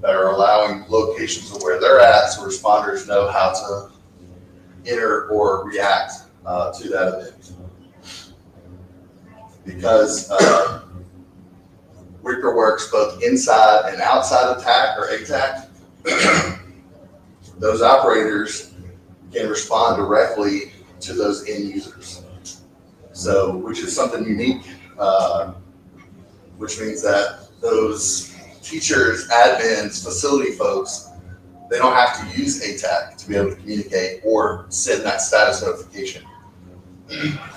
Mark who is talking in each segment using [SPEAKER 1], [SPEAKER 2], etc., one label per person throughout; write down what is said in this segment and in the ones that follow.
[SPEAKER 1] that are allowing locations of where they're at so responders know how to enter or react to that event. Because Wicker works both inside and outside of TAC or ATAC, those operators can respond directly to those end users. So, which is something unique, which means that those teachers, admins, facility folks, they don't have to use ATAC to be able to communicate or send that status notification.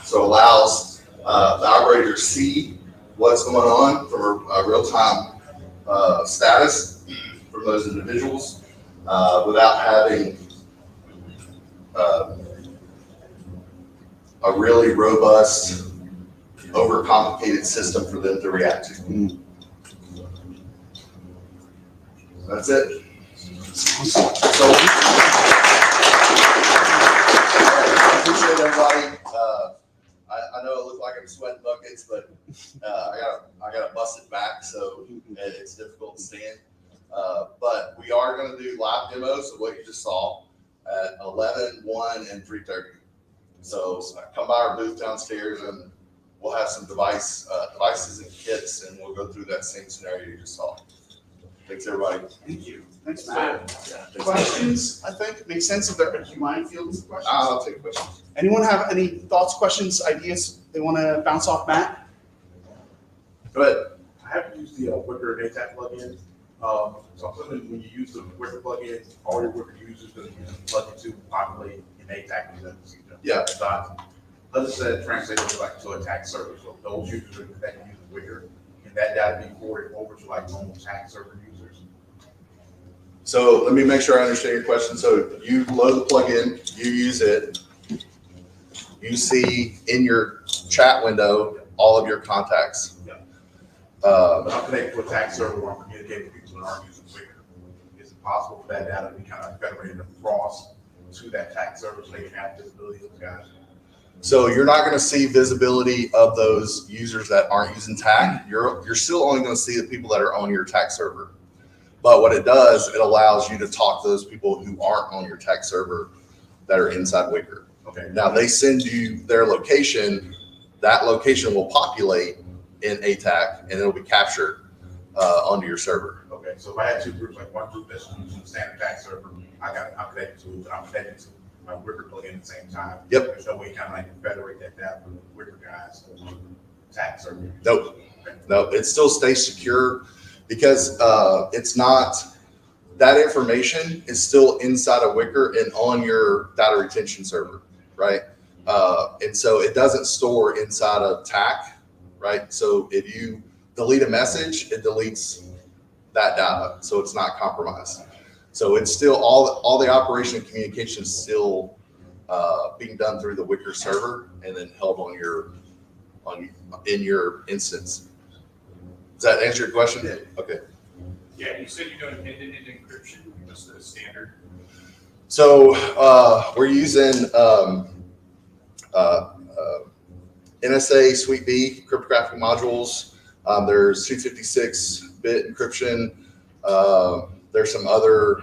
[SPEAKER 1] So it allows the operator to see what's going on from a real-time status from those individuals without having a really robust, overcomplicated system for them to react to. That's it. So I appreciate everybody. I know it looked like I'm sweating buckets, but I got to bust it back, so it's difficult to stand. But we are going to do live demos of what you just saw at 11, 1, and 3:30. So come by our booth downstairs, and we'll have some devices and kits, and we'll go through that same scenario you just saw. Thanks, everybody.
[SPEAKER 2] Thank you. Thanks, Matt. Questions, I think, make sense of their, do you mind fielding some questions?
[SPEAKER 1] I'll take questions.
[SPEAKER 2] Anyone have any thoughts, questions, ideas they want to bounce off Matt?
[SPEAKER 1] Go ahead.
[SPEAKER 3] I haven't used the Wicker ATAC plugin. So I'm assuming when you use the Wicker plugin, all your Wicker users are going to use the plugin to populate an ATAC and then
[SPEAKER 1] Yeah.
[SPEAKER 3] Let's say translate it like to a TAC server. So those users that use Wicker, can that data be forwarded over to like normal TAC server users?
[SPEAKER 1] So let me make sure I understand your question. So you load the plugin, you use it, you see in your chat window all of your contacts.
[SPEAKER 3] Yeah. But I'm connected to a TAC server where I'm communicating with people that aren't using Wicker. Is it possible for that data to be kind of federated across to that TAC server so they can have visibility of those guys?
[SPEAKER 1] So you're not going to see visibility of those users that aren't using TAC. You're still only going to see the people that are on your TAC server. But what it does, it allows you to talk to those people who aren't on your TAC server that are inside Wicker.
[SPEAKER 3] Okay.
[SPEAKER 1] Now they send you their location. That location will populate in ATAC and it'll be captured onto your server.
[SPEAKER 3] Okay. So if I had two groups, like one group that's using the standard TAC server, I'm connected to it, but I'm connected to my Wicker plugin at the same time.
[SPEAKER 1] Yep.
[SPEAKER 3] There's no way kind of like federate that data from the Wicker guys to the TAC server.
[SPEAKER 1] Nope. No, it still stays secure because it's not, that information is still inside of Wicker and on your data retention server, right? And so it doesn't store inside of TAC, right? So if you delete a message, it deletes that data, so it's not compromised. So it's still all the operation and communication is still being done through the Wicker server and then held in your instance. Does that answer your question?
[SPEAKER 3] Yeah.
[SPEAKER 1] Okay.
[SPEAKER 4] Yeah, you said you're doing end-to-end encryption, just the standard.
[SPEAKER 1] So we're using NSA Suite B cryptographic modules. There's 256-bit encryption. There's some other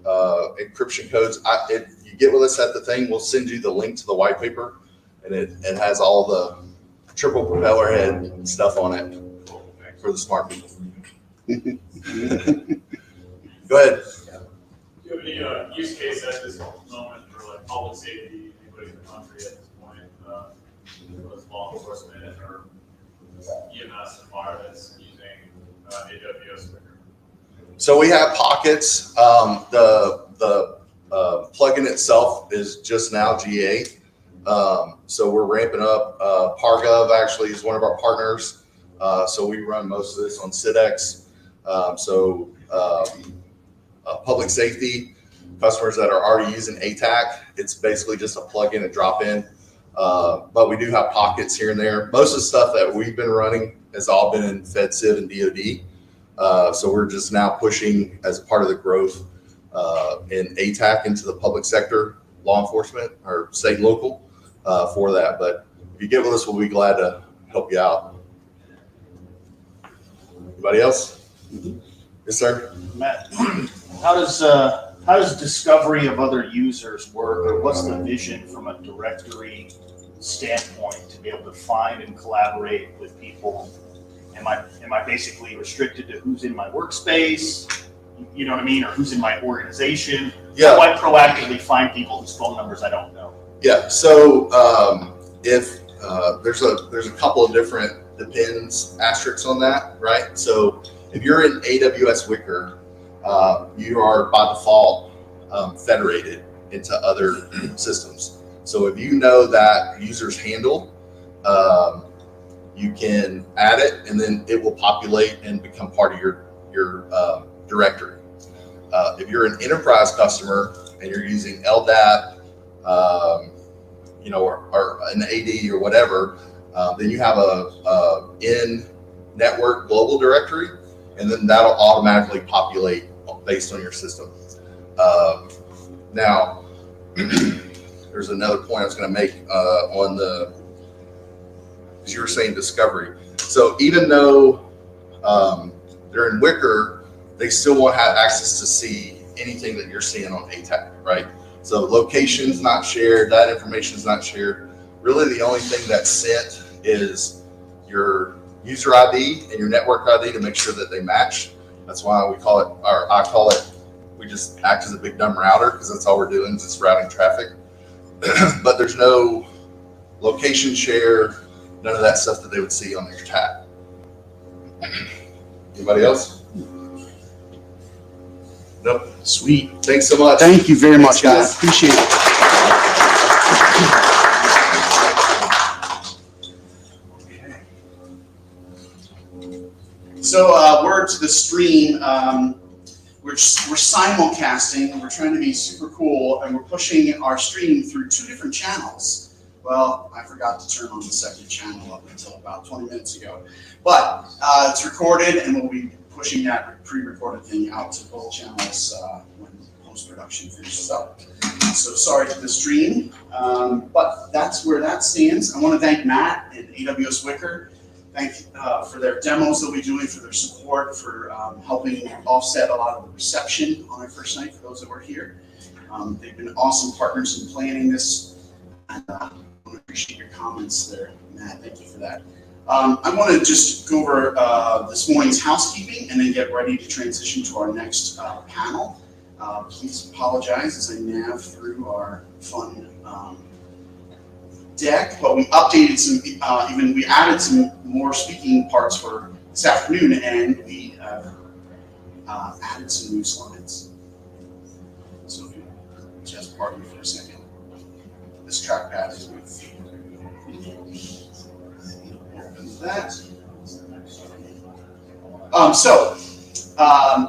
[SPEAKER 1] encryption codes. If you get with us at the thing, we'll send you the link to the white paper, and it has all the triple propeller head stuff on it for the smart people. Go ahead.
[SPEAKER 4] Do you have any use case at this moment for like public safety, anybody in the country at this point, with law enforcement or EMS and fire that's using AWS Wicker?
[SPEAKER 1] So we have pockets. The plugin itself is just now GA. So we're ramping up. Pargov actually is one of our partners. So we run most of this on SIDX. Public safety customers that are already using ATAC, it's basically just a plug-in and drop-in. But we do have pockets here and there. Most of the stuff that we've been running has all been in FedCiv and DoD. So we're just now pushing as part of the growth in ATAC into the public sector, law enforcement, or state and local for that. But if you get with us, we'll be glad to help you out. Anybody else? Yes, sir.
[SPEAKER 2] Matt, how does discovery of other users work, or what's the vision from a directory standpoint to be able to find and collaborate with people? Am I basically restricted to who's in my workspace? You know what I mean, or who's in my organization?
[SPEAKER 1] Yeah.
[SPEAKER 2] How do I proactively find people whose phone numbers I don't know?
[SPEAKER 1] Yeah. So if there's a couple of different depends asterisks on that, right? So if you're in AWS Wicker, you are by default federated into other systems. So if you know that user's handle, you can add it, and then it will populate and become part of your directory. If you're an enterprise customer and you're using LDAP, or an AD or whatever, then you have a in-network global directory, and then that'll automatically populate based on your system. Now, there's another point I was going to make on because you were saying discovery. So even though they're in Wicker, they still won't have access to see anything that you're seeing on ATAK, right? So location's not shared, that information's not shared. Really the only thing that's sent is your user ID and your network ID to make sure that they match. That's why we call it, or I call it, we just act as a big dumb router, because that's all we're doing is just routing traffic. But there's no location share, none of that stuff that they would see on their tab. Anybody else? Nope.
[SPEAKER 2] Sweet.
[SPEAKER 1] Thanks so much.
[SPEAKER 2] Thank you very much,
[SPEAKER 1] guys.
[SPEAKER 2] guys. Appreciate it.
[SPEAKER 5] So word to the stream, we're simulcasting. We're trying to be super cool, and we're pushing our stream through 2 different channels. Well, I forgot to turn on the second channel up until about 20 minutes ago. But it's recorded, and we'll be pushing that pre-recorded thing out to both channels when post-production finishes up. So sorry to the stream, but that's where that stands. I want to thank Matt and AWS Wicker. Thank for their demos they'll be doing, for their support, for helping offset a lot of the reception on our first night for those that were here. They've been awesome partners in planning this, and I appreciate your comments there, Matt. Thank you for that. I want to just go over this morning's housekeeping and then get ready to transition to our next panel. Please apologize as I nav through our fun deck, but we updated some, we added some more speaking parts for this afternoon, and we added some new slides. So if you just pardon me for a second. This trackpad is with that.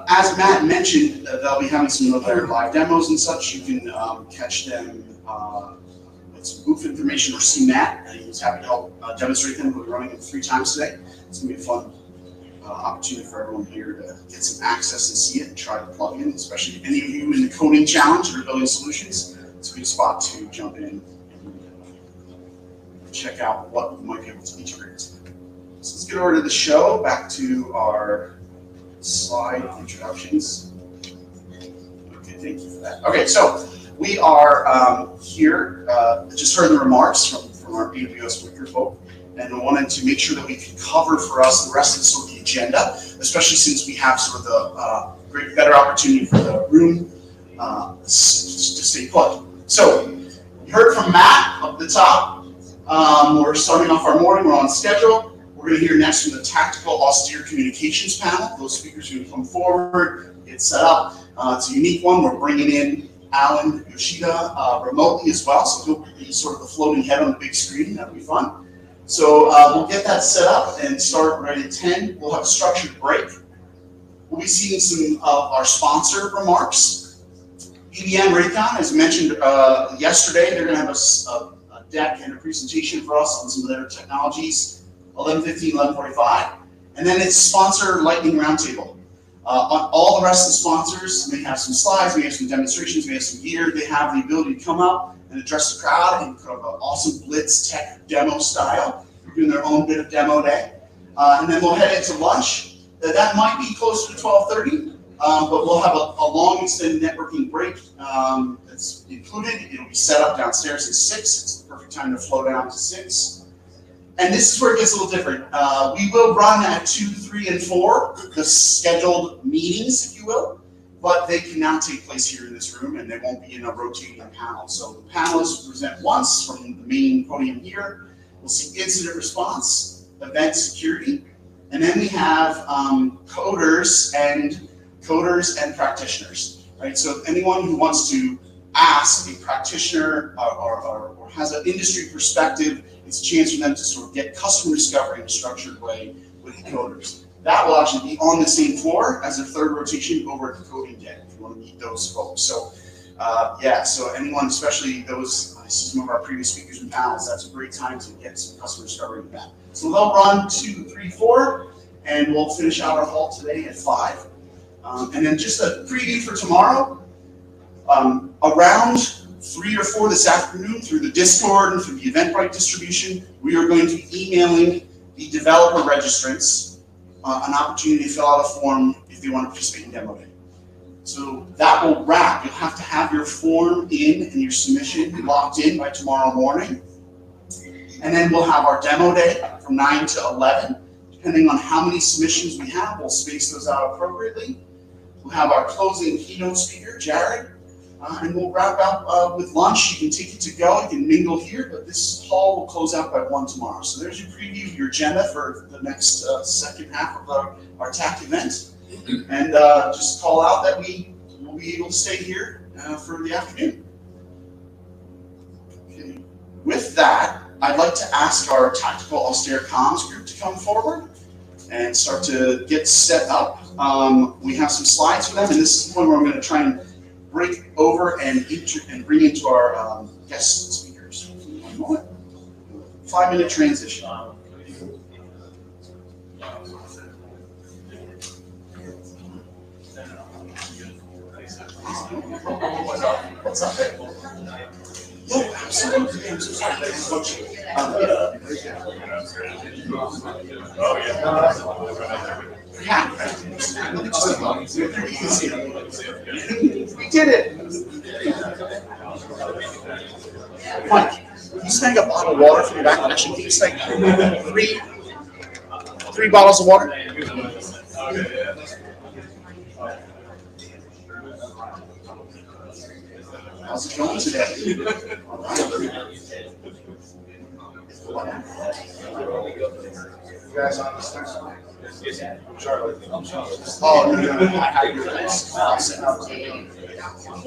[SPEAKER 5] As Matt mentioned, they'll be having some of their live demos and such. You can catch them with some booth information or see Matt. He was happy to help demonstrate them. We'll be running them 3 times today. It's going to be a fun opportunity for everyone here to get some access and see it and try to plug in, especially any of you in the coding challenge or building solutions. It's a good spot to jump in and check out what we might be able to integrate. So let's get over to the show, back to our slide introductions. Okay, thank you for that. Okay, so we are here, just heard the remarks from our AWS Wicker folk, and I wanted to make sure that we could cover for us the rest of the sort of the agenda, especially since we have sort of the better opportunity for the room to stay put. So you heard from Matt up the top. We're starting off our morning, we're on schedule. We're going to hear next from the Tactical Austere Communications panel. Those speakers are going to come forward, get set up. It's a unique one. We're bringing in Alan Yoshida remotely as well, so he'll be sort of the floating head on the big screen. That'll be fun. So we'll get that set up and start right at 10. We'll have a structured break. We'll be seeing some of our sponsor remarks. EDM Raycon, as mentioned yesterday, they're going to have a deck and a presentation for us on some of their technologies. 11:15, 11:45, and then it's sponsor lightning roundtable. On all the rest of the sponsors, may have some slides, may have some demonstrations, may have some gear. They have the ability to come up and address the crowd in kind of an awesome blitz tech demo style, doing their own bit of demo day. And then we'll head into lunch. That might be closer to 12:30. But we'll have a long extended networking break that's included. It'll be set up downstairs at 6. It's the perfect time to flow down to 6. And this is where it gets a little different. We will run at 2, 3, and 4, the scheduled meetings, if you will, but they cannot take place here in this room, and they won't be in a rotating panel. So the panelists present once from the main podium here. We'll see incident response, event security, and then we have coders and practitioners, right? So anyone who wants to ask a practitioner or has an industry perspective, it's a chance for them to sort of get customer discovery in a structured way with the coders. That will actually be on the same floor as a third rotation over at the coding deck if you want to meet those folks. So so anyone, especially those, I see some of our previous speakers and panels, that's a great time to get some customer discovery with that. So they'll run 2, 3, 4, and we'll finish out our halt today at 5. And then just a preview for tomorrow, around 3 or 4 this afternoon through the Discord and through the Eventbrite distribution, we are going to be emailing the developer registrants an opportunity to fill out a form if they want to participate in demo day. So that will wrap. You'll have to have your form in and your submission locked in by tomorrow morning. And then we'll have our demo day from 9 to 11. Depending on how many submissions we have, we'll space those out appropriately. We'll have our closing keynote speaker, Jared, and we'll wrap up with lunch. You can take it to go, you can mingle here, but this hall will close out by 1 tomorrow. So there's your preview of your agenda for the next second half of our TAC event. And just call out that we will be able to stay here for the afternoon. Okay. With that, I'd like to ask our tactical austere comms group to come forward and start to get set up. We have some slides for them, and this is the one where I'm going to try and break over and bring into our guest speakers. 1 moment. 5-minute transition. What's up? Yeah, absolutely. I'm so sorry. We did it. Mike, you snag a bottle of water from the back section. Can you snag 3 bottles of water? How's it going today? You guys on the stairs? Oh, no. I have your list. I'll send it out to you.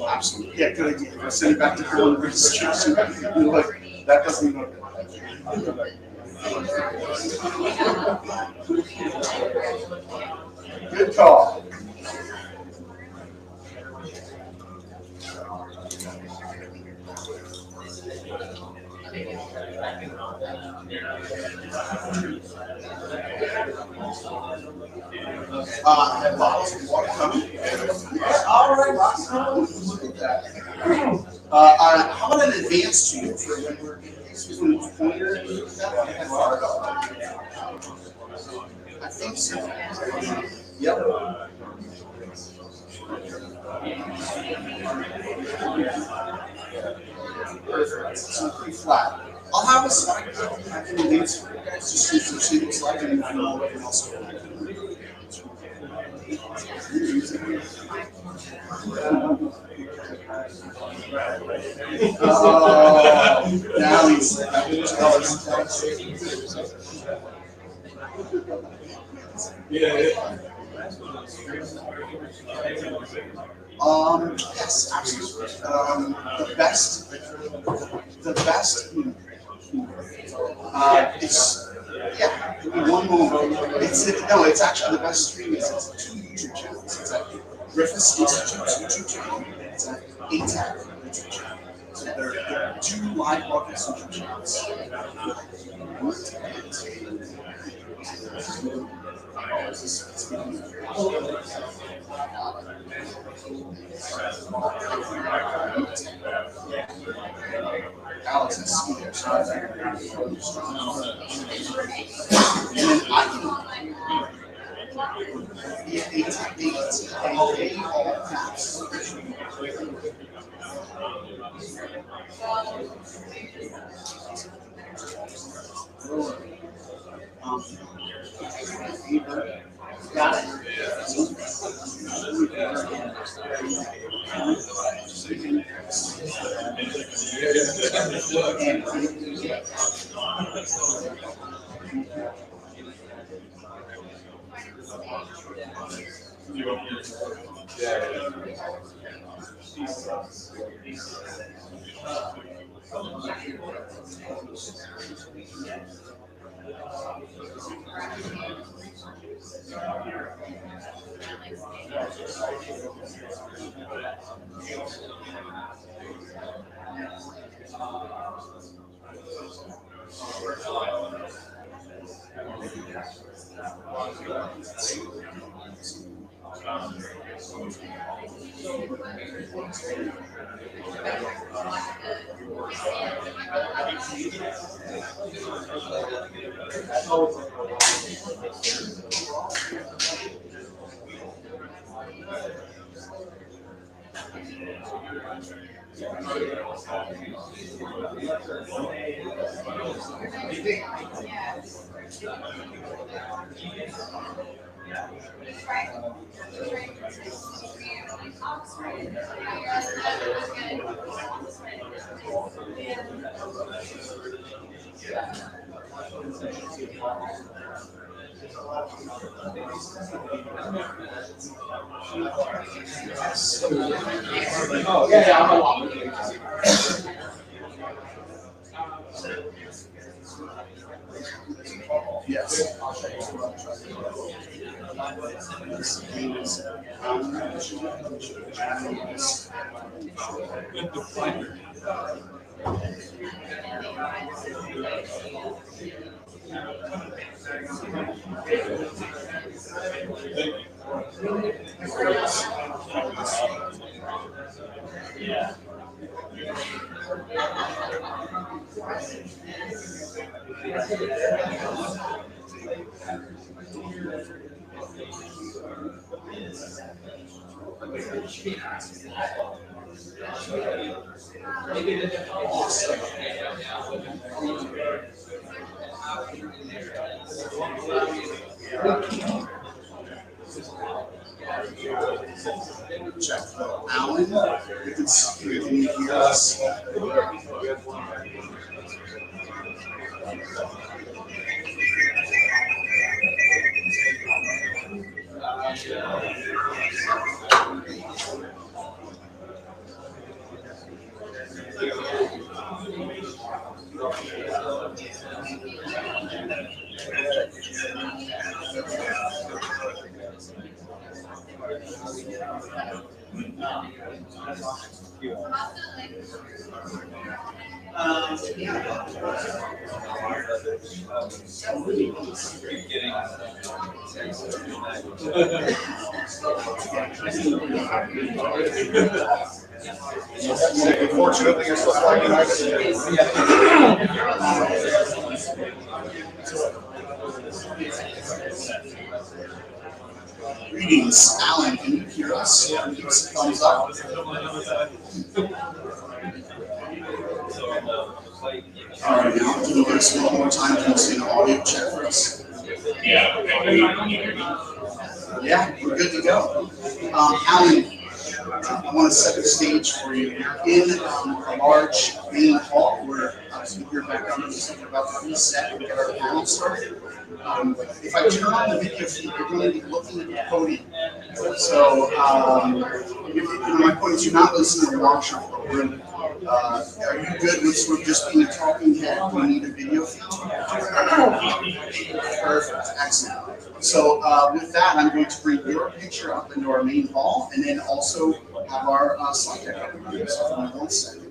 [SPEAKER 5] Absolutely. Yeah, good idea. I'll send it back to her and that doesn't even look good. Good call. I have bottles of water coming. All right, look at that. How about an advance tube for when we're using the pointer? I think so. Yep. Perfect. So pretty flat. I'll have a slide I can advance for you guys, just use the single slide and I know what else. Oh, now he's yes, absolutely. The best. Give me 1 moment. It's actually the best stream is it's 2 YouTube channels. It's at Griffiths Institute's YouTube channel. It's at TAKathon YouTube channel. So there are 2 live broadcast YouTube channels. Alex is here, so I think and then I can and they all pass. Got it.
[SPEAKER 6] Oh, yeah, I'm a lot.
[SPEAKER 5] Yes. Check. Alan, can you hear us?
[SPEAKER 3] Fortunately, you're still flying
[SPEAKER 5] Greetings, Alan, can you hear us? Give us a thumbs up. All right, now can you give us one more time? Can you see an audio check for us? Yeah, we're good to go. Alan, I want to set the stage for you. You're in a large main hall where obviously your background is something about the reset and get our panel started. If I turn on the video feed, you're going to be looking at the podium. So, my point is, you're not listening to watch your program. Are you good with sort of just being a talking head? Do you need a video feed? Perfect, excellent. So, with that, I'm going to bring your picture up into our main hall, and then also have our slide deck up. So, hold on 1 second.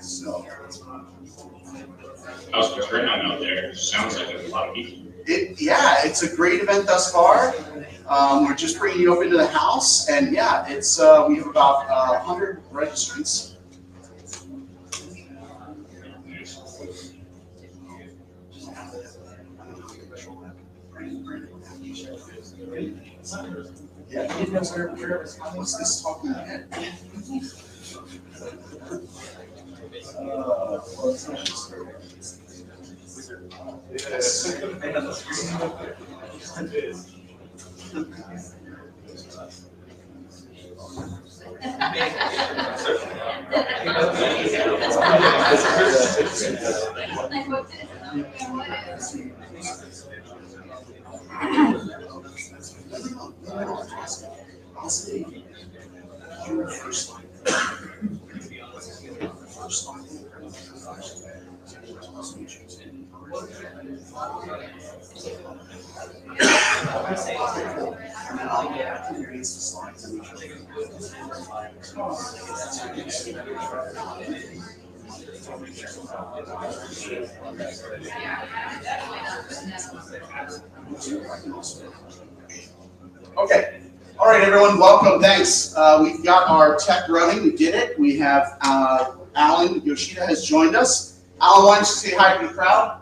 [SPEAKER 5] So
[SPEAKER 7] How's the turnout out there? Sounds like there's a lot of people.
[SPEAKER 5] it's a great event thus far. We're just bringing you up into the house, and yeah, it's we have about 100 registrants. Yeah, what's this talking head? Okay. All right, everyone, welcome. Thanks. We've got our tech running. We did it. We have Alan Yoshida has joined us. Alan, why don't you say hi to the crowd?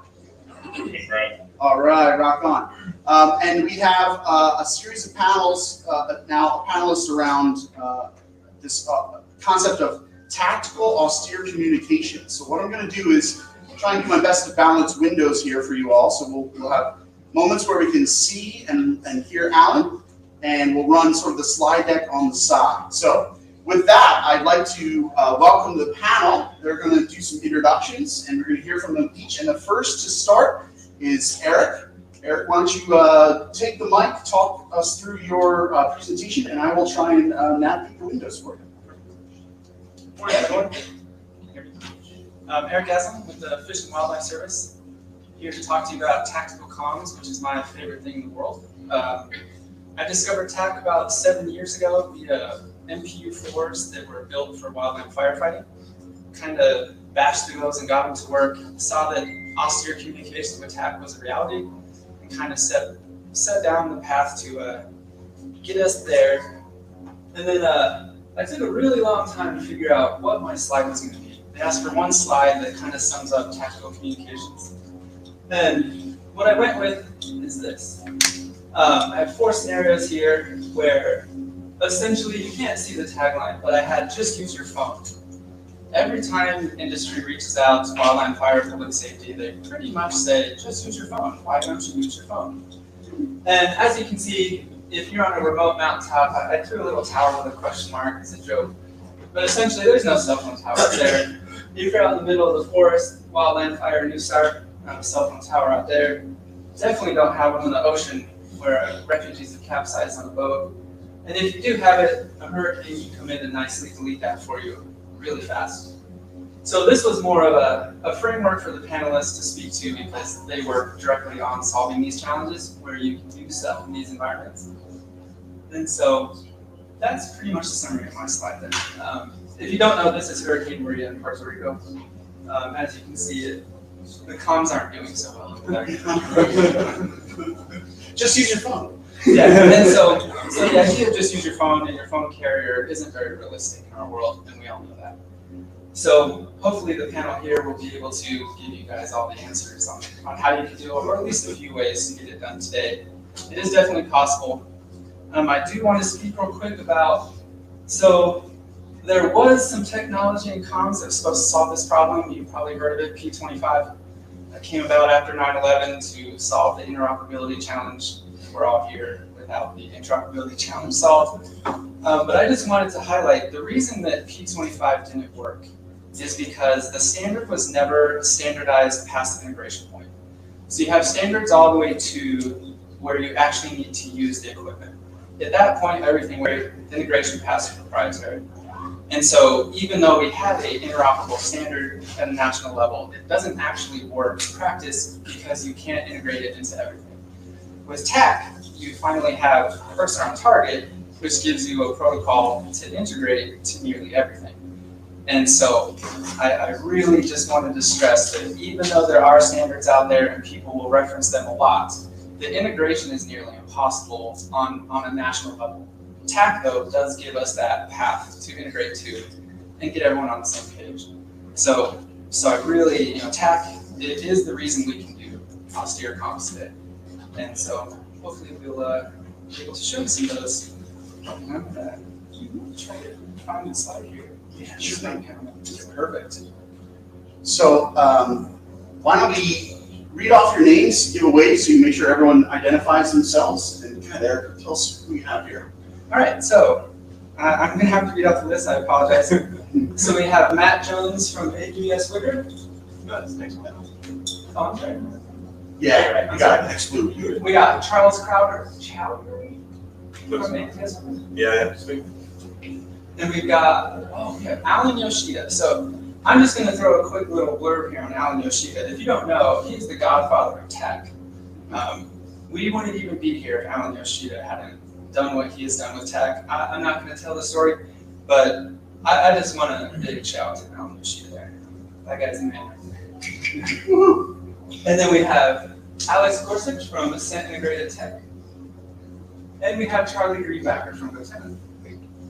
[SPEAKER 7] Right.
[SPEAKER 5] All right, rock on. And we have a series of panels, now panelists around this concept of tactical austere communication. So what I'm going to do is try and do my best to balance windows here for you all. So we'll have moments where we can see and hear Alan, and we'll run sort of the slide deck on the side. So with that, I'd like to welcome the panel. They're going to do some introductions, and we're going to hear from them each. And the first to start is Eric. Eric, why don't you take the mic, talk us through your presentation, and I will try and navigate the windows for you.
[SPEAKER 8] Morning, everyone. Eric Aslam with the Fish and Wildlife Service, here to talk to you about tactical comms, which is my favorite thing in the world. I discovered TAC about 7 years ago via MPU-4s that were built for wildland firefighting. Kind of bashed through those and got them to work. Saw that austere communication with TAC was a reality, and kind of set down the path to get us there. And then I took a really long time to figure out what my slide was going to be. They asked for one slide that kind of sums up tactical communications. And what I went with is this. I have 4 scenarios here where essentially you can't see the tagline, but I had just use your phone. Every time industry reaches out to wildland fire public safety, they pretty much say, just use your phone. Why don't you use your phone? And as you can see, if you're on a remote mountaintop, I threw a little tower with a question mark as a joke. But essentially, there's no cell phone tower there. If you're out in the middle of the forest, wildland fire, new start, a cell phone tower out there. Definitely don't have one in the ocean where refugees have capsized on a boat. And if you do have it, a hurricane can come in and nicely delete that for you really fast. So this was more of a framework for the panelists to speak to because they work directly on solving these challenges where you can do stuff in these environments. And so that's pretty much the summary of my slide there. If you don't know, this is Hurricane Maria in Puerto Rico. As you can see, the comms aren't doing so well over there.
[SPEAKER 5] Just use your phone.
[SPEAKER 8] Yeah, and so the idea of just use your phone and your phone carrier isn't very realistic in our world, and we all know that. So hopefully the panel here will be able to give you guys all the answers on how you can do it, or at least a few ways to get it done today. It is definitely possible. I do want to speak real quick about, so there was some technology in comms that was supposed to solve this problem. You've probably heard of it, P25. That came about after 9/11 to solve the interoperability challenge. We're all here without the interoperability challenge solved. But I just wanted to highlight the reason that P25 didn't work is because the standard was never standardized past the integration point. So you have standards all the way to where you actually need to use the equipment. At that point, everything where the integration passed to proprietary. And so even though we have an interoperable standard at a national level, it doesn't actually work in practice because you can't integrate it into everything. With TAC, you finally have first on target, which gives you a protocol to integrate to nearly everything. And so I really just wanted to stress that even though there are standards out there and people will reference them a lot, the integration is nearly impossible on a national level. TAK, though, does give us that path to integrate to and get everyone on the same page. So I really, TAK, it is the reason we can do austere comps today. And so hopefully we'll be able to show you some of those. I'm gonna try to find the slide here.
[SPEAKER 5] Yeah, sure thing.
[SPEAKER 8] Perfect.
[SPEAKER 5] So why don't we read off your names, give a wave so you make sure everyone identifies themselves, and there, tell us who we have here.
[SPEAKER 8] All right, so I'm gonna have to read off the list. I apologize. So we have Matt Jones from AUS Wicker. Oh, I'm sorry.
[SPEAKER 5] Yeah, you got it. Exclude.
[SPEAKER 8] We got Charles Crowder Chowdhury from AUS Wicker.
[SPEAKER 7] Yeah, sweet.
[SPEAKER 8] And we've got Alan Yoshida. So I'm just going to throw a quick little blurb here on Alan Yoshida. If you don't know, he's the godfather of tech. We wouldn't even be here if Alan Yoshida hadn't done what he has done with tech. I'm not going to tell the story, but I just want a big shout out to Alan Yoshida there. That guy's the man. And then we have Alex Gorsuch from Ascent Integrated Tech. And we have Charlie Greenbacker from Lieutenant.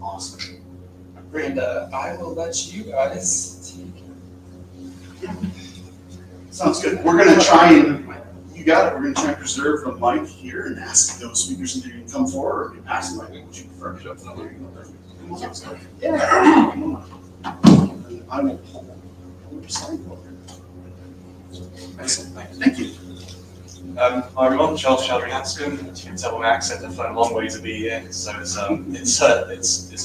[SPEAKER 8] Awesome. And I will let you guys take it.
[SPEAKER 5] Sounds good. We're gonna try and, you got it, we're gonna try and preserve the mic here and ask those speakers if they can come forward or pass the mic. Would you prefer? Yeah. I will pull the slide book. Excellent, thank you.
[SPEAKER 9] Hi everyone, Charles Chowdhury Hanscom. As you can tell by my accent, I've flown a long way to be here, so it's a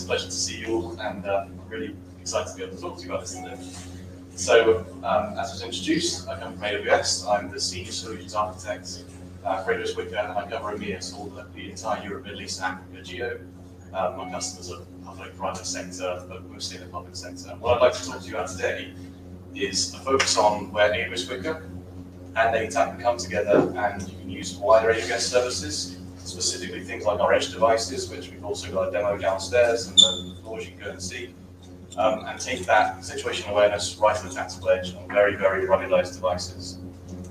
[SPEAKER 9] pleasure to see you all, and I'm really excited to be able to talk to you about this today. So, as was introduced, I come from AWS. I'm the Senior Solutions Architect for AWS Wicker, and I cover EMEA, so the entire Europe, Middle East, and Africa geo. My customers are public, private sector, but mostly in the public sector. What I'd like to talk to you about today is a focus on where AWS Wicker and ATAK can come together, and you can use wider AWS services, specifically things like our edge devices, which we've also got a demo downstairs and the floors you can go and see, and take that situational awareness right to the tactical edge on very, very ruggedized devices.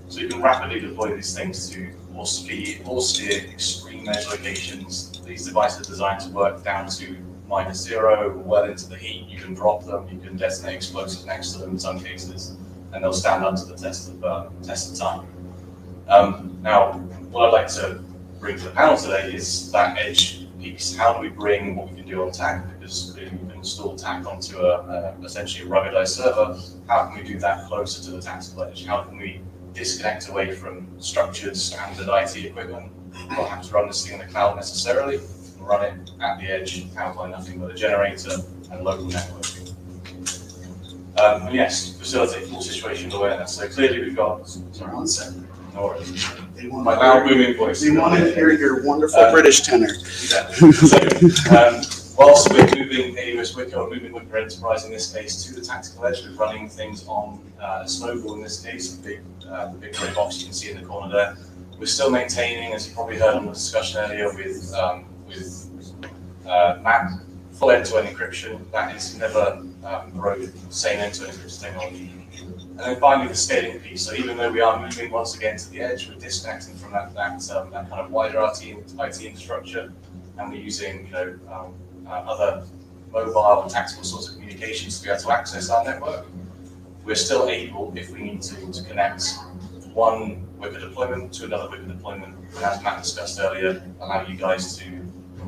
[SPEAKER 9] So you can rapidly deploy these things to more speed, more steer, extreme edge locations. These devices are designed to work down to -0, well into the heat. You can drop them, you can detonate explosives next to them in some cases, and they'll stand up to the test of time. Now, what I'd like to bring to the panel today is that edge piece. How do we bring what we can do on TAK? Because we can install TAK onto essentially a ruggedized server. How can we do that closer to the tactical edge? How can we disconnect away from structured standard IT equipment? We don't have to run this thing in the cloud necessarily. We can run it at the edge, powered by nothing but a generator and local networking. And yes, facilitate full situational awareness. So clearly we've got,
[SPEAKER 5] Sorry, 1 second.
[SPEAKER 9] no worries.
[SPEAKER 5] They want
[SPEAKER 9] My loud booming voice.
[SPEAKER 5] They want to hear your wonderful British tenor.
[SPEAKER 9] Exactly. So, whilst we're moving AWS Wicker, or moving Wicker Enterprise in this case, to the tactical edge, we're running things on Snowball in this case, the big gray box you can see in the corner there. We're still maintaining, as you probably heard on the discussion earlier with Matt, full end-to-end encryption. That is never broken, same end-to-end encryption technology. And then finally, the scaling piece. So even though we are moving once again to the edge, we're disconnecting from that kind of wider IT infrastructure, and we're using other mobile and tactical sorts of communications to be able to access our network. We're still able, if we need to connect one Wicker deployment to another Wicker deployment, and as Matt discussed earlier, allow you guys to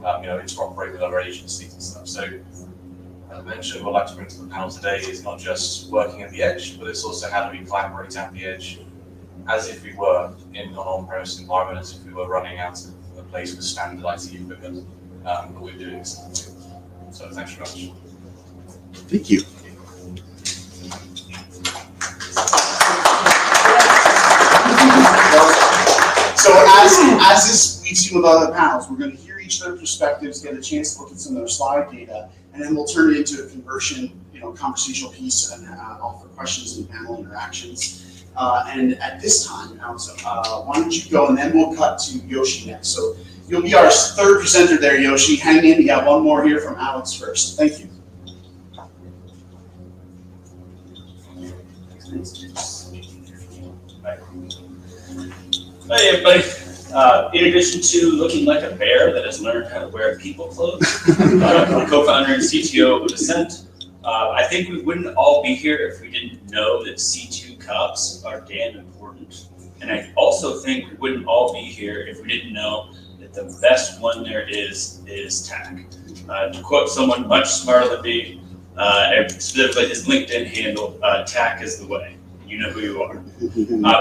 [SPEAKER 9] interoperate with other agencies and stuff. So, as I mentioned, what I'd like to bring to the panel today is not just working at the edge, but it's also how do we collaborate at the edge as if we were in an on-premise environment, as if we were running out of a place with standard IT equipment, but we're doing something. So thanks very much.
[SPEAKER 5] Thank you. So as this leads you with other panels, we're going to hear each of their perspectives, get a chance to look at some of their slide data, and then we'll turn it into a conversational piece and offer questions and panel interactions. And at this time, Alex, why don't you go, and then we'll cut to Yoshi next. So you'll be our third presenter there, Yoshi. Hang in, you got one more here from Alex first. Thank you.
[SPEAKER 10] Hey everybody. In addition to looking like a bear that has learned how to wear people clothes, I'm co-founder and CTO of Ascent. I think we wouldn't all be here if we didn't know that C2 cops are damn important. And I also think we wouldn't all be here if we didn't know that the best one there is TAK. To quote someone much smarter than me, specifically his LinkedIn handle, TAK is the way. You know who you are.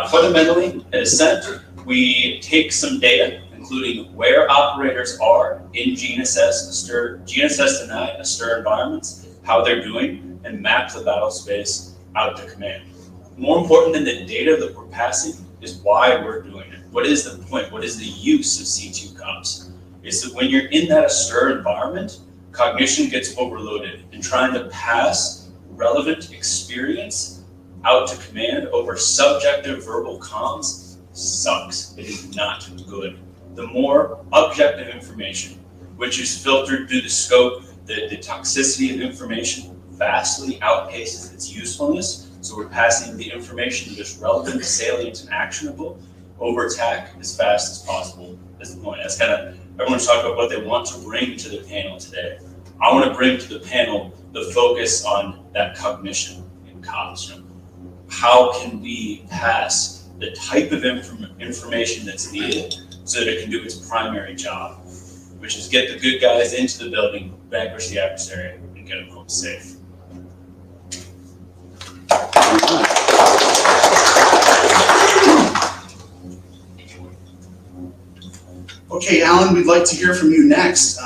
[SPEAKER 10] Fundamentally, at Ascent, we take some data, including where operators are in GNSS denied ASTER environments, how they're doing, and map the battle space out to command. More important than the data that we're passing is why we're doing it. What is the point? What is the use of C2 cops? Is that when you're in that ASTER environment, cognition gets overloaded, and trying to pass relevant experience out to command over subjective verbal comms sucks. It is not good. The more objective information, which is filtered through the scope, the toxicity of information vastly outpaces its usefulness. So we're passing the information that is relevant, salient, and actionable over TAK as fast as possible. That's the point. That's kind of, everyone's talking about what they want to bring to the panel today. I want to bring to the panel the focus on that cognition in cops. How can we pass the type of information that's needed so that it can do its primary job, which is get the good guys into the building, vanquish the adversary, and get them home safe.
[SPEAKER 5] Okay, Alan, we'd like to hear from you next.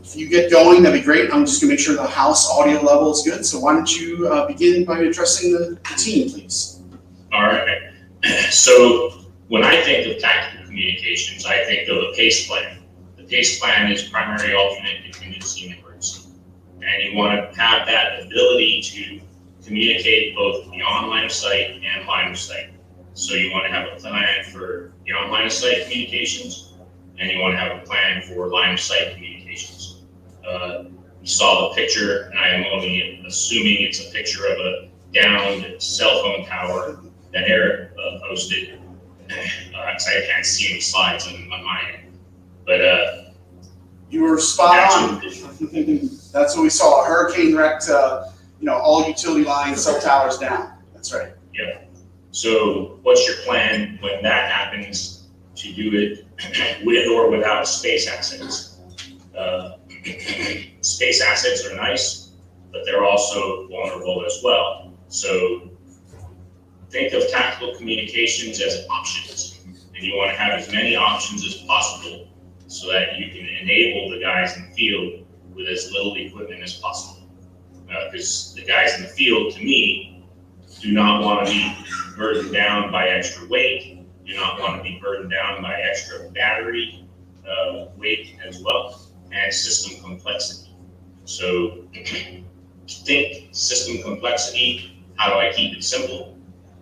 [SPEAKER 5] If you get going, that'd be great. I'm just gonna make sure the house audio level is good. So why don't you begin by addressing the team, please?
[SPEAKER 7] All right. So when I think of tactical communications, I think of a PACE plan. The PACE plan is primary, alternate, contingency, and emergency. And you want to have that ability to communicate both beyond line of sight and line of sight. So you want to have a plan for beyond line of sight communications, and you want to have a plan for line of sight communications. You saw the picture, and I am only assuming it's a picture of a downed cell phone tower that Eric posted. I can't see any slides on my end, but
[SPEAKER 5] you were spot on. That's what we saw. A hurricane wrecked, all utility lines, cell towers down. That's right.
[SPEAKER 7] Yeah. So what's your plan when that happens to do it with or without space assets? Space assets are nice, but they're also vulnerable as well. So think of tactical communications as options, and you want to have as many options as possible so that you can enable the guys in the field with as little equipment as possible. Because the guys in the field, to me, do not want to be burdened down by extra weight, do not want to be burdened down by extra battery weight as well, and system complexity. So think system complexity, how do I keep it simple?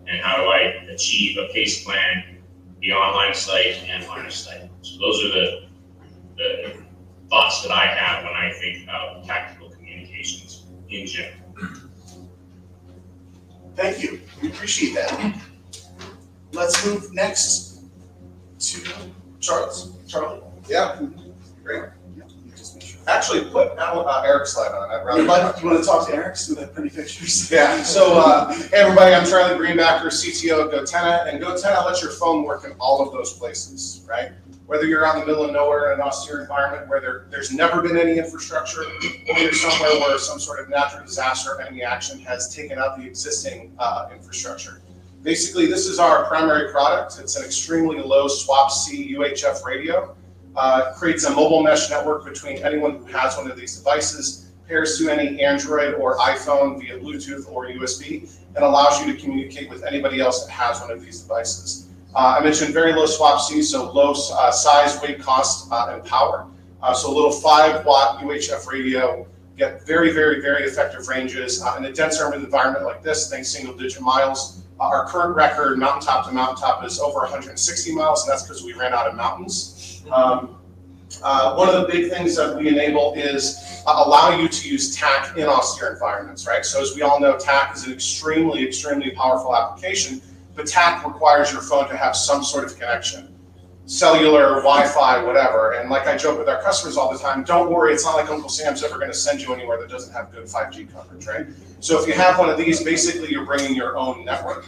[SPEAKER 7] And how do I achieve a PACE plan beyond line of sight and line of sight? So those are the thoughts that I have when I think about tactical communications in general.
[SPEAKER 5] Thank you. We appreciate that. Let's move next to Charlie.
[SPEAKER 1] Yeah, great.
[SPEAKER 5] Yeah, you just make sure.
[SPEAKER 1] Actually, put Eric's slide on. I'd rather.
[SPEAKER 5] You want to talk to Eric so that pretty pictures?
[SPEAKER 11] Yeah, so hey everybody, I'm Charlie Greenbacker, CTO of GoTenna, and GoTenna lets your phone work in all of those places, right? Whether you're out in the middle of nowhere in an austere environment where there's never been any infrastructure, or you're somewhere where some sort of natural disaster or enemy action has taken out the existing infrastructure. Basically, this is our primary product. It's an extremely low SWaP-C UHF radio. Creates a mobile mesh network between anyone who has one of these devices, pairs to any Android or iPhone via Bluetooth or USB, and allows you to communicate with anybody else that has one of these devices. I mentioned very low SWaP-C, so low size, weight, cost, and power. So a little 5-watt UHF radio, get very, very, very effective ranges. In a dense urban environment like this, think single-digit miles. Our current record, mountaintop to mountaintop, is over 160 miles, and that's because we ran out of mountains. One of the big things that we enable is allow you to use TAK in austere environments, right? So as we all know, TAK is an extremely, extremely powerful application, but TAK requires your phone to have some sort of connection. Cellular, Wi-Fi, whatever. And like I joke with our customers all the time, don't worry, it's not like Uncle Sam's ever going to send you anywhere that doesn't have good 5G coverage, right? So if you have one of these, basically you're bringing your own network.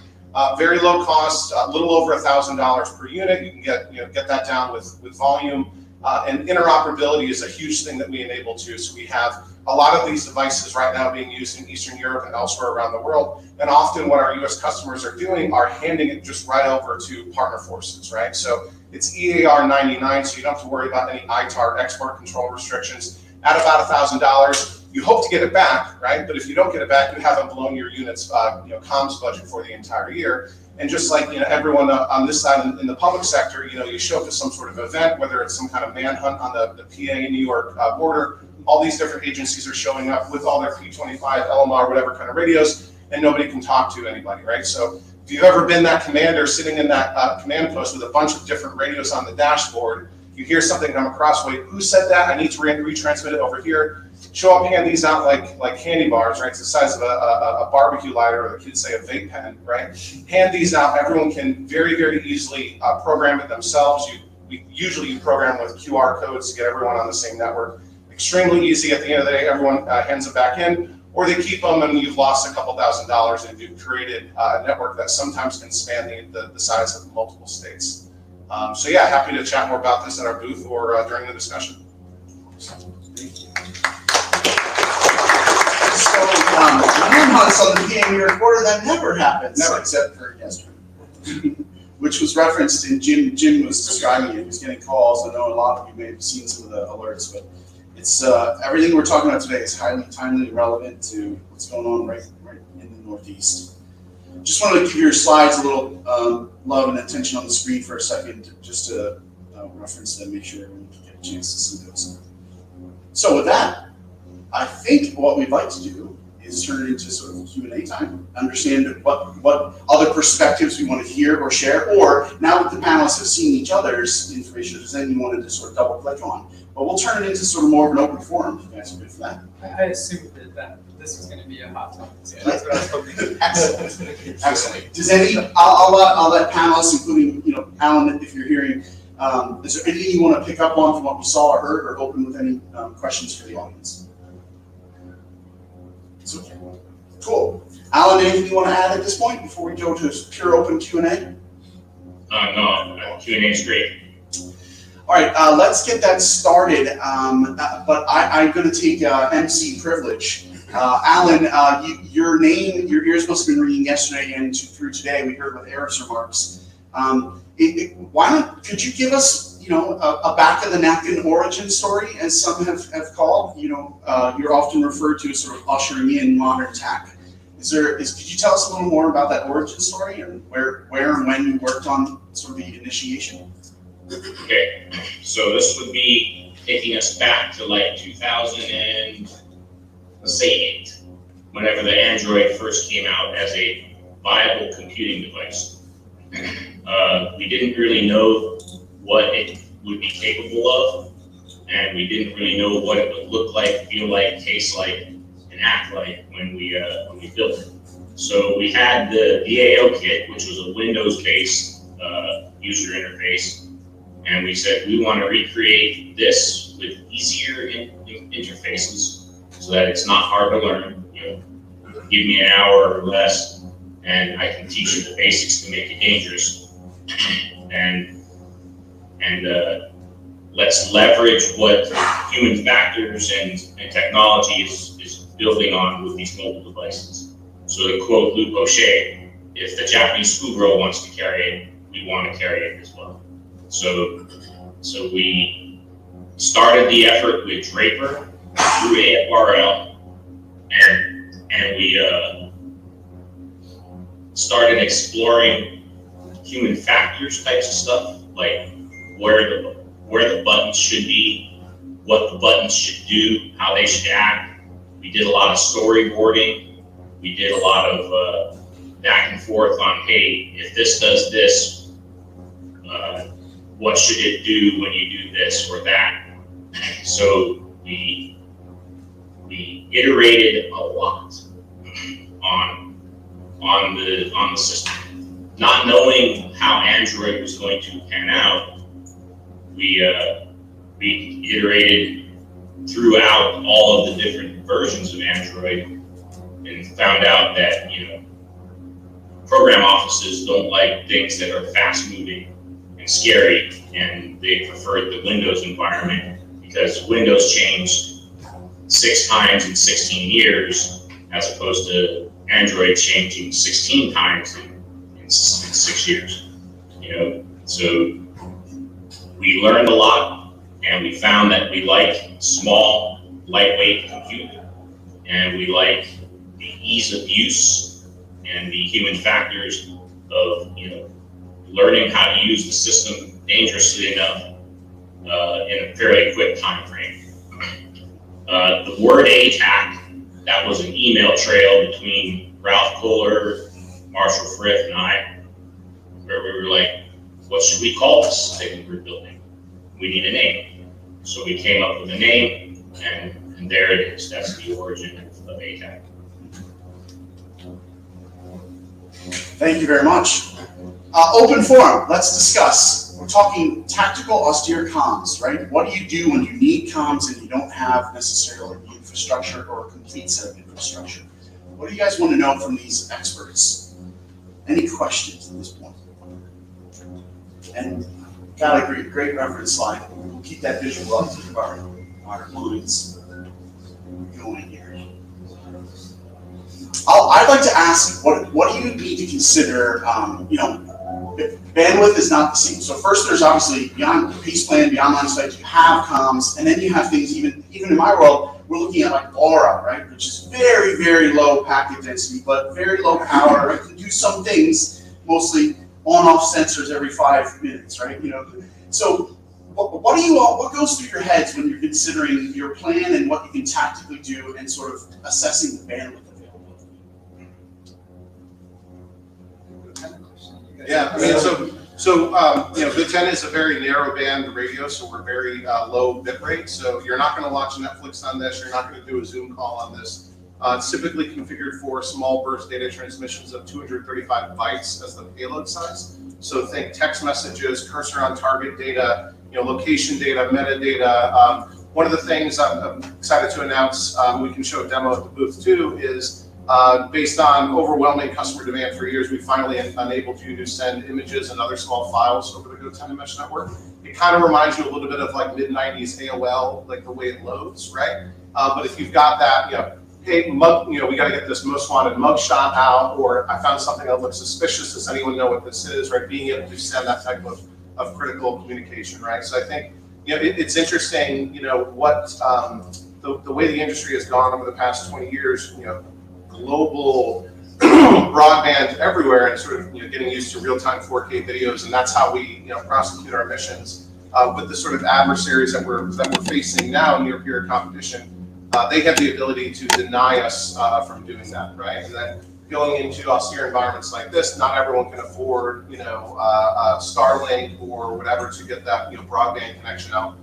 [SPEAKER 11] Very low cost, a little over $1,000 per unit. You can get that down with volume. And interoperability is a huge thing that we enable too. So we have a lot of these devices right now being used in Eastern Europe and elsewhere around the world. And often what our US customers are doing are handing it just right over to partner forces, right? So it's EAR 99, so you don't have to worry about any ITAR export control restrictions. At about $1,000, you hope to get it back, right? But if you don't get it back, you haven't blown your unit's comms budget for the entire year. And just like everyone on this side in the public sector, you show up to some sort of event, whether it's some kind of manhunt on the PA New York border, all these different agencies are showing up with all their P25, LMR, whatever kind of radios, and nobody can talk to anybody, right? So if you've ever been that commander sitting in that command post with a bunch of different radios on the dashboard, you hear something come across, wait, who said that? I need to retransmit it over here. Show up, hand these out like candy bars, right? It's the size of a barbecue lighter, or the kids say a vape pen, right? Hand these out. Everyone can very, very easily program it themselves. Usually you program with QR codes to get everyone on the same network. Extremely easy. At the end of the day, everyone hands it back in, or they keep them and you've lost a couple $1,000s and you've created a network that sometimes can span the size of multiple states. So yeah, happy to chat more about this at our booth or during the discussion.
[SPEAKER 5] So, 9 months on the PME recorder, that never happens.
[SPEAKER 11] Never.
[SPEAKER 5] Except for yesterday. Which was referenced in Jim was describing it. He was getting calls. I know a lot of you may have seen some of the alerts, but it's everything we're talking about today is highly timely and relevant to what's going on right in the Northeast. Just wanted to give your slides a little love and attention on the screen for a second, just to reference them, make sure everyone can get a chance to see those. So with that, I think what we'd like to do is turn it into sort of Q&A time, understand what other perspectives we want to hear or share, or now that the panelists have seen each other's information, if there's anything you wanted to sort of double click on. But we'll turn it into sort of more of an open forum, if you guys are good for that.
[SPEAKER 8] I assumed that this was going to be a hot topic, so that's what I was hoping.
[SPEAKER 5] Excellent. Excellent. Does I'll let panelists, including Alan, if you're hearing, is there anything you want to pick up on from what we saw or heard, or open with any questions for the audience? It's okay. Cool. Alan, anything you want to add at this point before we go to pure open Q&A?
[SPEAKER 7] No, Q&A is great.
[SPEAKER 5] All right, let's get that started. But I'm going to take MC privilege. Alan, your ears must have been ringing yesterday and through today. We heard with Eric's remarks. Could you give us, a back of the napkin origin story, as some have called? You're often referred to as sort of ushering in modern tech. Could you tell us a little more about that origin story and where and when you worked on sort of the initiation?
[SPEAKER 7] Okay, so this would be taking us back to like 2008, whenever the Android first came out as a viable computing device. We didn't really know what it would be capable of, and we didn't really know what it would look like, feel like, taste like, and act like when we built it. So we had the DAO kit, which was a Windows-based user interface, and we said we want to recreate this with easier interfaces so that it's not hard to learn. Give me an hour or less, and I can teach you the basics to make it dangerous. And let's leverage what human factors and technology is building on with these mobile devices. So to quote Luke O'Shea, if the Japanese schoolgirl wants to carry it, we want to carry it as well. So we started the effort with Draper through AFRL, and we started exploring human factors types of stuff, like where the buttons should be, what the buttons should do, how they should act. We did a lot of storyboarding. We did a lot of back and forth on, hey, if this does this, what should it do when you do this or that? so we iterated a lot on the system, not knowing how Android was going to pan out. We iterated throughout all of the different versions of Android and found out that, program offices don't like things that are fast moving and scary, and they preferred the Windows environment because Windows changed 6 times in 16 years as opposed to Android changing 16 times in 6 years. So we learned a lot, and we found that we like small, lightweight compute, and we like the ease of use and the human factors of learning how to use the system dangerously enough in a fairly quick time frame. The word ATAK, that was an email trail between Ralph Kohler, Marshall Frith, and I, where we were like, what should we call this thing we're building? We need a name. So we came up with a name, and there it is. That's the origin of ATAK.
[SPEAKER 5] Thank you very much. Open forum, let's discuss. We're talking tactical austere comms, right? What do you do when you need comms and you don't have necessarily the infrastructure or a complete set of infrastructure? What do you guys want to know from these experts? Any questions at this point? And gotta agree, great reference slide. We'll keep that visual up to keep our minds going here. I'd like to ask, what do you need to consider? Bandwidth is not the same. So first, there's obviously beyond base plan, beyond line of sight, you have comms, and then you have things. Even in my world, we're looking at like LoRa, right, which is very, very low packet density, but very low power. Right? Can do some things, mostly on-off sensors every 5 minutes, right? So what goes through your heads when you're considering your plan and what you can tactically do and sort of assessing the bandwidth availability?
[SPEAKER 11] Yeah, I mean, the 10 is a very narrow band radio, so we're very low bit rate. So you're not going to watch Netflix on this. You're not going to do a Zoom call on this. It's typically configured for small burst data transmissions of 235 bytes as the payload size. So think text messages, cursor on target data, location data, metadata. One of the things I'm excited to announce, we can show a demo at the booth too, is based on overwhelming customer demand for years, we finally enabled you to send images and other small files over the GoTenna mesh network. It kind of reminds you a little bit of like mid-90s AOL, like the way it loads, right? But if you've got that, hey, we got to get this most wanted mugshot out, or I found something that looks suspicious. Does anyone know what this is, right? Being able to send that type of critical communication, right? So I think, it's interesting, what the way the industry has gone over the past 20 years, global broadband everywhere, and sort of getting used to real-time 4K videos, and that's how we prosecute our missions. With the sort of adversaries that we're facing now, near peer competition, they have the ability to deny us from doing that, right? And then going into austere environments like this, not everyone can afford Starlink or whatever to get that broadband connection out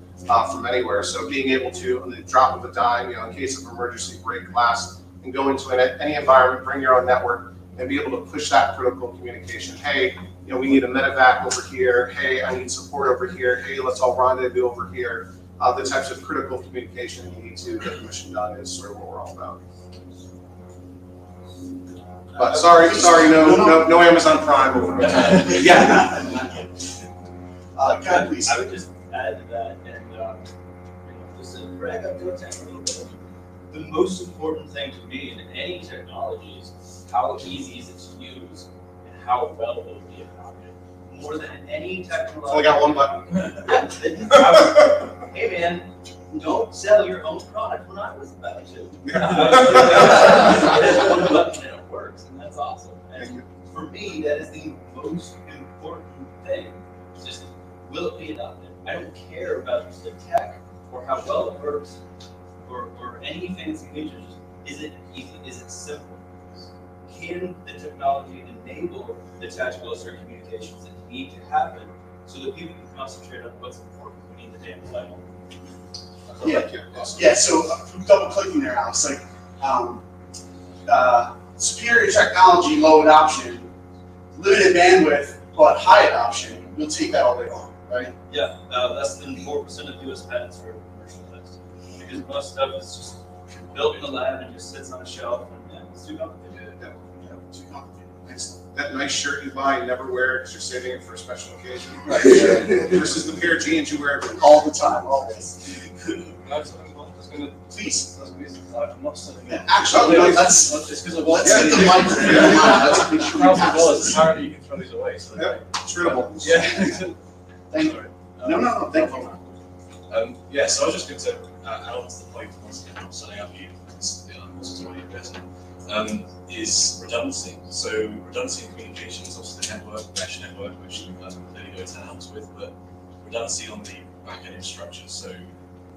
[SPEAKER 11] from anywhere. So being able to, on the drop of a dime, in case of emergency, break glass and go into any environment, bring your own network, and be able to push that critical communication. Hey, we need a medevac over here. Hey, I need support over here. Hey, let's all rendezvous over here. The types of critical communication you need to get the mission done is sort of what we're all about. But sorry, no Amazon Prime over there.
[SPEAKER 5] Yeah. God, please.
[SPEAKER 12] I would just add to that, and just to brag up GoTenna a little bit. The most important thing to me in any technology is how easy is it to use and how well it will be adopted. More than any technology.
[SPEAKER 11] Only got one button.
[SPEAKER 12] Hey man, don't sell your own product when I was about to. There's one button and it works, and that's awesome. And for me, that is the most important thing. It's just, will it be adopted? I don't care about the tech or how well it works or any fancy features. Is it easy? Is it simple? Can the technology enable the tactical austere communications that need to happen so that people can concentrate on what's important? We need the damn title.
[SPEAKER 5] Yeah, so double clicking there, Alex, like, superior technology, low adoption, limited bandwidth, but high adoption, we'll take that all day long, right?
[SPEAKER 12] Yeah, less than 4% of US patents are commercialized. Because most stuff is just built in the lab and just sits on a shelf and it's too complicated.
[SPEAKER 5] Yeah, too complicated. Excellent.
[SPEAKER 11] That nice shirt you buy and never wear because you're saving it for a special occasion.
[SPEAKER 5] Right.
[SPEAKER 11] Versus the pair of jeans you wear
[SPEAKER 5] all the time, always. Please.
[SPEAKER 12] I'm not selling it.
[SPEAKER 5] Actually, let's
[SPEAKER 12] It's because of
[SPEAKER 5] let's get the microphone in line. Let's make sure we pass.
[SPEAKER 9] Apparently you can throw these away, so.
[SPEAKER 11] Yep, scribble.
[SPEAKER 9] Yeah.
[SPEAKER 5] Thank you. No, thank you.
[SPEAKER 9] Yeah, so I was just going to add on to the point once again, not setting up you, because this is already addressed, is redundancy. So redundancy in communication is obviously the network, mesh network, which clearly GoTen helps with, but redundancy on the back-end infrastructure. So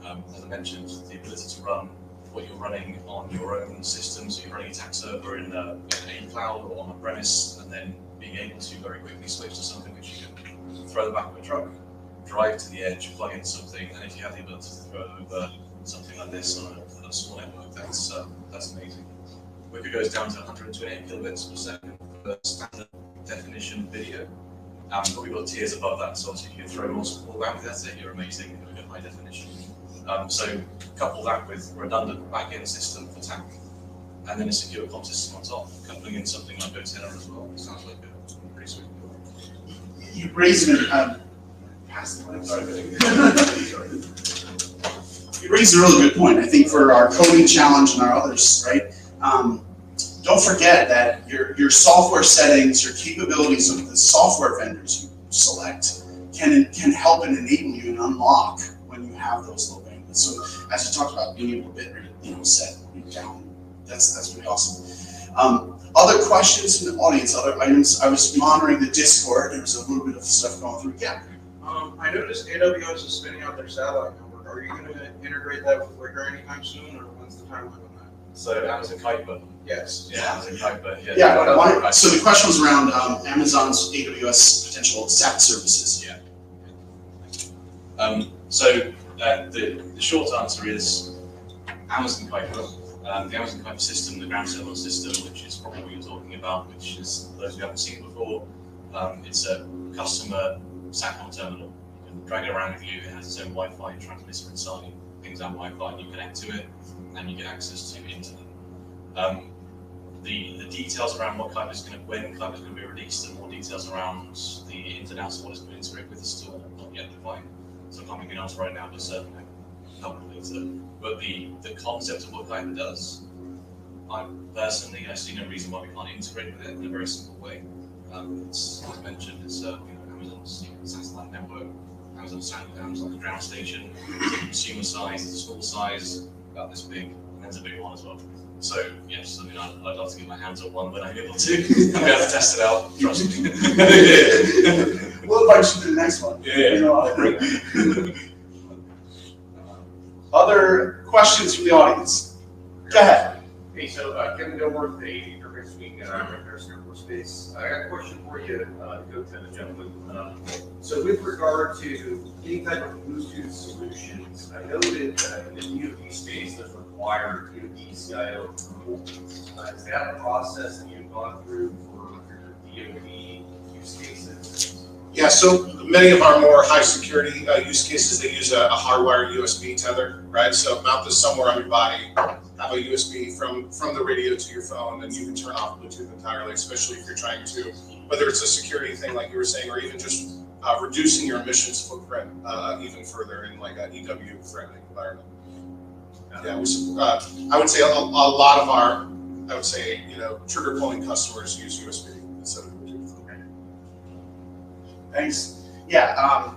[SPEAKER 9] as I mentioned, the ability to run what you're running on your own system, so you're running a attack server in a cloud or on a premise, and then being able to very quickly switch to something which you can throw the back of a truck, drive to the edge, plug in something, and if you have the ability to throw it over something like this on a small network, that's amazing. Wicker goes down to 128 kilobits per second for standard definition video. But we've got tiers above that, so if you can throw more bandwidth at it, you're amazing, we've got high definition. So couple that with redundant back-end system for TAC, and then a secure comm system on top, coupling in something like GoTen as well. Sounds like a pretty sweet.
[SPEAKER 5] You raise an You raise a really good point. I think for our coding challenge and our others, right? Don't forget that your software settings, your capabilities of the software vendors you select can help and enable you and unlock when you have those low bandwidth. So as you talked about, being able to bit rate, set down, that's pretty awesome. Other questions from the audience, other items. I was monitoring the Discord. There was a little bit of stuff going through. Yeah.
[SPEAKER 13] I noticed AWS is spinning out their satellite network. Are you going to integrate that with Wicker anytime soon, or when's the timeline on that?
[SPEAKER 9] So Amazon Kuiper.
[SPEAKER 13] Yes.
[SPEAKER 9] Yeah, Amazon Kuiper.
[SPEAKER 5] Yeah. So the question was around Amazon's AWS potential SAP services.
[SPEAKER 9] Yeah. So the short answer is Amazon Kuiper. The Amazon Kuiper system, the ground terminal system, which is probably what you're talking about, which is, for those who haven't seen it before, it's a customer SATCOM terminal. You can drag it around with you. It has its own Wi-Fi transmitter inside. Things have Wi-Fi, you connect to it, and you get access to the internet. The details around when Kuiper is going to be released, and more details around the ins and outs of what it's going to integrate with is still not yet defined. So I can't give you an answer right now, but certainly help later. But the concept of what Kuiper does, I see no reason why we can't integrate with it in a very simple way. It's, as mentioned, it's Amazon's satellite network, Amazon's like a ground station, it's a consumer size, it's a small size, about this big, and there's a big one as well. So yes, I mean, I'd love to get my hands on one when I'm able to. I'm able to test it out, trust me.
[SPEAKER 5] We'll invite you to the next one.
[SPEAKER 9] Yeah.
[SPEAKER 5] Other questions from the audience? Go ahead.
[SPEAKER 14] Hey, so Kevin Gilmore, the Interface Week Repair Singapore Space. I got a question for you, GoTen gentlemen. So with regard to any type of Bluetooth solutions, I noted that in the DoD space does require DoD CIO approval. Is that a process that you've gone through for your DoD use cases?
[SPEAKER 11] Yeah, so many of our more high security use cases, they use a hardwired USB tether, right? So mount this somewhere on your body, have a USB from the radio to your phone, and you can turn off Bluetooth entirely, especially if you're trying to, whether it's a security thing like you were saying, or even just reducing your emissions footprint even further in like an EW friendly environment. Yeah, I would say a lot of our, trigger pulling customers use USB instead of Bluetooth.
[SPEAKER 5] Thanks. Yeah,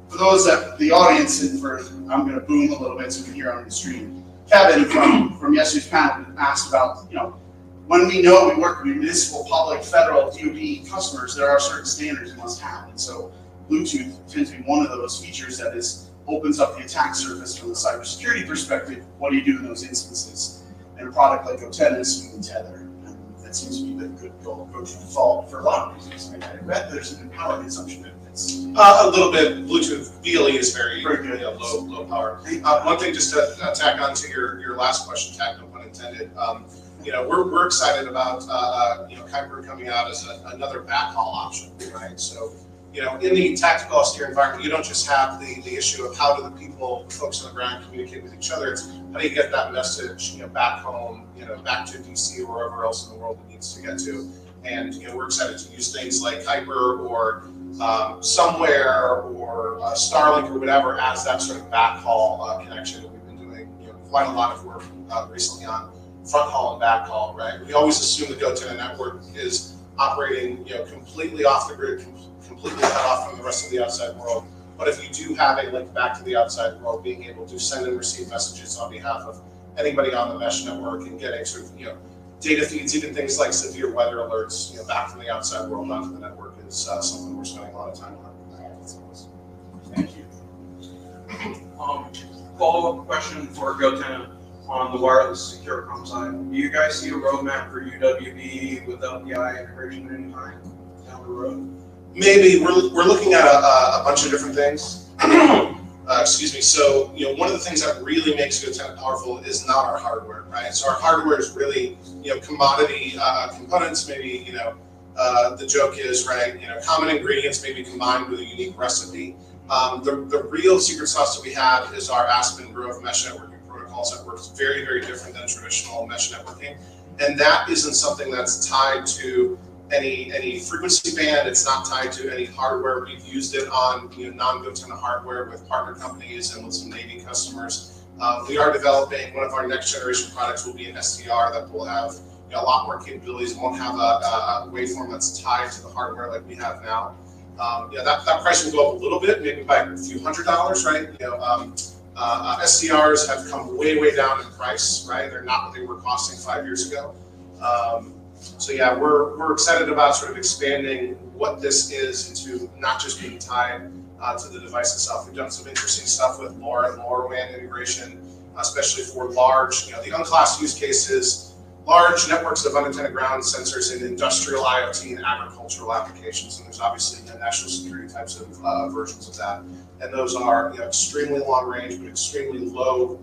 [SPEAKER 5] for those that the audience, and I'm going to boom a little bit so we can hear on the stream. Kevin from yesterday's panel asked about, when we know we work with municipal, public, federal, DoD customers, there are certain standards we must have. And so Bluetooth tends to be one of those features that opens up the attack surface from the cybersecurity perspective. What do you do in those instances? And a product like GoTen is we can tether. And that seems to be the good go-to default for a lot of reasons. I bet there's an power consumption benefits.
[SPEAKER 11] A little bit. Bluetooth BLE is very good. Low power. One thing just to tack on to your last question, tack, no pun intended. We're excited about Kuiper coming out as another backhaul option, right? So in the tactical austere environment, you don't just have the issue of how do the folks on the ground communicate with each other. It's how do you get that message back home, back to DC or wherever else in the world it needs to get to. And we're excited to use things like Kuiper or Somewhere or Starlink or whatever as that sort of backhaul connection. We've been doing quite a lot of work recently on front haul and backhaul, right? We always assume the GoTenna network is operating completely off the grid, completely cut off from the rest of the outside world. But if you do have a link back to the outside world, being able to send and receive messages on behalf of anybody on the mesh network and getting sort of data feeds, even things like severe weather alerts, back from the outside world onto the network is something we're spending a lot of time on.
[SPEAKER 13] Thank you. Follow-up question for GoTenna on the wireless secure comm side. Do you guys see a roadmap for UWB with LPI integration anytime down the road?
[SPEAKER 11] Maybe we're looking at a bunch of different things. Excuse me. So one of the things that really makes GoTenna powerful is not our hardware, right? So our hardware is really commodity components. Maybe the joke is right. Common ingredients maybe combined with a unique recipe. The real secret sauce that we have is our Aspen Grove mesh networking protocols that works very, very different than traditional mesh networking, and that isn't something that's tied to any frequency band. It's not tied to any hardware. We've used it on non-GoTenna hardware with partner companies and with some Navy customers. We are developing one of our next generation products will be an SDR that will have a lot more capabilities. Won't have a waveform that's tied to the hardware like we have now. That price will go up a little bit, maybe by a few $100s, right? SDRs have come way down in price, right? They're not what they were costing 5 years ago. So yeah, we're excited about sort of expanding what this is into not just being tied to the device itself. We've done some interesting stuff with LoRa and LoRaWAN integration, especially for large, the unclassed use cases, large networks of unintended ground sensors in industrial IoT and agricultural applications. And there's obviously national security types of versions of that. And those are extremely long range, but extremely low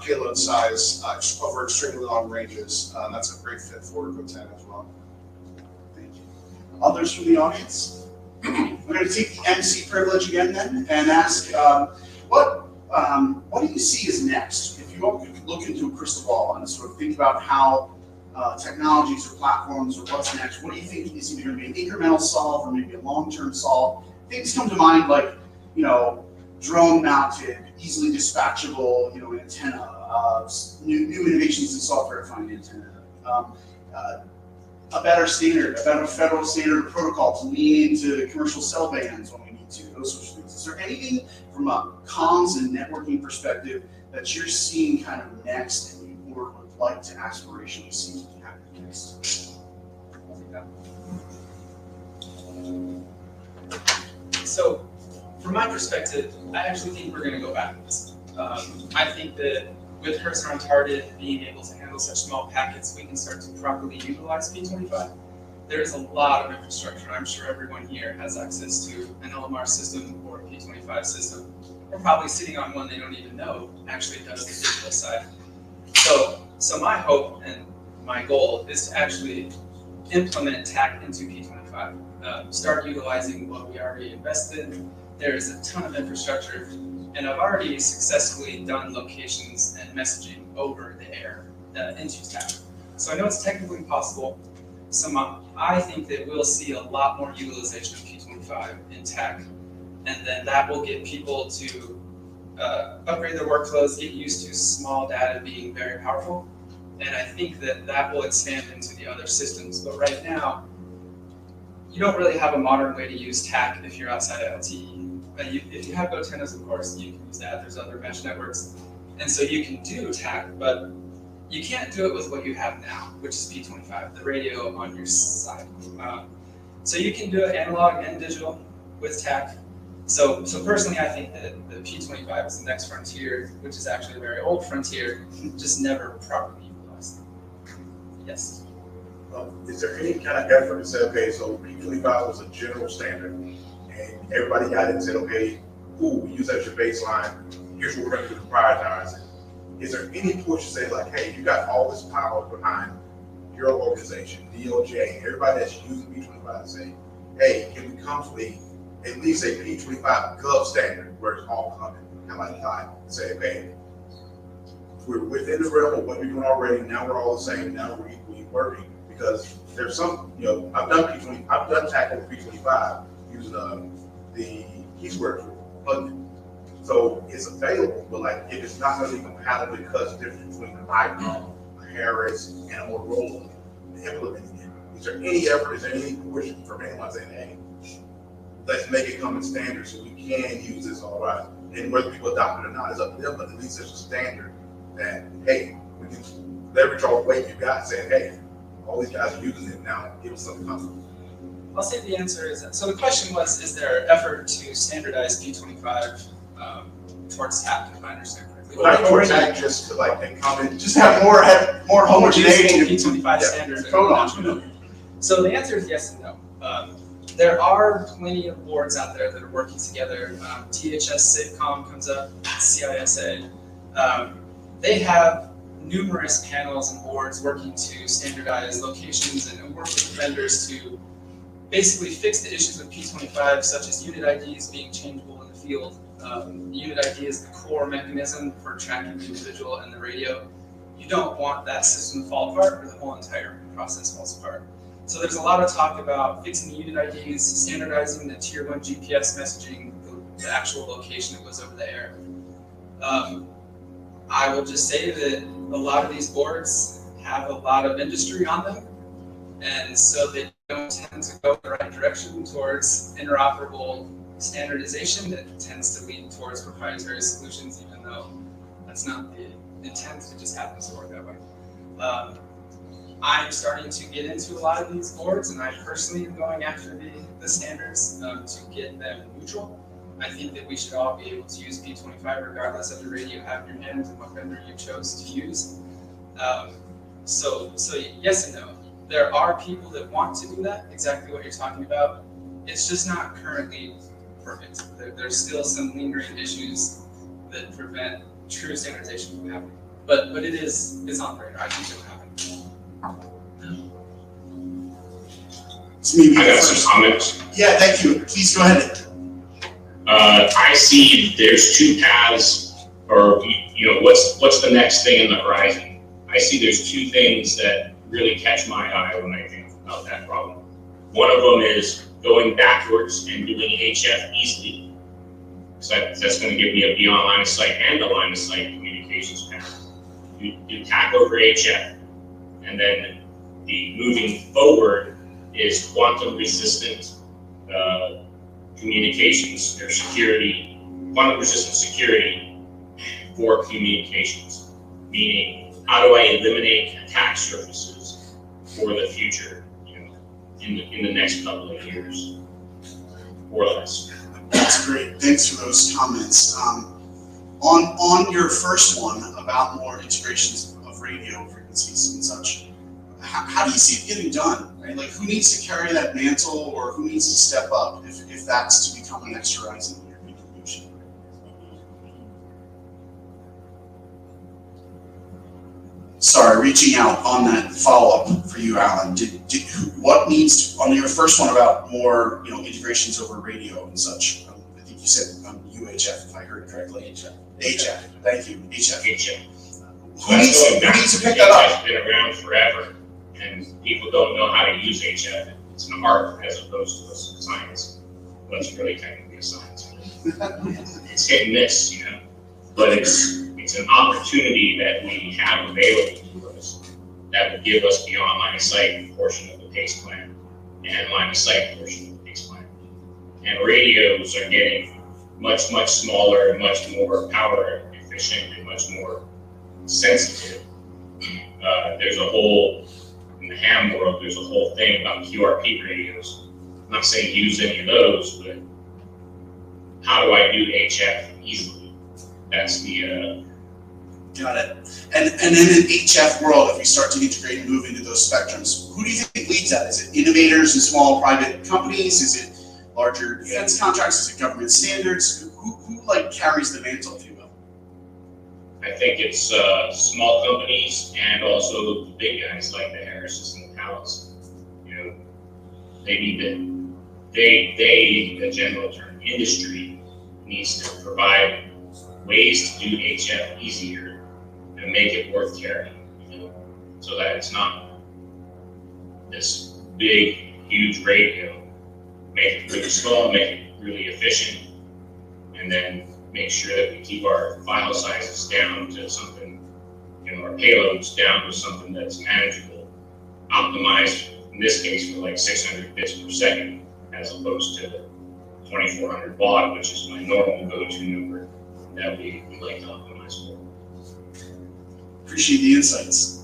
[SPEAKER 11] payload size over extremely long ranges. That's a great fit for GoTenna as well.
[SPEAKER 5] Thank you. Others from the audience? We're going to take the MC privilege again then and ask, what do you see as next? If you look into a crystal ball and sort of think about how technologies or platforms or what's next, what do you think is either going to be an incremental solve or maybe a long-term solve? Things come to mind like, drone-mounted, easily dispatchable, antenna, new innovations in software-defined antenna, a better standard, a better federal standard protocol to lean into commercial cell bands when we need to, those sorts of things. Is there anything from a comms and networking perspective that you're seeing kind of next and you would like to aspirationally see happen next?
[SPEAKER 8] So, from my perspective, I actually think we're going to go backwards. I think that with cursor untarded being able to handle such small packets, we can start to properly utilize P25. There is a lot of infrastructure. I'm sure everyone here has access to an LMR system or a P25 system, or probably sitting on one they don't even know actually does the digital side. So my hope and my goal is to actually implement TAC into P25. Start utilizing what we already invested in. There's a ton of infrastructure, and I've already successfully done locations and messaging over the air into TAC. So I know it's technically possible. So I think that we'll see a lot more utilization of P25 in TAC, and then that will get people to upgrade their workflows, get used to small data being very powerful, and I think that that will expand into the other systems. But right now, you don't really have a modern way to use TAC if you're outside of LTE. If you have GoTennas, of course, you can use that. There's other mesh networks. And so you can do TAC, but you can't do it with what you have now, which is P25, the radio on your side. So you can do it analog and digital with TAC. So personally, I think that the P25 is the next frontier, which is actually a very old frontier, just never properly utilized. Yes?
[SPEAKER 3] Is there any kind of effort to say, okay, so P25 was a general standard, and everybody got it and said, okay, cool, we use that as your baseline. Here's what we're going to do to prioritize it. Is there any push to say like, hey, you got all this power behind your organization, DOJ, everybody that's using P25 to say, hey, can we come to at least a P25 Gov standard where it's all coming, kind of like time, and say, okay, we're within the realm of what we're doing already. Now we're all the same. Now we're equally working because there's some, I've done TAC over P25 using the keysquare tool, plugin. So it's available, but like if it's not going to be compatible because the difference between an iPhone, a Harris, and a Motorola implementing it. Is there any effort, is there any push from anyone saying, hey, let's make it common standard so we can use this all right? And whether people adopt it or not is up to them, but at least there's a standard that, hey, we can leverage all the weight you got saying, hey, all these guys are using it now, give us something comfortable.
[SPEAKER 8] I'll say the answer is, so the question was, is there effort to standardize P25 towards TAC, if I understand correctly?
[SPEAKER 3] But I towards TAC just to like, and comment,
[SPEAKER 5] Just have more homogeneity.
[SPEAKER 8] P25 standard. So the answer is yes and no. There are plenty of boards out there that are working together. THS SIGCOM comes up, CISA. They have numerous panels and boards working to standardize locations and work with vendors to basically fix the issues with P25, such as unit IDs being changeable in the field. Unit ID is the core mechanism for tracking the individual and the radio. You don't want that system to fall apart or the whole entire process falls apart. So there's a lot of talk about fixing the unit IDs, standardizing the tier 1 GPS messaging, the actual location that goes over the air. I will just say that a lot of these boards have a lot of industry on them, and so they don't tend to go in the right direction towards interoperable standardization. That tends to lead towards proprietary solutions, even though that's not the intent. It just happens to work that way. I'm starting to get into a lot of these boards, and I personally am going after the standards to get them neutral. I think that we should all be able to use P25 regardless of the radio you have in your hand and what vendor you chose to use. So yes and no. There are people that want to do that, exactly what you're talking about. It's just not currently perfect. There's still some lingering issues that prevent true standardization from happening. But it's on the radar. I think it will happen.
[SPEAKER 7] I got some comments.
[SPEAKER 5] Yeah, thank you. Please go ahead.
[SPEAKER 7] I see there's two paths, or what's the next thing in the horizon? I see there's two things that really catch my eye when I think about that problem. One of them is going backwards and doing HF easily. So that's going to give me a beyond line of sight and a line of sight communications path. You TAC over HF, and then the moving forward is quantum resistant communications or security, quantum resistant security for communications. Meaning, how do I eliminate attack surfaces for the future, in the next couple of years, or less?
[SPEAKER 5] That's great. Thanks for those comments. On your first one about more integrations of radio frequencies and such, how do you see it getting done? Right? Like, who needs to carry that mantle, or who needs to step up if that's to become the next horizon in your contribution? Sorry, reaching out on that follow-up for you, Alan. What needs on your first one about more, integrations over radio and such? I think you said UHF, if I heard correctly. HF. Thank you. HF. Who needs to pick that up?
[SPEAKER 7] It's been around forever, and people don't know how to use HF. It's an art as opposed to a science. Well, it's really technically a science. It's hit and miss, but it's an opportunity that we have available to us that would give us beyond line of sight portion of the PACE plan and line of sight portion of the PACE plan. And radios are getting much, much smaller and much more power efficient and much more sensitive. There's a whole, in the ham world, there's a whole thing about QRP radios. I'm not saying use any of those, but how do I do HF easily? That's the
[SPEAKER 5] Got it. And then in HF world, if we start to integrate and move into those spectrums, who do you think leads that? Is it innovators and small private companies? Is it larger defense contracts? Is it government standards? Who like carries the mantle, if you will?
[SPEAKER 7] I think it's small companies and also the big guys like the Harrises and the Powells. You know, they need to, the general term, industry needs to provide ways to do HF easier and make it worth carrying, you know, so that it's not this big, huge radio. Make it really small, make it really efficient, and then make sure that we keep our file sizes down to something, you know, our payloads down to something that's manageable, optimized in this case for like 600 bits per second, as opposed to 2400 baud, which is my normal go-to number that we like to optimize for.
[SPEAKER 5] Appreciate the insights.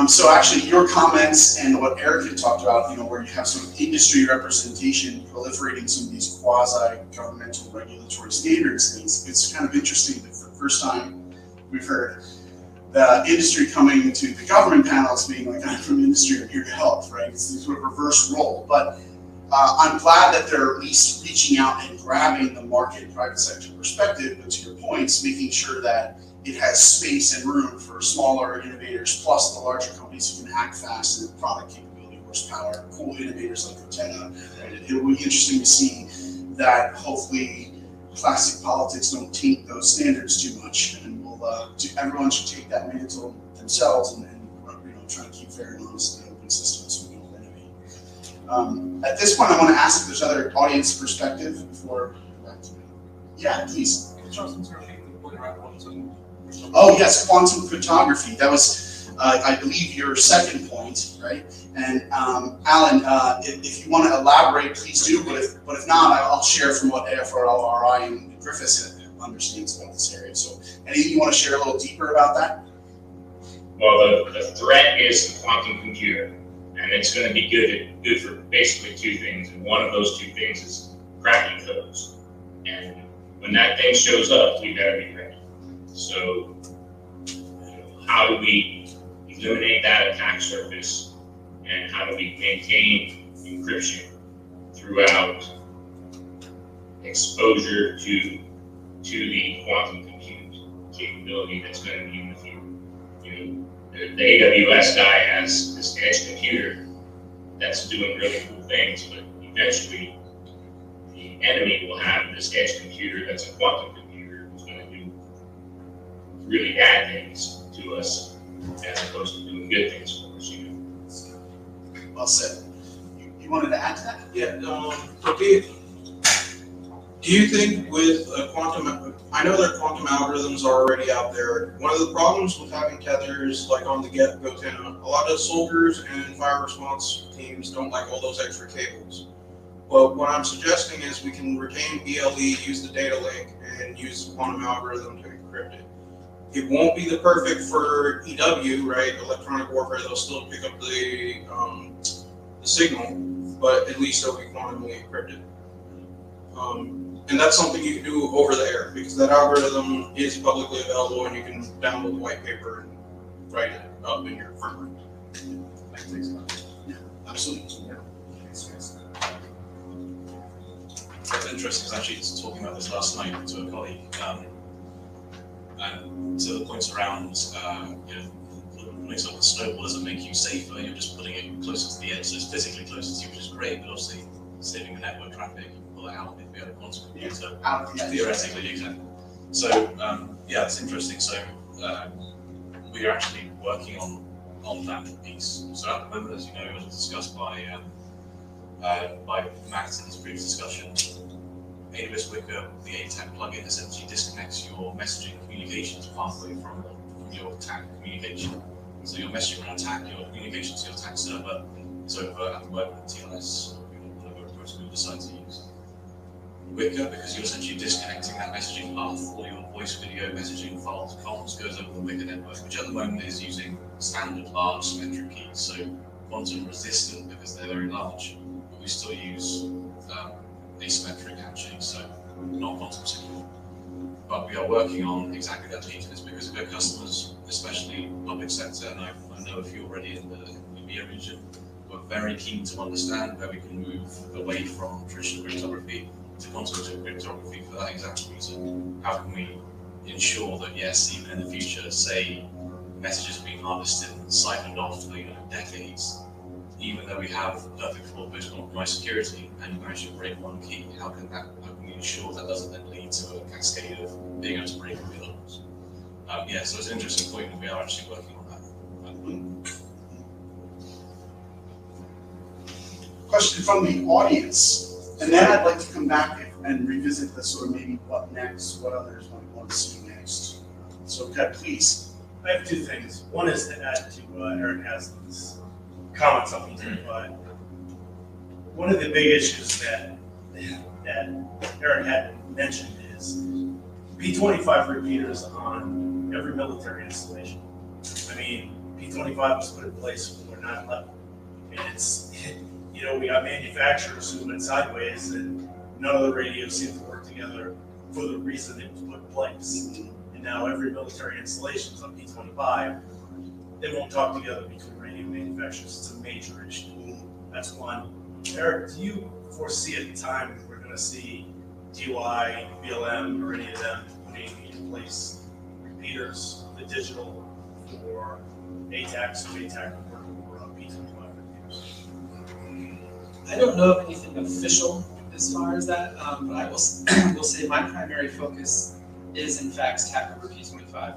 [SPEAKER 5] So actually, your comments and what Eric had talked about, you know, where you have some industry representation proliferating some of these quasi-governmental regulatory standards things, it's kind of interesting that for the first time we've heard the industry coming to the government panels being like, I'm from industry, I'm here to help, right? It's sort of a reverse role. But I'm glad that they're at least reaching out and grabbing the market and private sector perspective, but to your points, making sure that it has space and room for smaller innovators, plus the larger companies who can act fast and have product capability, horsepower, cool innovators like Cortena. Right? It will be interesting to see that hopefully plastic politics don't taint those standards too much, and everyone should take that mantle themselves and you know, try to keep fair and honest and open systems so we can innovate. At this point, I want to ask if there's other audience perspective before. Yeah, please. Oh yes, quantum cryptography. That was, I believe, your second point, right? And Alan, if you want to elaborate, please do. But if not, I'll share from what AFRLRI and Griffiths understands about this area. So, anything you want to share a little deeper about that?
[SPEAKER 7] Well, the threat is the quantum computer, and it's going to be good for basically two things. And one of those two things is cracking codes. And when that thing shows up, we got to be ready. So, how do we eliminate that attack surface, and how do we maintain encryption throughout exposure to the quantum compute capability that's going to be in the field? You know, the AWS guy has this edge computer that's doing really cool things, but eventually the enemy will have this edge computer that's a quantum computer who's going to do really bad things to us as opposed to doing good things for us, you know.
[SPEAKER 5] Well said. You wanted to add to that?
[SPEAKER 13] Yeah, do you think with quantum, I know that quantum algorithms are already out there. One of the problems with having tethers like on the GoTenna, a lot of soldiers and fire response teams don't like all those extra cables. Well, what I'm suggesting is we can retain BLE, use the data link, and use the quantum algorithm to encrypt it. It won't be the perfect for EW, right? Electronic warfare, they'll still pick up the signal, but at least it'll be quantumly encrypted. And that's something you can do over the air because that algorithm is publicly available and you can download the white paper and write it up in your firmware.
[SPEAKER 5] Yeah, absolutely.
[SPEAKER 9] It's interesting, I was actually talking about this last night to a colleague, and to the points around, putting something snowball doesn't make you safer, you're just putting it closer to the edge, so it's physically closer to you, which is great, but obviously saving the network traffic, you can pull it out if you have a quantum computer, theoretically, exactly. So, yeah, it's interesting. So, we are actually working on that piece. So at the moment, as you know, it was discussed by Matt in his previous discussion, AWS Wicker, the ATAK plugin, essentially disconnects your messaging communications pathway from your TAK communication. So your messaging around TAK, your communication to your TAK server is over at the moment TLS, or whatever approach we decide to use. Wicker, because you're essentially disconnecting that messaging path, all your voice, video, messaging, files, comms goes over the Wicker network, which at the moment is using standard large symmetric keys, so quantum resistant because they're very large, but we still use asymmetric handshakes, so not quantum secure. But we are working on exactly that changes because we've got customers, especially public sector, and I know a few already in the EMEA region, we're very keen to understand where we can move away from traditional cryptography to quantum cryptography for that exact reason. How can we ensure that, yes, even in the future, say, messages being harvested and siphoned off for decades, even though we have perfect full compromised security and you manage to break one key, how can we ensure that doesn't then lead to a cascade of being able to break all the others? Yeah, so it's an interesting point that we are actually working on that.
[SPEAKER 5] Question from the audience, and then I'd like to come back and revisit the sort of maybe what next, what others might want to see next. So, Ted, please.
[SPEAKER 2] I have two things. One is to add to Eric Haslam's comments on P25. One of the big issues that Eric had mentioned is P25 repeaters on every military installation. I mean, P25 was put in place for 9/11. And it's, you know, we got manufacturers who went sideways and none of the radios seem to work together for the reason it was put in place. And now every military installation is on P25. They won't talk together between radio manufacturers. It's a major issue. That's one. Eric, do you foresee at the time we're going to see DY, BLM, or any of them putting in place repeaters, the digital for ATAC, so ATAC will work over P25 repeaters?
[SPEAKER 8] I don't know of anything official as far as that, but I will say my primary focus is in fact TAC over P25,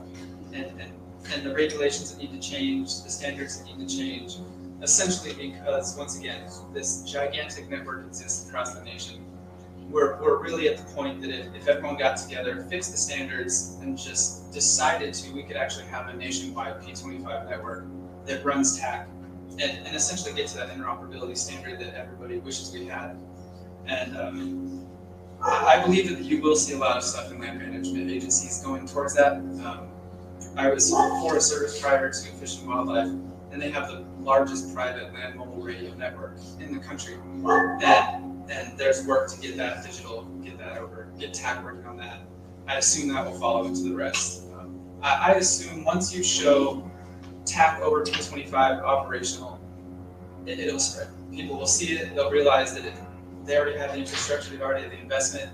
[SPEAKER 8] and the regulations that need to change, the standards that need to change, essentially because, once again, this gigantic network exists across the nation. We're really at the point that if everyone got together, fixed the standards, and just decided to, we could actually have a nationwide P25 network that runs TAC, and essentially get to that interoperability standard that everybody wishes we had. And I believe that you will see a lot of stuff in land management agencies going towards that. I was Forest Service prior to Fish and Wildlife, and they have the largest private land mobile radio network in the country. And there's work to get that digital, get that over, get TAC working on that. I assume that will follow into the rest. I assume once you show TAC over P25 operational, it'll spread. People will see it, they'll realize that they already have the infrastructure, they already have the investment.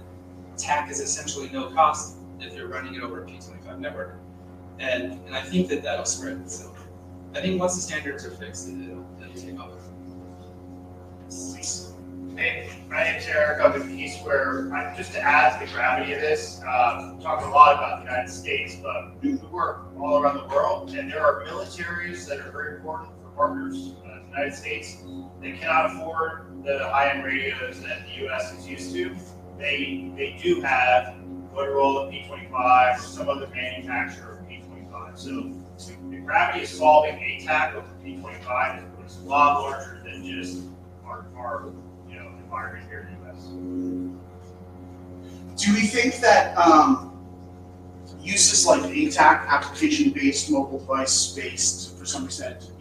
[SPEAKER 8] TAC is essentially no cost if you're running it over a P25 network. And I think that that'll spread. So I think once the standards are fixed, it'll take off.
[SPEAKER 15] Hey, my name's Eric. I'm with Keysquare. Just to add to the gravity of this, talking a lot about the United States, but we work all around the world, and there are militaries that are very important for partners in the United States. They cannot afford the high-end radios that the U.S. is used to. They do have Motorola P25 or some other manufacturer of P25. So the gravity of solving ATAC over P25 is a lot larger than just our environment here in the U.S.
[SPEAKER 5] Do we think that uses like ATAC, application-based, mobile device-based, for some extent,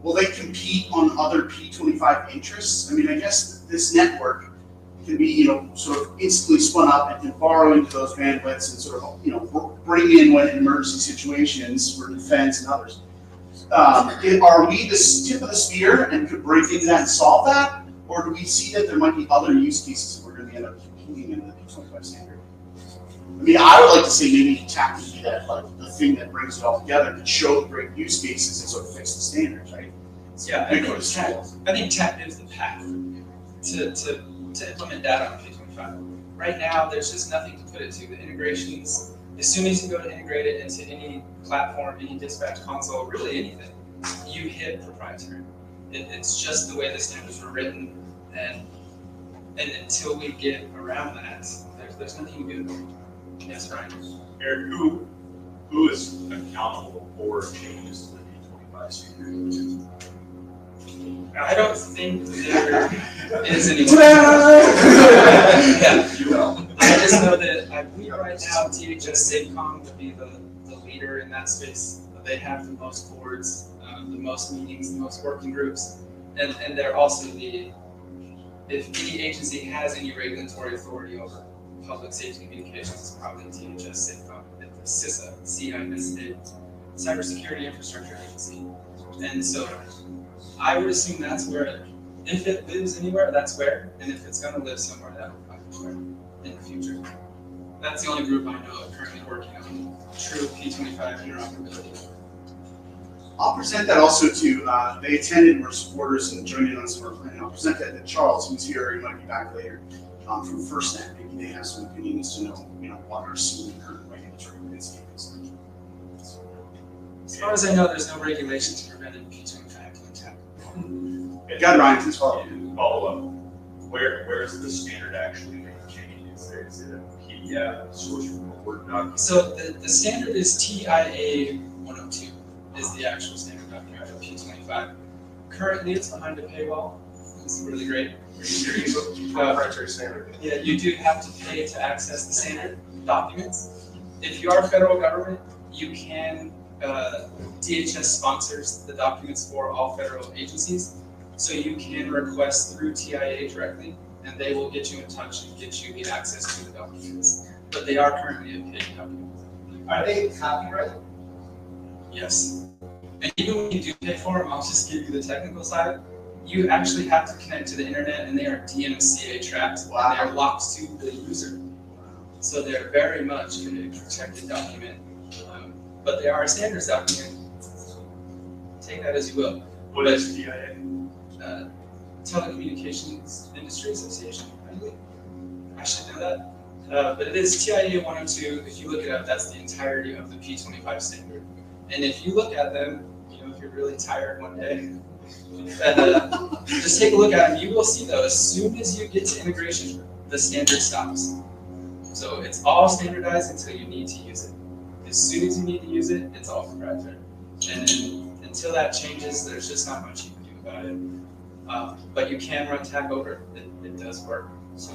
[SPEAKER 5] will they compete on other P25 interests? I mean, I guess this network can be, sort of instantly spun up and borrow into those bandwidths and sort of, bring in when in emergency situations for defense and others. Are we the tip of the spear and could break into that and solve that? Or do we see that there might be other use cases that we're going to end up competing in the P25 standard? I mean, I would like to say maybe TAC would be that, like, the thing that brings it all together to show the great use cases and sort of fix the standards, right?
[SPEAKER 8] Yeah, I think TAC is the path to implement data on P25. Right now, there's just nothing to put it to. The integrations, as soon as you go to integrate it into any platform, any dispatch console, really anything, you hit proprietary. It's just the way the standards were written, and until we get around that, there's nothing you can do. Yes, Brian.
[SPEAKER 4] Eric, who is accountable for changes to the P25 standard?
[SPEAKER 8] I don't think there is anyone. I just know that I believe right now THS SAFECOM would be the leader in that space. They have the most boards, the most meetings, the most working groups, and they're also if any agency has any regulatory authority over public safety communications, it's probably THS SAFECOM, the CISA, CISA, Cybersecurity Infrastructure Agency. And so I would assume that's where, if it lives anywhere, that's where, and if it's gonna live somewhere, that will probably be where in the future. That's the only group I know currently working on true P25 interoperability.
[SPEAKER 5] I'll present that also to, they attended, were supporters and joined in on some of our planning. I'll present that to Charles, who's here, he might be back later, from FirstNet. Maybe they have some opinions to know, what our current regulatory landscape is like.
[SPEAKER 8] As far as I know, there's no regulation to prevent P25 contact.
[SPEAKER 5] God, Ryan, please follow up.
[SPEAKER 16] Follow up. Where is the standard actually being changed? Is it a PDF source from a Word document?
[SPEAKER 8] So the standard is TIA 102 is the actual standard document for P25. Currently, it's behind a paywall. It's really great.
[SPEAKER 11] Proprietary standard.
[SPEAKER 8] Yeah, you do have to pay to access the standard documents. If you are federal government, you can, DHS sponsors the documents for all federal agencies. So you can request through TIA directly, and they will get you in touch and get you the access to the documents. But they are currently a paid document.
[SPEAKER 15] Are they copyrighted?
[SPEAKER 8] Yes. And even when you do pay for them, I'll just give you the technical side. You actually have to connect to the internet, and they are DMCA tracked. Wow. And they're locked to the user. So they're very much a protected document. But they are a standards document. Take that as you will.
[SPEAKER 16] What is TIA?
[SPEAKER 8] Telecommunications Industry Association, I believe. I should know that. But it is TIA 102. If you look it up, that's the entirety of the P25 standard. And if you look at them, if you're really tired one day, and just take a look at them, you will see though, as soon as you get to integration, the standard stops. So it's all standardized until you need to use it. As soon as you need to use it, it's all proprietary. And until that changes, there's just not much you can do about it. But you can run TAC over it. It does work. So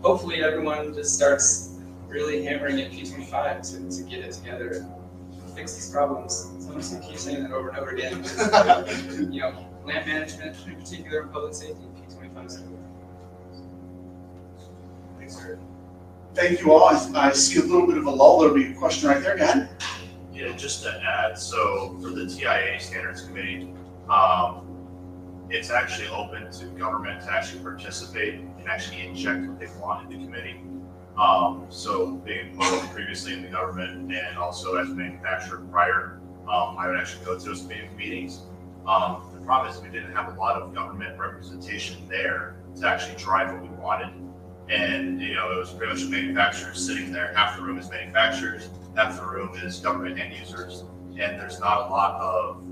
[SPEAKER 8] hopefully everyone just starts really hammering at P25 to get it together and fix these problems. Someone's gonna keep saying that over and over again. Land management, in particular, and public safety, P25 is everywhere.
[SPEAKER 5] Thanks, sir. Thank you all. I see a little bit of a lull. There'll be a question right there. Go ahead.
[SPEAKER 16] Yeah, just to add, so for the TIA Standards Committee, it's actually open to government to actually participate and actually inject what they want in the committee. So being involved previously in the government and also as a manufacturer prior, I would actually go to those meetings. The problem is we didn't have a lot of government representation there to actually drive what we wanted. And, it was pretty much manufacturers sitting there. Half the room is manufacturers, half the room is government end users. And there's not a lot of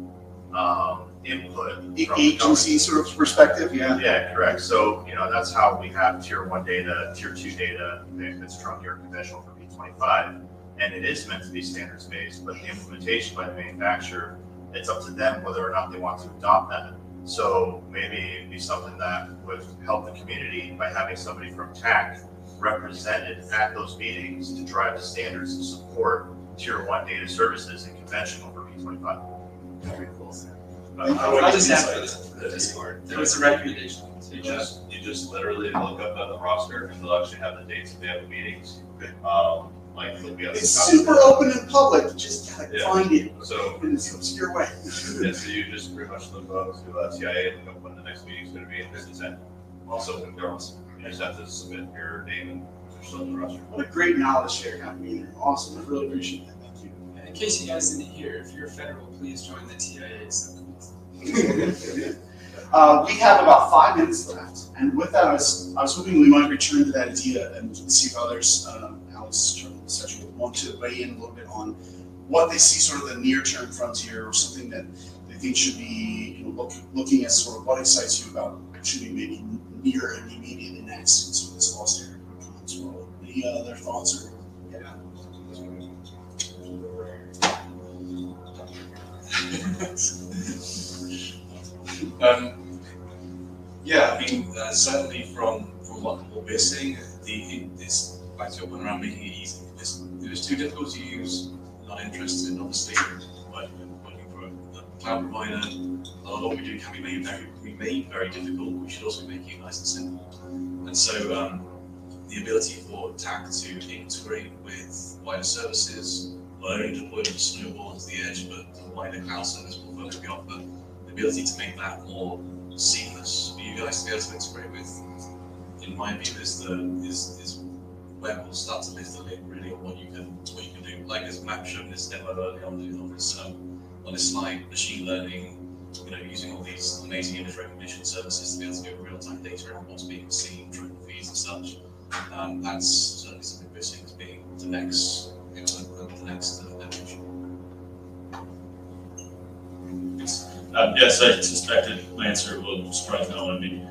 [SPEAKER 16] input.
[SPEAKER 5] Agency sort of perspective, yeah.
[SPEAKER 16] Yeah, correct. So, that's how we have tier 1 data, tier 2 data, if it's trunky or conventional for P25. And it is meant to be standards based, but the implementation by the manufacturer, it's up to them whether or not they want to adopt that. So maybe it'd be something that would help the community by having somebody from TAC represented at those meetings to drive the standards to support tier 1 data services and conventional for P25.
[SPEAKER 8] Very cool.
[SPEAKER 16] I'll
[SPEAKER 8] just ask for the Discord. There was a recommendation.
[SPEAKER 17] You just literally look up at the roster and they'll actually have the dates that they have the meetings.
[SPEAKER 5] It's super open and public. You just gotta find it.
[SPEAKER 17] So
[SPEAKER 5] in this obscure way.
[SPEAKER 17] Yeah, so you just pretty much look up to TIA and look up when the next meeting is going to be, and this is it. Also, regardless, you just have to submit your name and yourself on the roster.
[SPEAKER 5] What a great knowledge share happening. Awesome. I really appreciate that. Thank you.
[SPEAKER 8] In case you guys didn't hear, if you're federal, please join the TIA.
[SPEAKER 5] We have about 5 minutes left, and with that, I was hoping we might return to that idea and see if others, Alex, Charlie, etc., want to weigh in a little bit on what they see sort of the near-term frontier or something that they think should be, looking at sort of what excites you about should be maybe near and immediately next in sort of this lost area as well. Any other thoughts or yeah?
[SPEAKER 9] Certainly from what we're seeing, this back to your point around making it easy. It was too difficult to use. Not interested in obviously working for a cloud provider. A lot of what we do can be made very difficult. We should also be making it nice and simple. And so the ability for TAC to integrate with wider services, will only deploy the snowball to the edge, but the wider cloud service portfolio we offer, the ability to make that more seamless for you guys to be able to integrate with, in my view, is where we'll start to lift the lid really on what you can do. Like as Matt showed in this demo earlier on this slide, machine learning, using all these amazing image recognition services to be able to get real-time data on what's being seen, tracking feeds and such. That's certainly something we're seeing as being the next evolution.
[SPEAKER 10] Yes, I suspected my answer will surprise no one. I mean,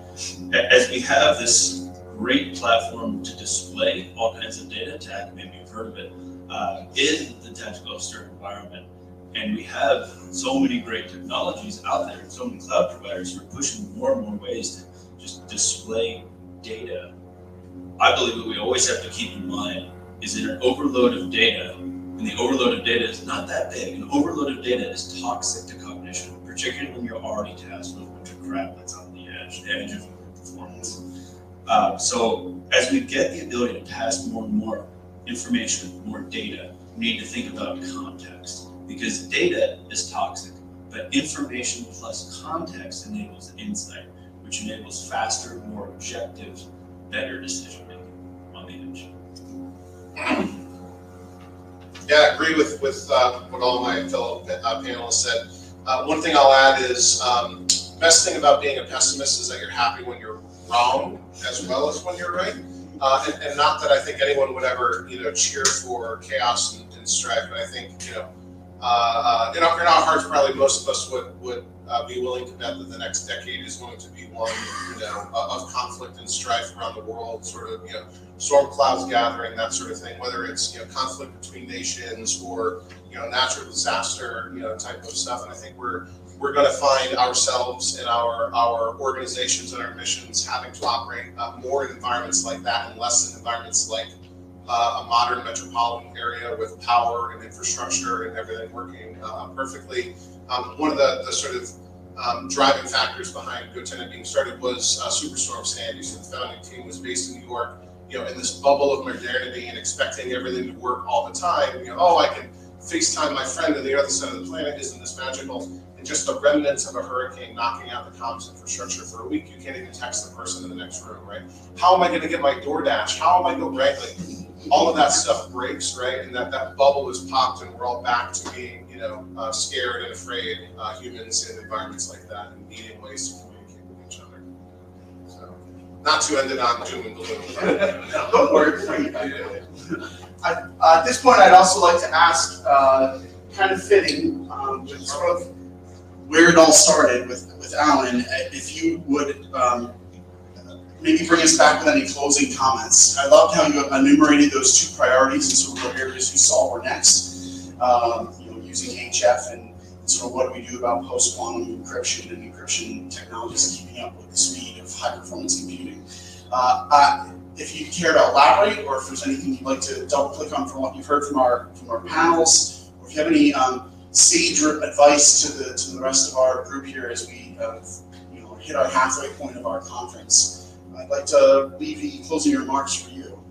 [SPEAKER 10] as we have this great platform to display all kinds of data, TAC, maybe you've heard of it, in the tactical officer environment, and we have so many great technologies out there, and so many cloud providers who are pushing more and more ways to just display data. I believe what we always have to keep in mind is that an overload of data, and the overload of data is not that big, an overload of data is toxic to cognition, particularly when you're already tasked with a bunch of crap that's on the edge of performance. So as we get the ability to pass more and more information, more data, we need to think about context, because data is toxic, but information plus context enables insight, which enables faster, more objective, better decision making on the edge.
[SPEAKER 11] Yeah, I agree with what all my fellow panelists said. One thing I'll add is best thing about being a pessimist is that you're happy when you're wrong as well as when you're right. And not that I think anyone would ever cheer for chaos and strife, but I think in our hearts probably most of us would be willing to bet that the next decade is going to be one of conflict and strife around the world, sort of storm clouds gathering, that sort of thing, whether it's conflict between nations or natural disaster type of stuff. And I think we're going to find ourselves and our organizations and our missions having to operate more in environments like that and less in environments like a modern metropolitan area with power and infrastructure and everything working perfectly. One of the sort of driving factors behind GoTenna being started was Superstorm Sandy. So the founding team was based in New York, in this bubble of modernity and expecting everything to work all the time. I can FaceTime my friend on the other side of the planet. Isn't this magical? And just the remnants of a hurricane knocking out the comms infrastructure for a week, you can't even text the person in the next room, right? How am I going to get my DoorDash? How am I going, right? Like all of that stuff breaks, right? And that bubble is popped, and we're all back to being, scared and afraid humans in environments like that, and needing ways to communicate with each other. So, not to end it on doom and gloom.
[SPEAKER 5] No, don't worry. At this point, I'd also like to ask, kind of fitting, with sort of where it all started with Alan, if you would maybe bring us back with any closing comments. I loved how you enumerated those two priorities and sort of what areas you saw were next. Using HF and sort of what do we do about post-quantum encryption and encryption technologies keeping up with the speed of high-performance computing. If you care to elaborate, or if there's anything you'd like to double-click on from what you've heard from our panels, or if you have any sage advice to the rest of our group here as we hit our halfway point of our conference, I'd like to leave the closing remarks for you.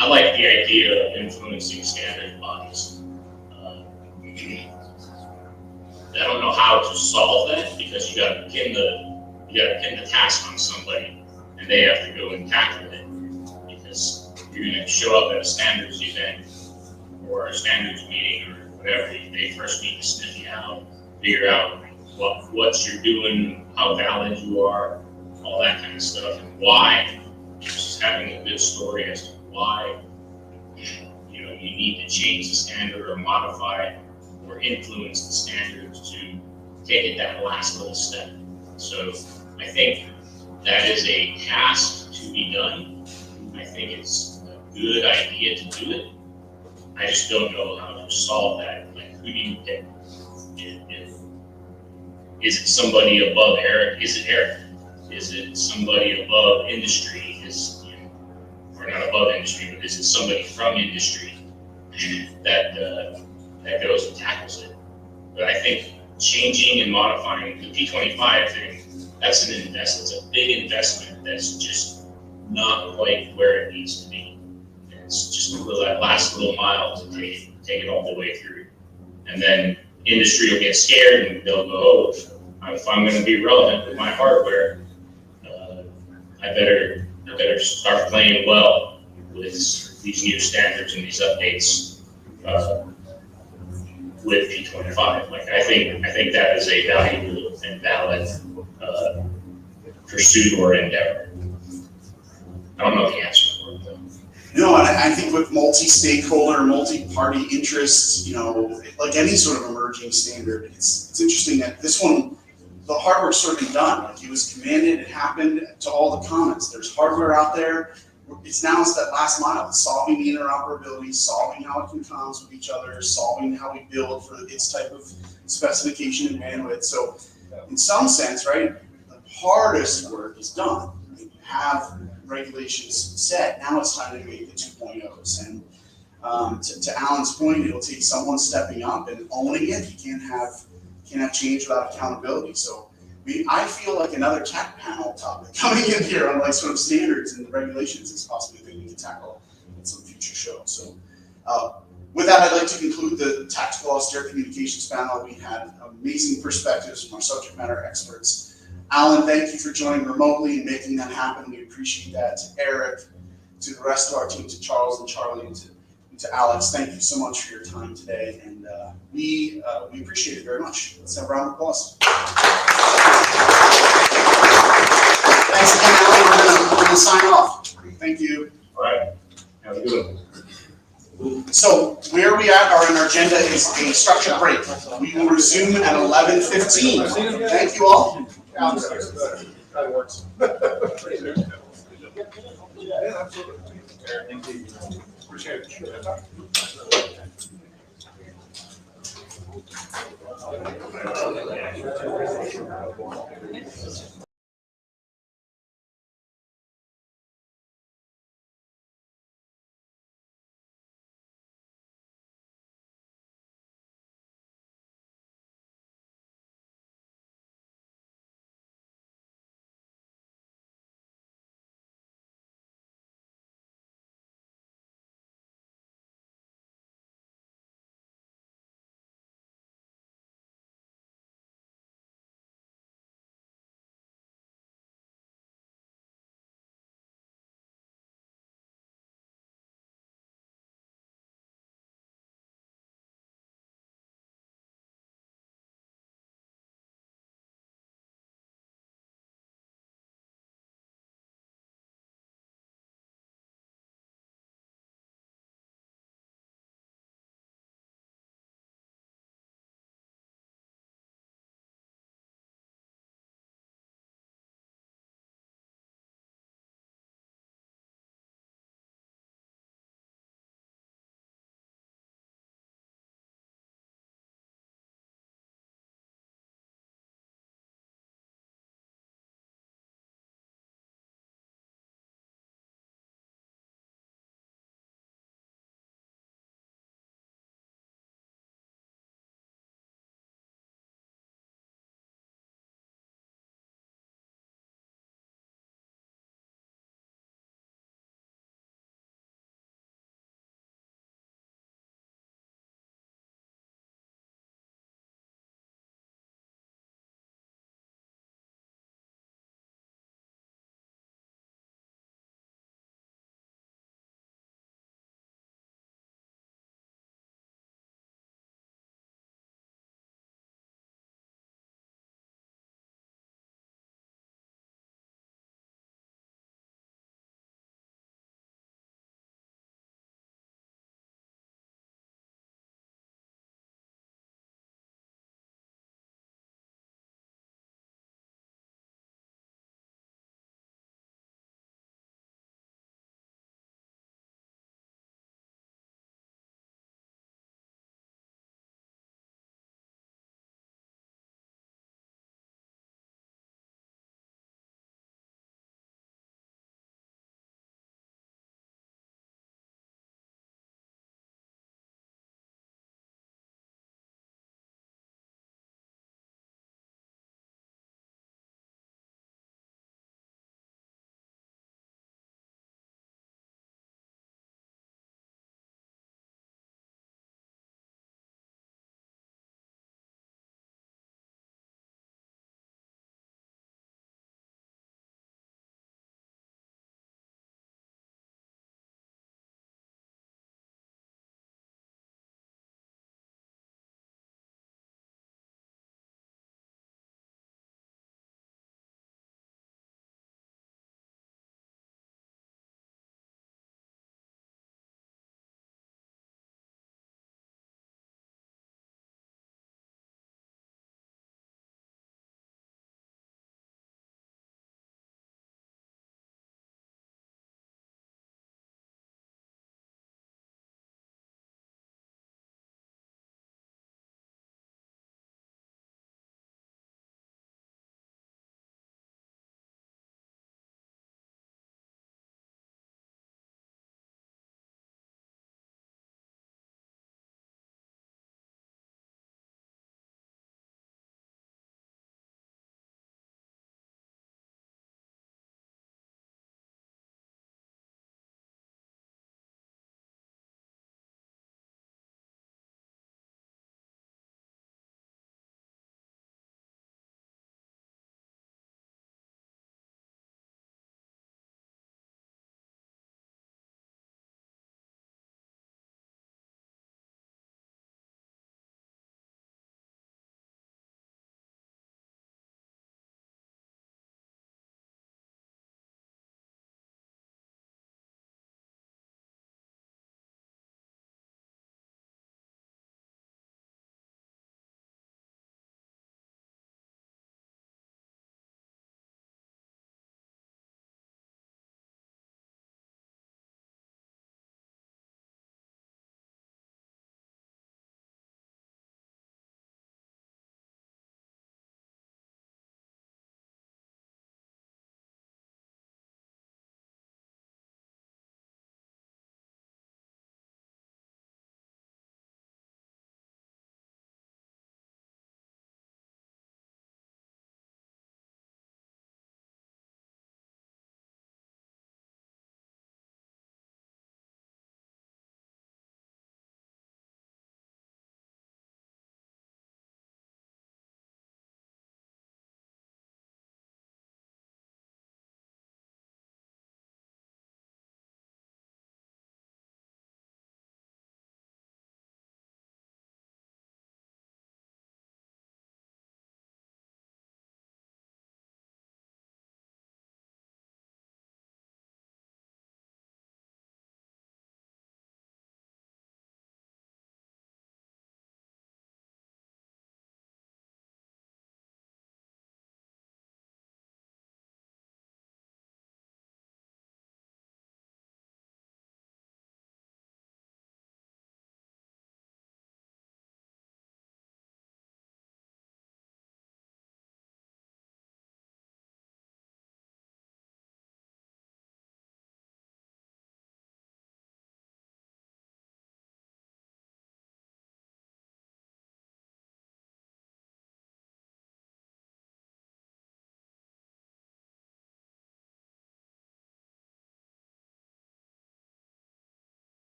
[SPEAKER 7] I like the idea of influencing standard bodies. I don't know how to solve that, because you got to pin the task on somebody, and they have to go and tackle it. Because you're going to show up at a standards event or a standards meeting or whatever, they first need to sniff you out, figure out what you're doing, how valid you are, all that kind of stuff, and why. Just having a good story as to why you need to change the standard or modify or influence the standards to take it that last little step. So I think that is a task to be done. I think it's a good idea to do it. I just don't know how to solve that. Like, who do you pick? Is it somebody above Eric? Is it Eric? Is it somebody above industry? Or not above industry, but is it somebody from industry that goes and tackles it? But I think changing and modifying the P25 thing, that's an investment. It's a big investment that's just not quite where it needs to be. And it's just that last little mile to take it all the way through. And then industry will get scared and they'll go, oh, if I'm gonna be relevant with my hardware, I better start playing well with these new standards and these updates with P25. Like I think that is a valuable and valid pursuit or endeavor. I don't know the answer for it though.
[SPEAKER 5] No, and I think with multi-stakeholder, multi-party interests, like any sort of emerging standard, it's interesting that this one, the hard work's sort of been done. Like it was commanded, it happened to all the comments. There's hardware out there. It's that last mile, solving the interoperability, solving how it can comms with each other, solving how we build for its type of specification and bandwidth. So in some sense, right, the hardest work is done. You have regulations set. Now it's time to make the 2.0s. And to Alan's point, it'll take someone stepping up and owning it. You can't have change without accountability. So I feel like another tech panel topic coming in here on like sort of standards and regulations is possibly a thing we can tackle in some future show. So with that, I'd like to conclude the Tactical Austere Communications panel. We had amazing perspectives from our subject matter experts. Alan, thank you for joining remotely and making that happen. We appreciate that. To Eric, to the rest of our team, to Charles and Charlie, and to Alex, thank you so much for your time today. And we appreciate it very much. Let's have a round of applause. Thanks again, Alan. We're gonna sign off. Thank you.
[SPEAKER 7] All right. Have a good one.
[SPEAKER 5] So where we at on our agenda is a structured break. We will resume at 11:15. Thank you all.
[SPEAKER 11] That works. Yeah, absolutely. Thank you. Appreciate it.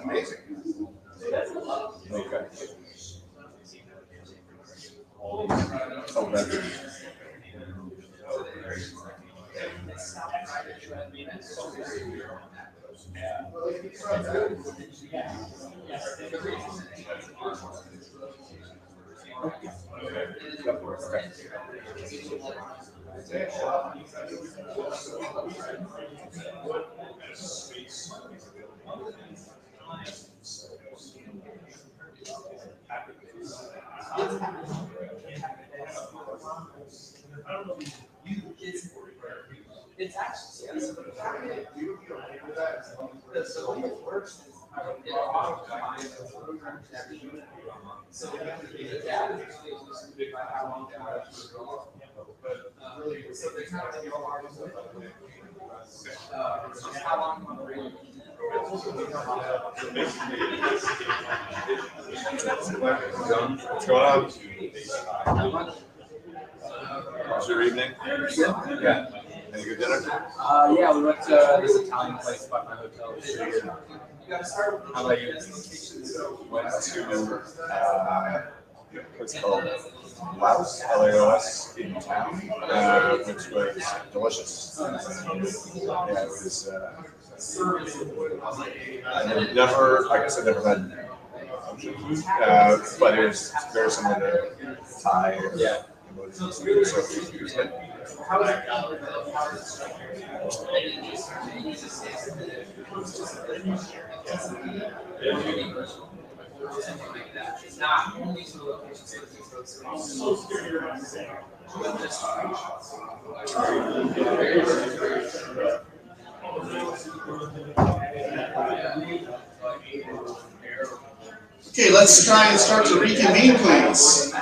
[SPEAKER 11] Amazing.
[SPEAKER 1] Okay.
[SPEAKER 8] It's actually, so the way it works is it auto-combines the programs that we use. So we have to be adaptive to how long they are to go. So there's not like your alarms, how long you want to read.
[SPEAKER 17] What's going on? How's your evening? Yeah. Any good dinner?
[SPEAKER 8] Yeah, we went to this Italian place by my hotel. How about you?
[SPEAKER 17] Went to what's called Laos, LAOS in town, which was delicious. Yeah, it was. I never, I guess I never had ocean food, but it was very similar to Thai. Yeah. So it was good.
[SPEAKER 8] How is it? It's not only to locations,
[SPEAKER 5] Okay, let's try and start to reconvene, please.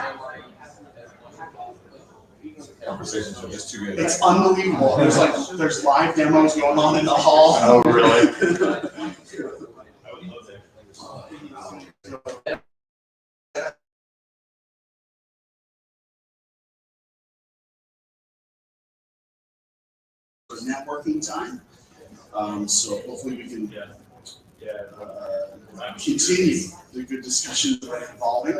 [SPEAKER 17] Conversations are just too good.
[SPEAKER 5] It's unbelievable. There's live demos going on in the hall.
[SPEAKER 17] Oh, really?
[SPEAKER 5] Networking time. So hopefully we can continue the good discussions that are involving.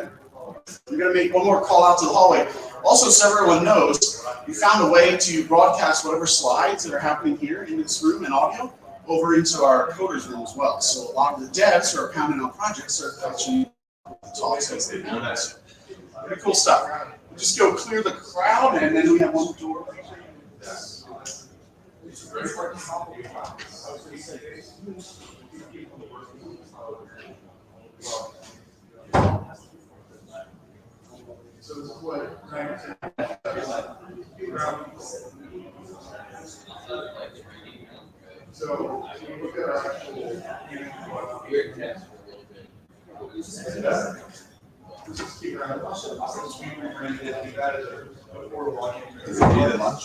[SPEAKER 5] I'm going to make one more call out to the hallway. Also, so everyone knows, we found a way to broadcast whatever slides that are happening here in this room and audio over into our coders room as well. So a lot of the devs who are pounding on projects are actually talks as they do this. Pretty cool stuff. We'll just go clear the crowd, and then we have one door.
[SPEAKER 3] So look at our actual
[SPEAKER 17] Is it eating lunch?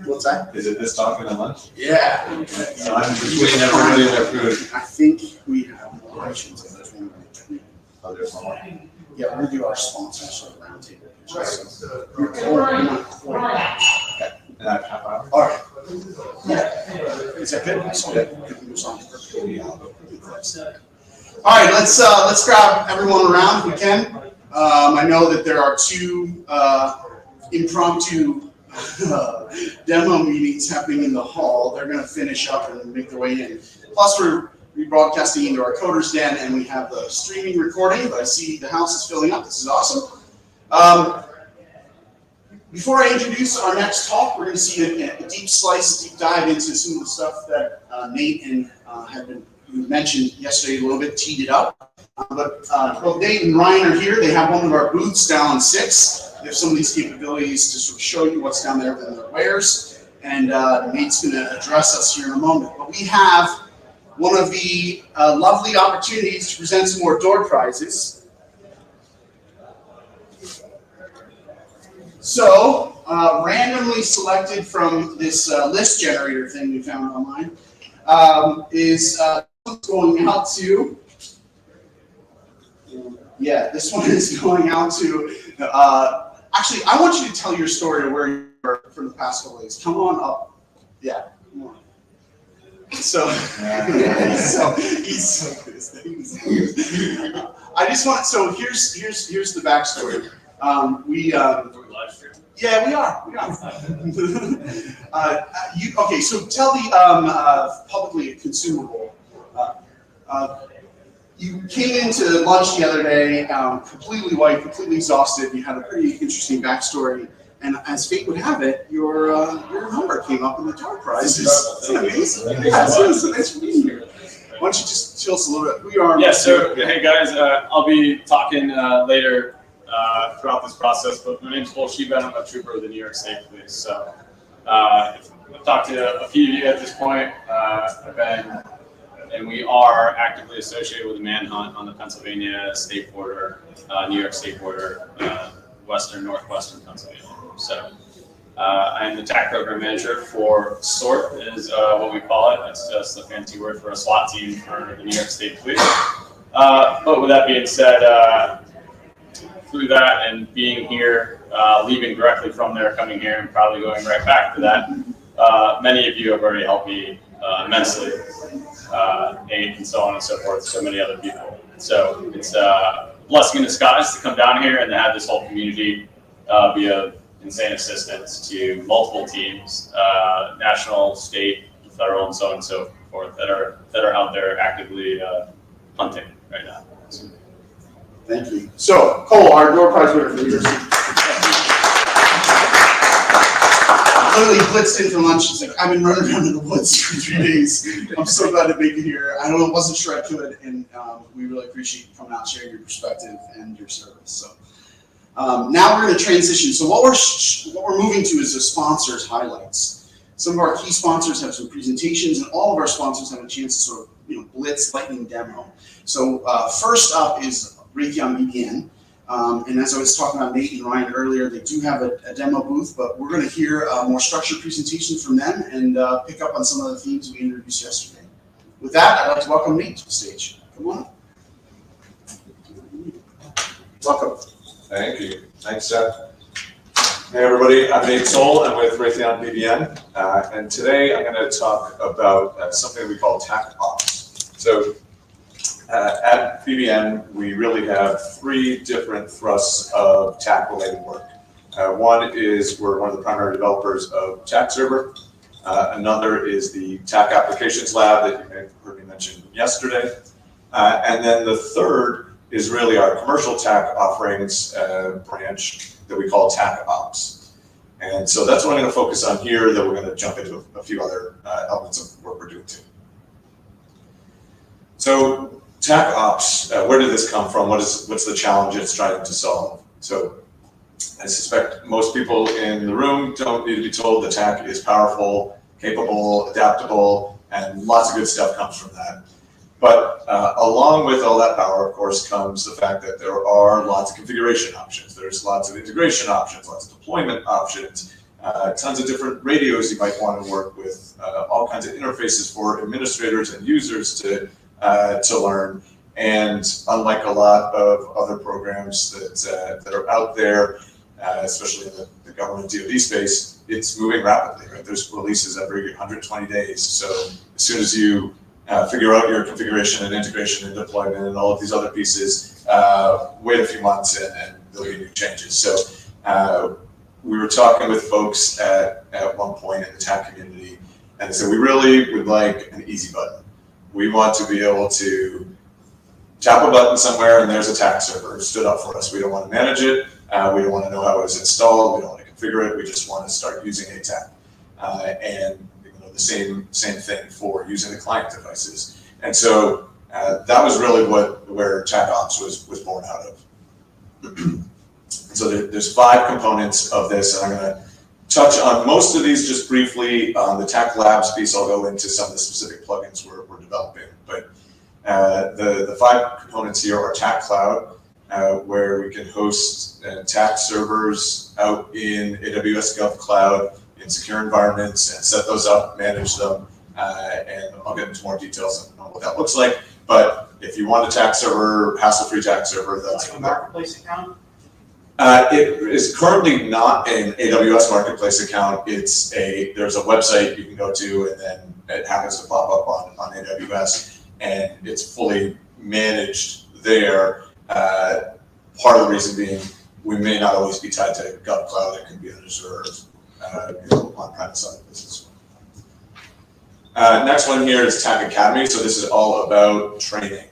[SPEAKER 5] What's that?
[SPEAKER 17] Is it this talking at lunch?
[SPEAKER 5] Yeah.
[SPEAKER 17] So I'm between everybody and their food.
[SPEAKER 5] I think we have more questions in this one.
[SPEAKER 17] Oh, there's one more.
[SPEAKER 5] Yeah, we're gonna do our sponsors sort of roundtable.
[SPEAKER 3] Right.
[SPEAKER 5] Okay.
[SPEAKER 17] In that half hour?
[SPEAKER 5] All right. Is that good? So good. All right, let's grab everyone around if we can. I know that there are two impromptu demo meetings happening in the hall. They're going to finish up and make their way in. Plus, we're rebroadcasting into our coders den, and we have the streaming recording. But I see the house is filling up. This is awesome. Before I introduce our next talk, we're going to see a deep dive into some of the stuff that Nate and have been mentioned yesterday a little bit, teed it up. But both Nate and Ryan are here. They have one of our booths down on 6. They have some of these capabilities to sort of show you what's down there in their wares. And Nate's going to address us here in a moment. But we have one of the lovely opportunities to present some more door prizes.
[SPEAKER 11] So, randomly selected from this list generator thing we found online is going out to, yeah, this one is going out to, actually, I want you to tell your story of where you were for the past couple days. Come on up. Yeah, come on. So, he's so good at things. I just want, so here's the backstory. Yeah, we are. Okay, so tell the publicly consumable. You came into lunch the other day, completely white, completely exhausted. You had a pretty interesting backstory, and as fate would have it, your number came up in the door prizes. It's amazing. Yeah, so thanks for being here. Why don't you just tell us a little bit who you are?
[SPEAKER 18] Yeah, so hey guys, I'll be talking later throughout this process, but my name is Cole Sheba, and I'm a trooper of the New York State Police. So I've talked to a few of you at this point. I've been, and we are actively associated with a manhunt on the Pennsylvania state border, New York state border, northwestern Pennsylvania. So I'm the TAC program manager for SORT, is what we call it. It's just a fancy word for a SWAT team for the New York State Police. But with that being said, through that and being here, leaving directly from there, coming here, and probably going right back to that, many of you have already helped me immensely, aid and so on and so forth, so many other people. So it's a blessing in disguise to come down here and to have this whole community be of insane assistance to multiple teams, national, state, federal, and so on and so forth that are out there actively hunting right now. So,
[SPEAKER 11] thank you. So, Cole, our door prize winner for years. Literally blitzed in for lunch. He's like, I've been running around in the woods for 3 days. I'm so glad to make it here. I wasn't sure I could, and we really appreciate you coming out, sharing your perspective and your service. So now we're going to transition. So what we're moving to is the sponsors highlights. Some of our key sponsors have some presentations, and all of our sponsors have a chance to sort of blitz lightning demo. So first up is Raytheon BBN. And as I was talking about Nate and Ryan earlier, they do have a demo booth, but we're going to hear more structured presentations from them and pick up on some of the themes we introduced yesterday. With that, I'd like to welcome Nate to the stage. Come on. Welcome.
[SPEAKER 17] Thank you. Thanks, Seth. Hey, everybody. I'm Nate Soul. I'm with Raytheon BBN. And today I'm going to talk about something we call TAKothon. So at BBN, we really have 3 different thrusts of TAK-related work. One is we're one of the primary developers of TAK Server. Another is the TAK Applications Lab that you may have heard me mention yesterday. And then the third is really our commercial TAK offerings branch that we call TAKops. And so that's what I'm going to focus on here, then we're going to jump into a few other elements of work we're doing too. So TAKops, where did this come from? What's the challenge it's trying to solve? So I suspect most people in the room don't need to be told that TAK is powerful, capable, adaptable, and lots of good stuff comes from that. But along with all that power, of course, comes the fact that there are lots of configuration options. There's lots of integration options, lots of deployment options, tons of different radios you might want to work with, all kinds of interfaces for administrators and users to learn. And unlike a lot of other programs that are out there, especially in the government DoD space, it's moving rapidly, right? There's releases every 120 days. So as soon as you figure out your configuration and integration and deployment and all of these other pieces, wait a few months and there'll be new changes. So we were talking with folks at one point in the TAK community, and they said, we really would like an easy button. We want to be able to tap a button somewhere and there's a TAK server stood up for us. We don't want to manage it. We don't want to know how it was installed. We don't want to configure it. We just want to start using a TAK. And the same thing for using the client devices. And so that was really where TAKops was born out of. So there's 5 components of this, and I'm going to touch on most of these just briefly. On the TAK Labs piece, I'll go into some of the specific plugins we're developing. But the 5 components here are TAK Cloud, where we can host TAK servers out in AWS GovCloud in secure environments and set those up, manage them, and I'll get into more details on what that looks like. But if you want a TAK server, hassle-free TAK server, that's
[SPEAKER 2] like a marketplace account.
[SPEAKER 17] It is currently not an AWS marketplace account. There's a website you can go to, and then it happens to pop up on AWS, and it's fully managed there. Part of the reason being we may not always be tied to GovCloud. It can be Azure, on-premise side of this as well. Next one here is TAK Academy. So this is all about training.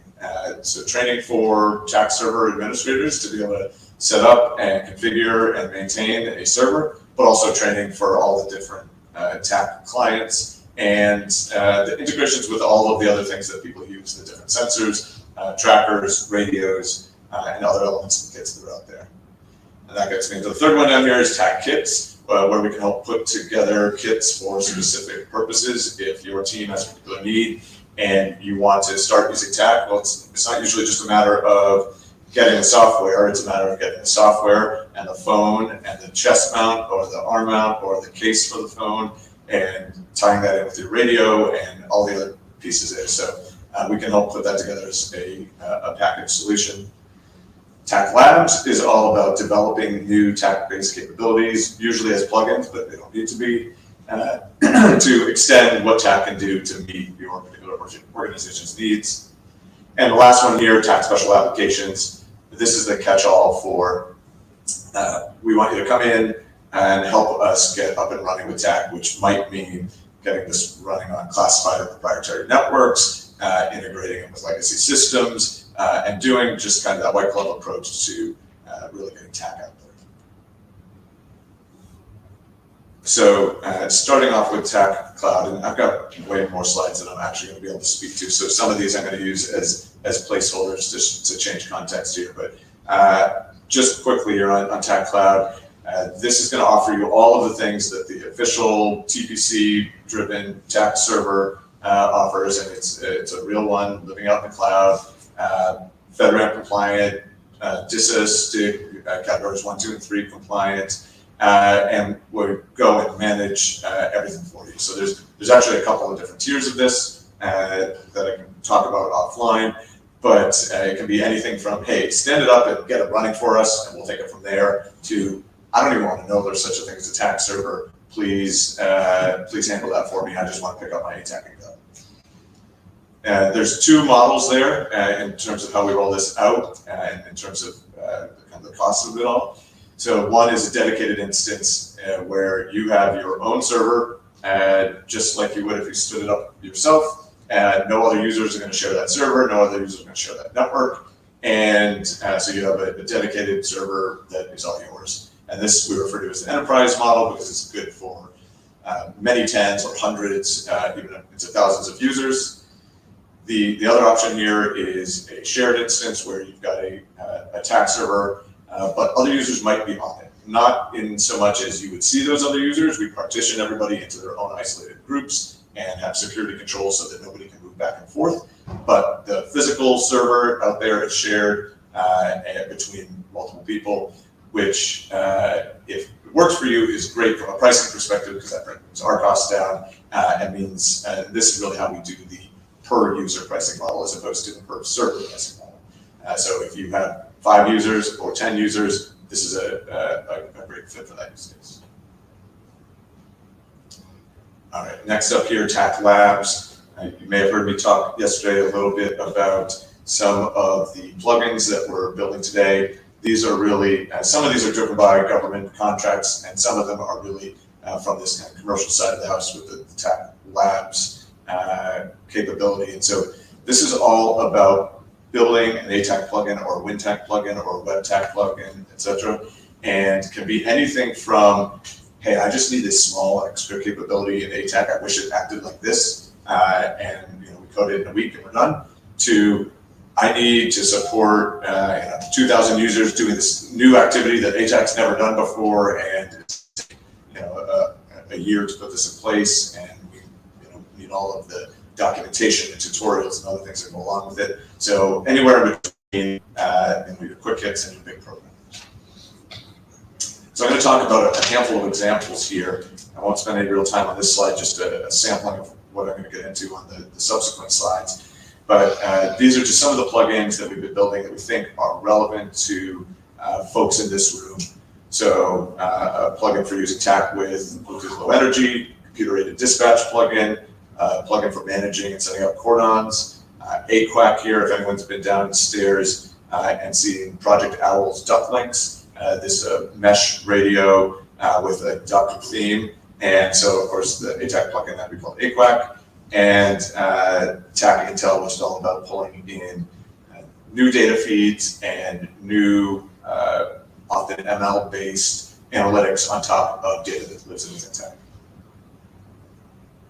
[SPEAKER 17] So training for TAK server administrators to be able to set up and configure and maintain a server, but also training for all the different TAK clients and the integrations with all of the other things that people use, the different sensors, trackers, radios, and other elements of the kits that are out there. And that gets me into the third one down here is TAK Kits, where we can help put together kits for specific purposes. If your team has a particular need and you want to start using TAK, well, it's not usually just a matter of getting the software, it's a matter of getting the software and the phone and the chest mount or the arm mount or the case for the phone and tying that in with your radio and all the other pieces there. So we can help put that together as a package solution. TAK Labs is all about developing new TAK-based capabilities, usually as plugins, but they don't need to be, to extend what TAK can do to meet your particular organization's needs. And the last one here, TAK Special Applications. This is the catch-all for, we want you to come in and help us get up and running with TAK, which might mean getting this running on classified or proprietary networks, integrating it with legacy systems, and doing just kind of that white glove approach to really getting TAK out there. So starting off with TAK Cloud, and I've got way more slides than I'm actually going to be able to speak to. So some of these I'm going to use as placeholders just to change context here. But just quickly here on TAK Cloud, this is going to offer you all of the things that the official TPC-driven TAK server offers, and it's a real one living out in the cloud. FedRAMP compliant, DISA stick, categories 1, 2, and 3 compliant, and we'll go and manage everything for you. So there's actually a couple of different tiers of this that I can talk about offline, but it can be anything from, hey, stand it up and get it running for us, and we'll take it from there, to, I don't even want to know there's such a thing as a TAK server. Please handle that for me. I just want to pick up my ATAK and go. There's two models there in terms of how we roll this out and in terms of kind of the cost of it all. So one is a dedicated instance where you have your own server, just like you would if you stood it up yourself. No other users are going to share that server. No other users are going to share that network. And so you have a dedicated server that is all yours. And this we refer to as the enterprise model because it's good for many tens or hundreds, even into thousands of users. The other option here is a shared instance where you've got a TAK server, but other users might be on it. Not in so much as you would see those other users. We partition everybody into their own isolated groups and have security controls so that nobody can move back and forth. But the physical server out there is shared between multiple people, which if it works for you is great from a pricing perspective because that brings our costs down and means this is really how we do the per user pricing model as opposed to the per server pricing model. So if you have 5 users or 10 users, this is a great fit for that use case. All right, next up here, TAK Labs. You may have heard me talk yesterday a little bit about some of the plugins that we're building today. These are really, some of these are driven by government contracts, and some of them are really from this kind of commercial side of the house with the TAK Labs capability. And so this is all about building an ATAK plugin or a WinTAK plugin or a WebTAK plugin, etc. And can be anything from, hey, I just need this small extra capability in ATAK. I wish it acted like this, and we code it in a week and we're done. To I need to support 2,000 users doing this new activity that ATAK's never done before, and it's a year to put this in place, and we need all of the documentation and tutorials and other things that go along with it. So anywhere in and we do quick hits and do big programs. So I'm going to talk about a handful of examples here. I won't spend any real time on this slide, just a sampling of what I'm going to get into on the subsequent slides. But these are just some of the plugins that we've been building that we think are relevant to folks in this room. So a plugin for using TAC with Bluetooth Low Energy, computer-aided dispatch plugin, plugin for managing and setting up cordons, AQUAC here, if anyone's been downstairs and seen Project Owl's duck links, this mesh radio with a duck theme. And so, of course, the ATAC plugin that we call AQUAC, and TAC Intel, which is all about pulling in new data feeds and new, often ML-based analytics on top of data that lives in TAC.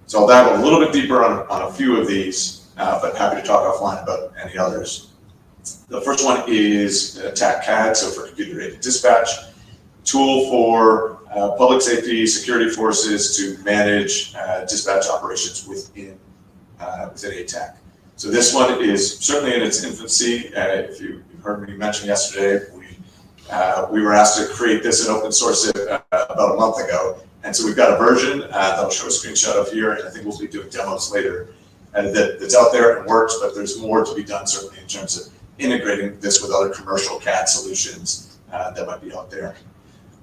[SPEAKER 17] So I'll dive a little bit deeper on a few of these, but happy to talk offline about any others. The first one is TAKCAD, so for computer-aided dispatch, tool for public safety, security forces to manage dispatch operations within ATAC. So this one is certainly in its infancy. If you heard me mention yesterday, we were asked to create this and open source it about a month ago. And so we've got a version that I'll show a screenshot of here, and I think we'll be doing demos later that's out there and works, but there's more to be done certainly in terms of integrating this with other commercial CAD solutions that might be out there.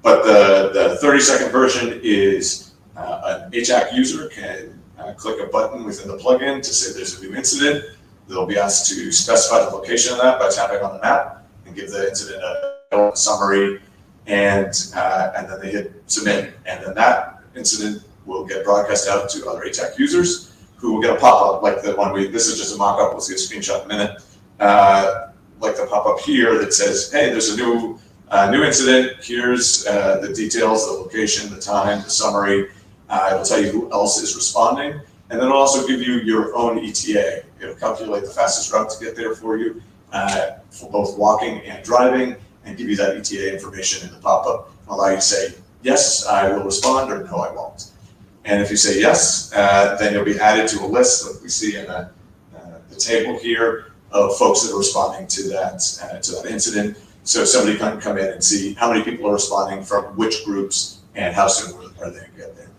[SPEAKER 17] But the 30-second version is an ATAC user can click a button within the plugin to say there's a new incident. They'll be asked to specify the location of that by tapping on the map and give the incident a summary, and then they hit submit, and then that incident will get broadcast out to other ATAC users who will get a pop-up like the one this is just a mock-up, we'll see a screenshot in a minute, like the pop-up here that says, hey, there's a new incident, here's the details, the location, the time, the summary. It'll tell you who else is responding, and then it'll also give you your own ETA. It'll calculate the fastest route to get there for you, for both walking and driving, and give you that ETA information in the pop-up, allow you to say, yes, I will respond, or no, I won't. And if you say yes, then you'll be added to a list that we see in the table here of folks that are responding to that incident. So somebody can come in and see how many people are responding from which groups and how soon are they going to get there.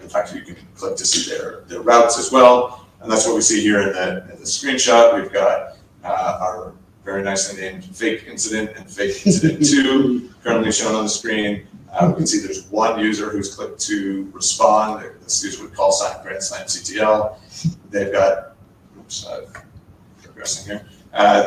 [SPEAKER 17] In fact, you can click to see their routes as well. And that's what we see here in the screenshot. We've got our very nicely named fake incident and fake incident 2 currently shown on the screen. We can see there's one user who's clicked to respond. This user would call sign Grand Slam CTL. They've got, oops, progressing here.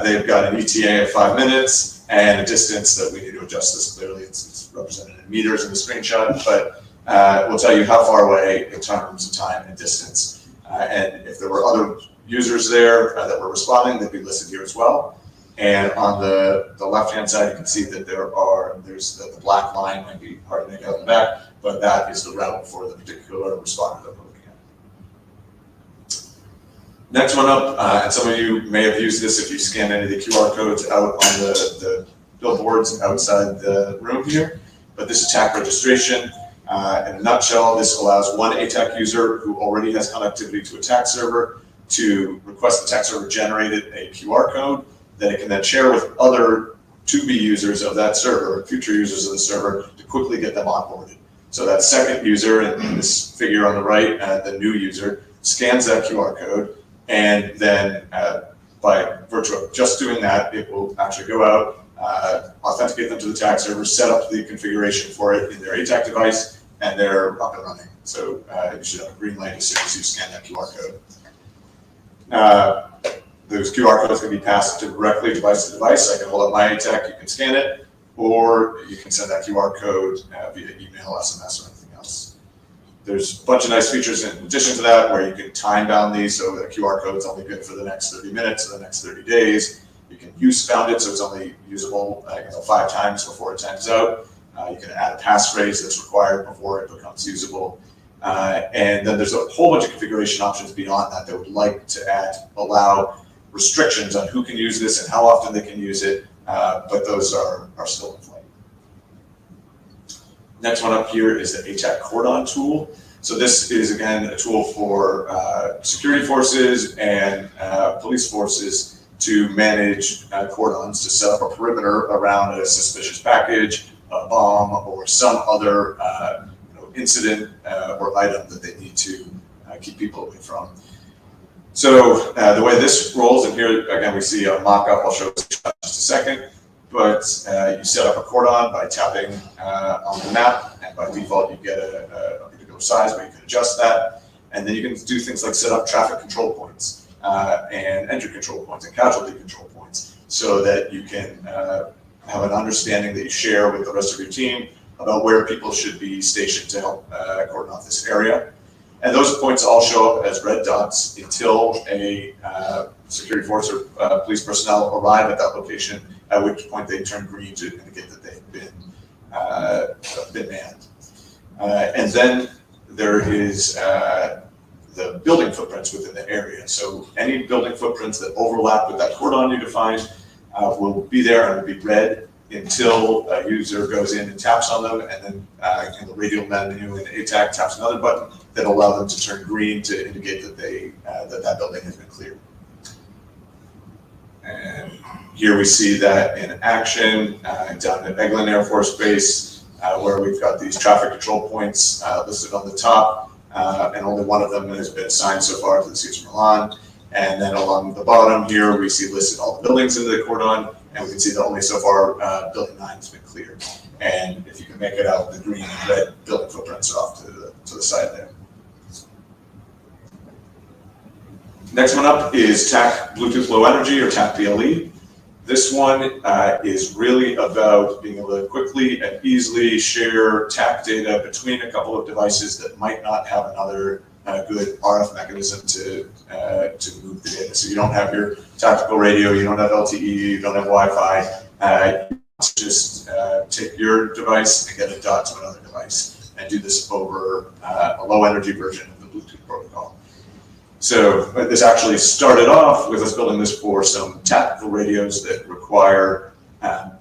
[SPEAKER 17] They've got an ETA of 5 minutes and a distance that we need to adjust this clearly. It's represented in meters in the screenshot, but we'll tell you how far away in terms of time and distance. And if there were other users there that were responding, they'd be listed here as well. And on the left-hand side, you can see that there's the black line, might be hard to make out in the back, but that is the route for the particular responder that we're looking at. Next one up, and some of you may have used this if you scan any of the QR codes out on the billboards outside the room here, but this is TAC registration. In a nutshell, this allows one ATAC user who already has connectivity to a TAC server to request the TAC server generated a QR code that it can then share with other to-be users of that server, future users of the server, to quickly get them onboarded. So that second user, in this figure on the right, the new user, scans that QR code, and then by virtue of just doing that, it will actually go out, authenticate them to the TAC server, set up the configuration for it in their ATAC device, and they're up and running. So you should have a green light as soon as you scan that QR code. Those QR codes can be passed directly device to device. I can hold up my ATAC, you can scan it, or you can send that QR code via email, SMS, or anything else. There's a bunch of nice features in addition to that where you can time bound these, so the QR code is only good for the next 30 minutes or the next 30 days. You can use bound it, so it's only usable 5 times before it times out. You can add a passphrase that's required before it becomes usable. And then there's a whole bunch of configuration options beyond that that would like to allow restrictions on who can use this and how often they can use it, but those are still in flight. Next one up here is the ATAC cordon tool. So this is, again, a tool for security forces and police forces to manage cordons to set up a perimeter around a suspicious package, a bomb, or some other incident or item that they need to keep people away from. So the way this rolls, and here again we see a mock-up, I'll show this in just a second, but you set up a cordon by tapping on the map, and by default you get a particular size, but you can adjust that, and then you can do things like set up traffic control points and entry control points and casualty control points, so that you can have an understanding that you share with the rest of your team about where people should be stationed to help cordon off this area. And those points all show up as red dots until a security force or police personnel arrive at that location, at which point they turn green to indicate that they've been manned. And then there is the building footprints within the area. So any building footprints that overlap with that cordon you defined will be there and will be red until a user goes in and taps on them, and then in the radial menu in ATAK taps another button that allow them to turn green to indicate that that building has been cleared. And here we see that in action down at Eglin Air Force Base, where we've got these traffic control points listed on the top, and only one of them has been assigned so far to the Cesar Millan. And then along the bottom here, we see listed all the buildings in the cordon, and we can see that only so far building 9 has been cleared. And if you can make it out, the green and red building footprints are off to the side there. Next one up is TAK Bluetooth Low Energy, or TAK BLE. This one is really about being able to quickly and easily share TAK data between a couple of devices that might not have another good RF mechanism to move the data. So you don't have your tactical radio, you don't have LTE, you don't have Wi-Fi. You just take your device and get a dot to another device, and do this over a low energy version of the Bluetooth protocol. So this actually started off with us building this for some tactical radios that require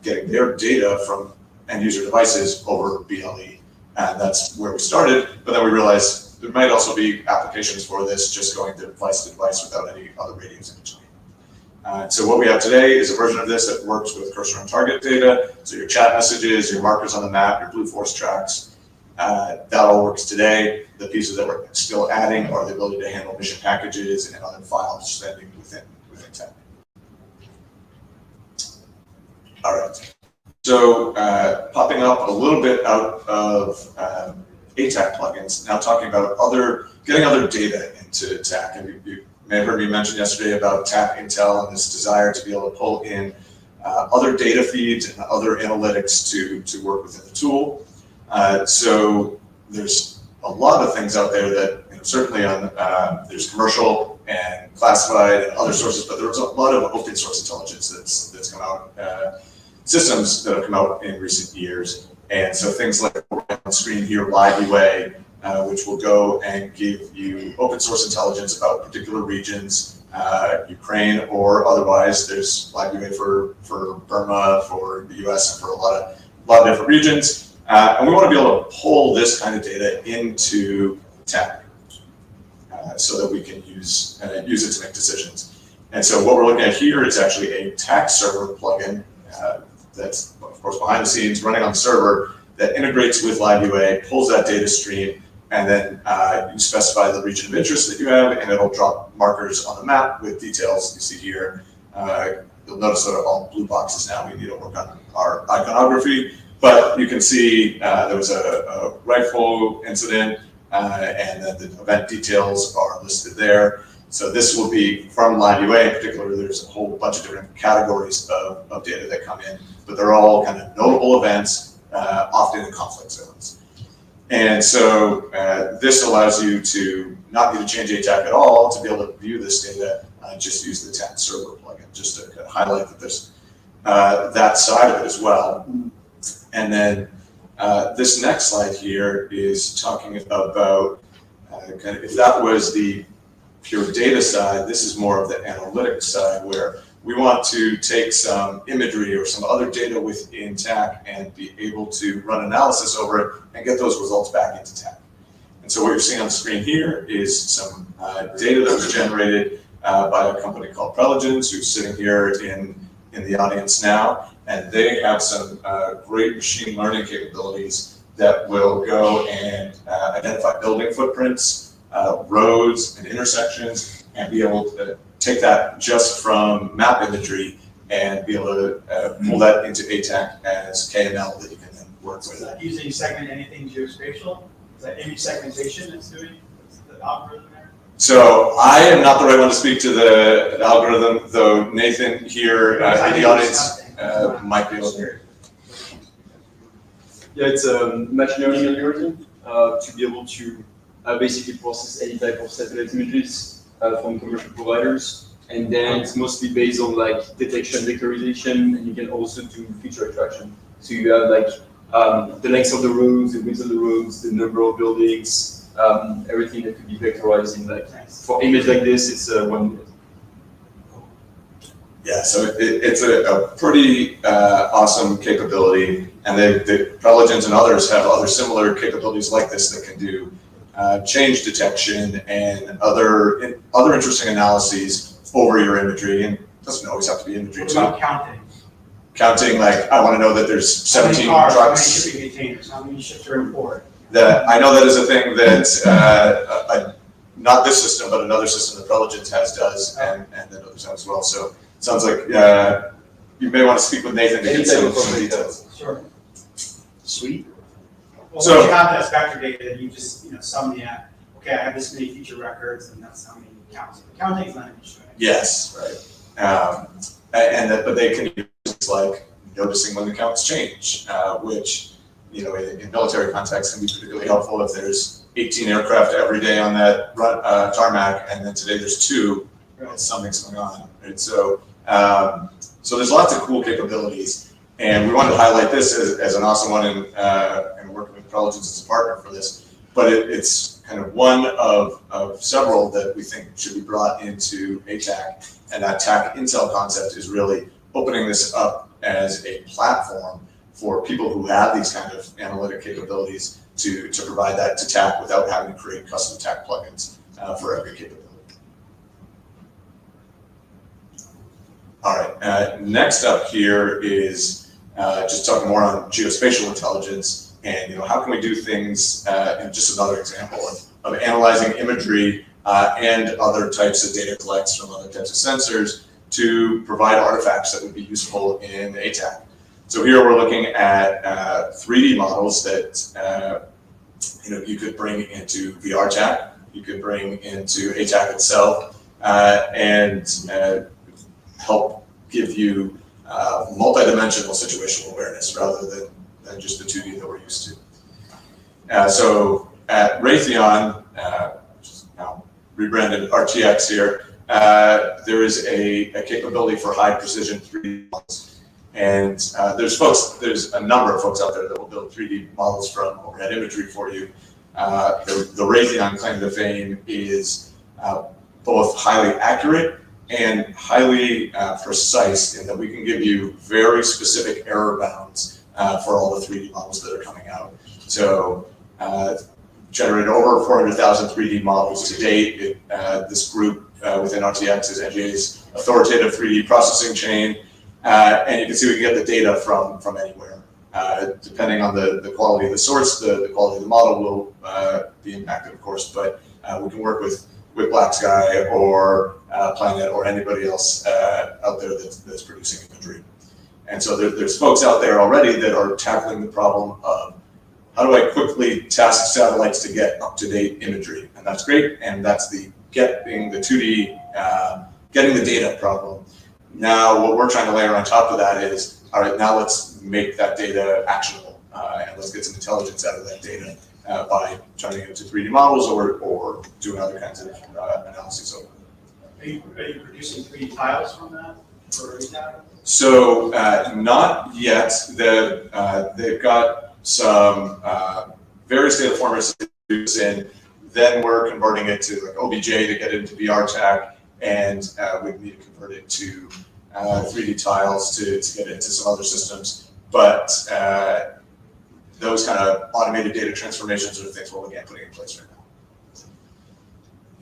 [SPEAKER 17] getting their data from end user devices over BLE. And that's where we started, but then we realized there might also be applications for this just going to device without any other radios in between. So what we have today is a version of this that works with cursor on target data. So your chat messages, your markers on the map, your blue force tracks, that all works today. The pieces that we're still adding are the ability to handle mission packages and other files sending within TAK. All right. So popping up a little bit out of ATAK plugins, now talking about getting other data into TAK. And you may have heard me mention yesterday about TAK Intel and this desire to be able to pull in other data feeds and other analytics to work within the tool. So there's a lot of things out there that, certainly on there's commercial and classified and other sources, but there's a lot of open source intelligence that's come out, systems that have come out in recent years. And so things like on screen here, Live UA, which will go and give you open source intelligence about particular regions, Ukraine or otherwise. There's Live UA for Burma, for the US, and for a lot of different regions. And we want to be able to pull this kind of data into TAK so that we can use it to make decisions. And so what we're looking at here is actually a TAK server plugin that's, of course, behind the scenes running on the server that integrates with Live UA, pulls that data stream, and then you specify the region of interest that you have, and it'll drop markers on the map with details you see here. You'll notice that are all blue boxes now. We need to work on our iconography. But you can see there was a rifle incident, and then the event details are listed there. So this will be from Live UA in particular. There's a whole bunch of different categories of data that come in, but they're all kind of notable events, often in conflict zones. And so this allows you to not need to change ATAK at all to be able to view this data, just use the TAK server plugin, just to kind of highlight that there's that side of it as well. And then this next slide here is talking about kind of, if that was the pure data side, this is more of the analytics side, where we want to take some imagery or some other data within TAK and be able to run analysis over it and get those results back into TAK. And so what you're seeing on the screen here is some data that was generated by a company called Preligence, who's sitting here in the audience now, and they have some great machine learning capabilities that will go and identify building footprints, roads and intersections, and be able to take that just from map imagery and be able to pull that into ATAC as KML that you can then work with.
[SPEAKER 19] Is that using segment anything geospatial? Is that image segmentation that's doing the algorithm there?
[SPEAKER 17] So I am not the right one to speak to the algorithm, though Nathan here in the audience might be able to.
[SPEAKER 20] Yeah, it's a machine learning algorithm to be able to basically process any type of satellite images from commercial providers. And then it's mostly based on like detection vectorization, and you can also do feature extraction. So you have like the length of the roads, the width of the roads, the number of buildings, everything that could be vectorized in like, for image like this, it's 1 minute.
[SPEAKER 17] Yeah, so it's a pretty awesome capability, and the Preligence and others have other similar capabilities like this that can do change detection and other interesting analyses over your imagery, and it doesn't always have to be imagery too.
[SPEAKER 19] What about counting?
[SPEAKER 17] Counting, like I want to know that there's 17
[SPEAKER 19] how many cars,
[SPEAKER 17] trucks.
[SPEAKER 19] How many shipping containers? How many ships are in port?
[SPEAKER 17] That I know that is a thing that not this system, but another system that Preligence does, and then others have as well. So it sounds like you may want to speak with Nathan to get some details.
[SPEAKER 19] Sure.
[SPEAKER 2] Sweet.
[SPEAKER 19] Well,
[SPEAKER 17] So-
[SPEAKER 19] once you have that vector data, you just sum the okay, I have this many feature records, and that's how many counts. Counting is not an issue.
[SPEAKER 17] Yes, right. But they can use like noticing when the counts change, which in military context can be particularly helpful if there's 18 aircraft every day on that tarmac, and then today there's 2. Right. Something's going on, right? So there's lots of cool capabilities, and we wanted to highlight this as an awesome one, and working with Preligence as a partner for this. But it's kind of one of several that we think should be brought into ATAC, and that TAC Intel concept is really opening this up as a platform for people who have these kind of analytic capabilities to provide that to TAC without having to create custom TAC plugins for every capability. All right, next up here is just talking more on geospatial intelligence. And how can we do things? And just another example of analyzing imagery and other types of data collects from other types of sensors to provide artifacts that would be useful in ATAC. So here we're looking at 3D models that you could bring into VRTAC, you could bring into ATAC itself, and help give you multidimensional situational awareness rather than just the 2D that we're used to. So at Raytheon, which is now rebranded RTX here, there is a capability for high precision 3D models. And there's a number of folks out there that will build 3D models from overhead imagery for you. The Raytheon claim to fame is both highly accurate and highly precise in that we can give you very specific error bounds for all the 3D models that are coming out. So generated over 400,000 3D models to date. This group within RTX is NGA's authoritative 3D processing chain. And you can see we can get the data from anywhere. Depending on the quality of the source, the quality of the model will be impacted, of course, but we can work with Black Sky or Planet or anybody else out there that's producing imagery. And so there's folks out there already that are tackling the problem of how do I quickly task satellites to get up-to-date imagery? And that's great, and that's the getting the 2D, getting the data problem. Now, what we're trying to layer on top of that is, all right, now let's make that data actionable, and let's get some intelligence out of that data by turning it into 3D models or doing other kinds of analyses.
[SPEAKER 19] Are you producing 3D tiles from that for ATAC?
[SPEAKER 17] So not yet. They've got some various data formats to use in. Then we're converting it to like OBJ to get it into VRTAC, and we need to convert it to 3D tiles to get it into some other systems. But those kind of automated data transformations are the things we're looking at putting in place right now.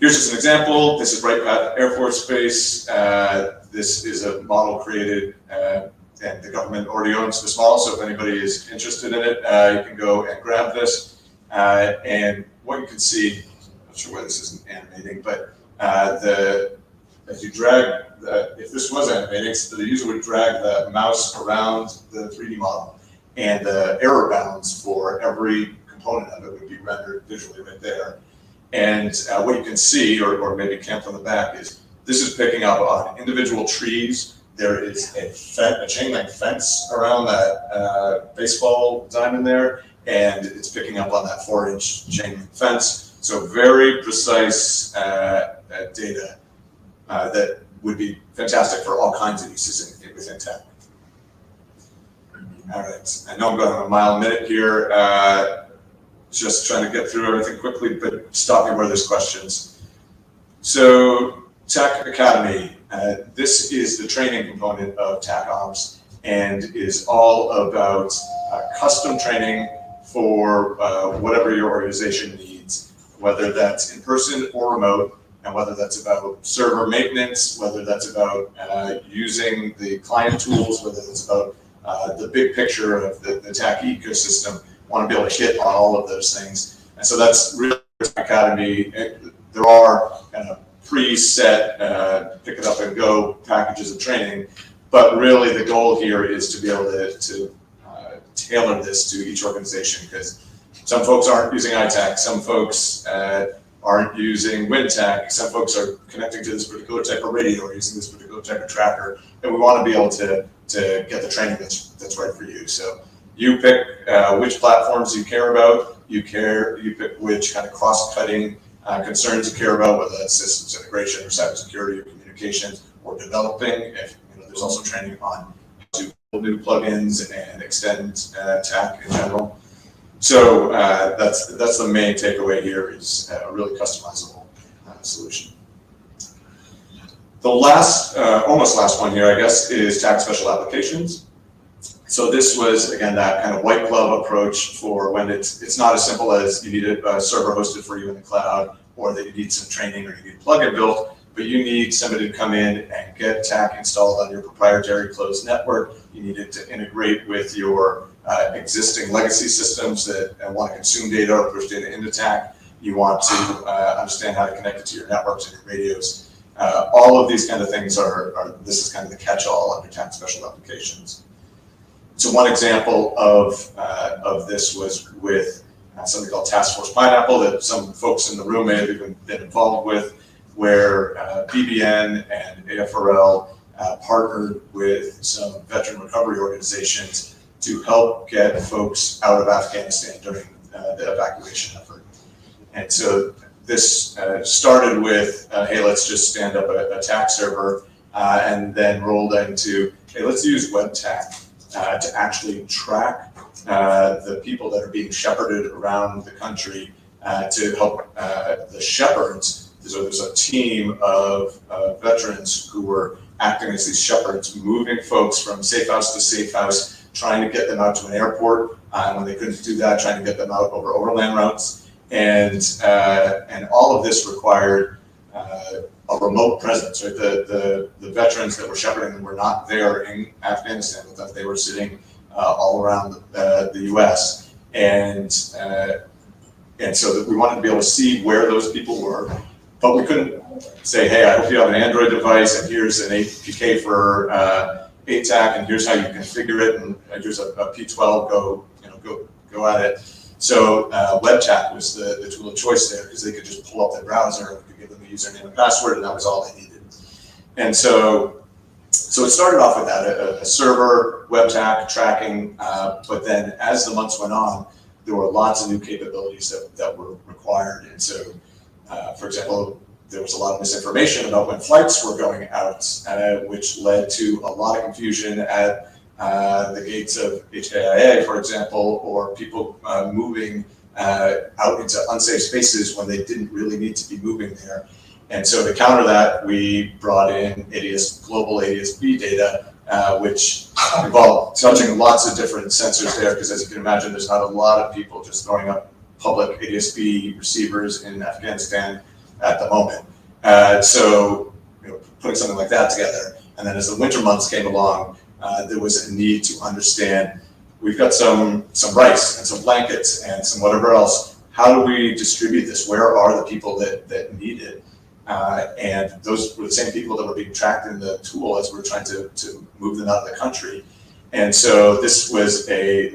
[SPEAKER 17] Here's just an example. This is Wright Pat Air Force Base. This is a model created, and the government already owns this model, so if anybody is interested in it, you can go and grab this. And what you can see, I'm not sure why this isn't animating, but as you drag, if this was animating, so the user would drag the mouse around the 3D model, and the error bounds for every component of it would be rendered visually right there. And what you can see, or maybe camp on the back, is this is picking up on individual trees. There is a chain link fence around that baseball diamond there, and it's picking up on that 4-inch chain link fence. So very precise data that would be fantastic for all kinds of uses within tech. All right, I know I'm going a mile a minute here. Just trying to get through everything quickly, but stop me where there's questions. So Tech Academy, this is the training component of TAKops and is all about custom training for whatever your organization needs, whether that's in person or remote, and whether that's about server maintenance, whether that's about using the client tools, whether it's about the big picture of the TAK ecosystem. Want to be able to hit on all of those things. And so that's really Academy. There are kind of preset pick it up and go packages of training, but really the goal here is to be able to tailor this to each organization, because some folks aren't using ITAC, some folks aren't using WinTAC, some folks are connecting to this particular type of radio or using this particular type of tracker, and we want to be able to get the training that's right for you. So you pick which platforms you care about. You pick which kind of cross-cutting concerns you care about, whether that's systems integration or cybersecurity or communications or developing. If there's also training on how to build new plugins and extend TAK in general. So that's the main takeaway here, is a really customizable solution. The last, almost last one here, I guess, is TAK Special Applications. So this was, again, that kind of white glove approach for when it's not as simple as you need a server hosted for you in the cloud, or that you need some training or you need a plugin built, but you need somebody to come in and get TAK installed on your proprietary closed network. You need it to integrate with your existing legacy systems that want to consume data or push data into TAK. You want to understand how to connect it to your networks and your radios. All of these kind of things this is kind of the catch-all under TAK Special Applications. So one example of this was with something called Task Force Pineapple that some folks in the room may have even been involved with, where BBN and AFRL partnered with some veteran recovery organizations to help get folks out of Afghanistan during the evacuation effort. And so this started with, hey, let's just stand up a TAK server, and then rolled into, hey, let's use WebTAK to actually track the people that are being shepherded around the country to help the shepherds. So there's a team of veterans who were acting as these shepherds, moving folks from safe house to safe house, trying to get them out to an airport, and when they couldn't do that, trying to get them out over overland routes. And all of this required a remote presence, right? The veterans that were shepherding them were not there in Afghanistan with them. They were sitting all around the U.S. And so that we wanted to be able to see where those people were, but we couldn't say, hey, I hope you have an Android device, and here's an APK for ATAK, and here's how you configure it, and here's a P12, go at it. So WebTAK was the tool of choice there, because they could just pull up their browser and we could give them a username and password, and that was all they needed. And so it started off with that, a server, WebTAK, tracking, but then as the months went on, there were lots of new capabilities that were required. And so, for example, there was a lot of misinformation about when flights were going out, which led to a lot of confusion at the gates of HKIA, for example, or people moving out into unsafe spaces when they didn't really need to be moving there. And so to counter that, we brought in global ADS-B data, which involved touching lots of different sensors there, because as you can imagine, there's not a lot of people just throwing up public ADS-B receivers in Afghanistan. at the moment. So putting something like that together, and then as the winter months came along, there was a need to understand, we've got some rice and some blankets and some whatever else. How do we distribute this? Where are the people that need it? And those were the same people that were being tracked in the tool as we were trying to move them out of the country. And so this was a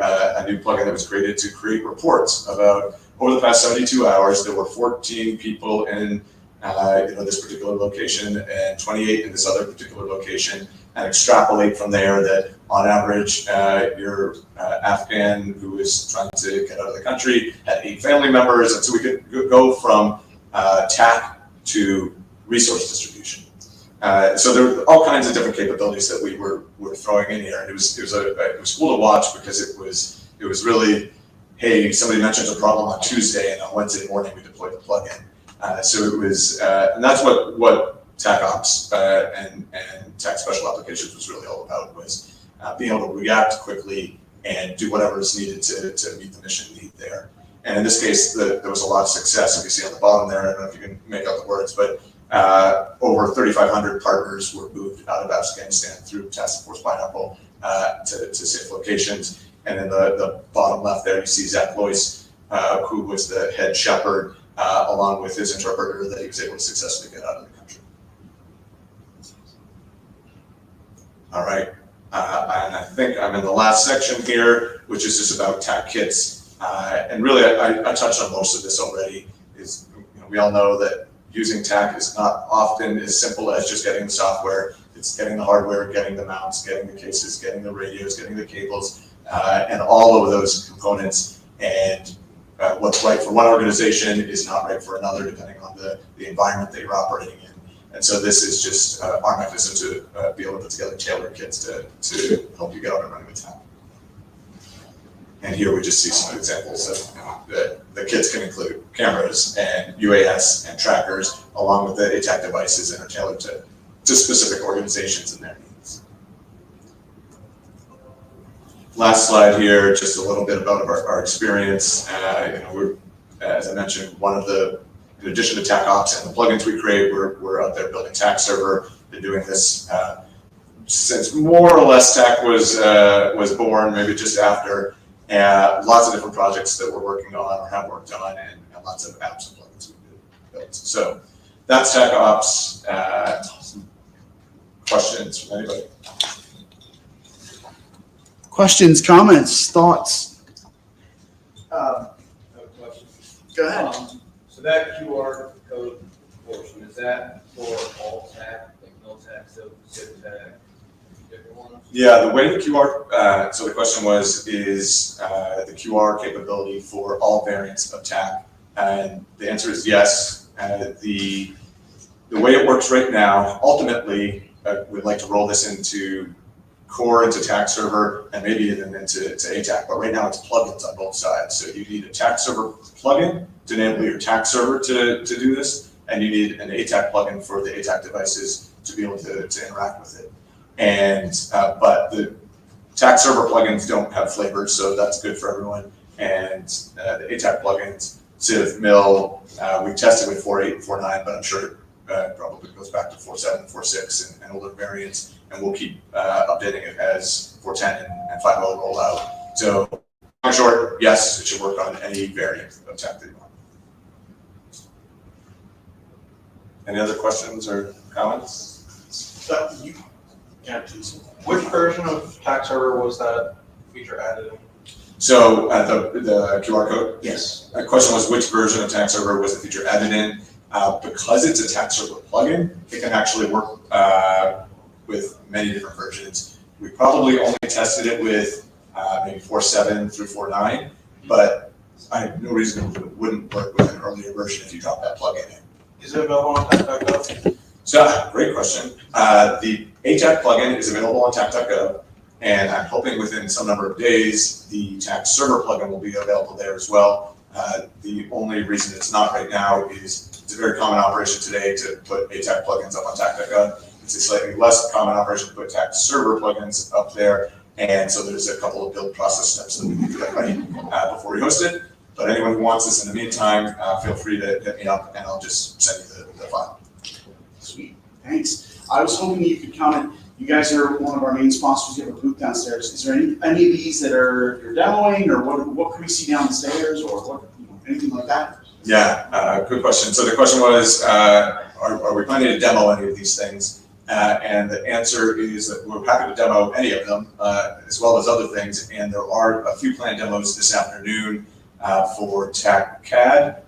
[SPEAKER 17] new plugin that was created to create reports about, over the past 72 hours, there were 14 people in this particular location and 28 in this other particular location, and extrapolate from there that on average, your Afghan who is trying to get out of the country had 8 family members, and so we could go from TAK to resource distribution. So there were all kinds of different capabilities that we were throwing in here, and it was cool to watch because it was really, hey, somebody mentions a problem on Tuesday, and on Wednesday morning we deployed the plugin. So it was, and that's what TAKops and TAK Special Applications was really all about, was being able to react quickly and do whatever is needed to meet the mission need there. And in this case, there was a lot of success. If you see on the bottom there, I don't know if you can make out the words, but over 3,500 partners were moved out of Afghanistan through Task Force Pineapple to safe locations. And in the bottom left there, you see Zach Loyce, who was the head shepherd, along with his interpreter, that he was able to successfully get out of the country. All right, and I think I'm in the last section here, which is just about TAK kits. And really, I touched on most of this already. We all know that using TAK is not often as simple as just getting the software. It's getting the hardware, getting the mounts, getting the cases, getting the radios, getting the cables, and all of those components. And what's right for one organization is not right for another, depending on the environment that you're operating in. And so this is just our mechanism to be able to put together tailored kits to help you get up and running with TAK. And here we just see some examples of the kits can include cameras and UAS and trackers, along with the ATAK devices that are tailored to specific organizations and their needs. Last slide here, just a little bit about our experience. We're, as I mentioned, in addition to TAKops and the plugins we create, we're out there building TAK server. Been doing this since more or less TAK was born, maybe just after. Lots of different projects that we're working on or have worked on, and lots of apps and plugins we've built. So that's TAKops. Questions from anybody?
[SPEAKER 2] Questions, comments, thoughts?
[SPEAKER 14] I have a question.
[SPEAKER 2] Go ahead.
[SPEAKER 14] So that QR code portion, is that for all TAK, like no TAK, so TAK, different ones?
[SPEAKER 17] Yeah, the way the QR, so the question was, is the QR capability for all variants of TAK? And the answer is yes. The way it works right now, ultimately, we'd like to roll this into core, into TAK server, and maybe even into ATAK. But right now it's plugins on both sides. So you need a TAK server plugin to enable your TAK server to do this, and you need an ATAK plugin for the ATAK devices to be able to interact with it. And but the TAK server plugins don't have flavors, so that's good for everyone. And the ATAK plugins, Civ, Mill, we tested with 4.8 and 4.9, but I'm sure it probably goes back to 4.7, 4.6, and older variants. And we'll keep updating it as 4.10 and 5.0 roll out. So, in short, yes, it should work on any variant of TAK that you want. Any other questions or comments?
[SPEAKER 14] Which version of TAK server was that feature added in?
[SPEAKER 17] So the QR code?
[SPEAKER 14] Yes.
[SPEAKER 17] The question was, which version of TAK server was the feature added in? Because it's a TAK server plugin, it can actually work with many different versions. We probably only tested it with maybe 4.7 through 4.9, but I have no reason it wouldn't work with an earlier version if you drop that plugin in.
[SPEAKER 14] Is it available on TAK.gov?
[SPEAKER 17] So, great question. The ATAK plugin is available on TAK.gov, and I'm hoping within some number of days, the TAK server plugin will be available there as well. The only reason it's not right now is it's a very common operation today to put ATAK plugins up on TAK.gov. It's a slightly less common operation to put TAK server plugins up there, and so there's a couple of build process steps that we need to get ready before we host it. But anyone who wants this in the meantime, feel free to hit me up and I'll just send you the file.
[SPEAKER 11] Sweet, thanks. I was hoping you could comment. You guys are one of our main sponsors. You have a booth downstairs. Is there any of these that you're demoing, or what can we see downstairs, or what, anything like that?
[SPEAKER 17] Yeah, good question. So the question was, are we planning to demo any of these things? And the answer is that we're happy to demo any of them, as well as other things. And there are a few planned demos this afternoon for TAKcad,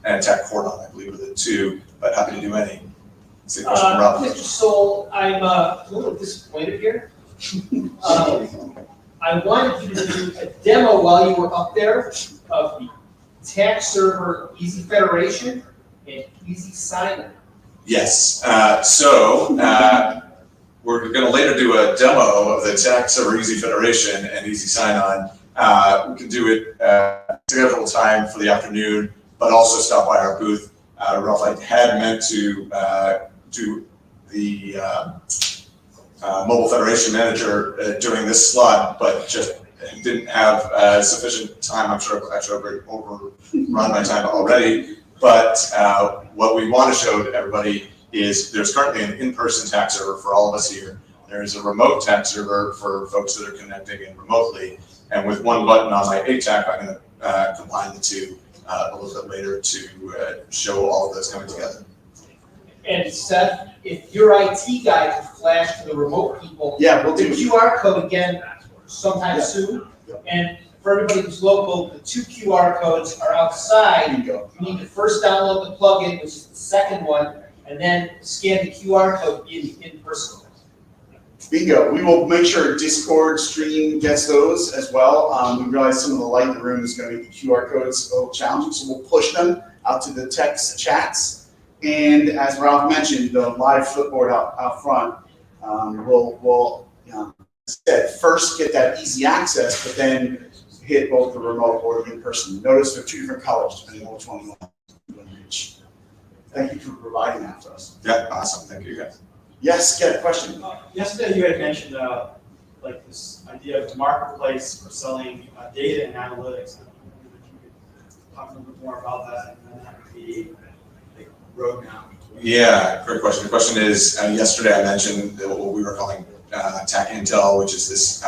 [SPEAKER 17] and TAKathon, I believe are the two, but happy to do any. That's the question, Rob.
[SPEAKER 21] Mr. Soul, I'm a little disappointed here. I wanted you to do a demo while you were up there of the TAK server Easy Federation and Easy Sign-In.
[SPEAKER 17] Yes, we're going to later do a demo of the TAK server Easy Federation and Easy Sign-On. We can do it schedule time for the afternoon, but also stop by our booth. Ralph, I had meant to do the Mobile Federation Manager during this slot, but just didn't have sufficient time. I'm sure I've overrun my time already. But what we want to show to everybody is there's currently an in-person TAK server for all of us here. There's a remote TAK server for folks that are connecting in remotely. And with one button on my ATAK, I'm going to combine the two a little bit later to show all of those coming together.
[SPEAKER 21] And Seth, if your IT guy can flash to the remote people,
[SPEAKER 11] yeah, we'll do
[SPEAKER 21] the QR code again sometime soon. And for everybody who's local, the 2 QR codes are outside. You need to first download the plugin, which is the second one, and then scan the QR code in person.
[SPEAKER 11] Bingo. We will make sure Discord stream gets those as well. We realize some of the light in the room is going to make the QR codes a little challenging, so we'll push them out to the text chats. And as Ralph mentioned, the live flipboard out front will first get that easy access, but then hit both the remote or the in-person. Notice they're two different colors depending on which one you want to reach. Thank you for providing that for us.
[SPEAKER 17] Yeah, awesome. Thank you, guys.
[SPEAKER 11] Yes, get a question.
[SPEAKER 19] Yesterday you had mentioned like this idea of a marketplace for selling data and analytics. I wonder if you could talk a little bit more about that, and then that would be a roadmap.
[SPEAKER 17] Yeah, great question. The question is, yesterday I mentioned what we were calling TAK Intel, which is this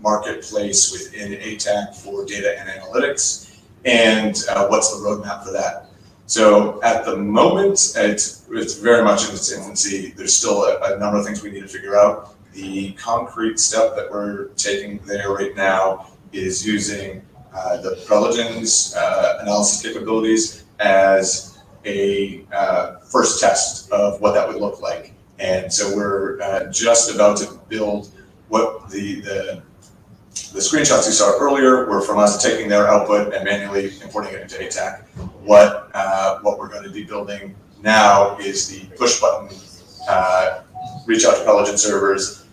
[SPEAKER 17] marketplace within ATAK for data and analytics, and what's the roadmap for that? So at the moment, it's very much in its infancy. There's still a number of things we need to figure out. The concrete step that we're taking there right now is using the Preligence analysis capabilities as a first test of what that would look like. And so we're just about to build what the screenshots you saw earlier were from us taking their output and manually importing it into ATAK. What we're going to be building now is the push button, reach out to Preligence servers,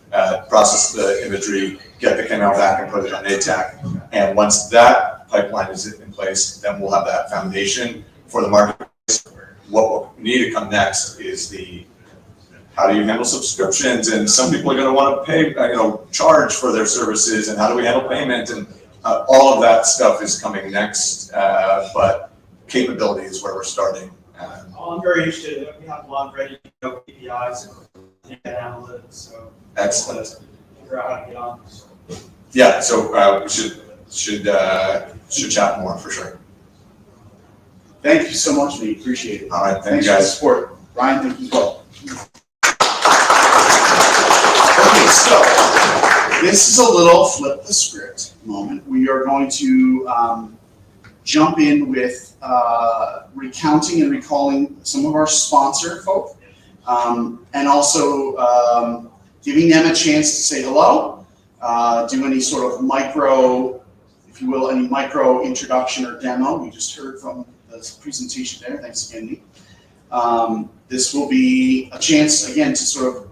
[SPEAKER 17] process the imagery, get the KML back and put it on ATAK. And once that pipeline is in place, then we'll have that foundation for the marketplace. What will need to come next is the how do you handle subscriptions, and some people are going to want to pay, charge for their services, and how do we handle payment, and all of that stuff is coming next, but capability is where we're starting.
[SPEAKER 19] I'm very interested. We have a lot of ready APIs and data analytics, so
[SPEAKER 17] excellent.
[SPEAKER 19] Figure out how to get on.
[SPEAKER 17] Yeah, so we should chat more for sure.
[SPEAKER 11] Thank you so much, Nate. Appreciate it.
[SPEAKER 17] All right,
[SPEAKER 11] thanks
[SPEAKER 17] you guys.
[SPEAKER 11] for the support. Ryan, thank you as well. Okay, so this is a little flip the script moment. We are going to jump in with recounting and recalling some of our sponsor folk, and also giving them a chance to say hello, do any sort of micro, if you will, any micro introduction or demo. We just heard from the presentation there. Thanks again, Nate. This will be a chance, again, to sort of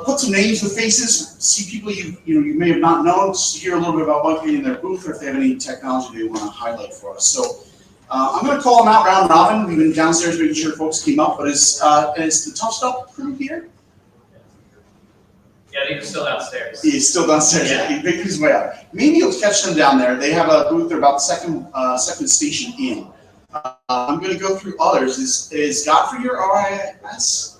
[SPEAKER 11] put some names to faces, see people you may have not known, just to hear a little bit about what in their booth, or if they have any technology they want to highlight for us. So I'm going to call them out round robin. We've been downstairs making sure folks came up, but is the Tough Stuff crew here?
[SPEAKER 12] Yeah, I think they're still downstairs.
[SPEAKER 5] He's still downstairs.
[SPEAKER 12] Yeah.
[SPEAKER 5] He's making his way out. Maybe you'll catch them down there. They have a booth. They're about the second station in. I'm going to go through others. Is Godfrey your RIS?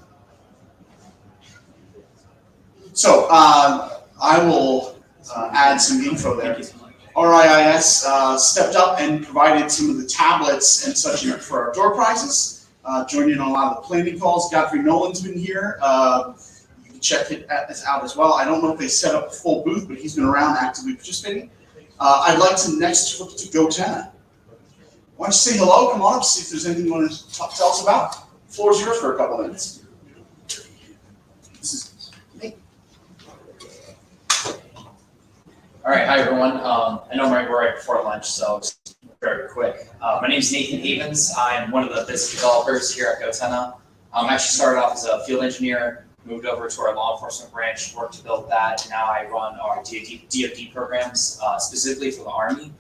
[SPEAKER 5] So I will add some info there. RIS stepped up and provided some of the tablets and such for our door prizes. Joined in on a lot of the planning calls. Godfrey Nolan's been here. You can check it out as well. I don't know if they set up a full booth, but he's been around actively participating. I'd like to next flip to GoTenna. Why don't you say hello? Come on up, see if there's anything you want to tell us about. The floor is yours for a couple of minutes. This is me.
[SPEAKER 6] All right, hi everyone. I know we're right before lunch, so just very quick. My name is Nathan Havens. I'm one of the business developers here at GoTenna. I actually started off as a field engineer, moved over to our law enforcement branch, worked to build that, and now I run our DoD programs specifically for the Army,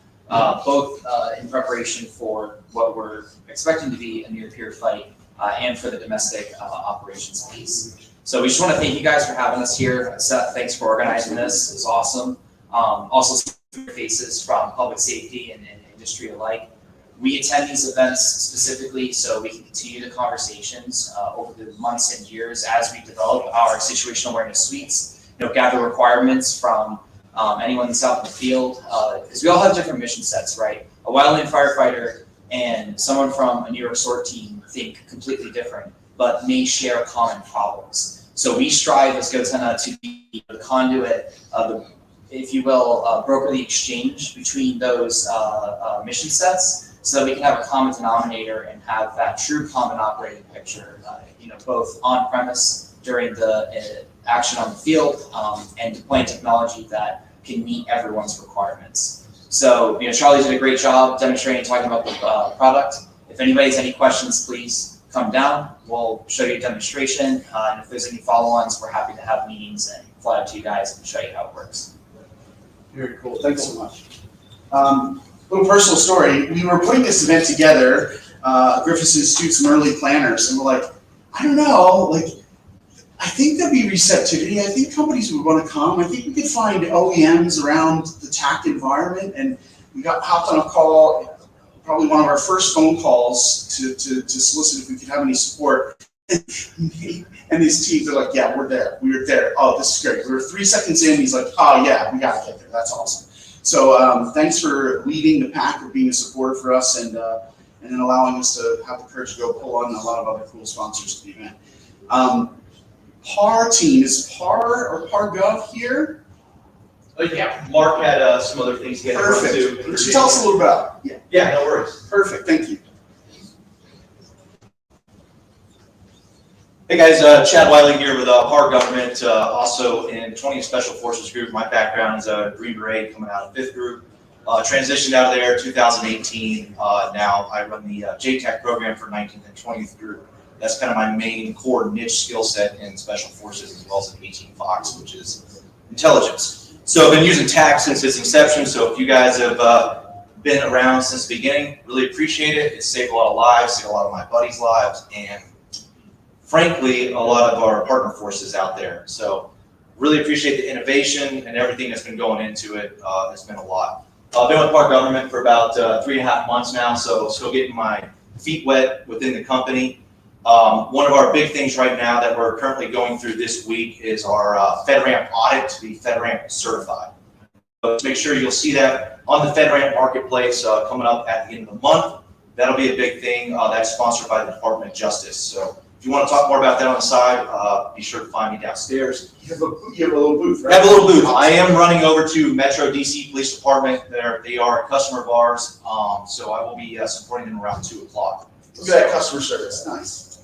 [SPEAKER 6] both in preparation for what we're expecting to be a near-peer fight and for the domestic operations piece. So we just want to thank you guys for having us here. Seth, thanks for organizing this. It was awesome. Also, faces from public safety and industry alike. We attend these events specifically so we can continue the conversations over the months and years as we develop our situational awareness suites, gather requirements from anyone that's out in the field, because we all have different mission sets, right? A wildland firefighter and someone from a New York SORT team think completely different, but may share common problems. So we strive as GoTenna to be the conduit, if you will, broker the exchange between those mission sets, so that we can have a common denominator and have that true common operating picture, both on premise during the action on the field and deploying technology that can meet everyone's requirements. So, Charlie did a great job demonstrating and talking about the product. If anybody has any questions, please come down. We'll show you a demonstration. And if there's any follow-ons, we're happy to have meetings and fly out to you guys and show you how it works.
[SPEAKER 5] Very cool. Thanks so much. Little personal story. We were putting this event together, Griffiths Institute, some early planners, and we're like, I don't know, I think there'd be receptivity. I think companies would want to come. I think we could find OEMs around the TAC environment, and we hopped on a call, probably one of our first phone calls to solicit if we could have any support. And his teams are like, yeah, we're there. We were there. Oh, this is great. We were 3 seconds in. He's like, oh yeah, we got to get there. That's awesome. So thanks for leading the pack, for being a supporter for us, and then allowing us to have the courage to go pull on a lot of other cool sponsors to the event. PAR team, is PAR or PAR-Gov here?
[SPEAKER 12] Yeah, Mark had some other things he had to run to.
[SPEAKER 5] Perfect. Just tell us a little about it.
[SPEAKER 12] Yeah, no worries.
[SPEAKER 5] Perfect, thank you.
[SPEAKER 22] Hey guys, Chad Wiley here with PAR Government, also in 20th Special Forces Group. My background is a Green Beret coming out of 5th Group. Transitioned out of there 2018. Now I run the JTAC program for 19th and 20th Group. That's kind of my main core niche skill set in Special Forces, as well as in 18 Fox, which is intelligence. So I've been using TAC since its inception. So if you guys have been around since the beginning, really appreciate it. It saved a lot of lives, saved a lot of my buddies' lives, and frankly, a lot of our partner forces out there. So really appreciate the innovation and everything that's been going into it. It's been a lot. I've been with PAR Government for about 3.5 months now, so still getting my feet wet within the company. One of our big things right now that we're currently going through this week is our FedRAMP audit to be FedRAMP certified. So make sure you'll see that on the FedRAMP marketplace coming up at the end of the month. That'll be a big thing. That's sponsored by the Department of Justice. So if you want to talk more about that on the side, be sure to find me downstairs.
[SPEAKER 5] You have a little booth, right?
[SPEAKER 22] I have a little booth. I am running over to Metro DC Police Department. They are a customer of ours, so I will be supporting them around 2 o'clock.
[SPEAKER 5] Look at that customer service. Nice.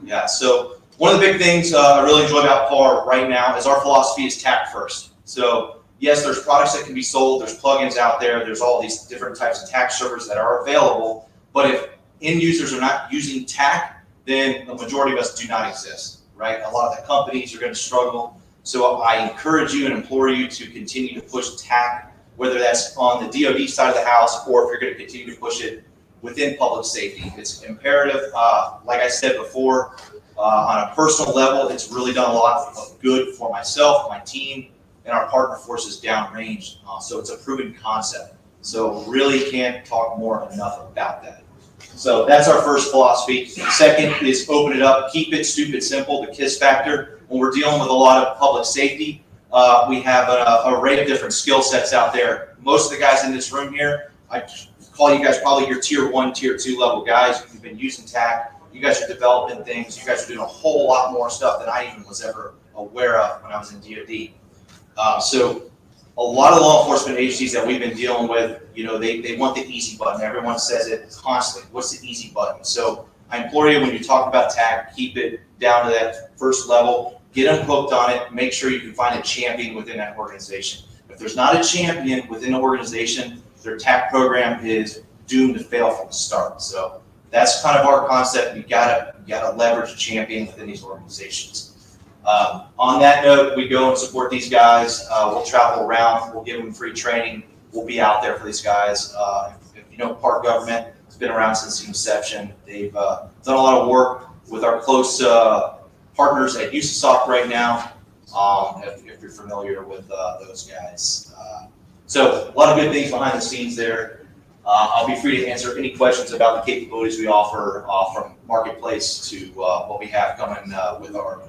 [SPEAKER 22] Yeah. So one of the big things I really enjoy about PAR right now is our philosophy is TAC first. So yes, there's products that can be sold. There's plugins out there. There's all these different types of TAC servers that are available. But if end users are not using TAC, then the majority of us do not exist, right? A lot of the companies are going to struggle. So I encourage you and implore you to continue to push TAC, whether that's on the DoD side of the house or if you're going to continue to push it within public safety. It's imperative. Like I said before, On a personal level, it's really done a lot of good for myself, my team, and our partner forces downrange. So it's a proven concept. So really can't talk more enough about that. So that's our first philosophy. Second is open it up, keep it stupid simple, the KISS factor. When we're dealing with a lot of public safety, we have an array of different skill sets out there. Most of the guys in this room here, I call you guys probably your tier 1, tier 2 level guys. You've been using TAK. You guys are developing things. You guys are doing a whole lot more stuff than I even was ever aware of when I was in DoD. So a lot of law enforcement agencies that we've been dealing with, they want the easy button. Everyone says it constantly. What's the easy button? So I implore you, when you talk about TAK, keep it down to that first level. Get them hooked on it. Make sure you can find a champion within that organization. If there's not a champion within the organization, their TAK program is doomed to fail from the start. So that's kind of our concept. You gotta leverage a champion within these organizations. On that note, we go and support these guys. We'll travel around. We'll give them free training. We'll be out there for these guys. If you know Park Government, it's been around since the inception. They've done a lot of work with our close partners at USASOC right now, if you're familiar with those guys. So a lot of good things behind the scenes there. I'll be free to answer any questions about the capabilities we offer from Marketplace to what we have coming with our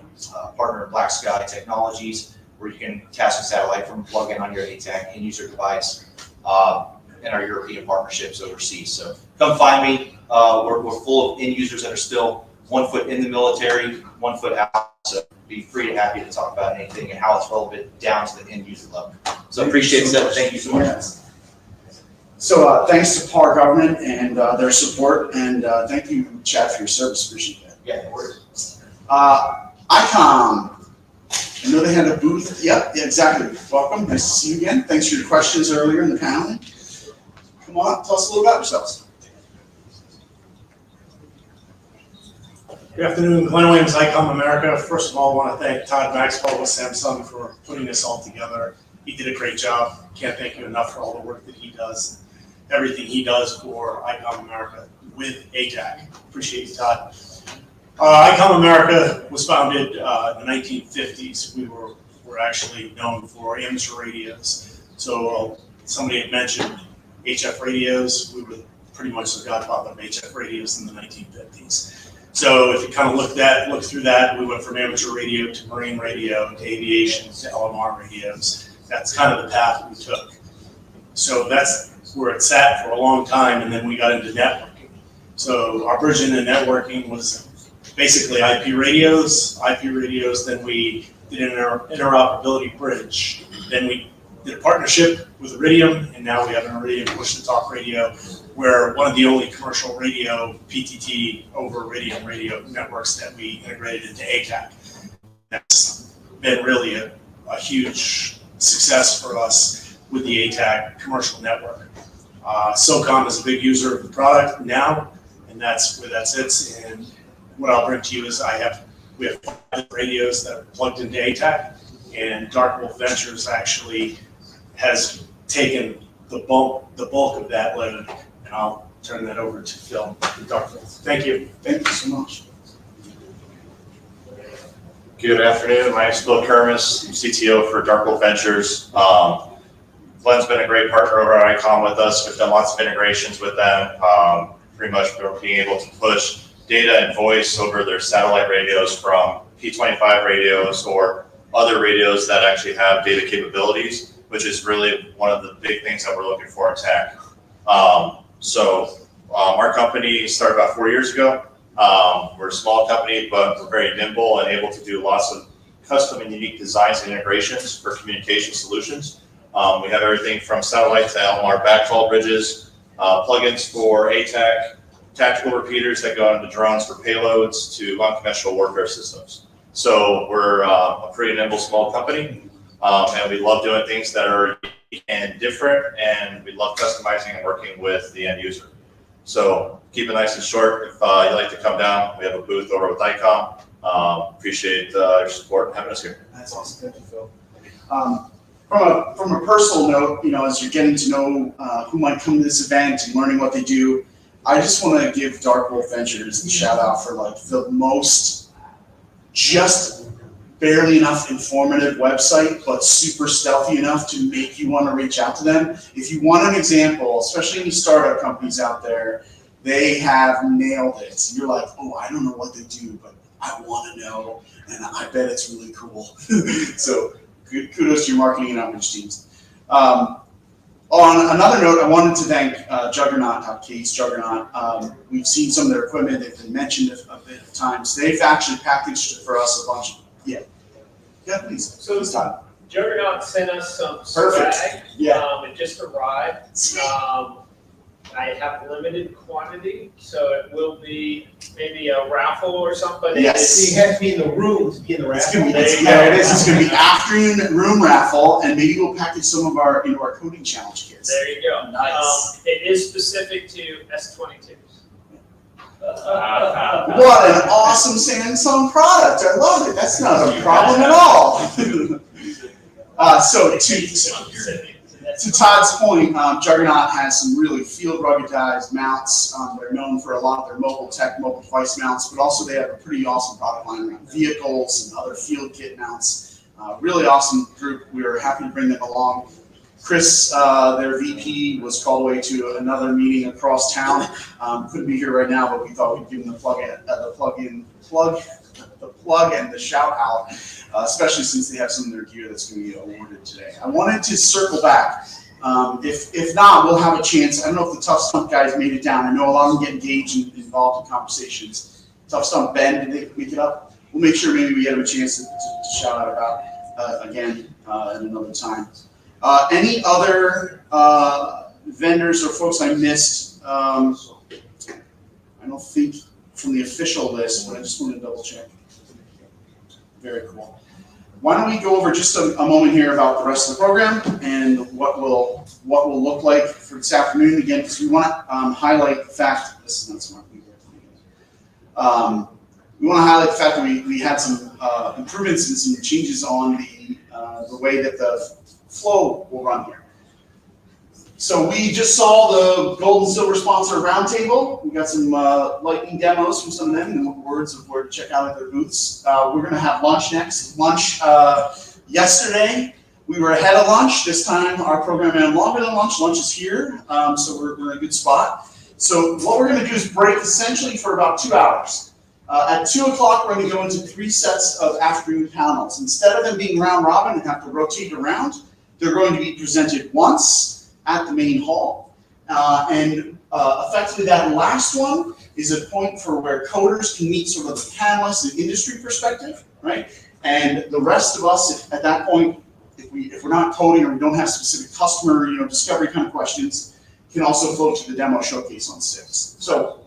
[SPEAKER 22] partner Black Sky Technologies, where you can task a satellite from a plug-in on your ATAK and user device, and our European partnerships overseas. So come find me. We're full of end users that are still 1 foot in the military, 1 foot out. So be free and happy to talk about anything and how it's relevant down to the end user level. So appreciate it. Thank you so much.
[SPEAKER 5] So thanks to Park Government and their support, and thank you, Chad, for your service. Appreciate that.
[SPEAKER 22] Yeah, no worries.
[SPEAKER 5] ICOM. I know they had a booth. Yep, yeah, exactly. Welcome. Nice to see you again. Thanks for your questions earlier in the panel. Come on, tell us a little about yourselves.
[SPEAKER 4] Good afternoon, Glenn Williams, ICOM America. First of all, I want to thank Todd Maxwell with Samsung for putting this all together. He did a great job. Can't thank you enough for all the work that he does, everything he does for ICOM America with ATAK. Appreciate you, Todd. ICOM America was founded in the 1950s. We were actually known for amateur radios. So somebody had mentioned HF radios. We were pretty much the godfather of HF radios in the 1950s. So if you kind of look through that, we went from amateur radio to marine radio to aviation to LMR radios. That's kind of the path we took. So that's where it sat for a long time, and then we got into networking. So our version of networking was basically IP radios, then we did an interoperability bridge. Then we did a partnership with Iridium, and now we have an Iridium push-to-talk radio. We're one of the only commercial radio PTT over Iridium radio networks that we integrated into ATAK. That's been really a huge success for us with the ATAK commercial network. SOCOM is a big user of the product now, and that's where that sits. And what I'll bring to you is we have 5 radios that are plugged into ATAK, and Dark Wolf Ventures actually has taken the bulk of that load, and I'll turn that over to Phil from Dark Wolf. Thank you.
[SPEAKER 5] Thank you so much.
[SPEAKER 13] Good afternoon. My name is Phil Kermis. I'm CTO for Dark Wolf Ventures. Glenn's been a great partner over at ICOM with us. We've done lots of integrations with them. Pretty much being able to push data and voice over their satellite radios from P25 radios or other radios that actually have data capabilities, which is really one of the big things that we're looking for in TAK. Our company started about 4 years ago. We're a small company, but we're very nimble and able to do lots of custom and unique designs and integrations for communication solutions. We have everything from satellite to LMR backhaul bridges, plugins for ATAK, tactical repeaters that go into drones for payloads, to unconventional warfare systems. So we're a pretty nimble small company, and we love doing things that are unique and different, and we love customizing and working with the end user. So keep it nice and short. If you'd like to come down, we have a booth over with ICOM. Appreciate your support and having us here.
[SPEAKER 5] That's awesome. Thank you, Phil. From a personal note, as you're getting to know who might come to this event and learning what they do, I just want to give Dark Wolf Ventures a shout out for the most just barely enough informative website, but super stealthy enough to make you want to reach out to them. If you want an example, especially any startup companies out there, they have nailed it. You're like, oh, I don't know what they do, but I want to know, and I bet it's really cool. So kudos to your marketing and outreach teams. On another note, I wanted to thank Juggernaut, Kate's Juggernaut. We've seen some of their equipment. They've been mentioned a bit of times. They've actually packaged for us a bunch of, yeah, please.
[SPEAKER 15] So
[SPEAKER 5] Todd.
[SPEAKER 15] Juggernaut sent us some
[SPEAKER 5] Perfect.
[SPEAKER 15] swag.
[SPEAKER 5] Yeah.
[SPEAKER 15] It just arrived. I have limited quantity, so it will be maybe a raffle or something.
[SPEAKER 5] Yes.
[SPEAKER 21] You have to be in the room to be in the
[SPEAKER 5] It's
[SPEAKER 21] raffle.
[SPEAKER 5] gonna be, it is. It's going to be afternoon room raffle, and maybe we'll package some of our into our coding challenge kits.
[SPEAKER 15] There you go.
[SPEAKER 5] Nice.
[SPEAKER 15] It is specific to S22s.
[SPEAKER 5] What an awesome Samsung product! I love it. That's not a problem at all. So to Todd's point, Juggernaut has some really field ruggedized mounts. They're known for a lot of their mobile tech, mobile device mounts, but also they have a pretty awesome product line around vehicles and other field kit mounts. Really awesome group. We were happy to bring them along. Chris, their VP, was called away to another meeting across town. Couldn't be here right now, but we thought we'd give him the plug and the shout out, especially since they have some of their gear that's going to be awarded today. I wanted to circle back. If not, we'll have a chance. I don't know if the Tough Stump guys made it down. I know a lot of them get engaged and involved in conversations. Tough Stump, Ben, did they make it up? We'll make sure maybe we get them a chance to shout out about again at another time. Any other vendors or folks I missed? I don't think from the official list, but I just want to double check. Very cool. Why don't we go over just a moment here about the rest of the program and what will look like for this afternoon again, because we want to highlight the fact this is not smart. We want to highlight the fact that we had some improvements and some changes on the way that the flow will run here. So we just saw the gold and silver sponsor roundtable. We got some lightning demos from some of them and words of where to check out at their booths. We're going to have lunch next. Lunch yesterday, we were ahead of lunch. This time our program ran longer than lunch. Lunch is here, so we're in a good spot. So what we're going to do is break essentially for about 2 hours. At 2 o'clock, we're going to go into 3 sets of afternoon panels. Instead of them being round robin and have to rotate around, they're going to be presented once at the main hall. Effectively that last one is a point for where coders can meet sort of the panelists and industry perspective, right? And the rest of us at that point, if we're not coding or we don't have specific customer, discovery kind of questions, can also flow to the demo showcase on 6. So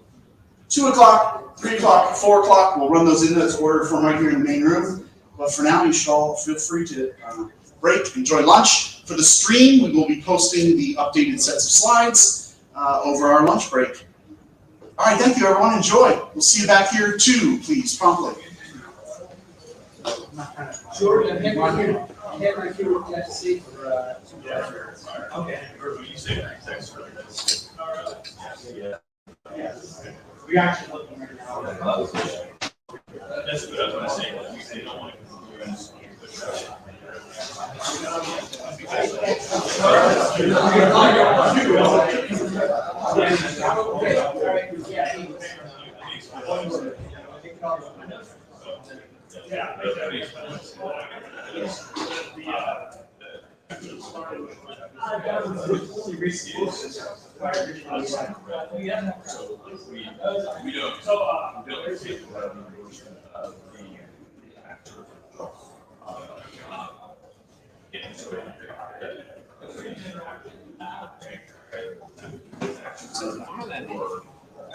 [SPEAKER 5] 2 o'clock, 3 o'clock, 4 o'clock, we'll run those in that's ordered from right here in the main room. But for now, you should all feel free to break, enjoy lunch. For the stream, we will be posting the updated sets of slides over our lunch break. All right, thank you, everyone. Enjoy. We'll see you back here at 2, please, promptly.
[SPEAKER 21] Jordan, I'm right here with Jesse for okay. Yeah. We're actually looking right now.
[SPEAKER 10] That's what I was going to say. They don't want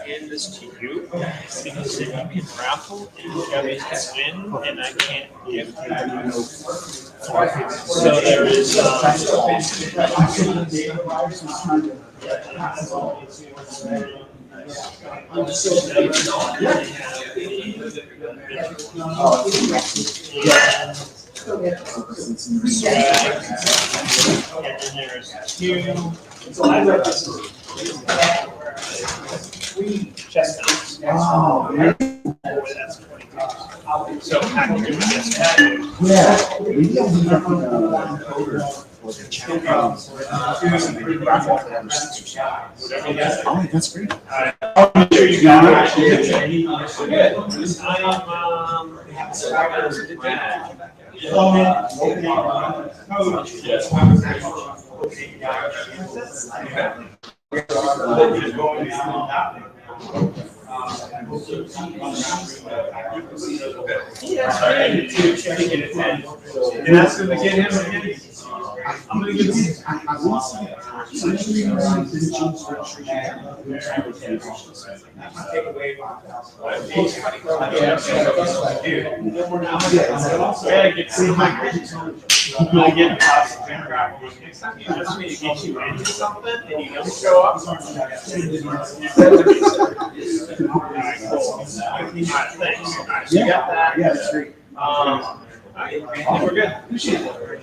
[SPEAKER 16] hand this to you because it can be a raffle and you guys can win, and I can't give you no. So there is. And then there's 2. Chestnuts.
[SPEAKER 21] Oh,
[SPEAKER 16] That's 22. So active
[SPEAKER 17] Oh, that's great.
[SPEAKER 16] I'm sure you got it.
[SPEAKER 19] And ask him to get him again. I'm gonna give him. Next time you ask me to get you into something and you don't show up. Alright, cool. Alright, thanks. Alright, so you got that.
[SPEAKER 11] Yeah, that's great.
[SPEAKER 19] I think we're good. Appreciate it.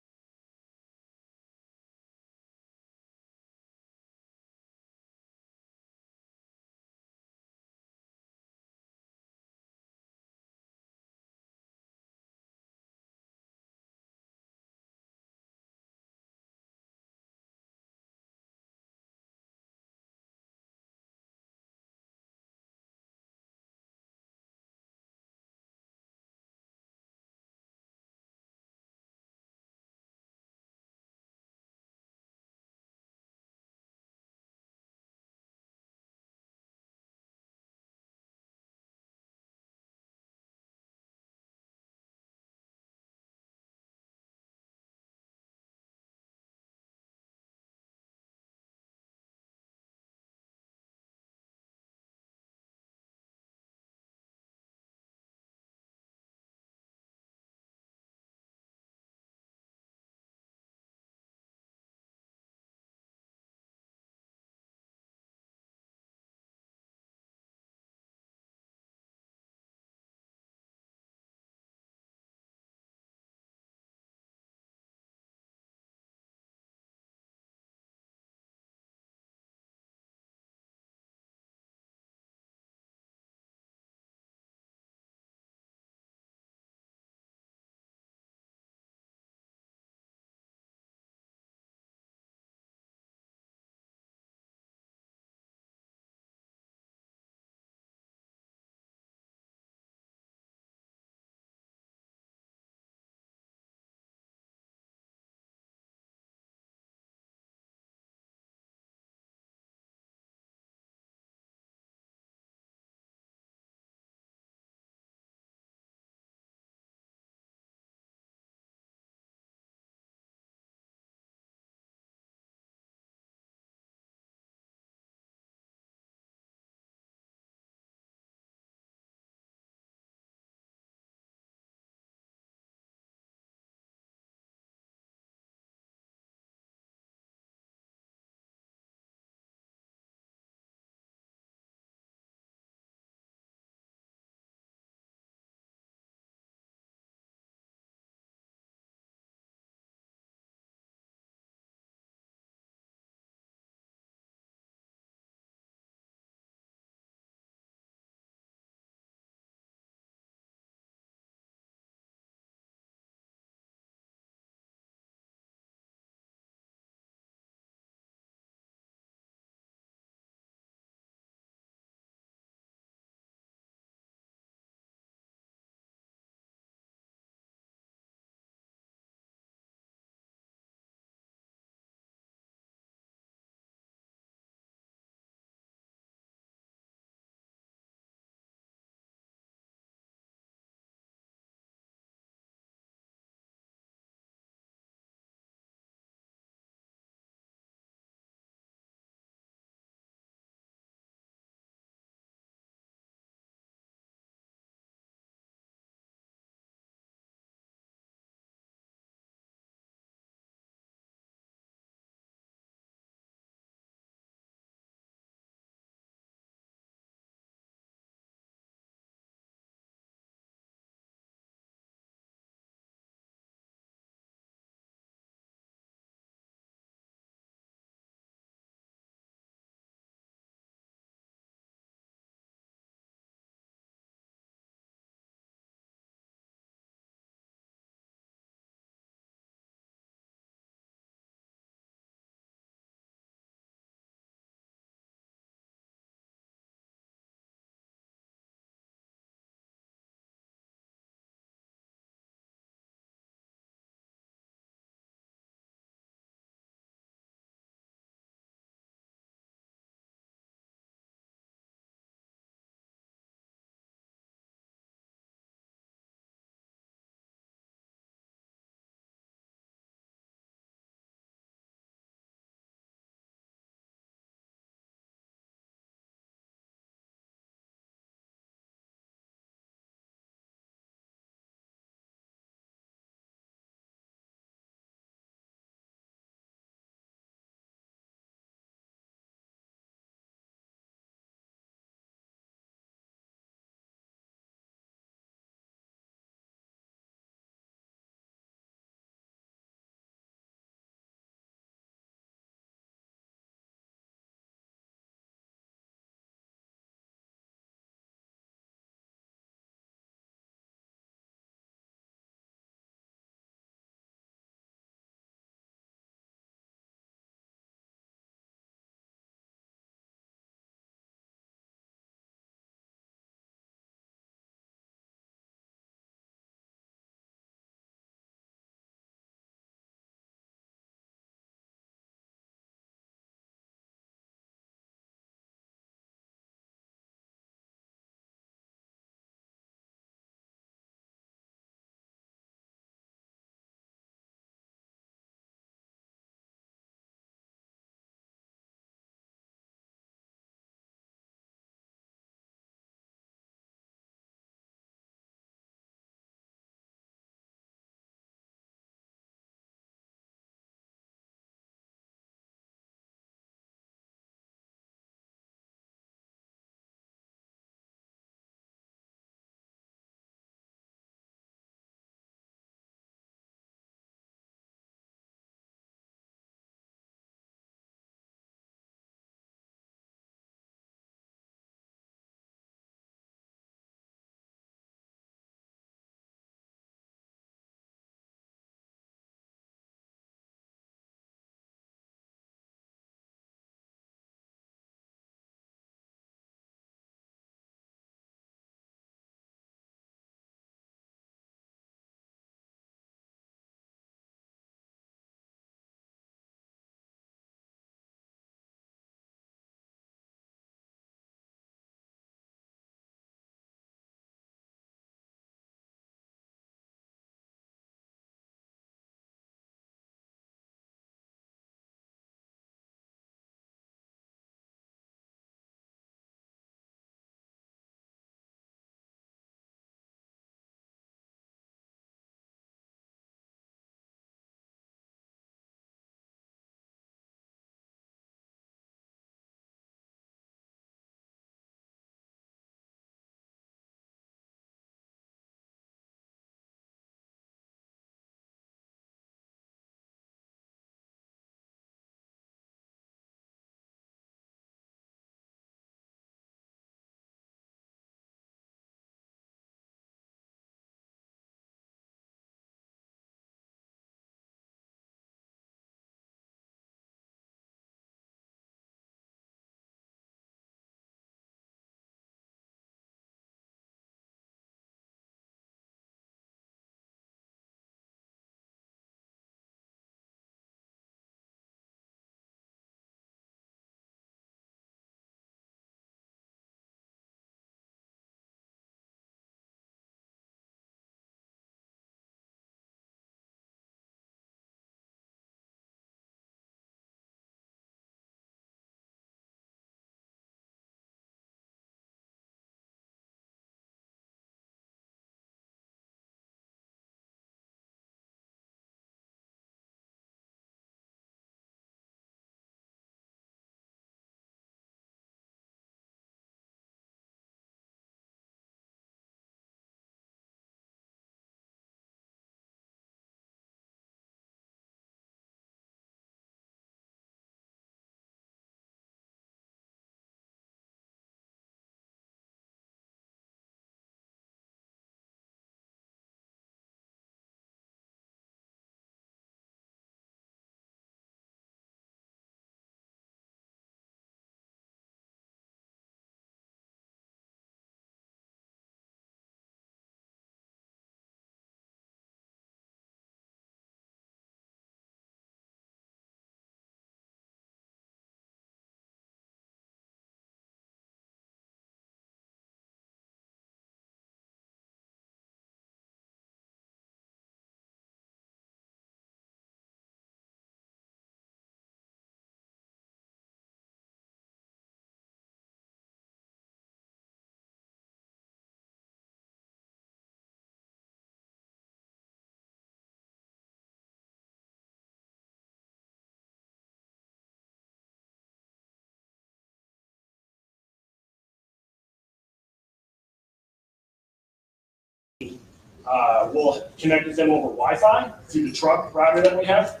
[SPEAKER 7] we'll connect with them over Wi-Fi through the truck router that we have.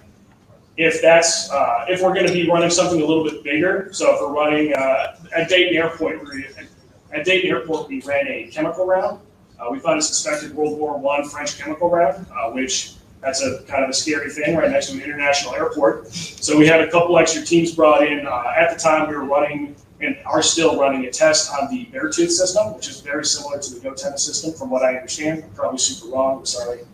[SPEAKER 7] If that's if we're going to be running something a little bit bigger, so if we're running at Dayton Airport, we ran a chemical round. We found a suspected World War I French chemical round, which that's a kind of a scary thing right next to an international airport. So we had a couple extra teams brought in. At the time, we were running and are still running a test on the Beartooth system, which is very similar to the GoTenna system, from what I understand. I'm probably super wrong. I'm sorry.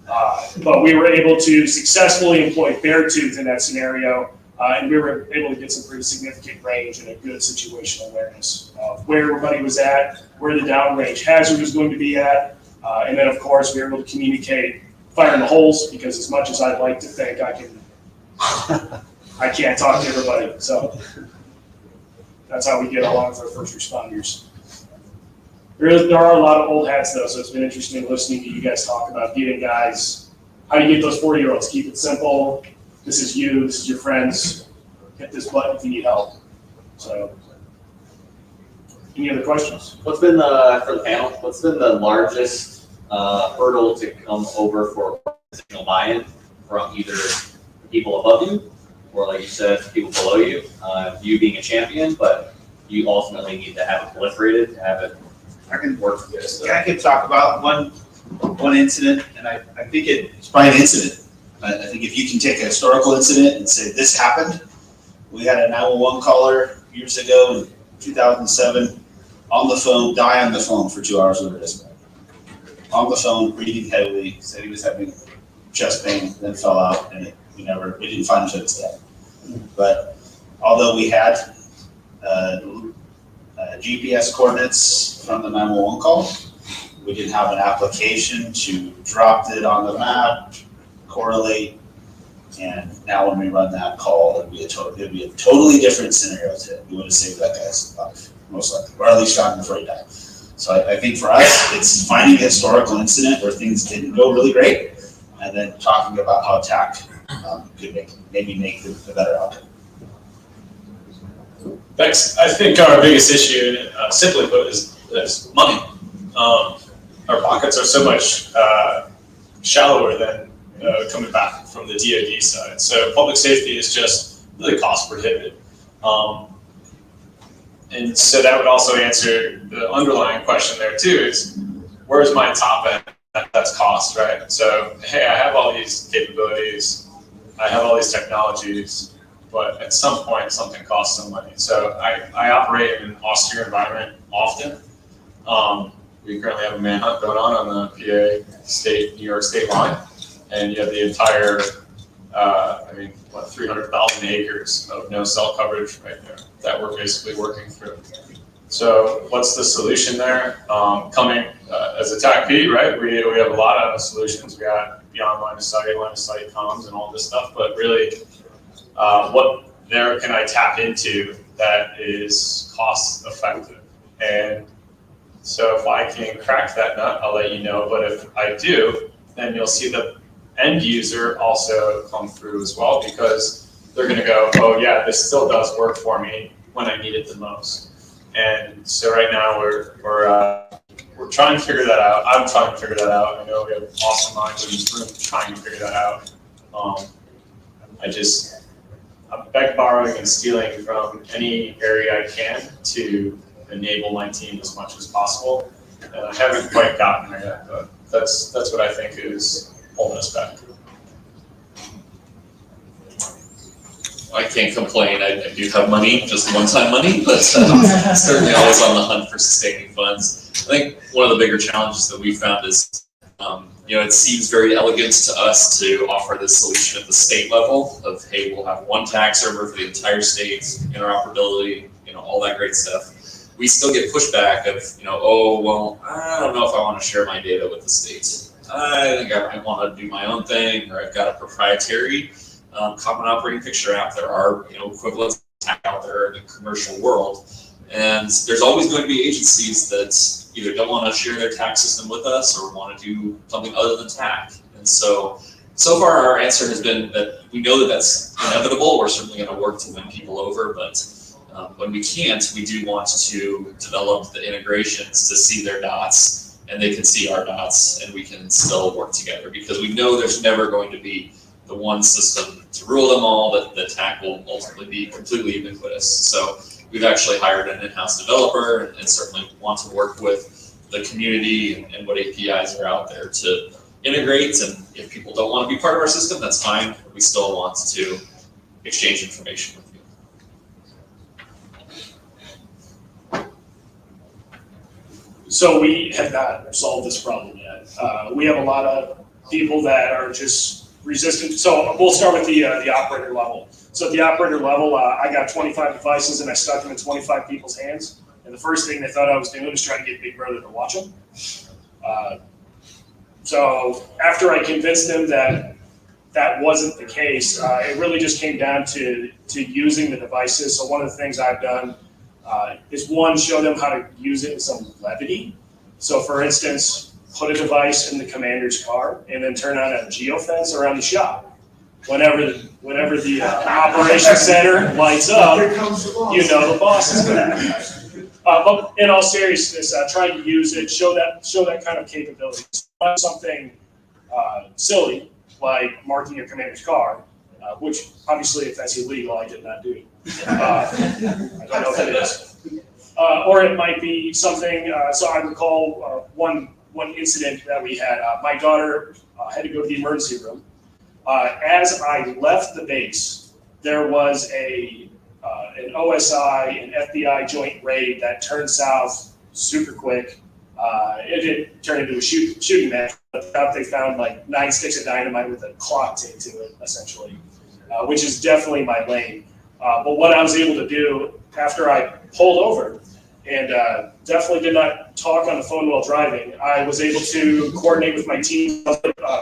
[SPEAKER 7] But we were able to successfully employ Beartooth in that scenario, and we were able to get some pretty significant range and a good situational awareness of where everybody was at, where the downrange hazard was going to be at, and then of course we were able to communicate fire in the holes, because as much as I'd like to think I can't talk to everybody. So that's how we get along with our first responders. There are a lot of old hats though, so it's been interesting listening to you guys talk about getting guys, how do you get those 40-year-olds? Keep it simple. This is you, this is your friends. Hit this button if you need help. So, any other questions?
[SPEAKER 9] What's been for the panel, what's been the largest hurdle to come over for organizational buy-in from either people above you, or like you said, people below you? You being a champion, but you ultimately need to have it proliferated, to have it
[SPEAKER 23] I can
[SPEAKER 9] work together. So.
[SPEAKER 23] Yeah, I can talk about one incident, and I think it's probably an incident. I think if you can take a historical incident and say this happened, we had a 911 caller years ago in 2007 on the phone, die on the phone for 2 hours with a dispatch. On the phone, breathing heavily, said he was having chest pain, then fell out, and we didn't find him until his death. But although we had GPS coordinates from the 911 call, we didn't have an application to drop it on the map, correlate, and now when we run that call, it'd be a totally different scenario. We would have saved that guy's life, most likely, or at least found him before he died. So I think for us, it's finding a historical incident where things didn't go really great, and then talking about how TAC could maybe make the better outcome.
[SPEAKER 24] Thanks. I think our biggest issue, simply put, is money. Our pockets are so much shallower than coming back from the DoD side. So public safety is just really cost prohibitive. And so that would also answer the underlying question there too, is where's my top end? That's cost, right? So, hey, I have all these capabilities, I have all these technologies, but at some point something costs some money. So I operate in an austere environment often. We currently have a manhunt going on the PA New York state line, and you have the entire, 300,000 acres of no cell coverage right there that we're basically working through. So what's the solution there? Coming as a TAC-P, right? We have a lot of solutions. We got beyond line of sight comms, and all this stuff, but really, what there can I tap into that is cost effective? And so if I can crack that nut, I'll let you know. But if I do, then you'll see the end user also come through as well, because they're going to go, oh yeah, this still does work for me when I need it the most. And so right now we're trying to figure that out. I'm trying to figure that out. I know we have awesome minds in this room trying to figure that out. I'm back borrowing and stealing from any area I can to enable my team as much as possible. And I haven't quite gotten there yet, but that's what I think is holding us back.
[SPEAKER 25] I can't complain. I do have money, just one-time money, but certainly always on the hunt for sustaining funds. I think one of the bigger challenges that we found is, it seems very elegant to us to offer this solution at the state level of, hey, we'll have one TAC server for the entire state, interoperability, all that great stuff. We still get pushback of, oh, well, I don't know if I want to share my data with the states. I think I might want to do my own thing, or I've got a proprietary common operating picture app. There are equivalents out there in the commercial world, and there's always going to be agencies that either don't want to share their TAC system with us or want to do something other than TAC. And so far our answer has been that we know that that's inevitable. We're certainly going to work to win people over, but when we can't, we do want to develop the integrations to see their dots and they can see our dots, and we can still work together, because we know there's never going to be the one system to rule them all, that the TAK will ultimately be completely ubiquitous. So we've actually hired an in-house developer, and certainly want to work with the community and what APIs are out there to integrate. And if people don't want to be part of our system, that's fine. We still want to exchange information with you.
[SPEAKER 7] So we have not solved this problem yet. We have a lot of people that are just resistant. So we'll start with the operator level. So at the operator level, I got 25 devices and I stuck them in 25 people's hands. And the first thing they thought I was doing was trying to get Big Brother to watch them. So after I convinced them that that wasn't the case, it really just came down to using the devices. So one of the things I've done is one, show them how to use it with some levity. So for instance, put a device in the commander's car and then turn on a geofence around the shop. Whenever the operations center lights up, you know the boss is going. But in all seriousness, try to use it, show that kind of capability. Something silly like marking your commander's car, which obviously if that's illegal, I did not do. I don't know if it is. Or it might be something, so I recall one incident that we had. My daughter had to go to the emergency room. As I left the base, there was an OSI and FBI joint raid that turned south super quick. It didn't turn into a shooting match, but they found like 9 sticks of dynamite with a clock taped to it, essentially, which is definitely my lane. But what I was able to do after I pulled over and definitely did not talk on the phone while driving, I was able to coordinate with my team,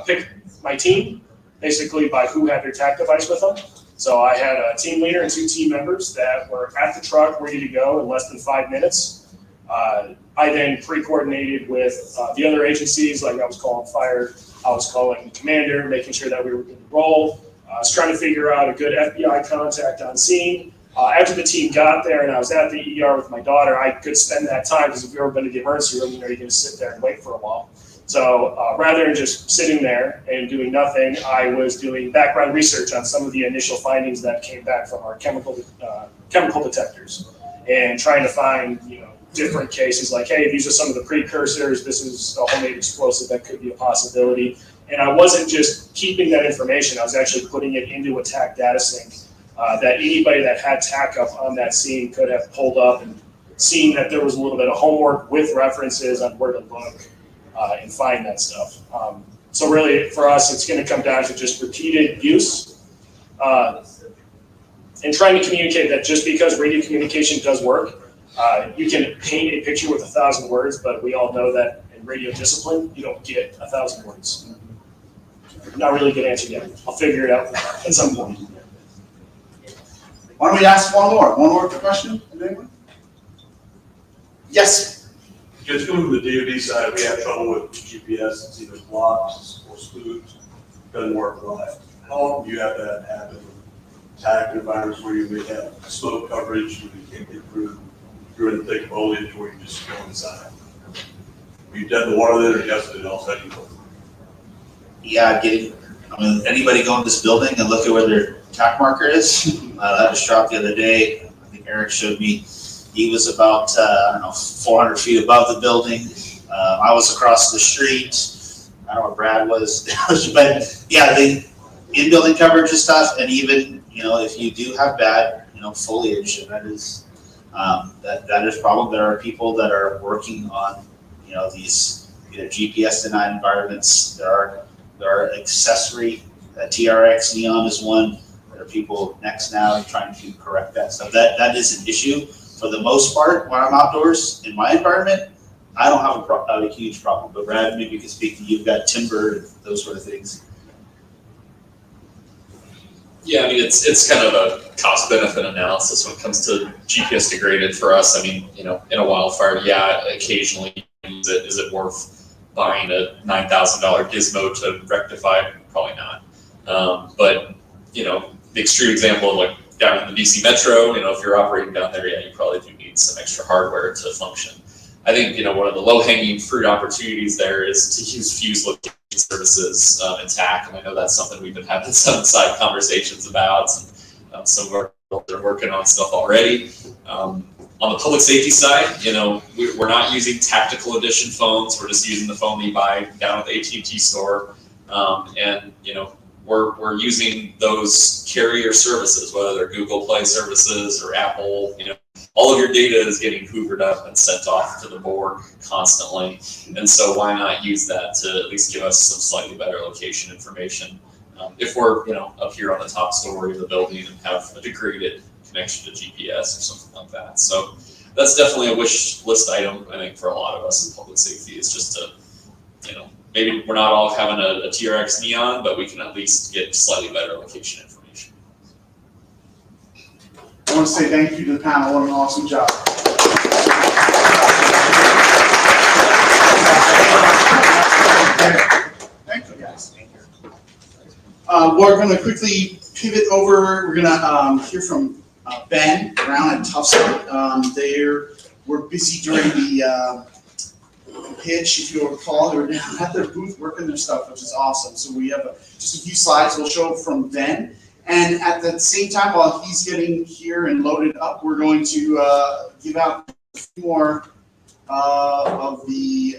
[SPEAKER 7] pick my team, basically by who had their TAK device with them. So I had a team leader and 2 team members that were at the truck ready to go in less than 5 minutes. I then pre-coordinated with the other agencies, like I was calling fire, I was calling commander, making sure that we were good to roll. I was trying to figure out a good FBI contact on scene. After the team got there and I was at the ER with my daughter, I could spend that time, because if you've ever been to the emergency room, you're going to sit there and wait for a while. So rather than just sitting there and doing nothing, I was doing background research on some of the initial findings that came back from our chemical detectors, and trying to find, different cases like, hey, these are some of the precursors, this is a homemade explosive that could be a possibility. And I wasn't just keeping that information, I was actually putting it into a TAK data sync that anybody that had TAK up on that scene could have pulled up and seen that there was a little bit of homework with references on where to look and find that stuff. So really, for us, it's going to come down to just repeated use and trying to communicate that just because radio communication does work, you can paint a picture with 1,000 words, but we all know that in radio discipline, you don't get 1,000 words. Not really good answer yet. I'll figure it out at some point.
[SPEAKER 5] Why don't we ask one more question? Anyone? Yes.
[SPEAKER 1] Just going to the DoD side, we have trouble with GPS. It's either blocks or spoofs. Doesn't work right. How often do you have that happen? TAK environments where you may have smoke coverage, where you can't get through. You're in the thick foliage, where you just go inside. We've done the water there, or yesterday, all second.
[SPEAKER 23] Yeah, anybody go in this building and look at where their TAK marker is? That was dropped the other day. I think Eric showed me. He was about, 400 feet above the building. I was across the street. I don't know where Brad was. But yeah, the in-building coverage and stuff, and even, if you do have bad, foliage, and that is a problem. There are people that are working on, these GPS denied environments. There are accessory, TRX neon is one. There are people next now trying to correct that stuff. That is an issue. For the most part, when I'm outdoors in my environment, I don't have a huge problem. But Brad, maybe you can speak to, you've got timber and those sort of things.
[SPEAKER 25] Yeah, I mean, it's kind of a cost benefit analysis when it comes to GPS degraded for us. I mean, in a wildfire, yeah, occasionally is it worth buying a $9,000 gizmo to rectify? Probably not. But the extreme example of like down in the DC Metro, if you're operating down there, yeah, you probably do need some extra hardware to function. I think, one of the low-hanging fruit opportunities there is to use fuse location services in TAC, and I know that's something we've been having some side conversations about, and some of our people are working on stuff already. On the public safety side, we're not using tactical edition phones. We're just using the phone that you buy down at the AT&T store, and we're using those carrier services, whether they're Google Play services or Apple. All of your data is getting hoovered up and sent off to the board constantly, and so why not use that to at least give us some slightly better location information if we're up here on the top story of the building and have a degraded connection to GPS or something like that. So that's definitely a wish list item, I think, for a lot of us in public safety, is just to, maybe we're not all having a TRX Neon, but we can at least get slightly better location information.
[SPEAKER 5] I want to say thank you to the panel. What an awesome job. Thank you, guys. We're going to quickly pivot over. We're going to hear from Ben Brown at Tufstone. We're busy during the pitch, if you'll recall. They were down at their booth working their stuff, which is awesome. So we have just a few slides we'll show from Ben. And at the same time, while he's getting here and loaded up, we're going to give out a few more of the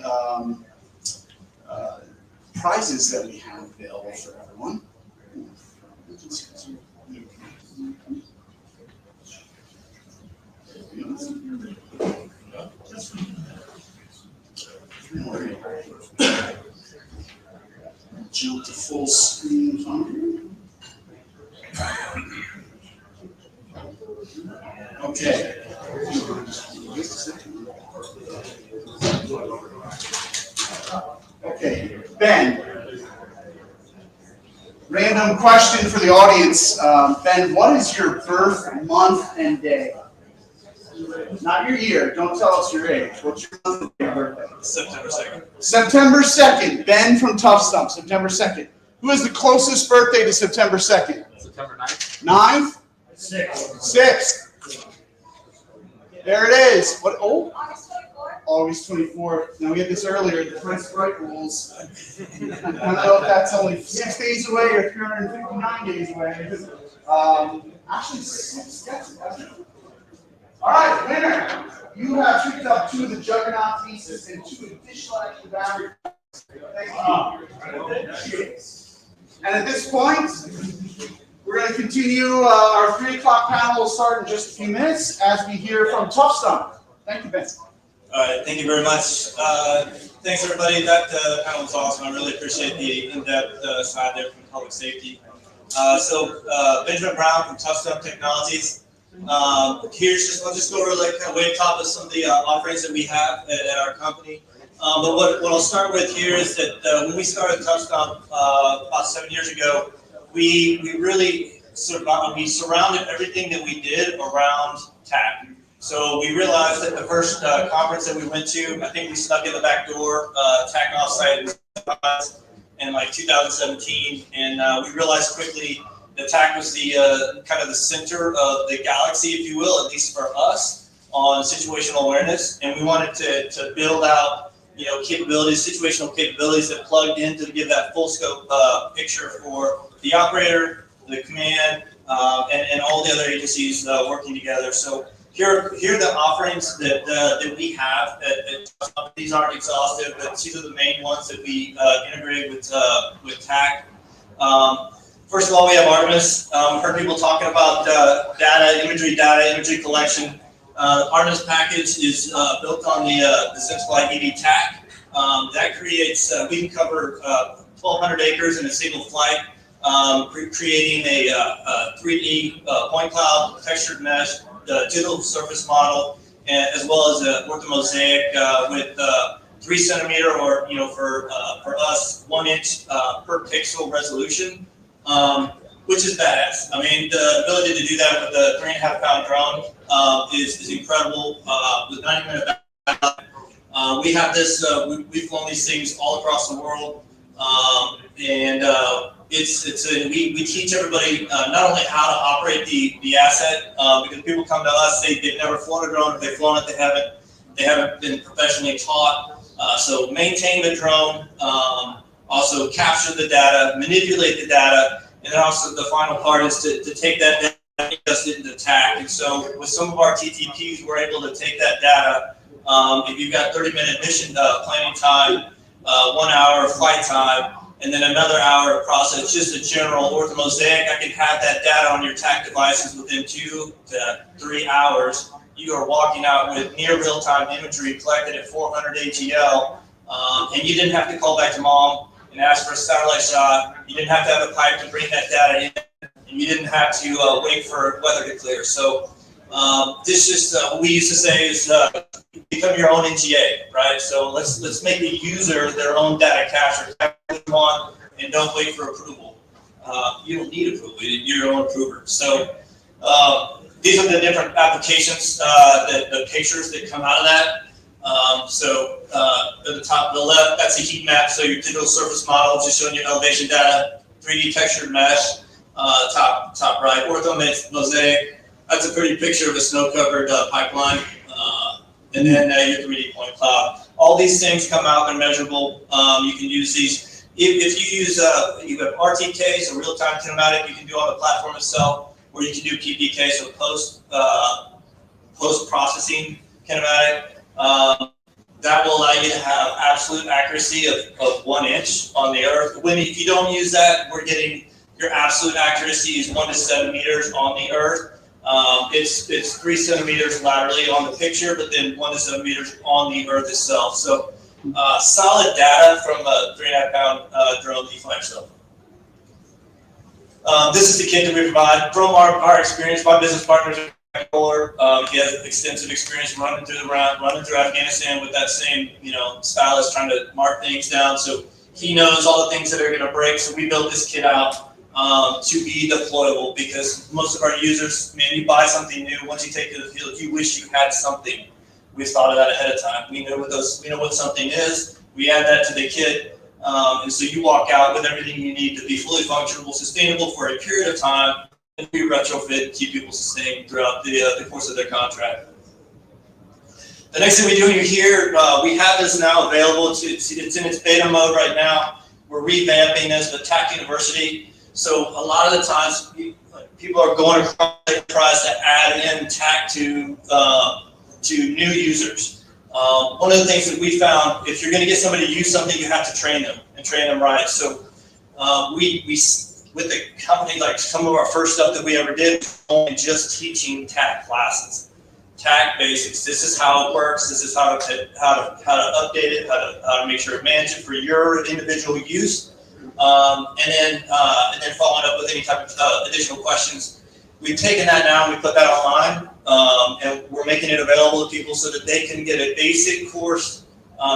[SPEAKER 5] prizes that we have available for everyone. Jump to full screen on. Okay. Okay, Ben. Random question for the audience. Ben, what is your birth month and day? Not your year. Don't tell us your age. What's your month and day of birthday?
[SPEAKER 2] September 2nd.
[SPEAKER 5] September 2nd. Ben from Tough Stump, September 2nd. Who has the closest birthday to September 2nd?
[SPEAKER 2] September 9th.
[SPEAKER 5] 9th?
[SPEAKER 2] 6th.
[SPEAKER 5] 6th. There it is. What? Oh, August 24th. Now we had this earlier, the Prince Bright rules. I don't know if that's only 6 days away or 359 days away. Actually, 6 days. All right, winner. You have picked up 2 of the Juggernaut pieces and 2 additional extra battery. Thank you. And at this point, we're going to continue. Our 3 o'clock panel will start in just a few minutes as we hear from Tough Stump. Thank you, Ben.
[SPEAKER 2] All right, thank you very much. Thanks, everybody. That panel was awesome. I really appreciate the in-depth side there from public safety. Benjamin Brown from Tough Stump Technologies. I'll just go over like kind of way top of some of the offerings that we have at our company. But what I'll start with here is that when we started Tough Stump about 7 years ago, we really we surrounded everything that we did around TAC. So we realized that the first conference that we went to, I think we snuck in the back door, TAC offsite in like 2017, and we realized quickly that TAC was the kind of the center of the galaxy, if you will, at least for us, on situational awareness, and we wanted to build out capabilities, situational capabilities that plugged in to give that full scope picture for the operator, the command, and all the other agencies working together. So here are the offerings that we have. These aren't exhaustive, but these are the main ones that we integrate with TAC. First of all, we have Artemis. Heard people talking about data imagery collection. The Artemis package is built on the Sensible ED TAC. That creates, we can cover 1,200 acres in a single flight, creating a 3D point cloud, textured mesh, digital surface model, as well as a orthomosaic with 3 centimeter or for us 1 inch per pixel resolution. Which is badass. I mean, the ability to do that with a 3.5 pound drone is incredible. With 90-minute battery, we have this. We've flown these things all across the world, and we teach everybody not only how to operate the asset because people come to us, they've never flown a drone. If they've flown it, they haven't They haven't been professionally taught. So maintain the drone, also capture the data, manipulate the data, and then also the final part is to take that data and adjust it into TAC. And so with some of our TTPs, we're able to take that data. If you've got 30-minute mission planning time, 1 hour flight time, and then another hour of process, just a general orthomosaic, I can have that data on your TAC devices within 2 to 3 hours. You are walking out with near real-time imagery collected at 400 ATL, and you didn't have to call back to mom and ask for a satellite shot. You didn't have to have a pipe to bring that data in, and you didn't have to wait for weather to clear. So this just, what we used to say is become your own NGA, right? So let's make the user their own data capture, and don't wait for approval. You don't need approval, you're your own approver. So these are the different applications, the pictures that come out of that. At the top of the left, that's a heat map. So your digital surface model just showing you elevation data, 3D textured mesh. Top right, orthomosaic. That's a pretty picture of a snow-covered pipeline. And then your 3D point cloud. All these things come out, they're measurable. You can use these. If you use, you have RTK, so real-time kinematic, you can do on the platform itself, or you can do PPK, so post-processing kinematic. That will allow you to have absolute accuracy of 1 inch on the Earth. If you don't use that, we're getting your absolute accuracy is 1 to 7 meters on the Earth. It's 3 centimeters laterally on the picture, but then 1 to 7 meters on the Earth itself. So solid data from a 3.5 pound drone that you fly yourself. This is the kit that we provide from our experience. My business partners are he has extensive experience running through Afghanistan with that same stylus trying to mark things down. So he knows all the things that are going to break. So we built this kit out to be deployable, because most of our users, man, you buy something new, once you take it to the field, you wish you had something. We thought of that ahead of time. We know what something is. We add that to the kit, and so you walk out with everything you need to be fully functional, sustainable for a period of time, and we retrofit and keep people sustained throughout the course of their contract. The next thing we do here, we have this now available. It's in its beta mode right now. We're revamping this with TAC University. So a lot of the times, people are going across the enterprise to add in TAC to new users. One of the things that we found, if you're going to get somebody to use something, you have to train them and train them right. So we with the company, like some of our first stuff that we ever did, only just teaching TAC classes, TAC basics. This is how it works. This is how to update it, how to make sure it manages it for your individual use. And then following up with any type of additional questions. We've taken that now and we put that online, and we're making it available to people so that they can get a basic course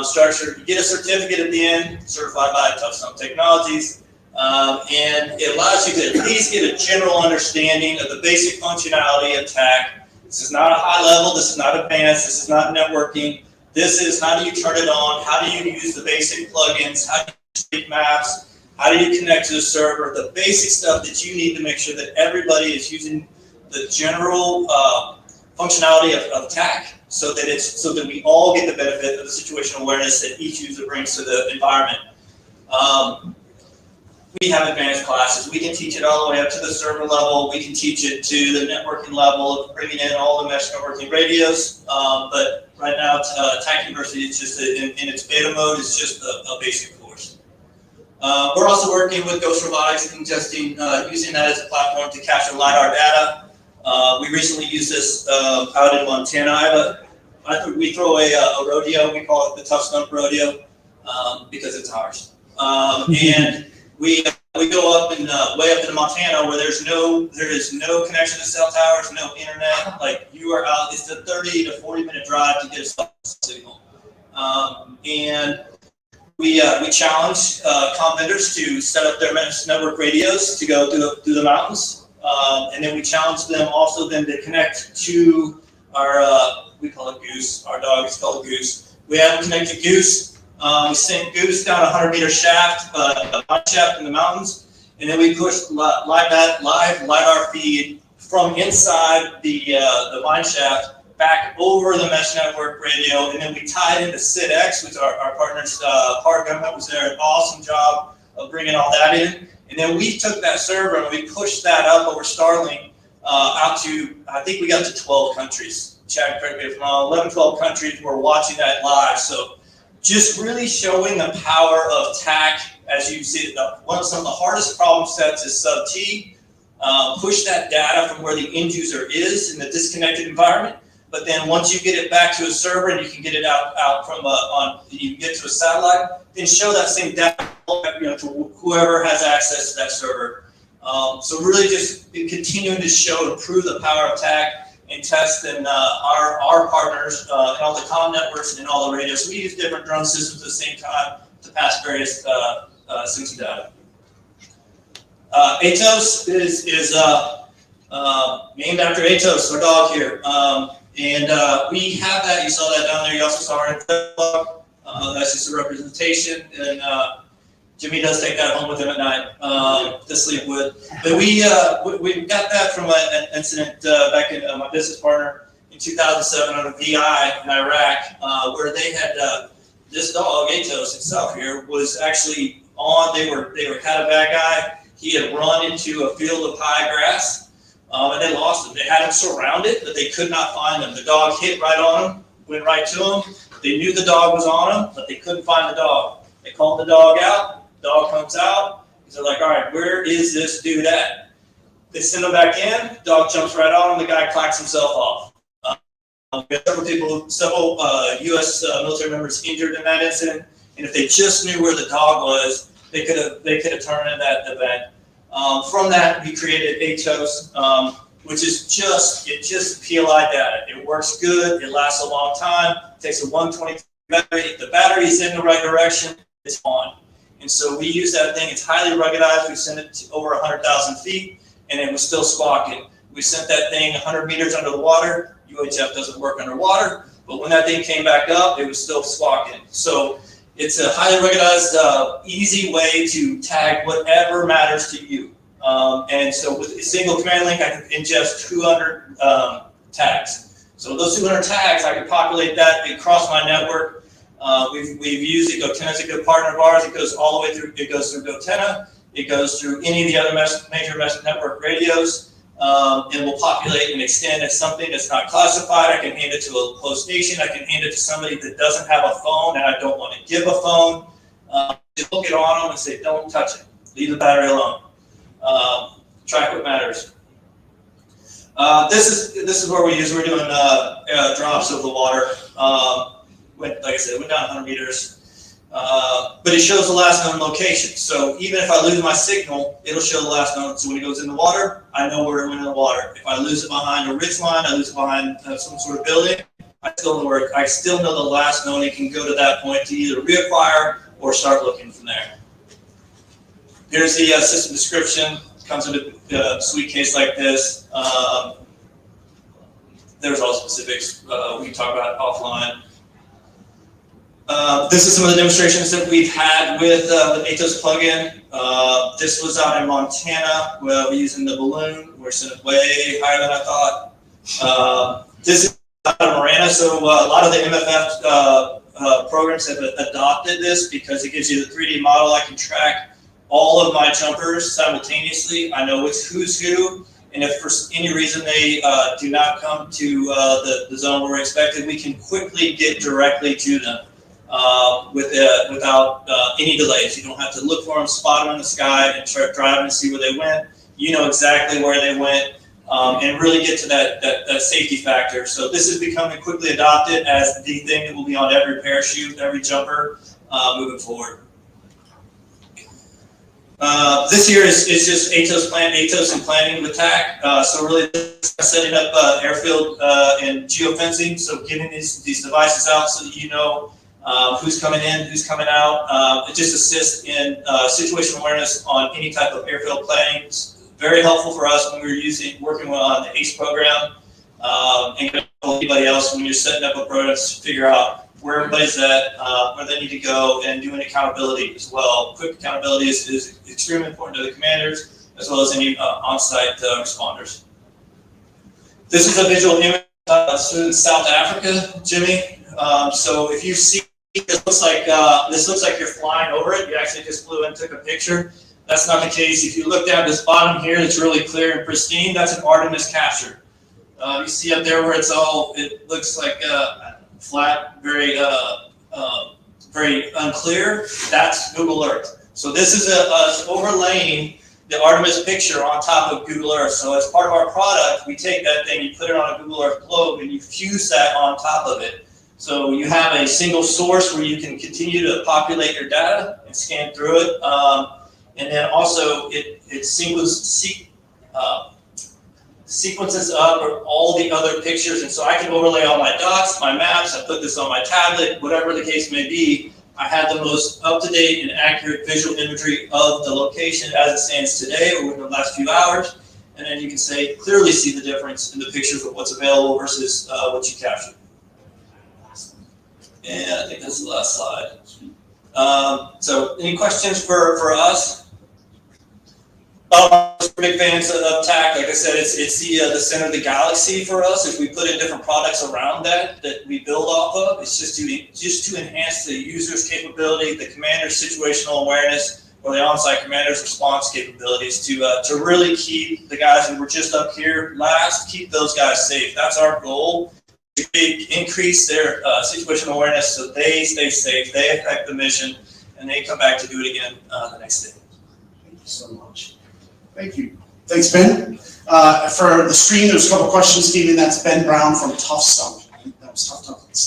[SPEAKER 2] structure, get a certificate at the end, certified by TAKathon Technologies, and it allows you to at least get a general understanding of the basic functionality of TAC. This is not a high level, this is not advanced, this is not networking. This is how do you turn it on, how do you use the basic plugins, how do you create maps, how do you connect to the server, the basic stuff that you need to make sure that everybody is using the general functionality of TAC, so that we all get the benefit of the situational awareness that each user brings to the environment. We have advanced classes. We can teach it all the way up to the server level. We can teach it to the networking level of bringing in all the mesh networking radios. But right now, TAC University is just in its beta mode. It's just a basic course. We're also working with Ghost Robotics and using that as a platform to capture LiDAR data. We recently used this out in Montana. We throw a rodeo. We call it the Tough Stump Rodeo because it's ours. And we go up and way up in Montana where there is no connection to cell towers, no internet. Like you are out, it's a 30 to 40 minute drive to get a cell signal. And we challenge comm vendors to set up their network radios to go through the mountains. And then we challenge them also then to connect to our, we call it Goose, our dog is called Goose. We have them connect to Goose. We send Goose down a 100-meter shaft, a mine shaft in the mountains, and then we push live LiDAR feed from inside the mine shaft back over the mesh network radio, and then we tied into SIDX, which our partners, Park Government was there, an awesome job of bringing all that in. And then we took that server and we pushed that up over Starlink out to, I think we got to 12 countries. Chad, correct me if I'm wrong, 11, 12 countries were watching that live. So just really showing the power of TAC, as you see, some of the hardest problem sets is sub-T. Push that data from where the end user is in the disconnected environment. But then once you get it back to a server and you can get it out from you can get to a satellite, then show that same data to whoever has access to that server. So really just continuing to show and prove the power of TAC and test and our partners and all the comm networks and all the radios. So we use different drone systems at the same time to pass various sensor data. Atos is named after Atos, our dog here. And we have that, you saw that down there, you also saw our dog. That's just a representation, and Jimmy does take that home with him at night to sleep with. But we got that from an incident back in my business partner in 2007 on a VI in Iraq, where they had this dog, Atos itself here, was actually on, they were kind of bad guy. He had run into a field of high grass. And they lost him. They had him surrounded, but they could not find him. The dog hit right on him, went right to him. They knew the dog was on him, but they couldn't find the dog. They called the dog out. Dog comes out. They're like, all right, where is this dude at? They send him back in. Dog jumps right on him. The guy clacks himself off. We had several U.S. military members injured in that incident. And if they just knew where the dog was, they could have turned in that event. From that, we created Atos, which is just PLI data. It works good. It lasts a long time. It takes a 120 battery. If the battery is in the right direction, it's on. And so we use that thing. It's highly ruggedized. We sent it to over 100,000 feet, and it was still squawking. We sent that thing 100 meters under the water. UHF doesn't work underwater, but when that thing came back up, it was still squawking. So it's a highly ruggedized, easy way to tag whatever matters to you. And so with a single command link, I can ingest 200 tags. So those 200 tags, I can populate that across my network. We've used it. GoTenna is a good partner of ours. It goes all the way through. It goes through GoTenna. It goes through any of the other major mesh network radios, and will populate and extend as something that's not classified. I can hand it to a host station. I can hand it to somebody that doesn't have a phone and I don't want to give a phone. Just look it on them and say, don't touch it. Leave the battery alone. Track what matters. This is where we're doing drops of the water. Like I said, it went down 100 meters. But it shows the last known location. So even if I lose my signal, it'll show the last known. So when it goes in the water, I know where it went in the water. If I lose it behind a ridge line, I lose it behind some sort of building, I still know the last known. It can go to that point to either reacquire or start looking from there. Here's the system description. Comes in a suite case like this. There's all specifics we can talk about offline. This is some of the demonstrations that we've had with the Atos plugin. This was out in Montana. We're using the balloon. We're sending way higher than I thought. This is out of Marana, so a lot of the MFF programs have adopted this because it gives you the 3D model. I can track all of my jumpers simultaneously. I know who's who, and if for any reason they do not come to the zone where we're expected, we can quickly get directly to them. Without any delays. You don't have to look for them, spot them in the sky, and start driving to see where they went. You know exactly where they went, and really get to that safety factor. So this is becoming quickly adopted as the thing that will be on every parachute, every jumper, moving forward. This here is just Atos and planning with TAC. So really setting up airfield and geofencing. So getting these devices out so that you know who's coming in, who's coming out. It just assists in situational awareness on any type of airfield planning. It's very helpful for us when we're working on the ACE program, and anybody else when you're setting up a program to figure out where everybody's at, where they need to go, and doing accountability as well. Quick accountability is extremely important to the commanders as well as any on-site responders. This is a visual image through South Africa, Jimmy. So if you see, this looks like you're flying over it. You actually just flew and took a picture. That's not the case. If you look down this bottom here, it's really clear and pristine. That's an Artemis capture. You see up there where it looks like flat, very unclear. That's Google Earth. So this is us overlaying the Artemis picture on top of Google Earth. So as part of our product, we take that thing, you put it on a Google Earth globe, and you fuse that on top of it. So you have a single source where you can continue to populate your data and scan through it. And then also it sequences up all the other pictures. And so I can overlay all my dots, my maps, I put this on my tablet, whatever the case may be. I have the most up-to-date and accurate visual imagery of the location as it stands today or within the last few hours. And then you can clearly see the difference in the pictures of what's available versus what you captured. And I think that's the last slide. So any questions for us? We're big fans of TAK. Like I said, it's the center of the galaxy for us. If we put in different products around that we build off of, it's just to enhance the user's capability, the commander's situational awareness, or the on-site commander's response capabilities to really keep the guys who were just up here last, keep those guys safe. That's our goal. To increase their situational awareness so they stay safe, they affect the mission, and they come back to do it again the next day.
[SPEAKER 5] Thank you so much. Thank you. Thanks, Ben. For the screen, there's a couple questions, Stephen. That's Ben Brown from Tough Stump. That was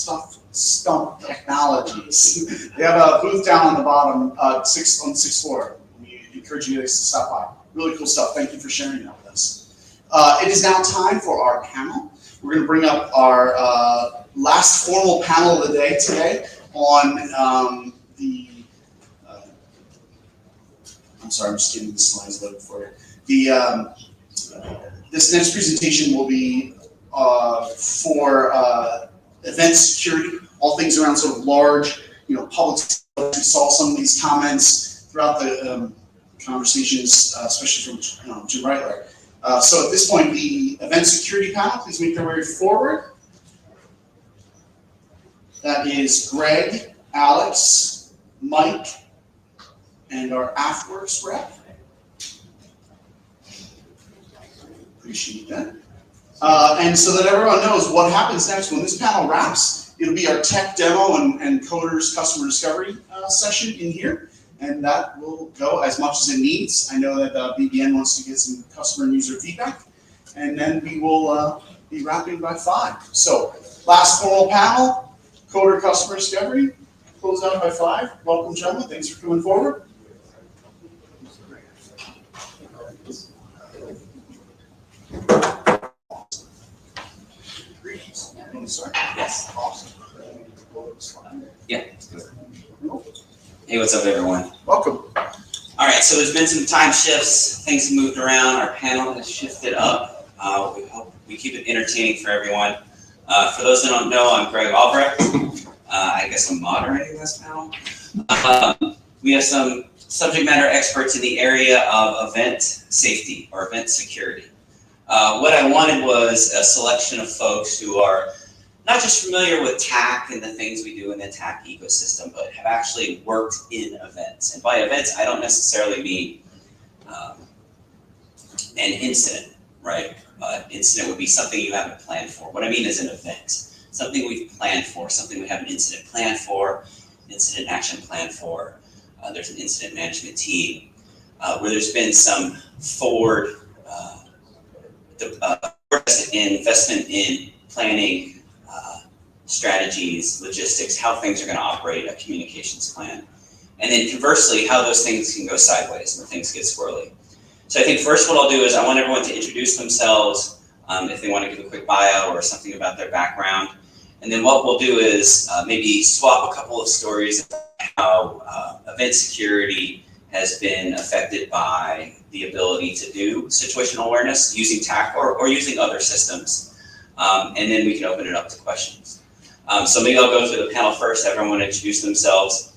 [SPEAKER 5] Tough Stump Technologies. They have a booth down on the bottom, on 6th floor. We encourage you guys to stop by. Really cool stuff. Thank you for sharing that with us. It is now time for our panel. We're going to bring up our last formal panel of the day today on I'm sorry, I'm just getting the slides loaded for you. This next presentation will be for event security, all things around sort of large, public. We saw some of these comments throughout the conversations, especially from Jim Reitler. So at this point, the event security panel, please make their way forward. That is Greg, Alex, Mike, and our AFWorks rep. Appreciate that. And so that everyone knows what happens next when this panel wraps, it'll be our tech demo and coders customer discovery session in here. And that will go as much as it needs. I know that BBN wants to get some customer and user feedback. And then we will be wrapping by 5. So last formal panel, coder customer discovery, close out by 5. Welcome, gentlemen. Thanks for coming forward.
[SPEAKER 3] Yes. Yeah. Hey, what's up, everyone?
[SPEAKER 5] Welcome.
[SPEAKER 3] All right, so there's been some time shifts. Things have moved around. Our panel has shifted up. We hope we keep it entertaining for everyone. For those that don't know, I'm Greg Albrecht. I guess I'm moderating this panel. We have some subject matter experts in the area of event safety or event security. What I wanted was a selection of folks who are not just familiar with TAK and the things we do in the TAK ecosystem, but have actually worked in events. And by events, I don't necessarily mean an incident, right? Incident would be something you haven't planned for. What I mean is an event, something we've planned for, something we have an incident plan for, incident action plan for. There's an incident management team where there's been some forward investment in planning, strategies, logistics, how things are going to operate, a communications plan. And then conversely, how those things can go sideways when things get squirrely. So I think first what I'll do is I want everyone to introduce themselves if they want to give a quick bio or something about their background. And then what we'll do is maybe swap a couple of stories about how event security has been affected by the ability to do situational awareness using TAK or using other systems. And then we can open it up to questions. So maybe I'll go through the panel first. Everyone will introduce themselves.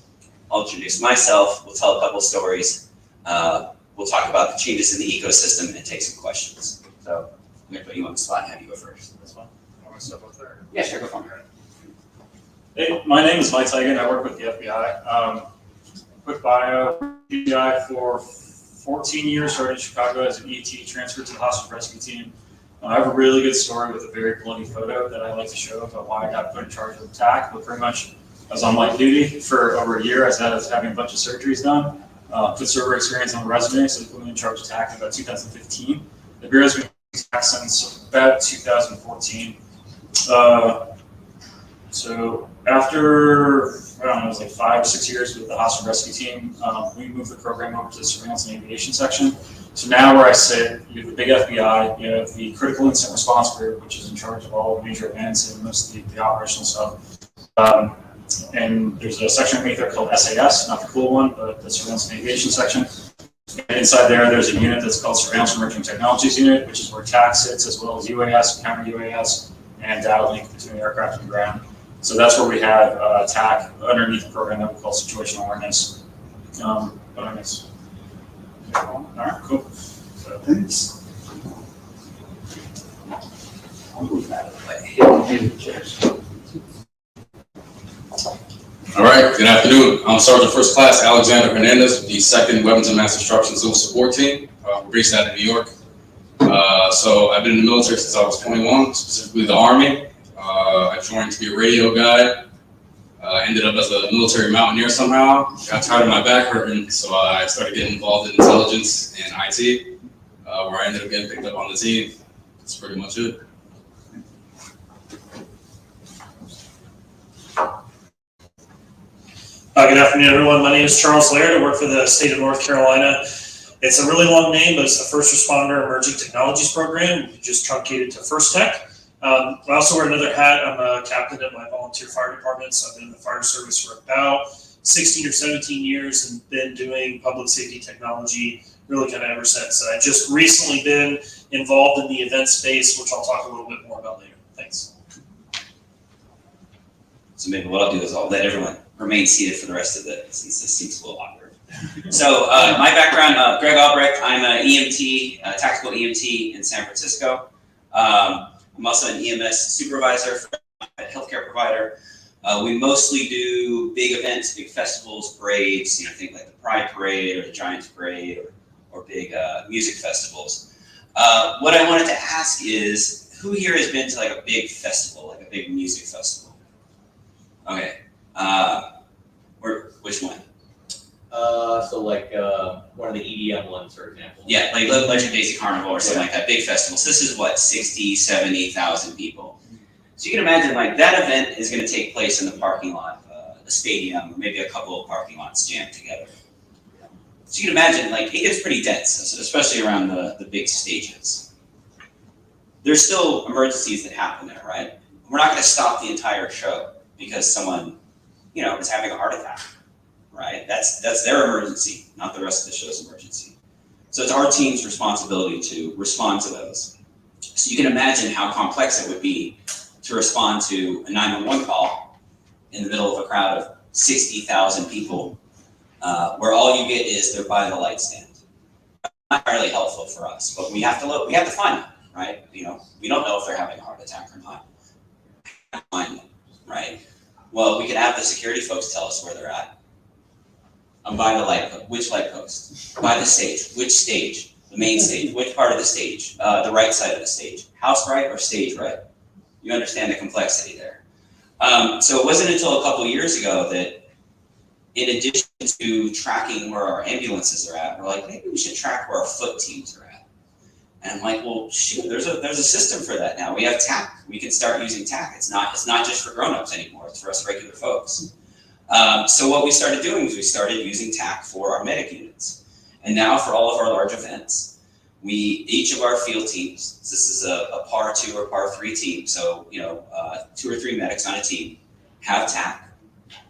[SPEAKER 3] I'll introduce myself. We'll tell a couple stories. We'll talk about the changes in the ecosystem and take some questions. So I'm going to put you on the spot and have you go first. This one.
[SPEAKER 8] All
[SPEAKER 24] want to step up there?
[SPEAKER 3] Yeah, sure, go for it.
[SPEAKER 6] Hey, my name is Mike Tigan. I work with the FBI. Quick bio, FBI for 14 years, started in Chicago as an ET, transferred to the hostage rescue team. I have a really good story with a very bloody photo that I like to show about why I got put in charge of TAC, but pretty much I was on light duty for over a year as I was having a bunch of surgeries done. Put server experience on the resume, so they put me in charge of TAC in about 2015. The Bureau's been TAC since about 2014. So after, I don't know, it was like 5 or 6 years with the hostage rescue team, we moved the program over to the surveillance and aviation section. So now where I sit, you have the big FBI, you have the critical incident response group, which is in charge of all major events and most of the operational stuff. And there's a section underneath there called SAS, not the cool one, but the surveillance and aviation section. And inside there's a unit that's called Surveillance and Emerging Technologies Unit, which is where TAC sits, as well as UAS, counter UAS, and data link between aircraft and ground. So that's where we have TAC underneath the program that we call situational awareness. Awareness. All right, cool. So,
[SPEAKER 5] thanks.
[SPEAKER 3] I'll move that away.
[SPEAKER 8] All right, good afternoon. I'm Sergeant First Class Alexander Hernandez with the 2nd Weapons and Mass Instruction Civil Support Team. We're based out of New York. So I've been in the military since I was 21, specifically the Army. I joined to be a radio guy. Ended up as a military mountaineer somehow. Got tired of my back hurting, so I started getting involved in intelligence and IT, where I ended up getting picked up on the team. That's pretty much it.
[SPEAKER 14] Good afternoon, everyone. My name is Charles Laird. I work for the state of North Carolina. It's a really long name, but it's the First Responder Emerging Technologies Program. We just truncated to First Tech. I also wear another hat. I'm a captain at my volunteer fire department, so I've been in the fire service for about 16 or 17 years and been doing public safety technology really kind of ever since. And I've just recently been involved in the event space, which I'll talk a little bit more about later. Thanks.
[SPEAKER 3] So maybe what I'll do is I'll let everyone remain seated for the rest of it, since this seems a little awkward. So my background, Greg Albrecht, I'm an EMT, tactical EMT in San Francisco. I'm also an EMS supervisor for a healthcare provider. We mostly do big events, big festivals, parades, think like the Pride Parade or the Giants Parade or big music festivals. What I wanted to ask is, who here has been to like a big festival, like a big music festival? Okay. Which one?
[SPEAKER 9] So like one of the EDM ones, for example.
[SPEAKER 3] Yeah, like Legend Daisy Carnival or something like that, big festivals. This is what, 60, 70,000 people. So you can imagine like that event is going to take place in the parking lot of the stadium, or maybe a couple of parking lots jammed together. So you can imagine like it gets pretty dense, especially around the big stages. There's still emergencies that happen there, right? We're not going to stop the entire show because someone, is having a heart attack, right? That's their emergency, not the rest of the show's emergency. So it's our team's responsibility to respond to those. So you can imagine how complex it would be to respond to a 911 call in the middle of a crowd of 60,000 people, where all you get is they're by the light stand. Not really helpful for us, but we have to look. We have to find them, right? We don't know if they're having a heart attack or not. Find them, right? Well, we can have the security folks tell us where they're at. I'm by the light post. Which light post? By the stage. Which stage? The main stage. Which part of the stage? The right side of the stage. House right or stage right? You understand the complexity there. So it wasn't until a couple years ago that, in addition to tracking where our ambulances are at, we're like, maybe we should track where our foot teams are at. And I'm like, well, shoot, there's a system for that now. We have TAC. We can start using TAC. It's not just for grown-ups anymore. It's for us regular folks. So what we started doing is we started using TAC for our medic units. And now for all of our large events, each of our field teams, this is a par 2 or par 3 team, so 2 or 3 medics on a team, have TAC.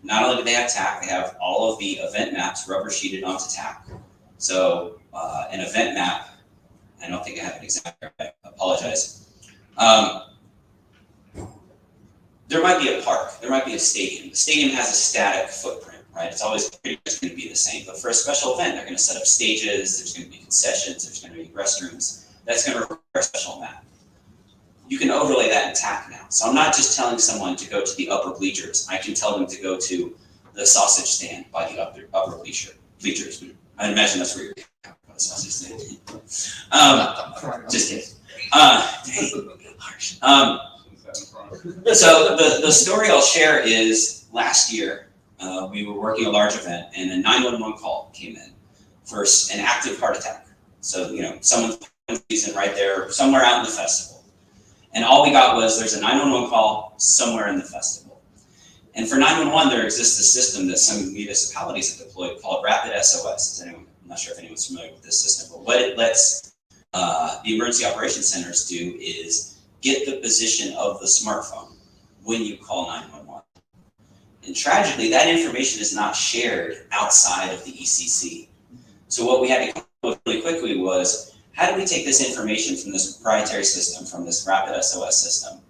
[SPEAKER 3] Not only do they have TAC, they have all of the event maps rubber sheeted onto TAC. So an event map, I don't think I have an exact, I apologize. There might be a park, there might be a stadium. The stadium has a static footprint, right? It's always pretty much going to be the same. But for a special event, they're going to set up stages, there's going to be concessions, there's going to be restrooms. That's going to require a special map. you can overlay that in TAC now. So I'm not just telling someone to go to the upper bleachers. I can tell them to go to the sausage stand by the upper bleachers. I imagine that's where you're talking about, the sausage stand. Just kidding. Harsh. So the story I'll share is last year, we were working a large event and a 911 call came in for an active heart attack. So, someone's right there, somewhere out in the festival. And all we got was there's a 911 call somewhere in the festival. And for 911, there exists a system that some municipalities have deployed called Rapid SOS. I'm not sure if anyone's familiar with this system, but what it lets the emergency operations centers do is get the position of the smartphone when you call 911. And tragically, that information is not shared outside of the ECC. So what we had to come up with really quickly was, how do we take this information from this proprietary system, from this Rapid SOS system,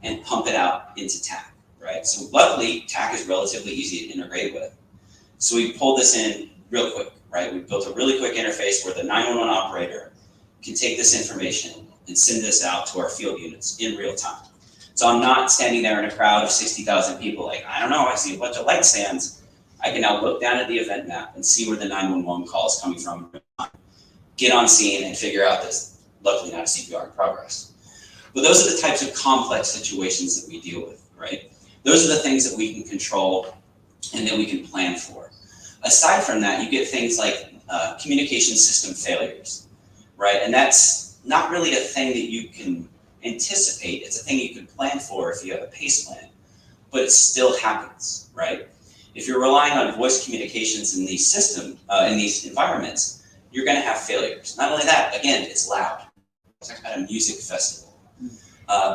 [SPEAKER 3] and pump it out into TAC, right? So luckily, TAC is relatively easy to integrate with. So we pulled this in real quick, right? We built a really quick interface where the 911 operator can take this information and send this out to our field units in real time. So I'm not standing there in a crowd of 60,000 people like, I don't know, I see a bunch of light stands. I can now look down at the event map and see where the 911 call is coming from, get on scene and figure out this, luckily not a CPR in progress. But those are the types of complex situations that we deal with, right? Those are the things that we can control and that we can plan for. Aside from that, you get things like communication system failures, right? And that's not really a thing that you can anticipate. It's a thing you can plan for if you have a PACE plan, but it still happens, right? If you're relying on voice communications in these in these environments, you're going to have failures. Not only that, again, it's loud. It's like at a music festival.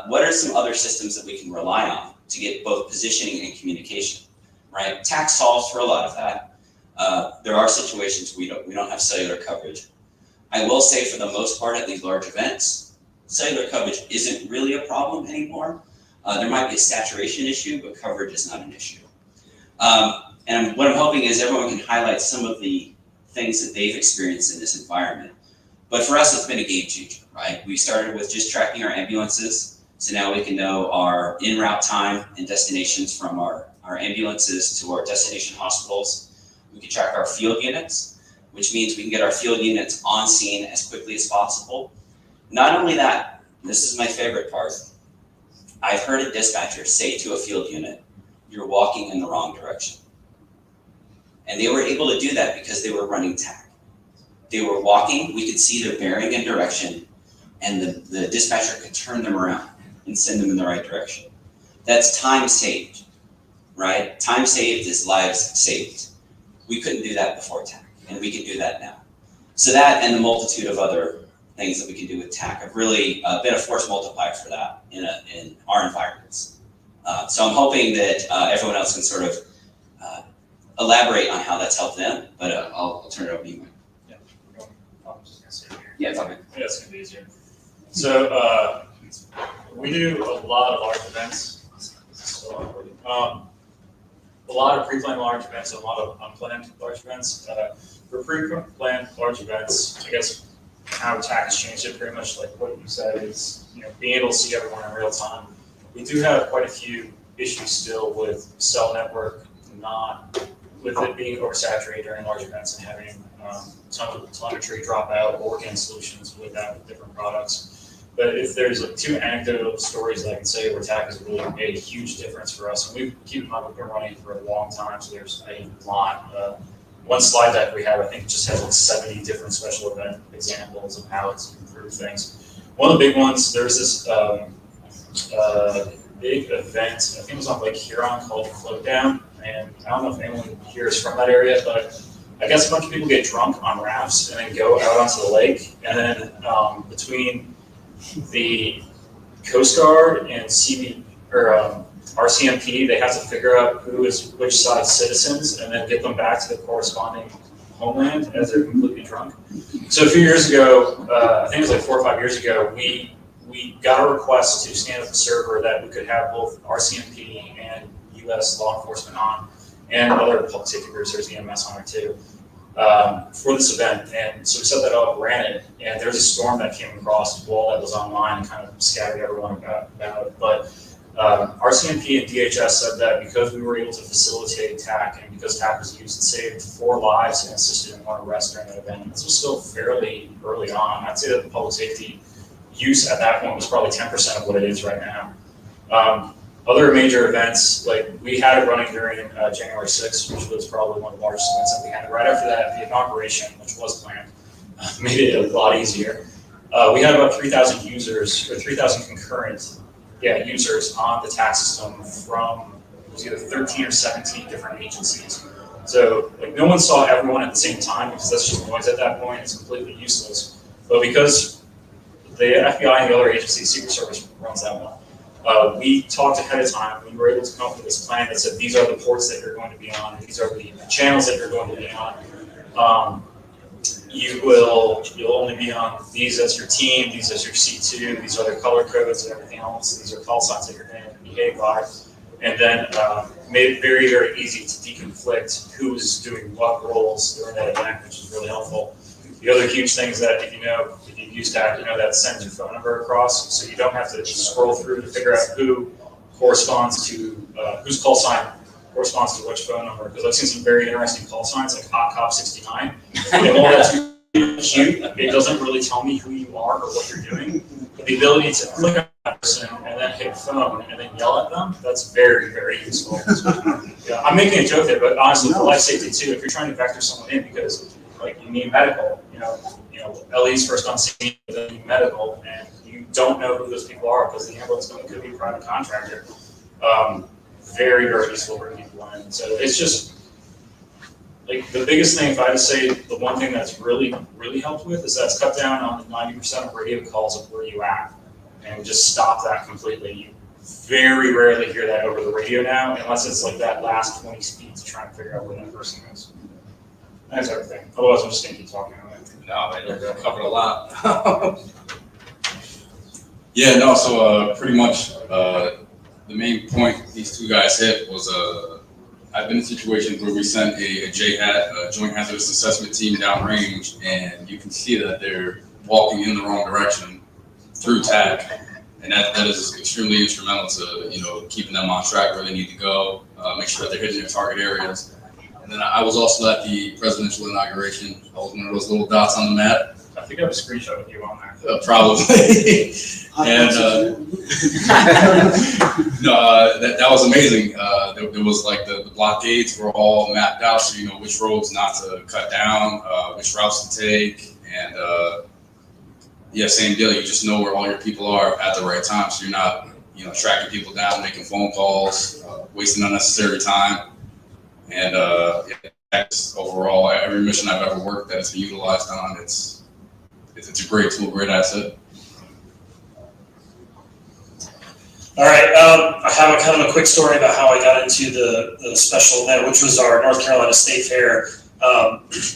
[SPEAKER 3] What are some other systems that we can rely on to get both positioning and communication, right? TAC solves for a lot of that. There are situations we don't have cellular coverage. I will say for the most part at these large events, cellular coverage isn't really a problem anymore. There might be a saturation issue, but coverage is not an issue. And what I'm hoping is everyone can highlight some of the things that they've experienced in this environment. But for us, it's been a game changer, right? We started with just tracking our ambulances. So now we can know our en route time and destinations from our ambulances to our destination hospitals. We can track our field units, which means we can get our field units on scene as quickly as possible. Not only that, this is my favorite part. I've heard a dispatcher say to a field unit, "You're walking in the wrong direction." And they were able to do that because they were running TAC. They were walking, we could see their bearing and direction, and the dispatcher could turn them around and send them in the right direction. That's time saved, right? Time saved is lives saved. We couldn't do that before TAC, and we can do that now. So that and the multitude of other things that we can do with TAC have really been a force multiplier for that in our environments. So I'm hoping that everyone else can sort of elaborate on how that's helped them, but I'll turn it over to you, Mike. Yeah, it's okay.
[SPEAKER 6] Yeah, it's gonna be easier. So we do a lot of large events. A lot of pre-planned large events, a lot of unplanned large events. For pre-planned large events, I guess how TAC has changed it pretty much like what you said is, being able to see everyone in real time. We do have quite a few issues still with cell network, with it being oversaturated during large events and having telemetry drop out or working solutions with that with different products. But if there's two anecdotal stories that I can say where TAC has really made a huge difference for us, and we've been running for a long time, so there's a lot. One slide deck we have, I think, just has like 70 different special event examples of how it's improved things. One of the big ones, there's this big event, I think it was on Lake Huron, called Float Down, and I don't know if anyone here is from that area, but I guess a bunch of people get drunk on rafts and then go out onto the lake, and then between the Coast Guard and RCMP, they have to figure out who is which side's citizens and then get them back to the corresponding homeland as they're completely drunk. So a few years ago, I think it was like 4 or 5 years ago, we got a request to stand up a server that we could have both RCMP and US law enforcement on, and other public safety groups, there's EMS on it too. for this event. And so we set that up, ran it, and there's a storm that came across the wall that was online and kind of scattered everyone about it. But RCMP and DHS said that because we were able to facilitate TAC and because TAC was used, it saved 4 lives and assisted in 1 arrest during that event. This was still fairly early on. I'd say that the public safety use at that point was probably 10% of what it is right now. Other major events, like we had it running during January 6th, which was probably one of the largest events that we had. Right after that, the inauguration, which was planned, made it a lot easier. We had about 3,000 users, or 3,000 concurrent users on the TAC system from, it was either 13 or 17 different agencies. So like no one saw everyone at the same time because that's just noise at that point. It's completely useless. But because the FBI and the other agencies, Secret Service runs that one, we talked ahead of time. We were able to come up with this plan that said these are the ports that you're going to be on, and these are the channels that you're going to be on. You'll only be on these as your team, these as your C2, these are the color codes and everything else. These are call signs that you're going to behave by. And then made it very, very easy to deconflict who was doing what roles during that event, which is really helpful. The other huge thing is that if you've used TAC, you know that sends your phone number across, so you don't have to scroll through to figure out who corresponds to, whose call sign corresponds to which phone number. Because I've seen some very interesting call signs, like Hot Cop 69. And while that's cute, it doesn't really tell me who you are or what you're doing. But the ability to click on that person and then hit phone and then yell at them, that's very, very useful. Yeah, I'm making a joke there, but honestly, for life safety too, if you're trying to vector someone in because like you need medical, you know, LE's first on scene, then you need medical, and you don't know who those people are because the ambulance company could be a private contractor. Very, very useful for people in. So it's just like the biggest thing, if I had to say, the one thing that's really, really helped with is that's cut down on the 90% of radio calls of where you at, and just stop that completely. You very rarely hear that over the radio now, unless it's like that last 20 feet to try and figure out where that person is. That's everything. Otherwise, I'm just going to keep talking on it.
[SPEAKER 8] No, man, covered a lot. Yeah, no, so pretty much the main point these two guys hit was I've been in situations where we sent a JHAT, a Joint Hazardous Assessment team downrange, and you can see that they're walking in the wrong direction through TAC. And that is extremely instrumental to, keeping them on track where they need to go, make sure that they're hitting their target areas. And then I was also at the presidential inauguration. I was one of those little dots on the map.
[SPEAKER 6] I think I have a screenshot with you on there.
[SPEAKER 8] Probably. And that was amazing. There was like the blockades were all mapped out, so you know which roads not to cut down, which routes to take, and same deal. You just know where all your people are at the right time, so you're not tracking people down, making phone calls, wasting unnecessary time. And overall, every mission I've ever worked that it's been utilized on, it's a great tool, great asset.
[SPEAKER 14] All right, I have a kind of a quick story about how I got into the special event, which was our North Carolina State Fair.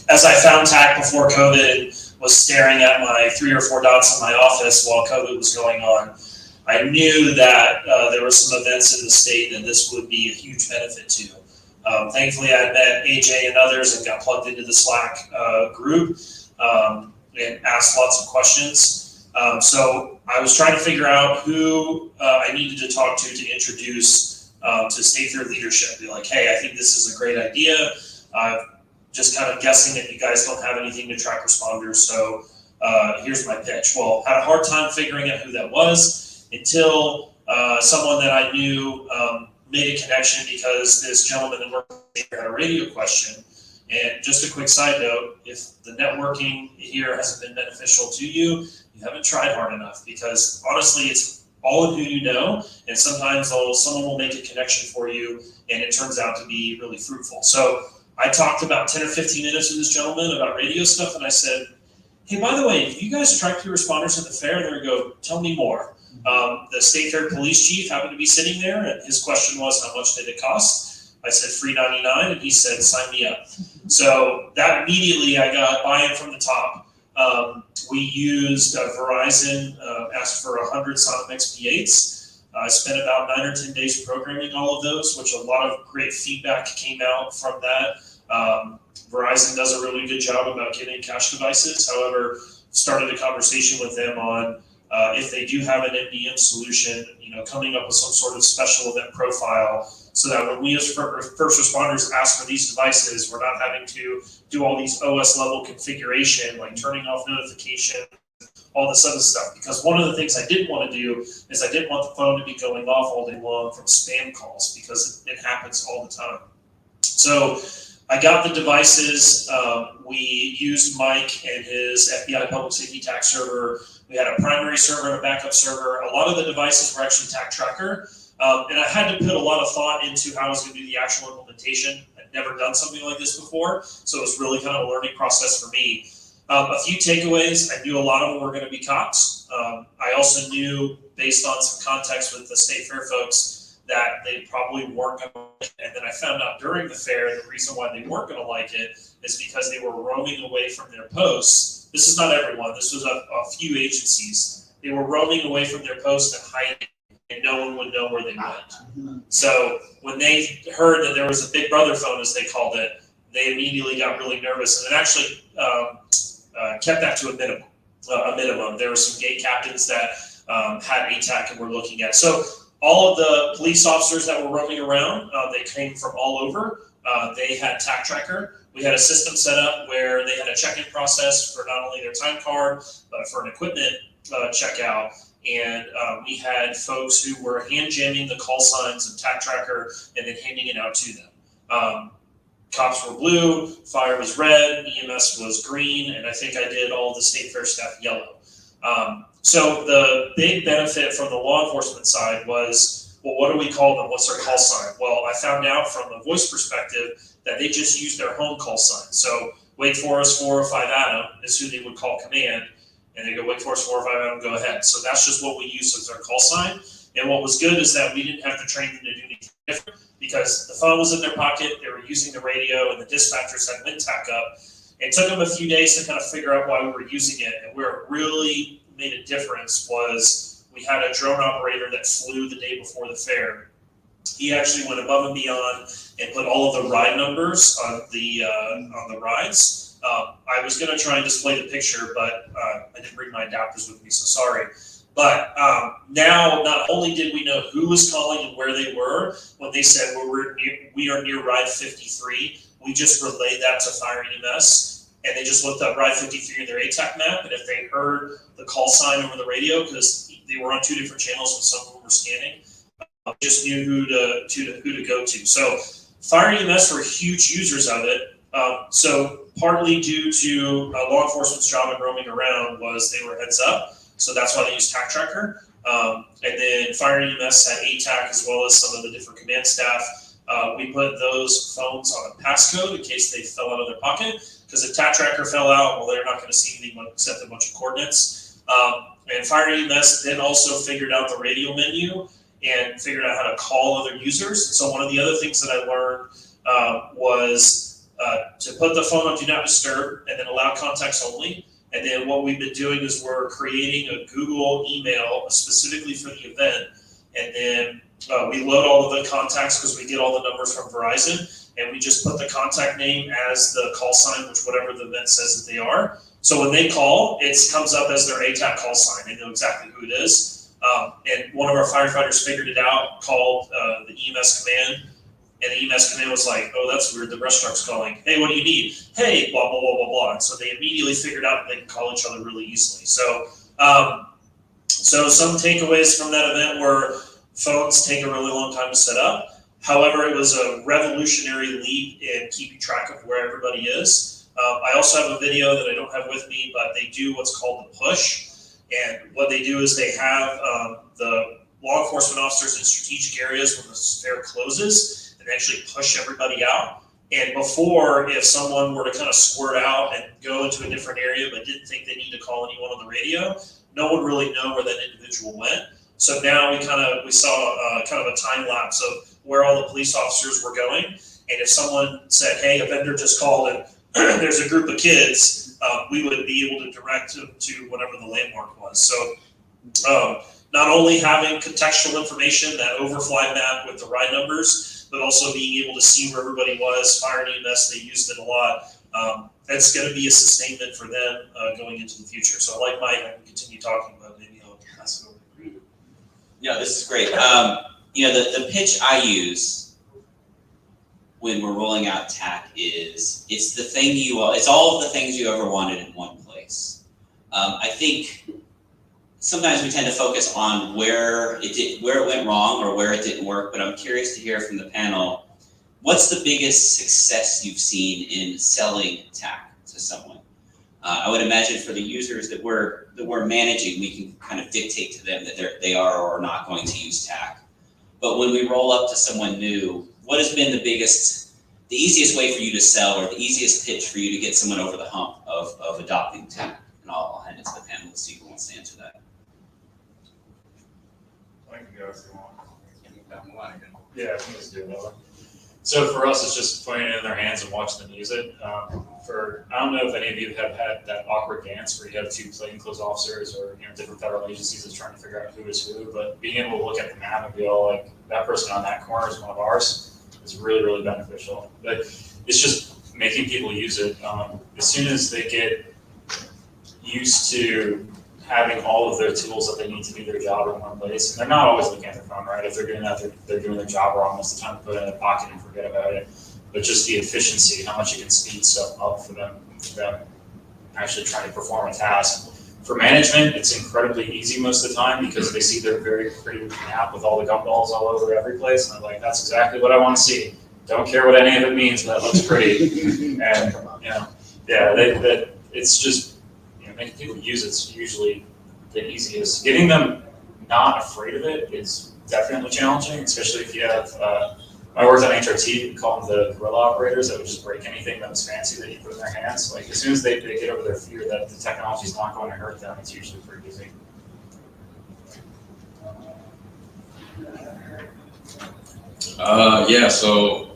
[SPEAKER 14] As I found TAC before COVID, was staring at my 3 or 4 dots in my office while COVID was going on, I knew that there were some events in the state and this would be a huge benefit to. Thankfully, I met AJ and others and got plugged into the Slack group and asked lots of questions. So I was trying to figure out who I needed to talk to introduce to State Fair leadership. Be like, hey, I think this is a great idea. Just kind of guessing that you guys don't have anything to track responders, so here's my pitch. Well, had a hard time figuring out who that was until someone that I knew made a connection because this gentleman that worked had a radio question. And just a quick side note, if the networking here hasn't been beneficial to you, you haven't tried hard enough, because honestly, it's all of who you know, and sometimes someone will make a connection for you, and it turns out to be really fruitful. So I talked about 10 or 15 minutes with this gentleman about radio stuff, and I said, hey, by the way, if you guys track your responders at the fair, there we go, tell me more. The State Fair police chief happened to be sitting there, and his question was, how much did it cost? I said, free $99, and he said, sign me up. So that immediately I got buy-in from the top. We used Verizon, asked for 100 Sonomex P8s. I spent about 9 or 10 days programming all of those, which a lot of great feedback came out from that. Verizon does a really good job about getting cache devices. However, started a conversation with them on if they do have an MDM solution, coming up with some sort of special event profile so that when we as first responders ask for these devices, we're not having to do all these OS level configuration, like turning off notification, all this other stuff. Because one of the things I didn't want to do is I didn't want the phone to be going off all day long from spam calls, because it happens all the time. So I got the devices. We used Mike and his FBI public safety TAC server. We had a primary server and a backup server. A lot of the devices were actually TAKtracker. And I had to put a lot of thought into how I was going to do the actual implementation. I'd never done something like this before, so it was really kind of a learning process for me. A few takeaways: I knew a lot of them were going to be cops. I also knew, based on some context with the state fair folks, that they probably weren't going to like it. And then I found out during the fair the reason why they weren't going to like it is because they were roaming away from their posts. This is not everyone. This was a few agencies. They were roaming away from their posts and hiding, and no one would know where they went. So when they heard that there was a Big Brother phone, as they called it, they immediately got really nervous, and it actually kept that to a minimum. There were some gate captains that had ATAC and were looking at. So all of the police officers that were roaming around, they came from all over. They had TAKtracker. We had a system set up where they had a check-in process for not only their time card, but for an equipment checkout. And we had folks who were hand jamming the call signs of TAKtracker and then handing it out to them. Cops were blue, fire was red, EMS was green, and I think I did all the state fair staff yellow. So the big benefit from the law enforcement side was, well, what do we call them? What's their call sign? Well, I found out from a voice perspective that they just use their home call sign. So Wake Forest 405 Adam is who they would call command, and they go Wake Forest 405 Adam, go ahead. So that's just what we use as our call sign. And what was good is that we didn't have to train them to do anything different, because the phone was in their pocket, they were using the radio, and the dispatchers had WinTAC up. It took them a few days to kind of figure out why we were using it, and where it really made a difference was we had a drone operator that flew the day before the fair. He actually went above and beyond and put all of the ride numbers on the rides. I was going to try and display the picture, but I didn't bring my adapters with me, so sorry. But now, not only did we know who was calling and where they were, when they said we are near ride 53, we just relayed that to Fire EMS, and they just looked up ride 53 in their ATAC map, and if they heard the call sign over the radio, because they were on two different channels and some of them were scanning, just knew who to go to. So Fire EMS were huge users of it. So partly due to law enforcement's job in roaming around was they were heads up. So that's why they used TAKtracker. And then Fire EMS had ATAC as well as some of the different command staff. We put those phones on a passcode in case they fell out of their pocket, because if TAKtracker fell out, well, they're not going to see anything except a bunch of coordinates. And Fire EMS then also figured out the radio menu and figured out how to call other users. And so one of the other things that I learned was to put the phone on Do Not Disturb and then allow contacts only. And then what we've been doing is we're creating a Google email specifically for the event. And then we load all of the contacts because we get all the numbers from Verizon. And we just put the contact name as the call sign, which whatever the event says that they are. So when they call, it comes up as their ATAC call sign. They know exactly who it is. And one of our firefighters figured it out, called the EMS command. And the EMS command was like, oh, that's weird, the brush truck's calling. Hey, what do you need? Hey, blah, blah, blah, blah, blah. And so they immediately figured out that they can call each other really easily. So some takeaways from that event were phones take a really long time to set up. However, it was a revolutionary leap in keeping track of where everybody is. I also have a video that I don't have with me, but they do what's called the push. And what they do is they have the law enforcement officers in strategic areas when the fair closes, and actually push everybody out. And before, if someone were to kind of squirt out and go into a different area but didn't think they need to call anyone on the radio, no one really know where that individual went. So now we saw kind of a time lapse of where all the police officers were going. And if someone said, hey, a vendor just called and there's a group of kids, we would be able to direct them to whatever the landmark was. So not only having contextual information, that overfly map with the ride numbers, but also being able to see where everybody was. Fire and EMS, they used it a lot. That's going to be a sustainment for them going into the future. So like Mike, I can continue talking, but maybe I'll pass it over to you.
[SPEAKER 3] Yeah, this is great. You know, the pitch I use when we're rolling out TAK is it's the thing it's all of the things you ever wanted in one place. I think sometimes we tend to focus on where it went wrong or where it didn't work, but I'm curious to hear from the panel, what's the biggest success you've seen in selling TAK to someone? I would imagine for the users that we're managing, we can kind of dictate to them that they are or are not going to use TAK. But when we roll up to someone new, what has been the easiest way for you to sell, or the easiest pitch for you to get someone over the hump of adopting TAK? And I'll hand it to the panel and see who wants to answer that.
[SPEAKER 6] I can go if you want. Yeah, I can just do another. So for us, it's just putting it in their hands and watching them use it. I don't know if any of you have had that awkward dance where you have two plainclothes officers or different federal agencies that's trying to figure out who is who, but being able to look at the map and be all like, that person on that corner is one of ours is really, really beneficial. But it's just making people use it. As soon as they get used to having all of their tools that they need to do their job in one place, and they're not always looking at their phone, right? If they're doing that, they're doing their job wrong most of the time, put it in their pocket and forget about it. But just the efficiency, how much it can speed stuff up for them actually trying to perform a task. For management, it's incredibly easy most of the time because they see their very pretty map with all the gumballs all over every place, and they're like, that's exactly what I want to see. Don't care what any of it means, but it looks pretty. And it's just making people use it's usually the easiest. Getting them not afraid of it is definitely challenging, especially if you have. I worked on HRT, we call them the guerrilla operators that would just break anything that was fancy that you put in their hands. Like as soon as they get over their fear that the technology is not going to hurt them, it's usually pretty easy.
[SPEAKER 8] So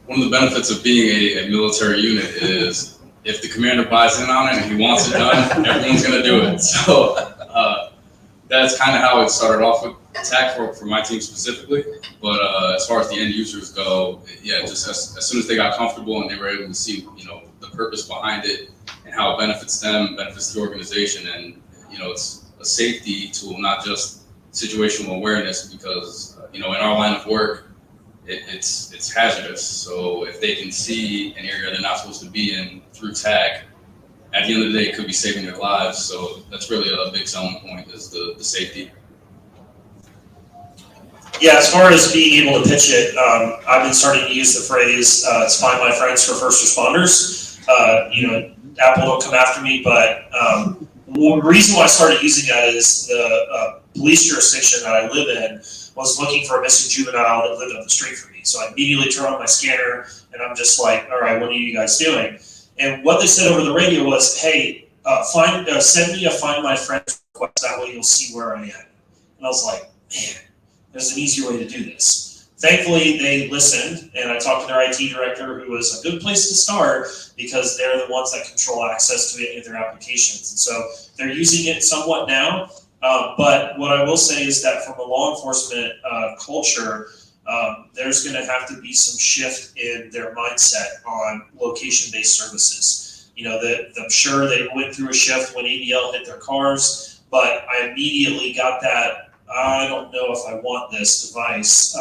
[SPEAKER 8] one of the benefits of being a military unit is if the commander buys in on it and he wants it done, everyone's going to do it. So that's kind of how it started off with TAK for my team specifically. But as far as the end users go, just as soon as they got comfortable and they were able to see, the purpose behind it and how it benefits them, benefits the organization, and it's a safety tool, not just situational awareness. Because in our line of work, it's hazardous. So if they can see an area they're not supposed to be in through TAK, at the end of the day, it could be saving their lives. So that's really a big selling point, is the safety.
[SPEAKER 14] Yeah, as far as being able to pitch it, I've been starting to use the phrase, it's find my friends for first responders. Apple don't come after me, but the reason why I started using that is the police jurisdiction that I live in was looking for a missing juvenile that lived up the street from me. So I immediately turn on my scanner and I'm just like, all right, what are you guys doing? And what they said over the radio was, hey, send me a find my friends request, that way you'll see where I am. And I was like, man, there's an easier way to do this. Thankfully, they listened, and I talked to their IT director, who was a good place to start because they're the ones that control access to any of their applications. And so they're using it somewhat now, but what I will say is that from a law enforcement culture, there's going to have to be some shift in their mindset on location-based services. I'm sure they went through a shift when ADL hit their cars, but I immediately got that, I don't know if I want this device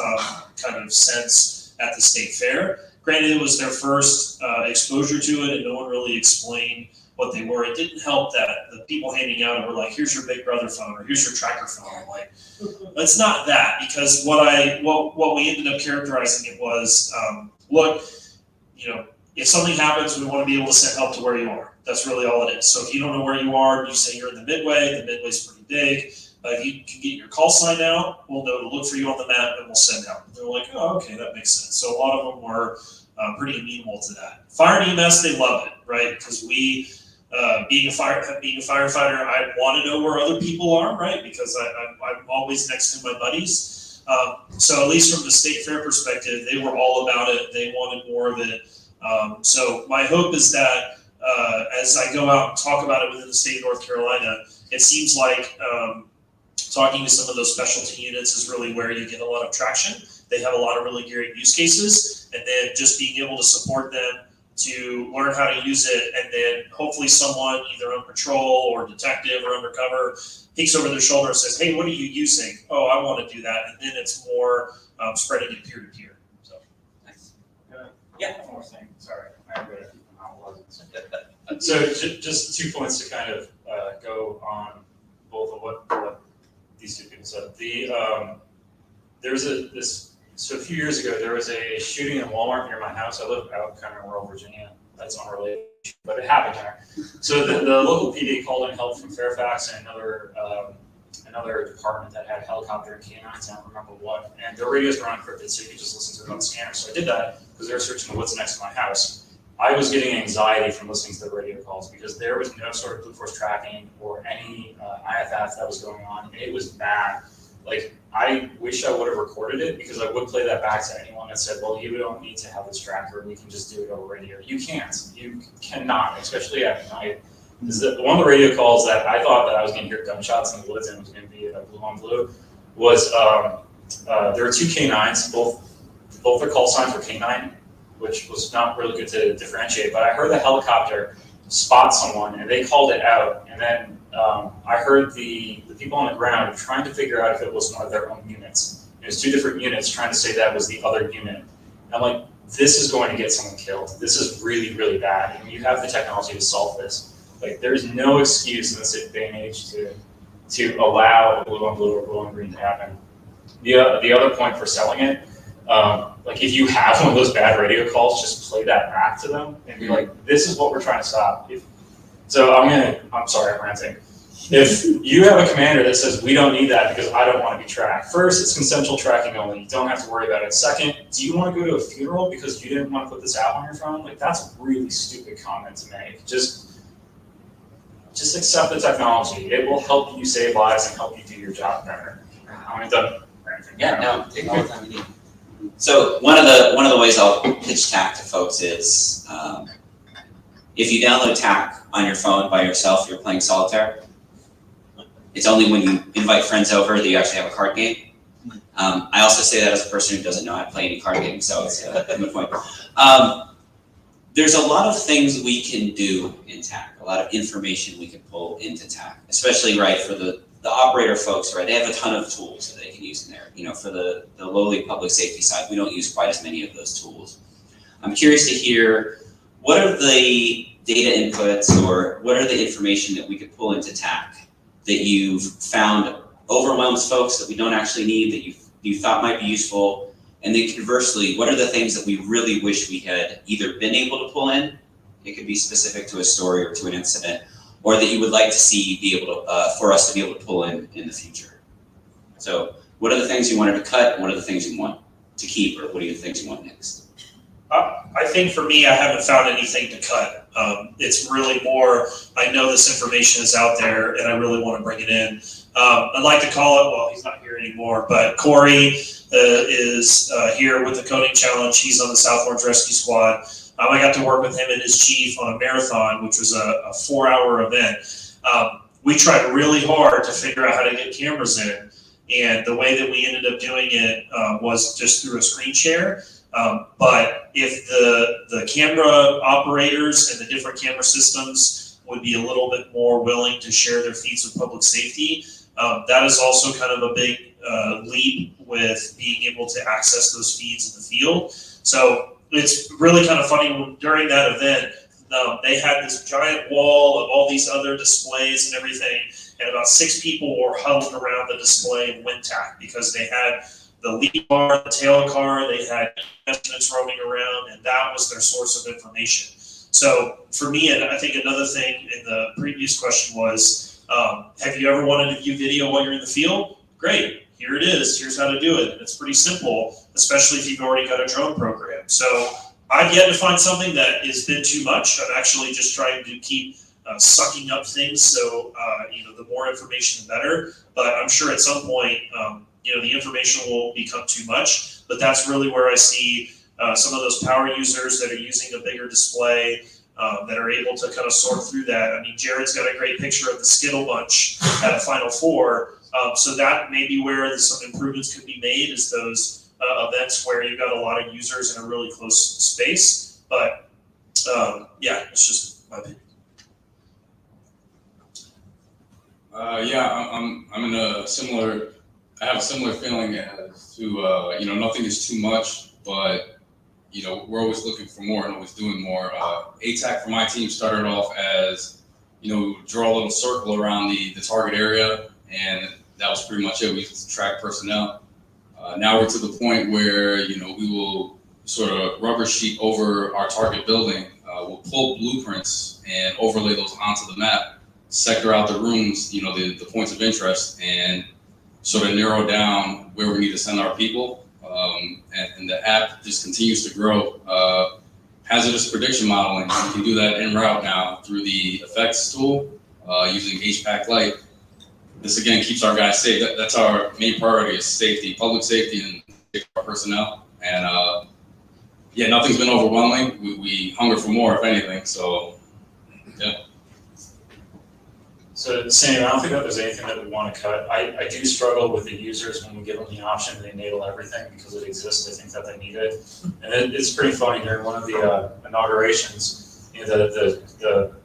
[SPEAKER 14] kind of sense at the state fair. Granted, it was their first exposure to it, and no one really explained what they were. It didn't help that the people handing out were like, here's your Big Brother phone, or here's your tracker phone. I'm like, it's not that, because what we ended up characterizing it was, look, if something happens, we want to be able to send help to where you are. That's really all it is. So if you don't know where you are, you say you're in the Midway's pretty big. If you can get your call sign out, we'll know to look for you on the map and we'll send help. They're like, oh, okay, that makes sense. So a lot of them were pretty amenable to that. Fire and EMS, they love it, right? Because being a firefighter, I want to know where other people are, right? Because I'm always next to my buddies. So at least from the state fair perspective, they were all about it. They wanted more of it. So my hope is that as I go out and talk about it within the state of North Carolina, it seems like talking to some of those specialty units is really where you get a lot of traction. They have a lot of really great use cases, and then just being able to support them to learn how to use it, and then hopefully someone either on patrol or detective or undercover peeks over their shoulder and says, "Hey, what are you using?" "Oh, I want to do that," and then it's more spreading it peer to peer. So,
[SPEAKER 2] Yeah.
[SPEAKER 6] One more thing, sorry, I read it. So just 2 points to kind of go on both of what these two people said. So a few years ago, there was a shooting in Walmart near my house. I live out kind of in rural Virginia. That's unrelated, but it happened there. So the local PD called in help from Fairfax and another department that had helicopter and canines, I don't remember what, and their radios were unencrypted, so you could just listen to it on the scanner. So I did that because they were searching the woods next to my house. I was getting anxiety from listening to the radio calls because there was no sort of Blue Force tracking or any IFF that was going on, and it was bad. Like, I wish I would have recorded it because I would play that back to anyone that said, well, you don't need to have this tracker, we can just do it over radio. You can't. You cannot, especially at night. One of the radio calls that I thought that I was going to hear gunshots in the woods and it was going to be a blue on blue was there were two canines, both their call signs were canine, which was not really good to differentiate, but I heard the helicopter spot someone and they called it out, and then I heard the people on the ground trying to figure out if it was one of their own units. It was two different units trying to say that was the other unit. I'm like, this is going to get someone killed. This is really, really bad, and you have the technology to solve this. Like, there's no excuse in this day and age to allow blue on blue or blue on green to happen. The other point for selling it, like, if you have one of those bad radio calls, just play that back to them and be like, this is what we're trying to stop. I'm sorry, I'm ranting. If you have a commander that says, we don't need that because I don't want to be tracked. First, it's consensual tracking only. You don't have to worry about it. Second, do you want to go to a funeral because you didn't want to put this out on your phone? Like, that's a really stupid comment to make. Just accept the technology. It will help you save lives and help you do your job better. I'm done ranting.
[SPEAKER 3] Yeah, no, take all the time you need. So one of the ways I'll pitch TAK to folks is if you download TAK on your phone by yourself, you're playing solitaire. It's only when you invite friends over that you actually have a card game. I also say that as a person who doesn't know how to play any card games, so it's a good point. There's a lot of things we can do in TAK, a lot of information we can pull into TAK, especially right for the operator folks, right? They have a ton of tools that they can use in there. You know, for the lowly public safety side, we don't use quite as many of those tools. I'm curious to hear, what are the data inputs or what are the information that we could pull into TAK that you've found overwhelms folks that we don't actually need, that you thought might be useful? And then conversely, what are the things that we really wish we had either been able to pull in, it could be specific to a story or to an incident, or that you would like to see be able to, for us to be able to pull in the future? So what are the things you wanted to cut, and what are the things you want to keep, or what are the things you want next?
[SPEAKER 14] I think for me, I haven't found anything to cut. It's really more, I know this information is out there and I really want to bring it in. I'd like to call it, well, he's not here anymore, but Corey is here with the coding challenge. He's on the South Orange Rescue Squad. I got to work with him and his chief on a marathon, which was a 4-hour event. We tried really hard to figure out how to get cameras in. And the way that we ended up doing it was just through a screen share. But if the camera operators and the different camera systems would be a little bit more willing to share their feeds with public safety, that is also kind of a big leap with being able to access those feeds in the field. So it's really kind of funny, during that event, they had this giant wall of all these other displays and everything, and about 6 people were huddled around the display in WinTAK because they had the lead car, the tail car, they had estimates roaming around, and that was their source of information. So for me, and I think another thing in the previous question was, have you ever wanted to view video while you're in the field? Great, here it is, here's how to do it. And it's pretty simple, especially if you've already got a drone program. So I've yet to find something that has been too much. I'm actually just trying to keep sucking up things, so the more information, the better. But I'm sure at some point, the information will become too much. But that's really where I see some of those power users that are using a bigger display, that are able to kind of sort through that. I mean, Jared's got a great picture of the Skittle Bunch at a Final Four. So that may be where some improvements could be made, is those events where you've got a lot of users in a really close space. But yeah, it's just my opinion.
[SPEAKER 8] Yeah, I'm in a similar. I have a similar feeling as to nothing is too much, but we're always looking for more and always doing more. ATAC for my team started off as draw a little circle around the target area, and that was pretty much it. We used to track personnel. Now we're to the point where we will sort of rubber sheet over our target building. We'll pull blueprints and overlay those onto the map, sector out the rooms, the points of interest, and sort of narrow down where we need to send our people. And the app just continues to grow. Hazardous prediction modeling, we can do that en route now through the effects tool using HPAC Lite. This again keeps our guys safe. That's our main priority, is safety, public safety, and safety of our personnel. And yeah, nothing's been overwhelming. We hunger for more, if anything. So yeah.
[SPEAKER 6] So Sam, I don't think that there's anything that we want to cut. I do struggle with the users when we give them the option to enable everything because it exists. I think that they need it. And it's pretty funny, during one of the inaugurations, the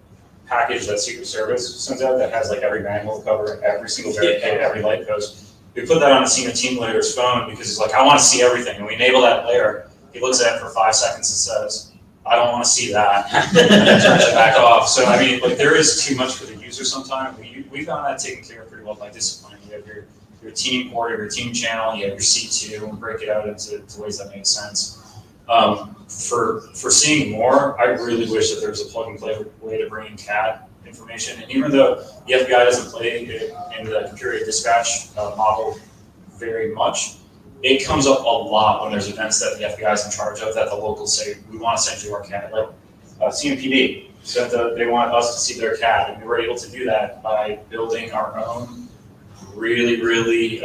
[SPEAKER 6] package that Secret Service sends out that has like every manhole cover, every single barricade, every light post. We put that on a senior team leader's phone because he's like, I want to see everything. And we enable that layer. He looks at it for 5 seconds and says, I don't want to see that, and then turns it back off. So I mean, like, there is too much for the user sometimes. We found that taken care of pretty well by discipline. You have your team port, your team channel, you have your C2, and break it out into ways that make sense. For seeing more, I really wish that there was a plug and play way to bring in CAD information. And even though the FBI doesn't play in the computer dispatch model very much, it comes up a lot when there's events that the FBI is in charge of, that the locals say, we want to send you our CAD. Like CMPD said that they want us to see their CAD, and we were able to do that by building our own really, really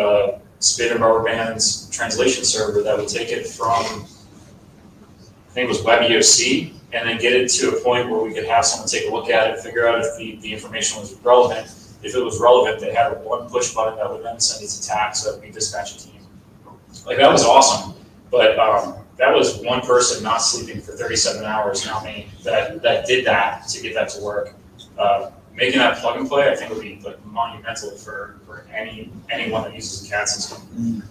[SPEAKER 6] spin and rubber bands translation server that would take it from, I think it was WebEOC, and then get it to a point where we could have someone take a look at it, figure out if the information was relevant. If it was relevant, they had one push button that would then send it to TAC so that we dispatch a team. Like, that was awesome, but that was one person not sleeping for 37 hours, not me, that did that to get that to work. Making that plug and play, I think, would be like monumental for anyone that uses a CAD system.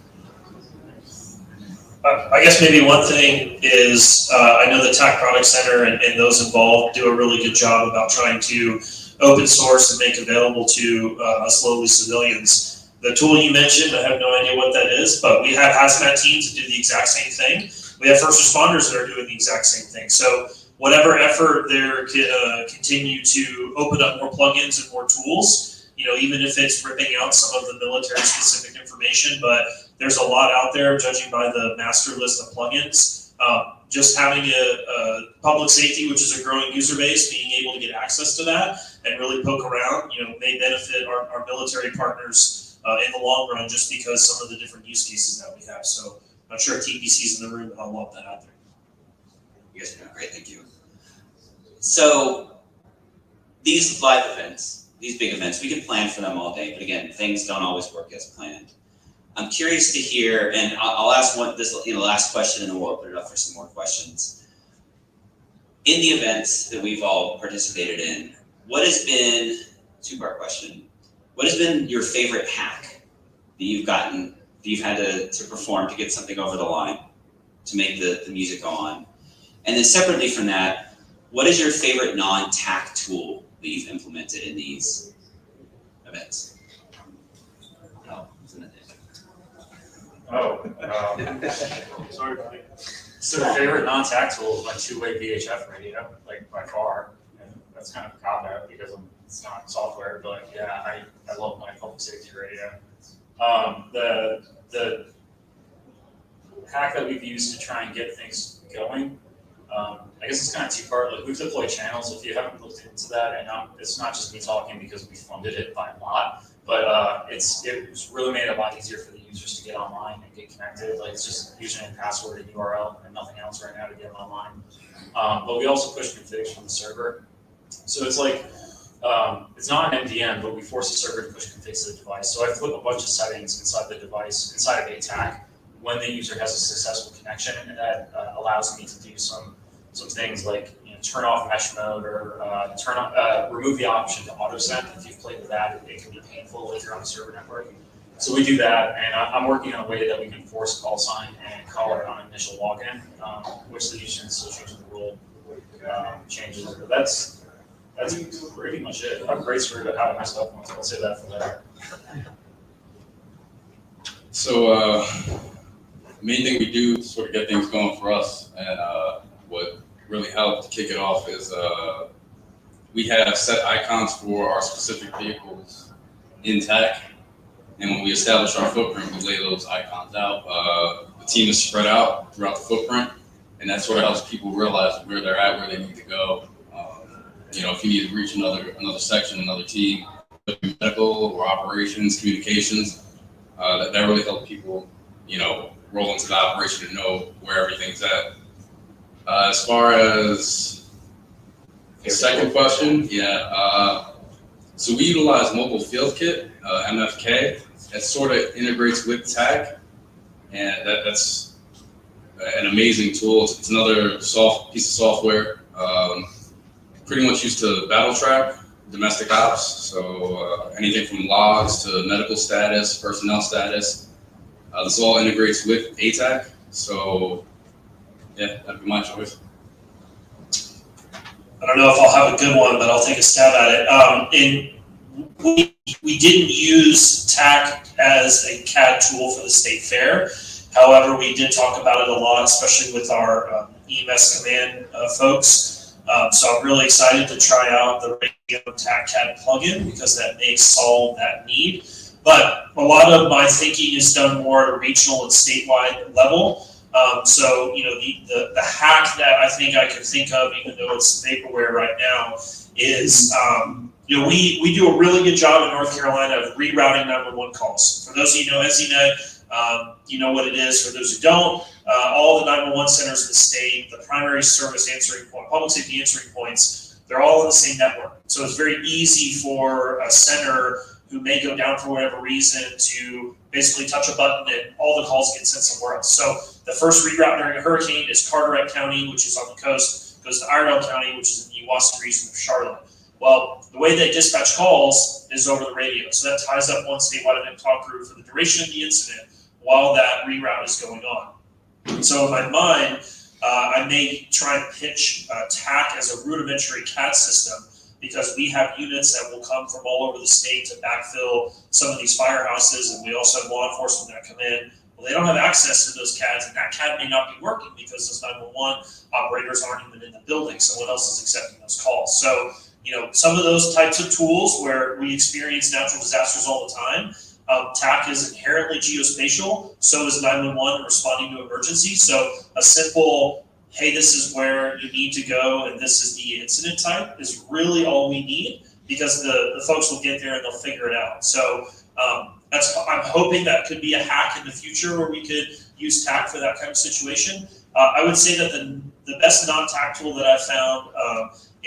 [SPEAKER 14] I guess maybe one thing is, I know the TAC Product Center and those involved do a really good job about trying to open source and make available to us lowly civilians. The tool you mentioned, I have no idea what that is, but we have hazmat teams that do the exact same thing. We have first responders that are doing the exact same thing. So whatever effort there can continue to open up more plugins and more tools, even if it's ripping out some of the military specific information, but there's a lot out there judging by the master list of plugins. Just having a public safety, which is a growing user base, being able to get access to that and really poke around, may benefit our military partners in the long run, just because some of the different use cases that we have. So I'm sure TPC's in the room, but I'll lump that out there.
[SPEAKER 3] You guys are doing great, thank you. So these live events, these big events, we can plan for them all day, but again, things don't always work as planned. I'm curious to hear, and I'll ask this last question, and then we'll open it up for some more questions. In the events that we've all participated in, what has been, two-part question, what has been your favorite hack that you've gotten, that you've had to perform to get something over the line, to make the music go on? And then separately from that, what is your favorite non-TAC tool that you've implemented in these events?
[SPEAKER 6] Sorry, buddy. So the favorite non-TAC tool is my two-way VHF radio, like by far. And that's kind of a cop-out because it's not software, but yeah, I love my public safety radio. The hack that we've used to try and get things going, I guess it's kind of two-part. Like, we've deployed channels. If you haven't looked into that, and it's not just me talking because we funded it by a lot, but it's really made it a lot easier for the users to get online and get connected. Like, it's just username and password and URL and nothing else right now to get online. But we also push configs from the server. So it's like, It's not an MDM, but we force the server to push config to the device. So I flip a bunch of settings inside the device, inside of ATAK, when the user has a successful connection, and that allows me to do some things like turn off mesh mode or remove the option to auto send. If you've played with that, it can be painful if you're on the server network. So we do that, and I'm working on a way that we can force call sign and caller on initial login, which the user can still change the rule changes. But that's pretty much it. I'm great story about how I messed up once. I'll say that for later.
[SPEAKER 8] So main thing we do to sort of get things going for us, and what really helped to kick it off is we have set icons for our specific vehicles in TAK, and when we establish our footprint, we lay those icons out. The team is spread out throughout the footprint, and that sort of helps people realize where they're at, where they need to go. If you need to reach another section, another team, medical or operations, communications, that really helps people, roll into the operation and know where everything's at. As far as the second question, so we utilize Mobile Field Kit, MFK. That sort of integrates with TAK, and that's an amazing tool. It's another piece of software, pretty much used to battle track, domestic ops. So anything from logs to medical status, personnel status. This all integrates with ATAK. So yeah, that'd be my choice.
[SPEAKER 14] I don't know if I'll have a good one, but I'll take a stab at it. We didn't use TAK as a CAD tool for the state fair. However, we did talk about it a lot, especially with our EMS command folks. So I'm really excited to try out the radio TAK CAD plugin because that may solve that need. But a lot of my thinking is done more at a regional and statewide level. So the hack that I think I can think of, even though it's vaporware right now, is we do a really good job in North Carolina of rerouting 911 calls. For those of you who know EZNet, you know what it is. For those who don't, all the 911 centers in the state, the primary service answering point, public safety answering points, they're all in the same network. So it's very easy for a center who may go down for whatever reason to basically touch a button and all the calls get sent somewhere else. So the first reroute during a hurricane is Carteret County, which is on the coast, goes to Iredell County, which is in the Uwasuk region of Charlotte. Well, the way they dispatch calls is over the radio. So that ties up one statewide event talk group for the duration of the incident while that reroute is going on. So in my mind, I may try and pitch TAK as a rudimentary CAD system, because we have units that will come from all over the state to backfill some of these firehouses, and we also have law enforcement that come in. Well, they don't have access to those CADs, and that CAD may not be working because those 911 operators aren't even in the building. Someone else is accepting those calls. So, some of those types of tools where we experience natural disasters all the time, TAK is inherently geospatial, so is 911 responding to emergencies. So a simple, hey, this is where you need to go and this is the incident type is really all we need, because the folks will get there and they'll figure it out. So I'm hoping that could be a hack in the future where we could use TAK for that kind of situation. I would say that the best non-TAK tool that I've found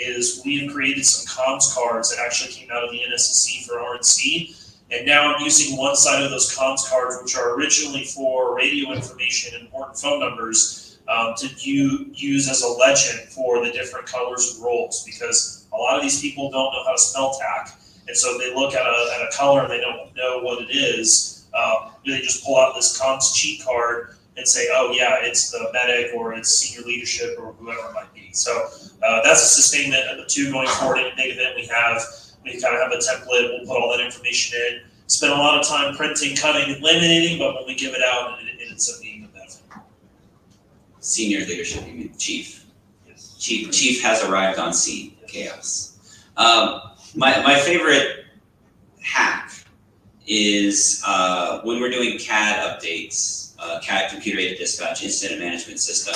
[SPEAKER 14] is we've created some comms cards that actually came out of the NSSC for RNC. And now I'm using one side of those comms cards, which are originally for radio information and important phone numbers, to use as a legend for the different colors and roles, because a lot of these people don't know how to spell TAK. And so they look at a color and they don't know what it is. They just pull out this comms cheat card and say, oh yeah, it's the medic or it's senior leadership or whoever it might be. So that's a sustainment of the two going forward. Any big event we kind of have a template, we'll put all that information in, spend a lot of time printing, cutting, and laminating, but when we give it out, it ends up being a benefit.
[SPEAKER 3] Senior leadership, you mean chief? Yes. Chief has arrived on scene. Chaos. My favorite hack is when we're doing CAD updates, CAD computer-aided dispatch incident management system.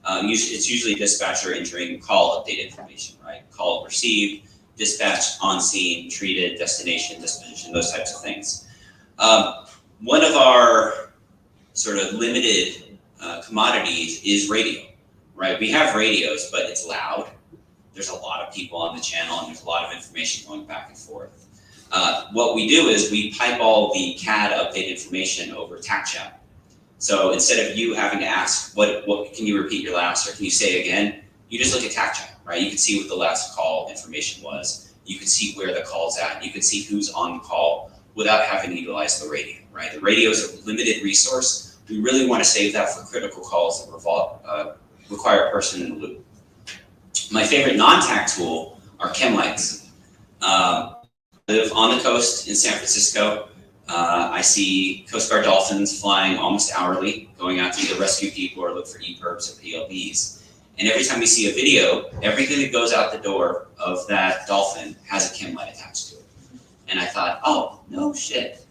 [SPEAKER 3] It's usually dispatcher entering call update information, right? Call received, dispatch on scene, treated, destination, disposition, those types of things. One of our sort of limited commodities is radio, right? We have radios, but it's loud there's a lot of people on the channel and there's a lot of information going back and forth. What we do is we pipe all the CAD update information over TAKchat. So instead of you having to ask, what can you repeat your last, or can you say again, you just look at TAKchat, right? You can see what the last call information was. You can see where the call's at. You can see who's on the call without having to utilize the radio, right? The radio is a limited resource. We really want to save that for critical calls that require a person in the loop. My favorite non-TAK tool are chem lights. I live on the coast in San Francisco. I see Coast Guard dolphins flying almost hourly, going out to either rescue people or look for EPIRBs or PLBs. And every time we see a video, everything that goes out the door of that dolphin has a chem light attached to it. And I thought, oh, no shit.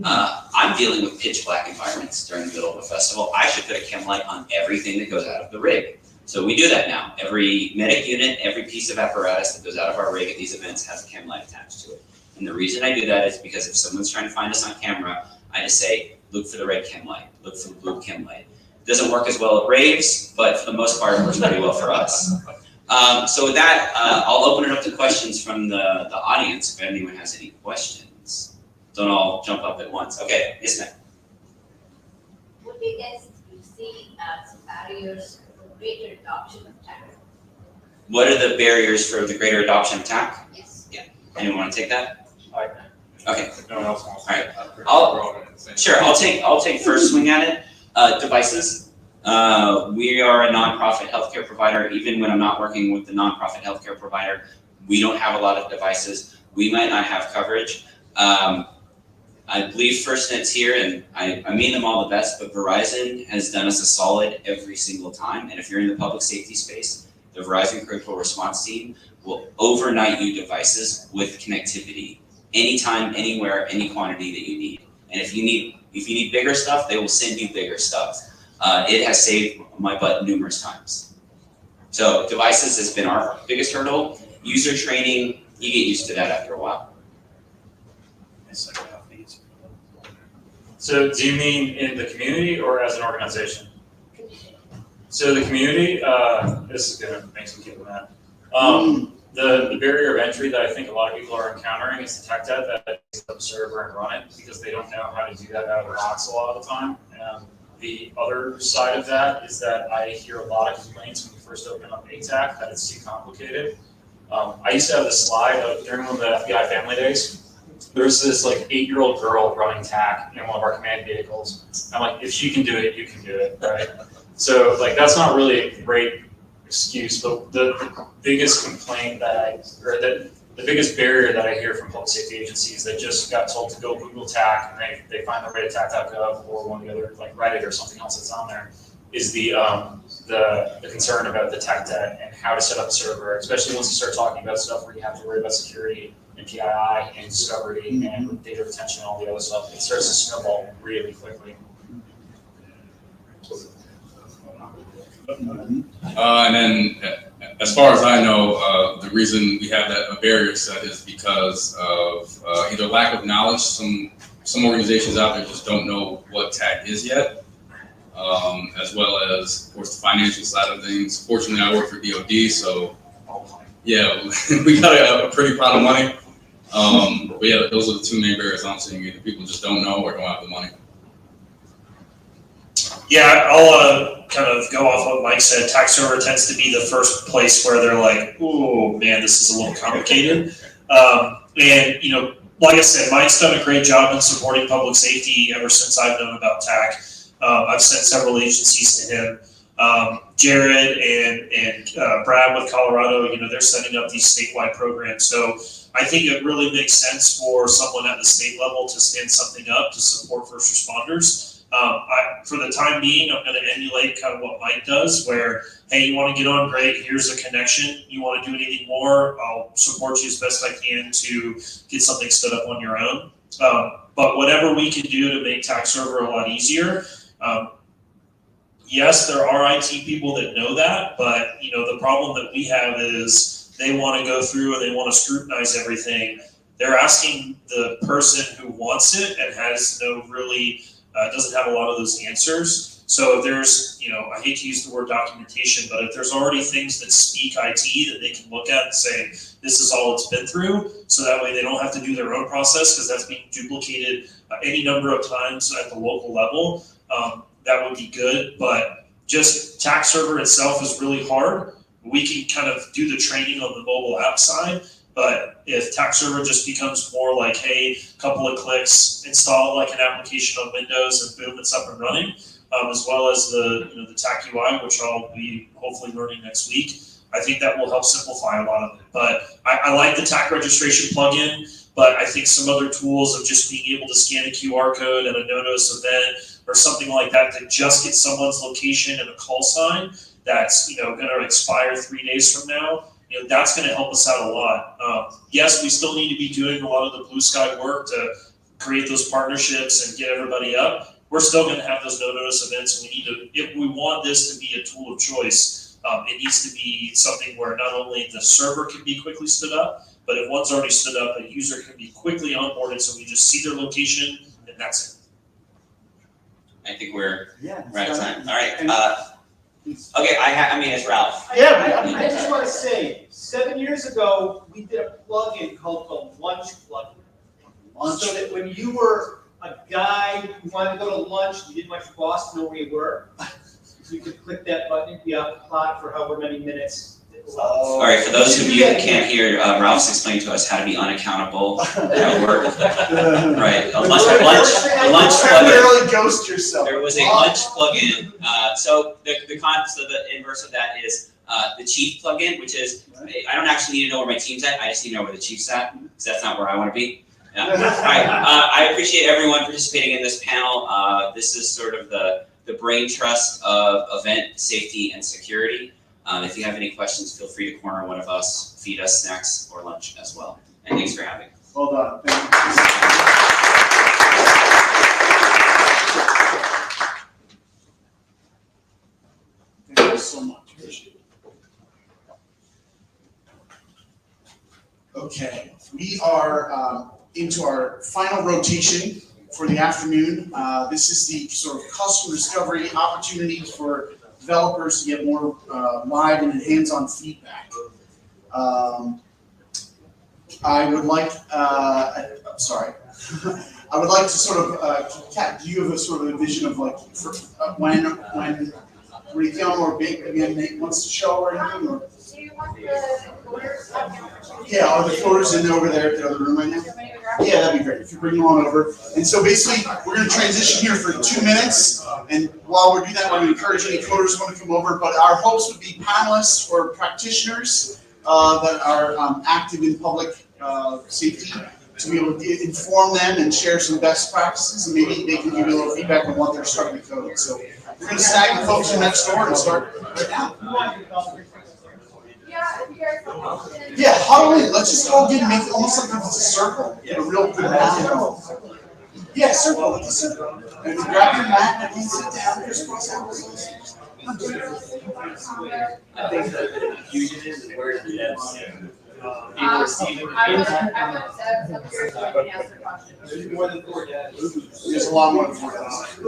[SPEAKER 3] I'm dealing with pitch black environments during the middle of a festival. I should put a chem light on everything that goes out of the rig. So we do that now. Every medic unit, every piece of apparatus that goes out of our rig at these events has a chem light attached to it. And the reason I do that is because if someone's trying to find us on camera, I just say, look for the red chem light, look for the blue chem light. It doesn't work as well at raves, but for the most part, it works pretty well for us. So with that, I'll open it up to questions from the audience if anyone has any questions. Don't all jump up at once. Okay, yes, ma'am.
[SPEAKER 4] What do you guys see as barriers for greater adoption of TAK?
[SPEAKER 3] What are the barriers for the greater adoption of TAK?
[SPEAKER 4] Yes.
[SPEAKER 3] Yeah. Anyone want to take that? Okay.
[SPEAKER 24] No one else wants to.
[SPEAKER 3] All right. Sure. I'll take first swing at it. Devices. We are a nonprofit healthcare provider. Even when I'm not working with the nonprofit healthcare provider, we don't have a lot of devices. We might not have coverage. I believe FirstNet's here, and I mean them all the best, but Verizon has done us a solid every single time. And if you're in the public safety space, the Verizon Critical Response Team will overnight you devices with connectivity, anytime, anywhere, any quantity that you need. And if you need bigger stuff, they will send you bigger stuff. It has saved my butt numerous times. So devices has been our biggest hurdle. User training, you get used to that after a while.
[SPEAKER 6] So do you mean in the community or as an organization? So the community, this is gonna make some people mad. The barrier of entry that I think a lot of people are encountering is the tech debt that is up a server and run it because they don't know how to do that out of the box a lot of the time. The other side of that is that I hear a lot of complaints when you first open up ATAK that it's too complicated. I used to have this slide during one of the FBI family days. There's this like 8-year-old girl running TAK in one of our command vehicles. I'm like, if she can do it, you can do it, right? So like that's not really a great excuse, but the biggest complaint the biggest barrier that I hear from public safety agencies that just got told to go Google TAK and they find the right at TAK.gov or one of the other like Reddit or something else that's on there is the concern about the tech debt and how to set up a server, especially once you start talking about stuff where you have to worry about security and PII and discovery and data retention and all the other stuff. It starts to snowball really quickly.
[SPEAKER 8] And then, as far as I know, the reason we have that barrier set is because of either lack of knowledge. Some organizations out there just don't know what TAK is yet, as well as, of course, the financial side of things. Fortunately, I work for DoD, so yeah, we got a pretty pot of money. But yeah, those are the two main barriers I'm seeing. Either people just don't know or don't have the money.
[SPEAKER 14] Yeah, I'll kind of go off what Mike said. TAK server tends to be the first place where they're like, "Oh man, this is a little complicated." And you know, like I said, Mike's done a great job in supporting public safety ever since I've known about TAK. I've sent several agencies to him. Jared and Brad with Colorado, you know, they're setting up these statewide programs. So I think it really makes sense for someone at the state level to stand something up to support first responders. For the time being, I'm going to emulate kind of what Mike does, where, hey, you want to get on, great, here's a connection. You want to do anything more, I'll support you as best I can to get something stood up on your own. But whatever we can do to make TAK server a lot easier, yes, there are IT people that know that, but you know, the problem that we have is they want to go through and they want to scrutinize everything. They're asking the person who wants it and has no really doesn't have a lot of those answers. So if there's, I hate to use the word documentation, but if there's already things that speak IT that they can look at and say, this is all it's been through, so that way they don't have to do their own process, because that's being duplicated any number of times at the local level, that would be good. But just tax server itself is really hard. We can kind of do the training on the mobile app side, but if tax server just becomes more like, hey, couple of clicks, install like an application on Windows, and boom, it's up and running, as well as the TAC UI, which I'll be hopefully learning next week. I think that will help simplify a lot of it. But I like the TAC registration plugin, but I think some other tools of just being able to scan a QR code and a no-notice event or something like that to just get someone's location and a call sign that's going to expire 3 days from now, that's going to help us out a lot. Yes, we still need to be doing a lot of the blue sky work to create those partnerships and get everybody up. We're still going to have those no-notice events, and we need to, if we want this to be a tool of choice, it needs to be something where not only the server can be quickly stood up, but if one's already stood up, a user can be quickly onboarded, so we just see their location, and that's it.
[SPEAKER 3] I think we're right on time. All right. Okay, I mean, it's Ralph.
[SPEAKER 21] I just want to say, 7 years ago, we did a plugin called the lunch plugin. So that when you were a guy who wanted to go to lunch, you didn't want your boss to know where you were, you could click that button and be on the clock for however many minutes.
[SPEAKER 3] All right, for those of you who can't hear, Ralph's explained to us how to be unaccountable at work. Right, a lunch plugin.
[SPEAKER 5] Literally ghost yourself.
[SPEAKER 3] There was a lunch plugin. So the inverse of that is the chief plugin, which is, I don't actually need to know where my team's at, I just need to know where the chief's at, because that's not where I want to be. Yeah. All right, I appreciate everyone participating in this panel. This is sort of the brain trust of event safety and security. If you have any questions, feel free to corner one of us, feed us snacks or lunch as well. And thanks for having us.
[SPEAKER 5] Well done. Thank you so much. Appreciate it. Okay, we are into our final rotation for the afternoon. This is the sort of customer discovery opportunities for developers to get more live and hands-on feedback. I would like, I would like to sort of, Kat, do you have a sort of a vision of like when Raytheon or Big again Nate wants to show or anything? Or?
[SPEAKER 4] Do you want the floaters?
[SPEAKER 5] Yeah, are the floaters in over there in the other room right now? Yeah, that'd be great if you bring them on over. And so basically, we're going to transition here for 2 minutes. And while we're doing that, we're going to encourage any floaters who want to come over. But our hopes would be panelists or practitioners that are active in public safety to be able to inform them and share some best practices. And maybe they can give you a little feedback on what they're starting to code. So we're going to snag the folks from next door and start right now. Yeah, huddle in. Let's just all get make almost like it's a circle. Get a real good round. Yeah, circle. Like a circle. And grab your mat and sit down. Crisscross out.
[SPEAKER 10] I think the confusion is where the devs.
[SPEAKER 21] There's more than 4 devs.
[SPEAKER 5] There's a lot more than 4 devs.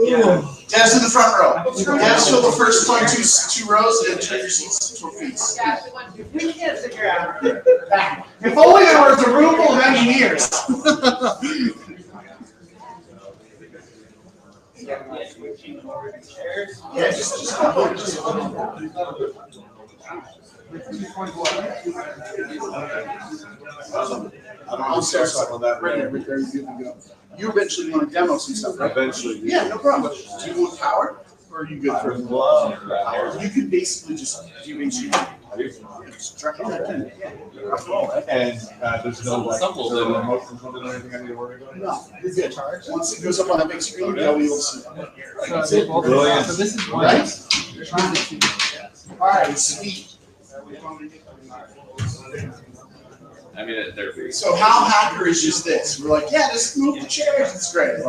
[SPEAKER 5] Devs in the front row. Devs fill the first two rows and then turn your seats to feet.
[SPEAKER 21] We can't figure out.
[SPEAKER 5] If only there was a room full of engineers. Yeah, just I'm sorry on that. Right there, you eventually want to demo some stuff, right?
[SPEAKER 17] Eventually.
[SPEAKER 5] Yeah, no problem. Do you want power, or are you good for power? You can basically just do HDMI.
[SPEAKER 17] And there's no like remote component or anything I need to worry about?
[SPEAKER 5] No, you're good. Once it goes up on that big screen, you'll be able to see it.
[SPEAKER 17] Brilliant.
[SPEAKER 5] So this is right? All right, sweet.
[SPEAKER 9] I mean, they're
[SPEAKER 5] So how hacker is just this? We're like, yeah, just move the chairs. It's great.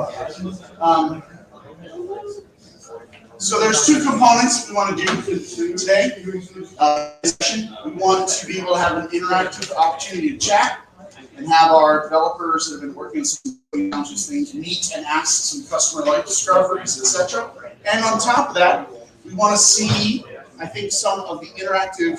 [SPEAKER 5] So there's 2 components we want to do today. We want to be able to have an interactive opportunity to chat and have our developers that have been working on some conscious things meet and ask some customer life discoveries, etc. And on top of that, we want to see, I think, some of the interactive,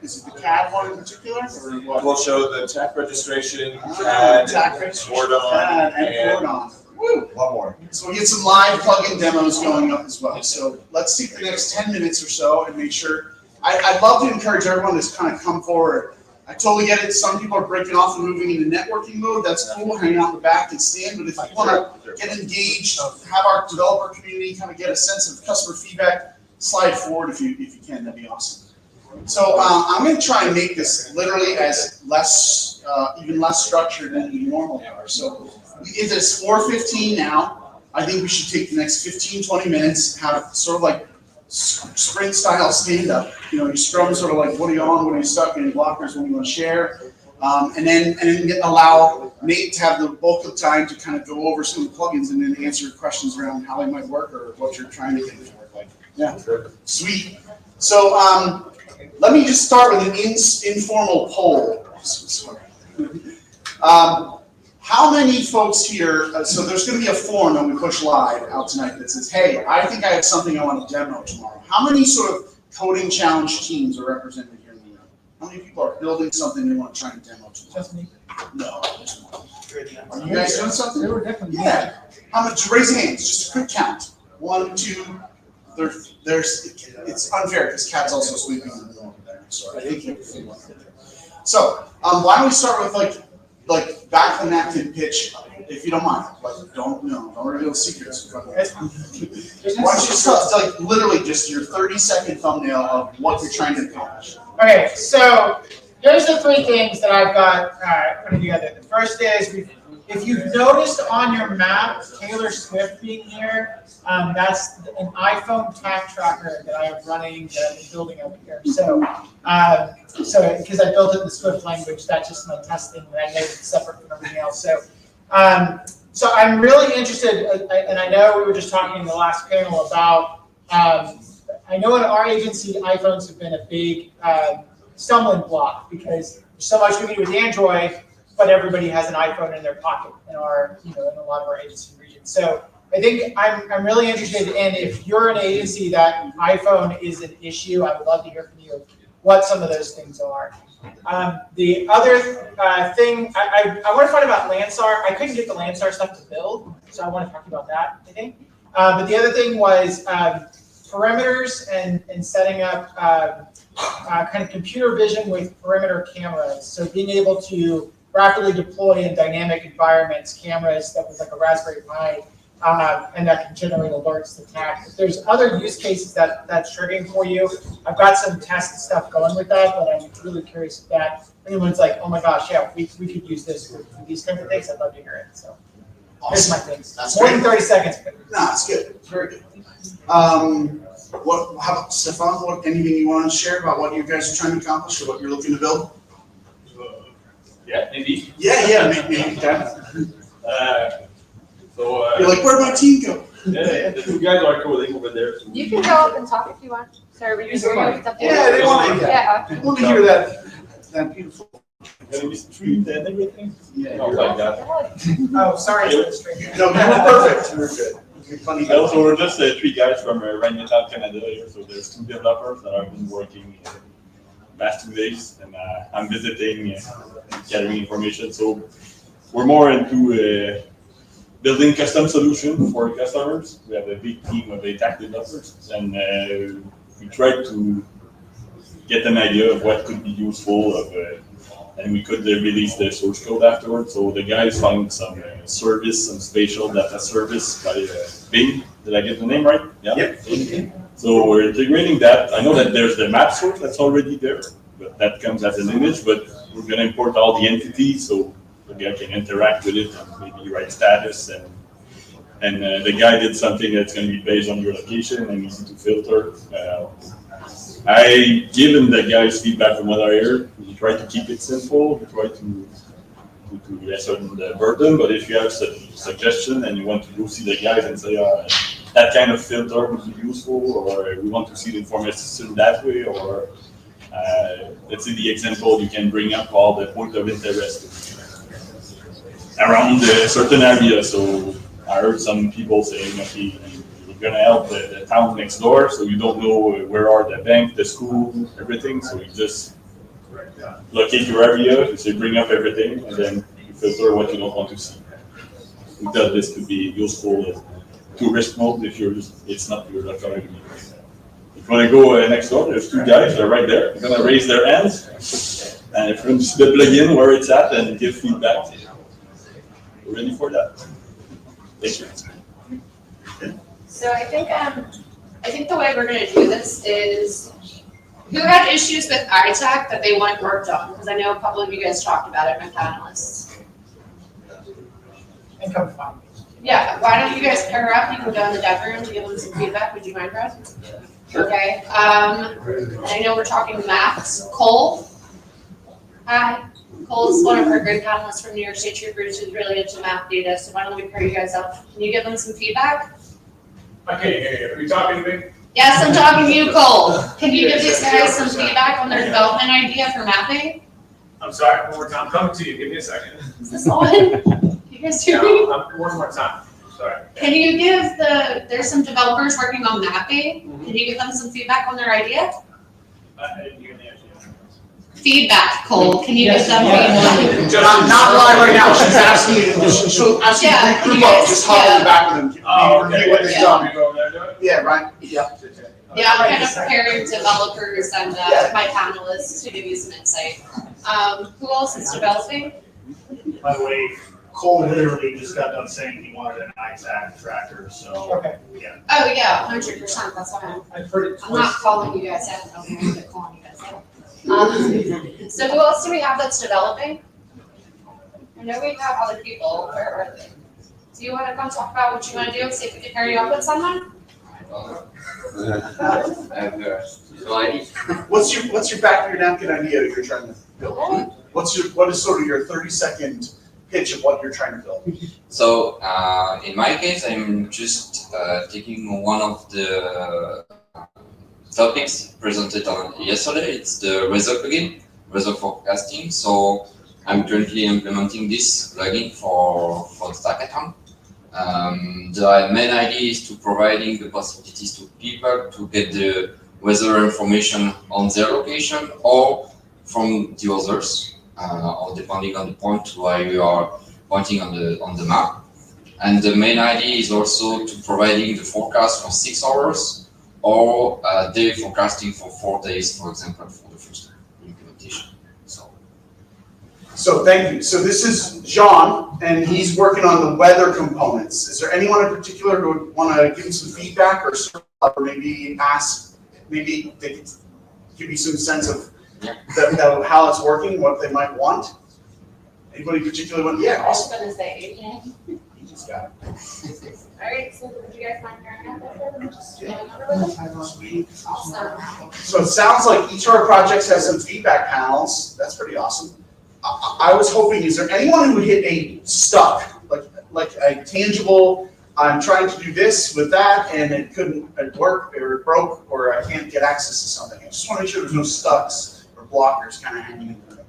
[SPEAKER 5] is it the CAD one in particular? Or what?
[SPEAKER 17] We'll show the TAC registration, CAD,
[SPEAKER 5] TAC registration,
[SPEAKER 17] Fordon,
[SPEAKER 5] CAD, and Fordon. Woo!
[SPEAKER 17] One more.
[SPEAKER 5] So we get some live plugin demos going up as well. So let's take the next 10 minutes or so and make sure. I'd love to encourage everyone to kind of come forward. I totally get it. Some people are breaking off and moving into networking mode. That's cool, hanging out in the back and stand. But if you want to get engaged, have our developer community kind of get a sense of customer feedback, slide forward if you can. That'd be awesome. So I'm going to try and make this literally as less, even less structured than we normally are. So it is 4:15 now. I think we should take the next 15, 20 minutes, have sort of like sprint style stand up. You know, you scrum sort of like, what are you on, what are you stuck, any blockers, what do you want to share? And then allow Nate to have the bulk of the time to kind of go over some of the plugins and then answer questions around how they might work or what you're trying to get it to work like. Yeah, sweet. So let me just start with an informal poll. How many folks here, so there's going to be a form that we push live out tonight that says, hey, I think I have something I want to demo tomorrow. How many sort of coding challenge teams are represented here in the room? How many people are building something they want to try and demo tomorrow? Just me. No, there's one. Are you guys doing something? They were definitely. Yeah. How much? Raise hands, just a quick count. 1, 2, there's it's unfair because Kat's also sleeping in the room over there. So I think you can. So why don't we start with like back the napkin pitch, if you don't mind. Like don't reveal secrets. Why don't you just like literally just your 30-second thumbnail of what you're trying to accomplish.
[SPEAKER 21] Okay, so here's the 3 things that I've got putting together. The first is, if you've noticed on your map Taylor Swift being here, that's an iPhone tag tracker that I am running, that I'm building over here. So because I built it in the Swift language, that's just my testing, and I know it's separate from everything else. So I'm really interested, and I know we were just talking in the last panel about, I know in our agency, iPhones have been a big stumbling block because there's so much we can do with Android, but everybody has an iPhone in their pocket in our, in a lot of our agency regions. So I think I'm really interested in, if you're an agency that iPhone is an issue, I would love to hear from you what some of those things are. The other thing, I want to find about Lansar. I couldn't get the Lansar stuff to build, so I want to talk about that, I think. But the other thing was perimeters and setting up kind of computer vision with perimeter cameras. So being able to rapidly deploy in dynamic environments cameras that was like a Raspberry Pi, and that can generate alerts to TAC. If there's other use cases that's triggering for you, I've got some test stuff going with that, but I'm really curious if that anyone's like, oh my gosh, yeah, we could use this for these kinds of things. I'd love to hear it. So here's my things.
[SPEAKER 5] That's
[SPEAKER 21] more than 30 seconds.
[SPEAKER 5] No, it's good. Very good. How about Stefan? Anything you want to share about what you guys are trying to accomplish or what you're looking to build?
[SPEAKER 10] Yeah, maybe.
[SPEAKER 5] Yeah, maybe. You're like, where'd my team go?
[SPEAKER 10] Yeah, the 2 guys are coding over there.
[SPEAKER 12] You can go up and talk if you want. Sorry, we just
[SPEAKER 5] Yeah, they want to.
[SPEAKER 12] Yeah.
[SPEAKER 5] I want to hear that beautiful.
[SPEAKER 10] Gonna be streamed and everything.
[SPEAKER 5] Yeah,
[SPEAKER 10] Oh, like that.
[SPEAKER 21] Oh, sorry.
[SPEAKER 5] No, you were perfect. You were good. Funny.
[SPEAKER 10] Also, we're just 3 guys from Rheinmetall, Canada here, so there's 2 developers that have been working last 2 days, and I'm visiting, gathering information. So we're more into building custom solutions for customers. We have a big team of TAC developers, and we try to get an idea of what could be useful, and we could release the source code afterwards. So the guys found some service, some spatial data service by Bing. Did I get the name right? Yeah. Yep. So we're integrating that. I know that there's the map source that's already there, but that comes as an image. But we're going to import all the entities so the guy can interact with it and maybe write status. And the guy did something that's going to be based on your location and easy to filter. I given the guys feedback from what I heard. We try to keep it simple. We try to lessen the burden. But if you have a suggestion and you want to go see the guys and say that kind of filter would be useful, or we want to see the information that way, or let's say the example, you can bring up all the point of interest around a certain area. So I heard some people saying, okay,
[SPEAKER 13] we're gonna help the town next door, so you don't know where are the bank, the school, everything, so you just locate your area, you say bring up everything, and then you filter what you don't want to see. We thought this could be useful as tourist mode if it's not your locality. If you wanna go next door, there's two guys, they're right there, they're gonna raise their hands, and if you want to see the plugin where it's at and give feedback, we're ready for that. Thank you.
[SPEAKER 12] So I think the way we're gonna do this is, who had issues with ITAC that they want worked on? Because I know a couple of you guys talked about it, my panelists.
[SPEAKER 21] And come find me.
[SPEAKER 12] Yeah, why don't you guys pair up? You can go in the dev room to give them some feedback. Would you mind, Brad? Okay, I know we're talking maps. Cole? Hi. Cole's one of our great panelists from New York State Troopers who's really into map data, so why don't we pair you guys up? Can you give them some feedback?
[SPEAKER 7] Okay, are you talking to me?
[SPEAKER 12] Yes, I'm talking to you, Cole. Can you give these guys some feedback on their development idea for mapping?
[SPEAKER 7] I'm sorry, one more time, I'm coming to you, give me a second.
[SPEAKER 12] Is this on? You guys hear me?
[SPEAKER 7] One more time, sorry.
[SPEAKER 12] Can you give there's some developers working on mapping. Can you give them some feedback on their idea? Feedback, Cole. Can you give them feedback?
[SPEAKER 11] Not live right now. She's asking you. She'll ask you to group up. Just huddle in the back with them. Review what they've done. Yeah, right. Yeah.
[SPEAKER 12] Yeah, I'm kind of preparing developers and my panelists to give you some insight. Who else is developing?
[SPEAKER 15] By the way, Cole literally just got done saying he wanted an ITAC tracker, so.
[SPEAKER 21] Okay.
[SPEAKER 15] Yeah.
[SPEAKER 12] Oh yeah, 100%. That's why I'm not calling you guys out. I'm not calling you guys out. So who else do we have that's developing? I know we have other people. Where are they? Do you want to come talk about what you want to do? See if we can pair you up with someone?
[SPEAKER 11] What's your back of your napkin idea that you're trying to build? What is sort of your 30-second pitch of what you're trying to build?
[SPEAKER 18] So in my case, I'm just taking one of the topics presented on yesterday. It's the weather plugin, weather forecasting. So I'm currently implementing this plugin for the TAKathon. The main idea is to providing the possibilities to people to get the weather information on their location or from the others, or depending on the point where you are pointing on the map. And the main idea is also to providing the forecast for 6 hours or day forecasting for 4 days, for example, for the first implementation.
[SPEAKER 11] So thank you. So this is Jean, and he's working on the weather components. Is there anyone in particular who would want to give him some feedback or maybe ask, maybe they could give you some sense of how it's working, what they might want? Anybody particularly want? Yeah, awesome.
[SPEAKER 12] I was gonna say, yeah.
[SPEAKER 11] You just got it.
[SPEAKER 12] All right, so would you guys mind pairing up with them? Just doing another one? Awesome.
[SPEAKER 11] So it sounds like each of our projects has some feedback panels. That's pretty awesome. I was hoping, is there anyone who hit a stuck, like a tangible, I'm trying to do this with that and it couldn't work or it broke or I can't get access to something. I just want to make sure there's no stucks or blockers kind of hanging in there.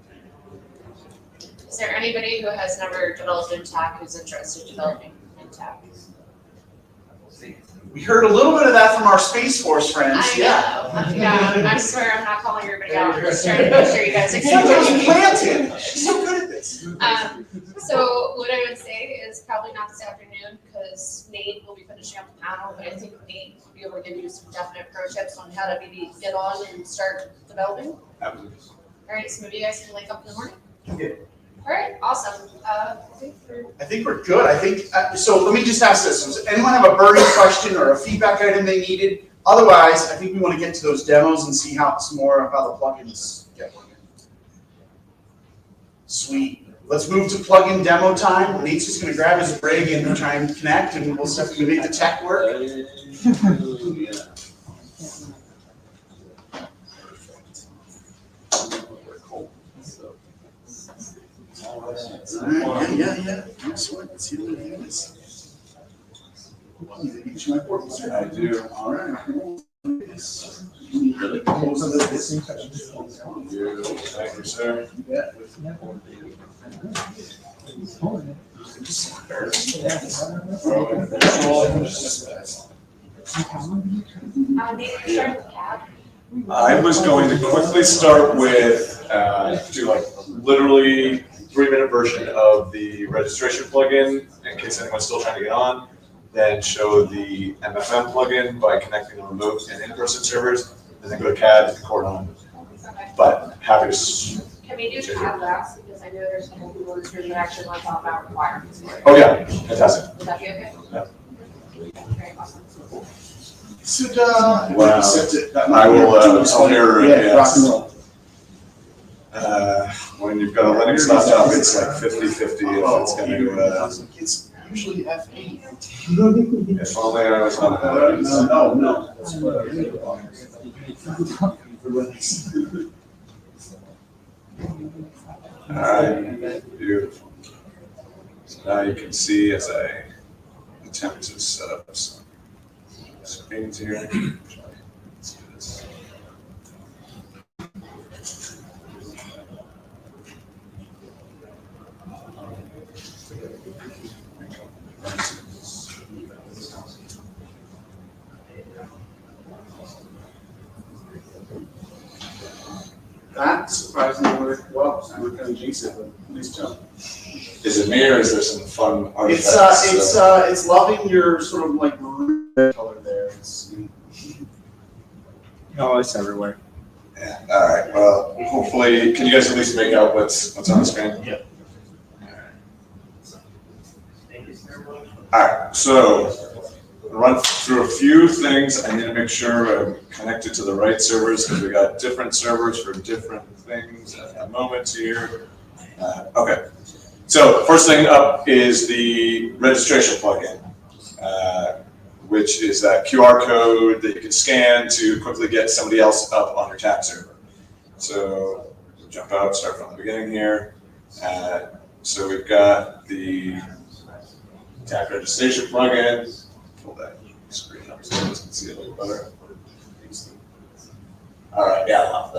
[SPEAKER 12] Is there anybody who has never developed in TAC who's interested in developing in TAC?
[SPEAKER 11] We heard a little bit of that from our Space Force friends.
[SPEAKER 12] I know. Yeah, I swear I'm not calling everybody out. I'm just trying to make sure you guys are
[SPEAKER 11] Sometimes planted. She's so good at this.
[SPEAKER 12] So what I would say is probably not this afternoon because Nate will be finishing up the panel, but I think Nate will be able to give you some definite pro tips on how to maybe get on and start developing.
[SPEAKER 11] Absolutely.
[SPEAKER 12] All right, so maybe you guys can wake up in the morning.
[SPEAKER 11] Yeah.
[SPEAKER 12] All right, awesome.
[SPEAKER 11] I think we're good. I think, so let me just ask this. Does anyone have a burning question or a feedback item they needed? Otherwise, I think we want to get to those demos and see some more of how the plugins get working. Sweet. Let's move to plugin demo time. Nate's just going to grab his rig and try and connect, and we'll start to make the tech work. Yeah. Let's see what it is. I do. All right. Really? Thank you, sir.
[SPEAKER 17] I was going to quickly start with, do like literally 3-minute version of the registration plugin in case anyone's still trying to get on. Then show the MFM plugin by connecting the remote and in-person servers, and then go to CAD and record on. But happy to.
[SPEAKER 12] Can we do tab last, because I know there's some people in this room that actually want to talk about requirements.
[SPEAKER 17] Oh yeah, fantastic.
[SPEAKER 12] Would that be okay?
[SPEAKER 17] Yeah.
[SPEAKER 12] Very awesome.
[SPEAKER 11] Should,
[SPEAKER 17] Wow. I will, I'll hear,
[SPEAKER 11] rock and roll.
[SPEAKER 17] When you've got a Linux laptop, it's like 50-50 if it's gonna,
[SPEAKER 11] It's usually F8.
[SPEAKER 17] if only I was on that.
[SPEAKER 11] No.
[SPEAKER 17] Alright, beautiful. So now you can see as I attempt to set up some screens here.
[SPEAKER 11] That surprisingly worked well. I was gonna jinx it, but nice job.
[SPEAKER 17] Is it me or is there some fun artifacts?
[SPEAKER 11] It's loving your sort of like maroon color there.
[SPEAKER 23] Oh, it's everywhere.
[SPEAKER 17] Yeah, alright, well, hopefully, can you guys at least make out what's on the screen?
[SPEAKER 11] Yep.
[SPEAKER 17] Alright, so run through a few things. I need to make sure I'm connected to the right servers because we got different servers for different things at the moment here. Okay, so first thing up is the registration plugin, which is that QR code that you can scan to quickly get somebody else up on your TAK server. So jump out, start from the beginning here. So we've got the TAK registration plugin. Pull that screen up so you guys can see it a little better. All right, yeah,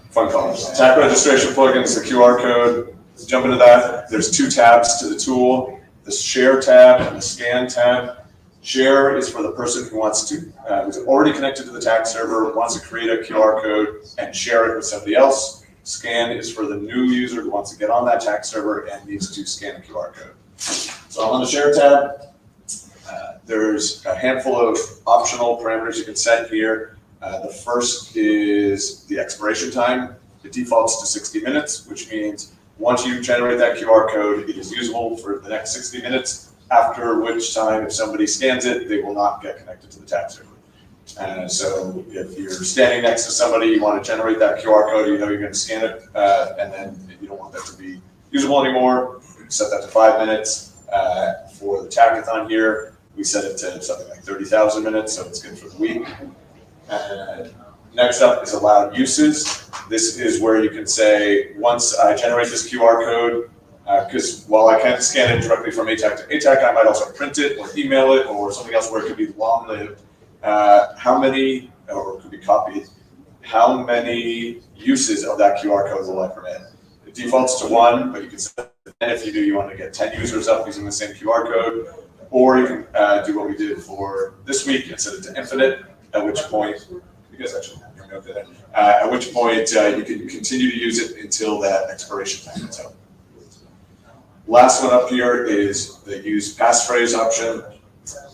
[SPEAKER 17] fun colors. TAK registration plugin is the QR code. Let's jump into that. There's 2 tabs to the tool: the share tab and the scan tab. Share is for the person who wants to, who's already connected to the TAK server, wants to create a QR code and share it with somebody else. Scan is for the new user who wants to get on that TAK server and needs to scan a QR code. So I'm on the share tab. There's a handful of optional parameters you can set here. The first is the expiration time. It defaults to 60 minutes, which means once you generate that QR code, it is usable for the next 60 minutes, after which time, if somebody scans it, they will not get connected to the TAK server. So if you're standing next to somebody, you want to generate that QR code, you know you're going to scan it, and then you don't want that to be usable anymore, you can set that to 5 minutes. For the TAKathon here, we set it to something like 30,000 minutes, so it's good for the week. Next up is allowed uses. This is where you can say, once I generate this QR code, because while I can scan it directly from ATAK to ATAK, I might also print it or email it or something else where it could be long-lived. How many, or it could be copied, how many uses of that QR code will I permit? It defaults to 1, but you can set it 10 if you want to get 10 users up using the same QR code. Or you can do what we did for this week and set it to infinite, at which point, you guys actually hear me okay there, at which point you can continue to use it until that expiration time is up. Last one up here is the use passphrase option.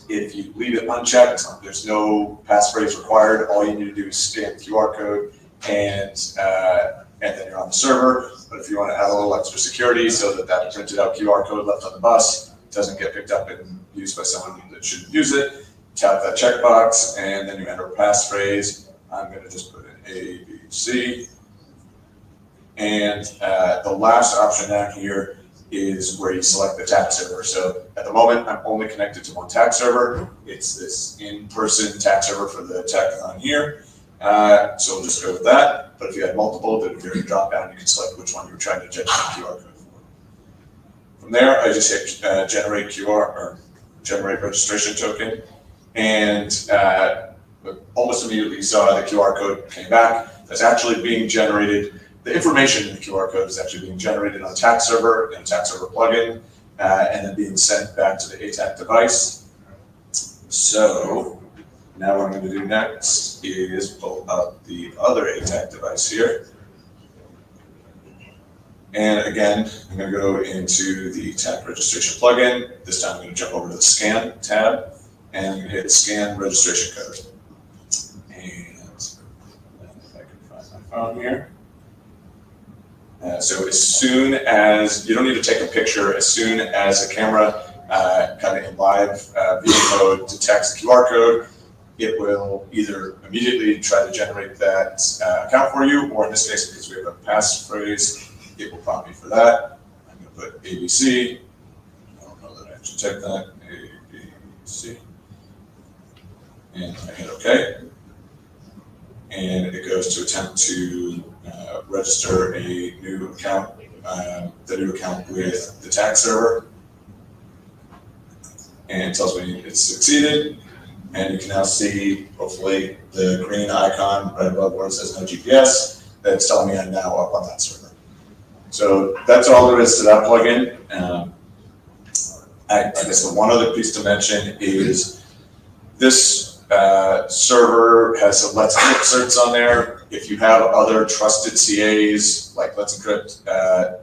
[SPEAKER 17] If you leave it unchecked, there's no passphrase required. All you need to do is scan the QR code and then you're on the server. But if you want to add a little extra security so that that printed out QR code left on the bus doesn't get picked up and used by someone that shouldn't use it, tap that checkbox and then you enter a passphrase. I'm going to just put in A, B, C. And the last option down here is where you select the TAK server. So at the moment, I'm only connected to one TAK server. It's this in-person TAK server for the TAKathon here. So we'll just go with that. But if you had multiple, then you drop down, you can select which one you're trying to generate QR code for. From there, I just hit generate QR or generate registration token. And almost immediately you saw the QR code came back. That's actually being generated. The information in the QR code is actually being generated on a TAK server in a TAK server plugin, and then being sent back to the ATAK device. So now what I'm going to do next is pull up the other ATAC device here. And again, I'm going to go into the TAK registration plugin. This time I'm going to jump over to the scan tab and hit scan registration code. And if I can find my phone here. So as soon as, you don't need to take a picture, as soon as the camera kind of in live viewing mode detects the QR code, it will either immediately try to generate that account for you, or in this case, because we have a passphrase, it will prompt me for that. I'm going to put ABC. I don't know that I should type that. ABC. And I hit OK. And it goes to attempt to register a new account, the new account with the TAK server. And it tells me it's succeeded. And you can now see, hopefully, the green icon right above where it says no GPS. That's telling me I'm now up on that server. So that's all there is to that plugin. I guess the one other piece to mention is this server has some Let's Encrypt certs on there. If you have other trusted CAs like Let's Encrypt,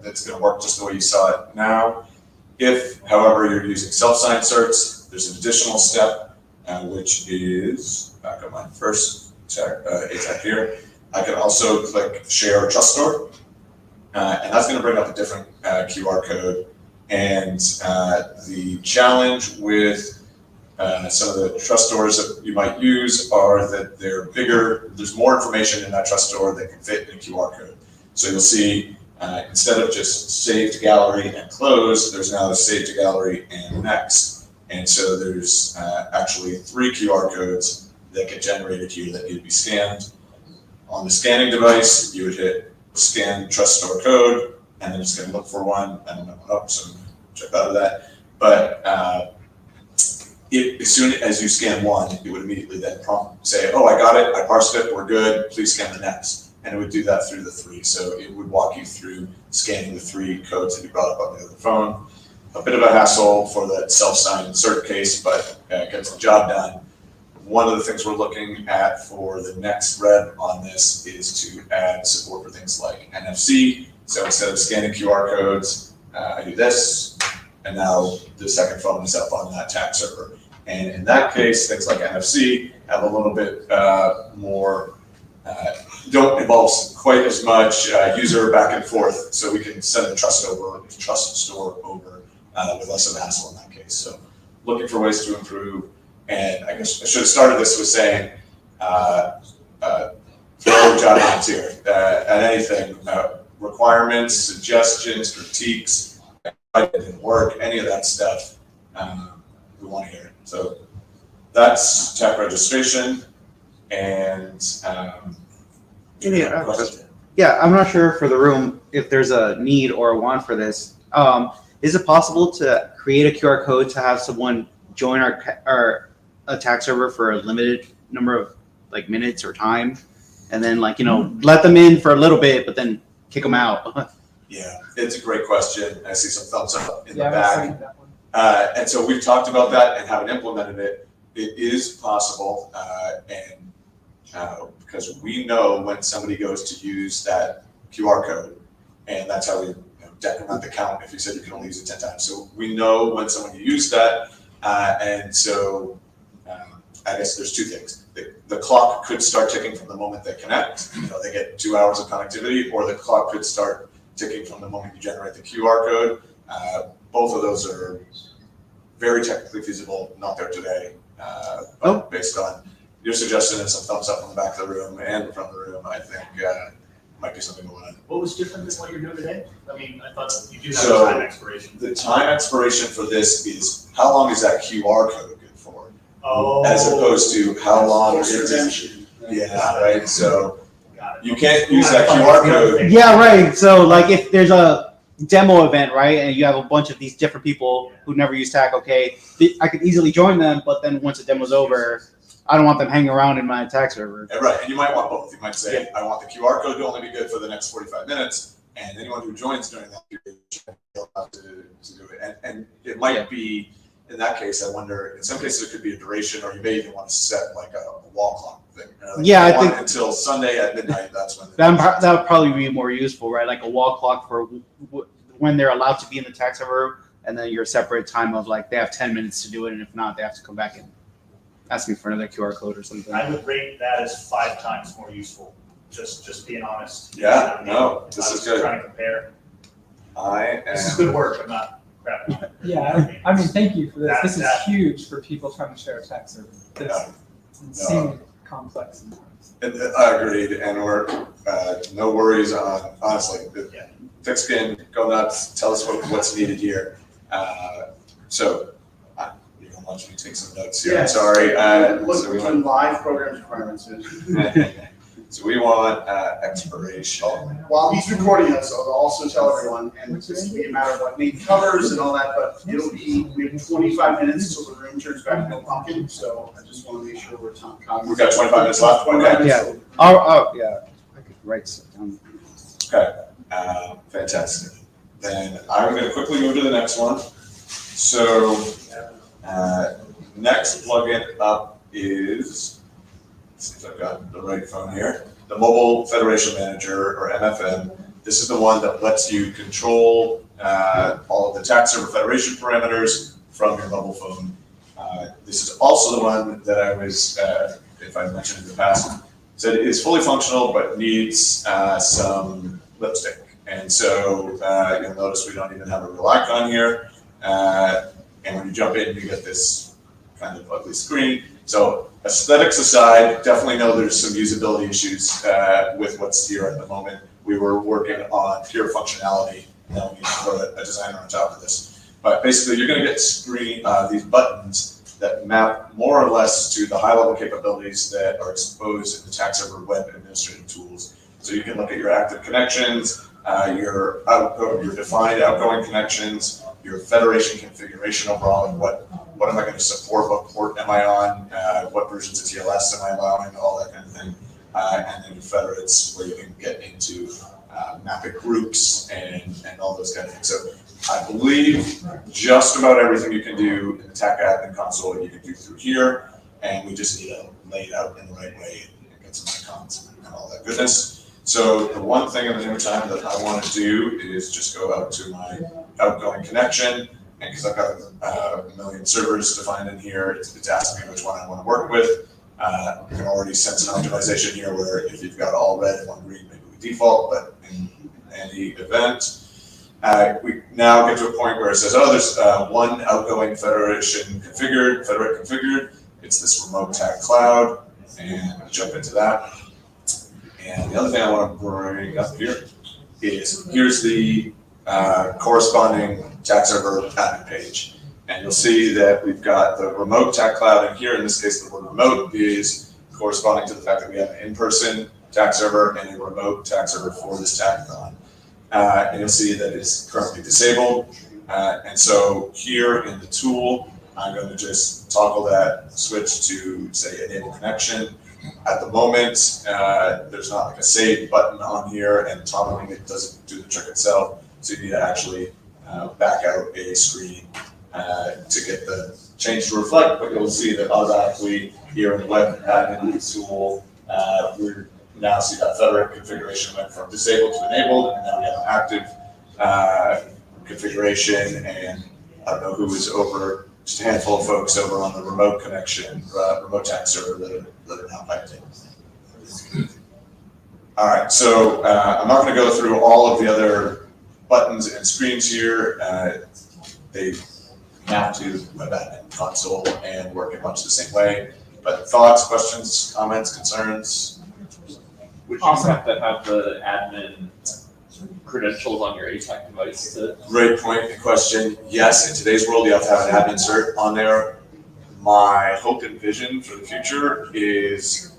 [SPEAKER 17] that's going to work just the way you saw it now. If, however, you're using self-signed certs, there's an additional step, which is back on my first ATAC here. I can also click Share Trust Store. And that's going to bring up a different QR code. And the challenge with some of the trust stores that you might use are that they're bigger. There's more information in that trust store that can fit in a QR code. So you'll see instead of just save to gallery and close, there's now a save to gallery and next. And so there's actually 3 QR codes that get generated here that need to be scanned. On the scanning device, you would hit scan trust store code, and then it's going to look for one. I don't know one up, so check out of that. But as soon as you scan one, it would immediately then prompt say, "Oh, I got it. I parsed it. We're good. Please scan the next." And it would do that through the 3. So it would walk you through scanning the 3 codes that you brought up on the other phone. A bit of a hassle for that self-signed cert case, but gets the job done. One of the things we're looking at for the next rev on this is to add support for things like NFC. So instead of scanning QR codes, I do this, and now the second phone is up on that TAK server. And in that case, things like NFC have a little bit more, don't involve quite as much user back and forth, so we can send the trust store over with less of a hassle in that case. So looking for ways to improve. And I guess I should have started this with saying, throw job lines here at anything, requirements, suggestions, critiques, if it didn't work, any of that stuff, we want to hear it. So that's TAK registration, and
[SPEAKER 1] yeah, I'm not sure for the room if there's a need or a want for this. Is it possible to create a QR code to have someone join our TAK server for a limited number of like minutes or time, and then like let them in for a little bit, but then kick them out?
[SPEAKER 17] Yeah, it's a great question. I see some thumbs up in the back. And so we've talked about that and haven't implemented it. It is possible, because we know when somebody goes to use that QR code, and that's how we decrement the count if you said you can only use it 10 times. So we know when someone used that, and so I guess there's 2 things. The clock could start ticking from the moment they connect. They get 2 hours of connectivity, or the clock could start ticking from the moment you generate the QR code. Both of those are very technically feasible, not there today. But based on your suggestion and some thumbs up from the back of the room and from the room, I think might be something going on.
[SPEAKER 15] What was different than what you're doing today? I mean, I thought you do have
[SPEAKER 17] So
[SPEAKER 15] a time expiration.
[SPEAKER 17] The time expiration for this is how long is that QR code good for?
[SPEAKER 15] Oh.
[SPEAKER 17] As opposed to how long
[SPEAKER 15] Force
[SPEAKER 17] is
[SPEAKER 15] retention.
[SPEAKER 17] Yeah, right. So you can't use that QR code.
[SPEAKER 1] Yeah, right. So like if there's a demo event, right, and you have a bunch of these different people who never use TAK, okay, I could easily join them, but then once the demo's over, I don't want them hanging around in my TAK server.
[SPEAKER 17] Right, and you might want both. You might say, I want the QR code to only be good for the next 45 minutes, and anyone who joins during that period should be allowed to do it. And it might be in that case, I wonder, in some cases it could be a duration, or you may even want to set like a wall clock thing. Like
[SPEAKER 1] Yeah,
[SPEAKER 17] you
[SPEAKER 1] I
[SPEAKER 17] want
[SPEAKER 1] think-
[SPEAKER 17] it until Sunday at midnight, that's when.
[SPEAKER 1] That would probably be more useful, right? Like a wall clock for when they're allowed to be in the tax server, and then your separate time of like they have 10 minutes to do it, and if not, they have to come back and ask me for another QR code or something.
[SPEAKER 15] I would rate that as 5 times more useful, just being honest.
[SPEAKER 17] Yeah, no, this is good.
[SPEAKER 15] Trying to compare. This is
[SPEAKER 17] am.
[SPEAKER 15] good work, I'm not crapping.
[SPEAKER 16] Yeah, I mean, thank you for this.
[SPEAKER 15] That-
[SPEAKER 16] This is
[SPEAKER 15] that-
[SPEAKER 16] huge for people trying to share a tax server. It's insanely complex sometimes.
[SPEAKER 17] I agreed, and we're, no worries on, honestly, thick skin, go nuts, tell us what's needed here. So, you're gonna watch me take some notes here, I'm
[SPEAKER 11] Yes.
[SPEAKER 17] sorry.
[SPEAKER 11] Look
[SPEAKER 17] So we
[SPEAKER 11] between
[SPEAKER 17] want,
[SPEAKER 11] live programs requirements is.
[SPEAKER 17] so we want, expiration.
[SPEAKER 11] While he's recording us, I'll also tell everyone, and this will be a matter of what Nate covers and all that, but it'll be, we have 25 minutes till the room turns back to no pumpkin, so I just want to make sure we're cognizant.
[SPEAKER 17] We've got 25 minutes left,
[SPEAKER 11] 25 minutes.
[SPEAKER 1] Yeah. Oh, yeah. I could write stuff down.
[SPEAKER 17] Okay, fantastic. Then I'm gonna quickly go to the next one. So, next plugin up is, let's see if I've got the right phone here, the Mobile Federation Manager, or MFM. This is the one that lets you control all of the tax server federation parameters from your mobile phone. This is also the one that I was, if I mentioned in the past, said is fully functional but needs some lipstick. And so you'll notice we don't even have a real icon here. And when you jump in, you get this kind of ugly screen. So aesthetics aside, definitely know there's some usability issues with what's here at the moment. We were working on pure functionality. Now we need to put a designer on top of this. But basically, you're going to get these buttons that map more or less to the high-level capabilities that are exposed in the tax server web administrative tools. So you can look at your active connections, your defined outgoing connections, your federation configuration overall, and what am I going to support, what port am I on, what versions of TLS am I allowing, all that kind of thing. And then your federates, where you can get into mapping groups and all those kind of things. So I believe just about everything you can do in the TAC admin console you can do through here, and we just need to lay it out in the right way and get some icons and all that goodness. So the one thing in the meantime that I want to do is just go out to my outgoing connection, and because I've got a million servers defined in here, it's asking me which one I want to work with. You can already sense an optimization here where if you've got all red and one green, maybe we default, but in any event, we now get to a point where it says, oh, there's one outgoing federation configured, federate configured. It's this remote TAC cloud, and we jump into that. And the other thing I want to bring up here is here's the corresponding TAC server admin page. And you'll see that we've got the remote TAC cloud, and here in this case, the word remote is corresponding to the fact that we have an in-person TAC server and a remote TAC server for this TAKathon. And you'll see that it's currently disabled. And so here in the tool, I'm going to just toggle that switch to, say, enable connection. At the moment, there's not like a save button on here, and toggling it doesn't do the trick itself. So you need to actually back out a screen to get the change to reflect, but you'll see that automatically here in the web admin tool, we're now see that federate configuration went from disabled to enabled, and now we have an active configuration, and I don't know who is over, just a handful of folks over on the remote connection, remote TAC server that are now piped in. All right, so I'm not going to go through all of the other buttons and screens here. They map to web admin console and work in much the same way. But thoughts, questions, comments, concerns?
[SPEAKER 9] Would you have to have the admin credentials on your ATAC device to?
[SPEAKER 17] Great point and question. Yes, in today's world, you have to have an admin cert on there. My hope and vision for the future is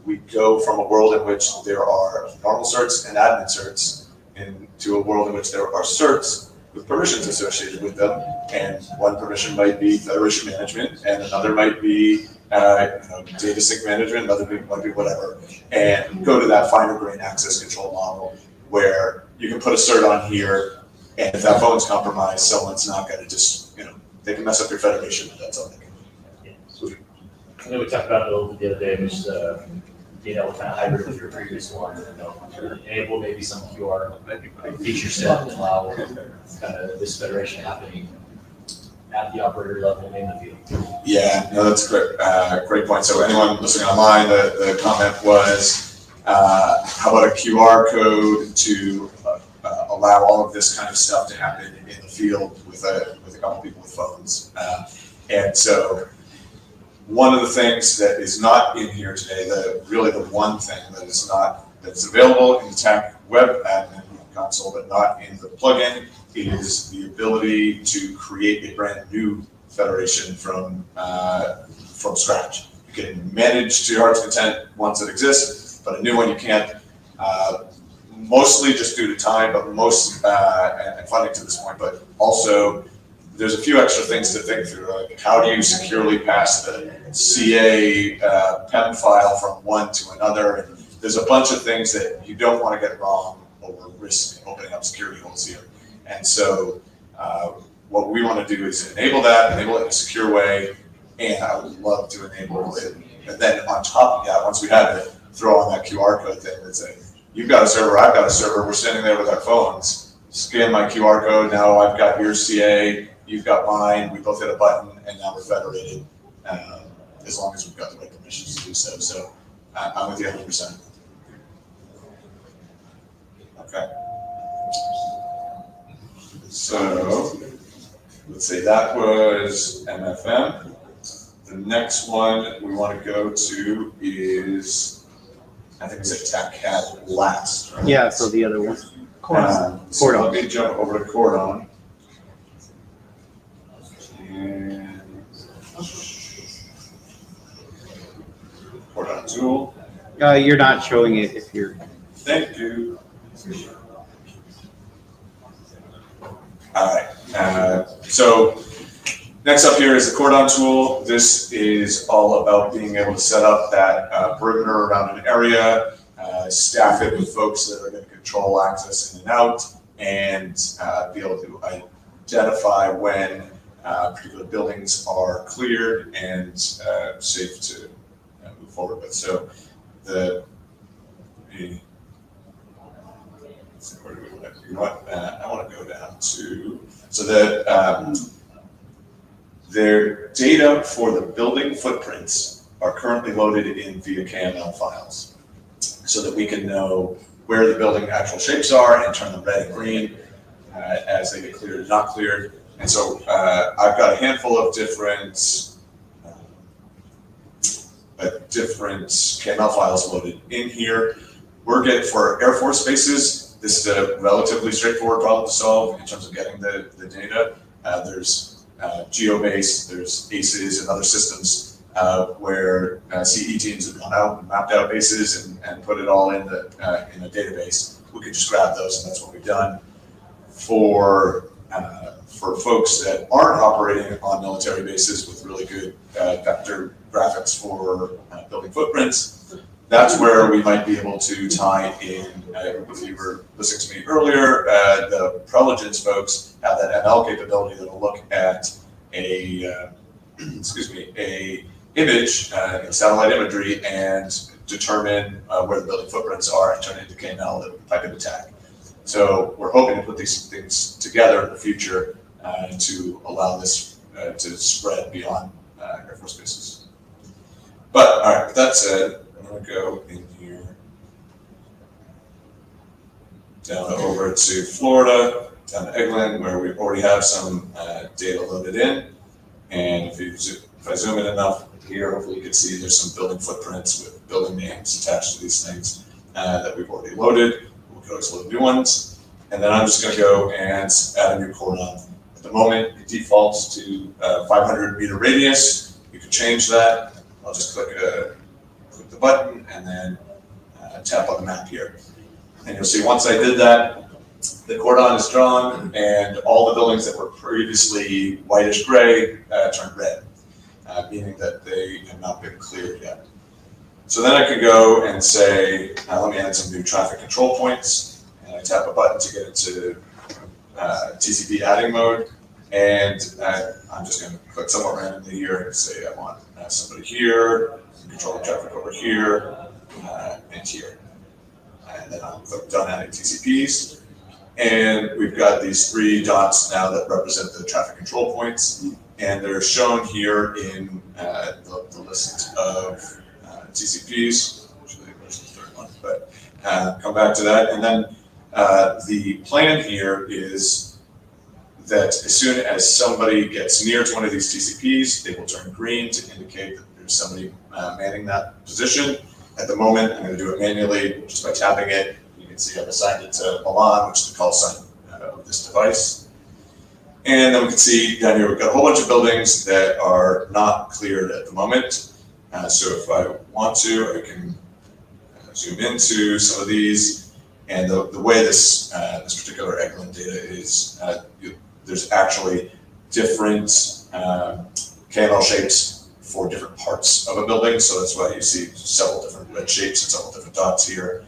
[SPEAKER 17] we go from a world in which there are normal certs and admin certs into a world in which there are certs with permissions associated with them. And one permission might be federation management, and another might be data sync management, another might be whatever. And go to that finer grain access control model where you can put a cert on here, and if that phone's compromised, someone's not going to just they can mess up your federation, but that's all they can.
[SPEAKER 2] I know we talked about it a little bit the other day, which being able to kind of hybrid with your previous one, enable maybe some QR feature set to allow kind of this federation happening at the operator level in the field.
[SPEAKER 17] Yeah, no, that's a great point. So anyone listening online, the comment was, how about a QR code to allow all of this kind of stuff to happen in the field with a couple people with phones. And so one of the things that is not in here today, really the one thing that's available in the TAK web admin console, but not in the plugin, is the ability to create a brand new federation from scratch. You can manage to your heart's content ones that exist, but a new one you can't. Mostly just due to time, but and funding to this point, but also there's a few extra things to think through. Like how do you securely pass the CA PEM file from one to another? And there's a bunch of things that you don't want to get wrong or risk opening up security holes here. And so what we want to do is enable it in a secure way, and I would love to enable it. And then on top of that, once we have it, throw on that QR code thing that says, you've got a server, I've got a server, we're sitting there with our phones, scan my QR code, now I've got your CA, you've got mine, we both hit a button, and now we're federated, as long as we've got the right permissions to do so. So I'm with you 100%. Okay. So let's see, that was MFM. The next one we want to go to is, I think we said TAKathon last, right?
[SPEAKER 1] Yeah, so the other one.
[SPEAKER 17] So let me jump over to Cordon. And Cordon tool.
[SPEAKER 1] You're not showing it if you're.
[SPEAKER 17] Thank you. All right. So next up here is the Cordon tool. This is all about being able to set up that perimeter around an area, staff it with folks that are going to control access in and out, and be able to identify when particular buildings are cleared and safe to move forward with. So where do we want to, you know what, I want to go down to, so that their data for the building footprints are currently loaded in via KML files, so that we can know where the building actual shapes are and turn them red and green as they get cleared and not cleared. And so I've got a handful of different KML files loaded in here. We're getting, for Air Force bases, this is a relatively straightforward problem to solve in terms of getting the data. There's GeoBase, there's ACES and other systems where CE teams have gone out and mapped out bases and put it all in a database. We could just grab those, and that's what we've done. For folks that aren't operating on military bases with really good vector graphics for building footprints, that's where we might be able to tie in, if you were listening to me earlier, the Preligence folks have that ML capability that'll look at a image, satellite imagery, and determine where the building footprints are and turn it into KML type of attack. So we're hoping to put these things together in the future to allow this to spread beyond Air Force bases. But all right, with that said, I'm going to go in here down over to Florida, down to Eglin, where we already have some data loaded in. And if I zoom in enough here, hopefully you can see there's some building footprints with building names attached to these things that we've already loaded. We can always load new ones. And then I'm just going to go and add a new cordon. At the moment, it defaults to 500 meter radius. You can change that. I'll just click the button and then tap on the map here. And you'll see once I did that, the cordon is drawn and all the buildings that were previously whitish gray turned red, meaning that they have not been cleared yet. So then I can go and say, let me add some new traffic control points. And I tap a button to get into TCP adding mode. And I'm just gonna click somewhere randomly here and say I want somebody here, control the traffic over here, and here. And then I'll click done adding TCPs. And we've got these 3 dots now that represent the traffic control points. And they're shown here in the list of TCPs. Actually, there's the 3rd one, but come back to that. And then the plan here is that as soon as somebody gets near to one of these TCPs, they will turn green to indicate that there's somebody manning that position. At the moment, I'm going to do it manually just by tapping it. You can see I've assigned it to Milan, which is the call sign of this device. And then we can see down here we've got a whole bunch of buildings that are not cleared at the moment. So if I want to, I can zoom into some of these. And the way this this particular Eglin data is, there's actually different KML shapes for different parts of a building. So that's why you see several different red shapes and several different dots here.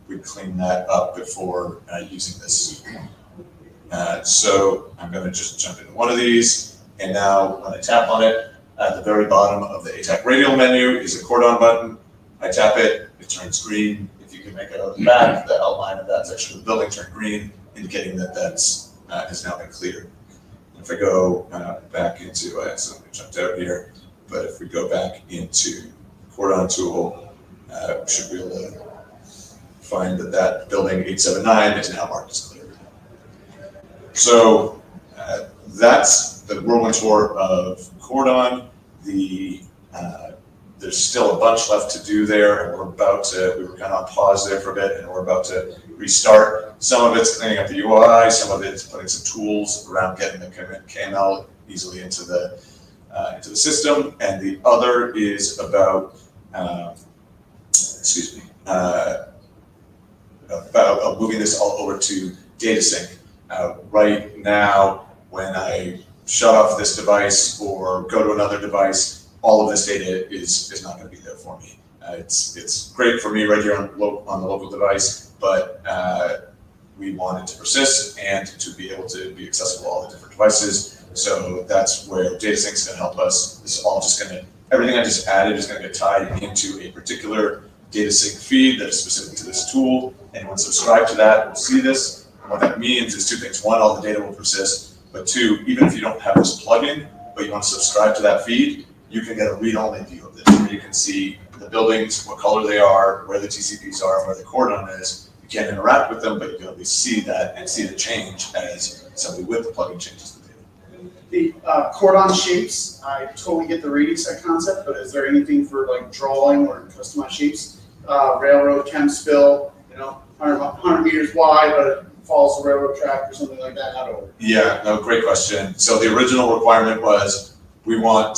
[SPEAKER 17] We'd clean that up before using this. So I'm going to just jump into one of these. And now when I tap on it, at the very bottom of the ATAK radial menu is a cordon button. I tap it, it turns green. If you can make it out of the back, the outline of that section of the building turned green, indicating that that's has now been cleared. If I go back into, I accidentally jumped out here, but if we go back into cordon tool, we should be able to find that that building 879 is now marked as clear. So that's the whirlwind tour of cordon. There's still a bunch left to do there, and we were kind of on pause there for a bit, and we're about to restart. Some of it's cleaning up the UI, some of it's putting some tools around getting the KML easily into the system, and the other is about, about moving this all over to DataSync. Right now, when I shut off this device or go to another device, all of this data is not going to be there for me. It's great for me right here on the local device, but we want it to persist and to be able to be accessible to all the different devices. So that's where DataSync is going to help us. This is all just going to, everything I just added is going to get tied into a particular DataSync feed that is specific to this tool. Anyone subscribe to that will see this. And what that means is 2 things. 1, all the data will persist, but 2, even if you don't have this plugin, but you want to subscribe to that feed, you can get a read-only view of this, where you can see the buildings, what color they are, where the TCPs are, and where the cordon is. You can't interact with them, but you can at least see that and see the change as somebody with the plugin changes the data.
[SPEAKER 11] The cordon shapes, I totally get the radio set concept, but is there anything for like drawing or customized shapes? Railroad chem spill, 100 meters wide, but it follows the railroad track or something like that. How do it?
[SPEAKER 17] Yeah, no, great question. So the original requirement was we want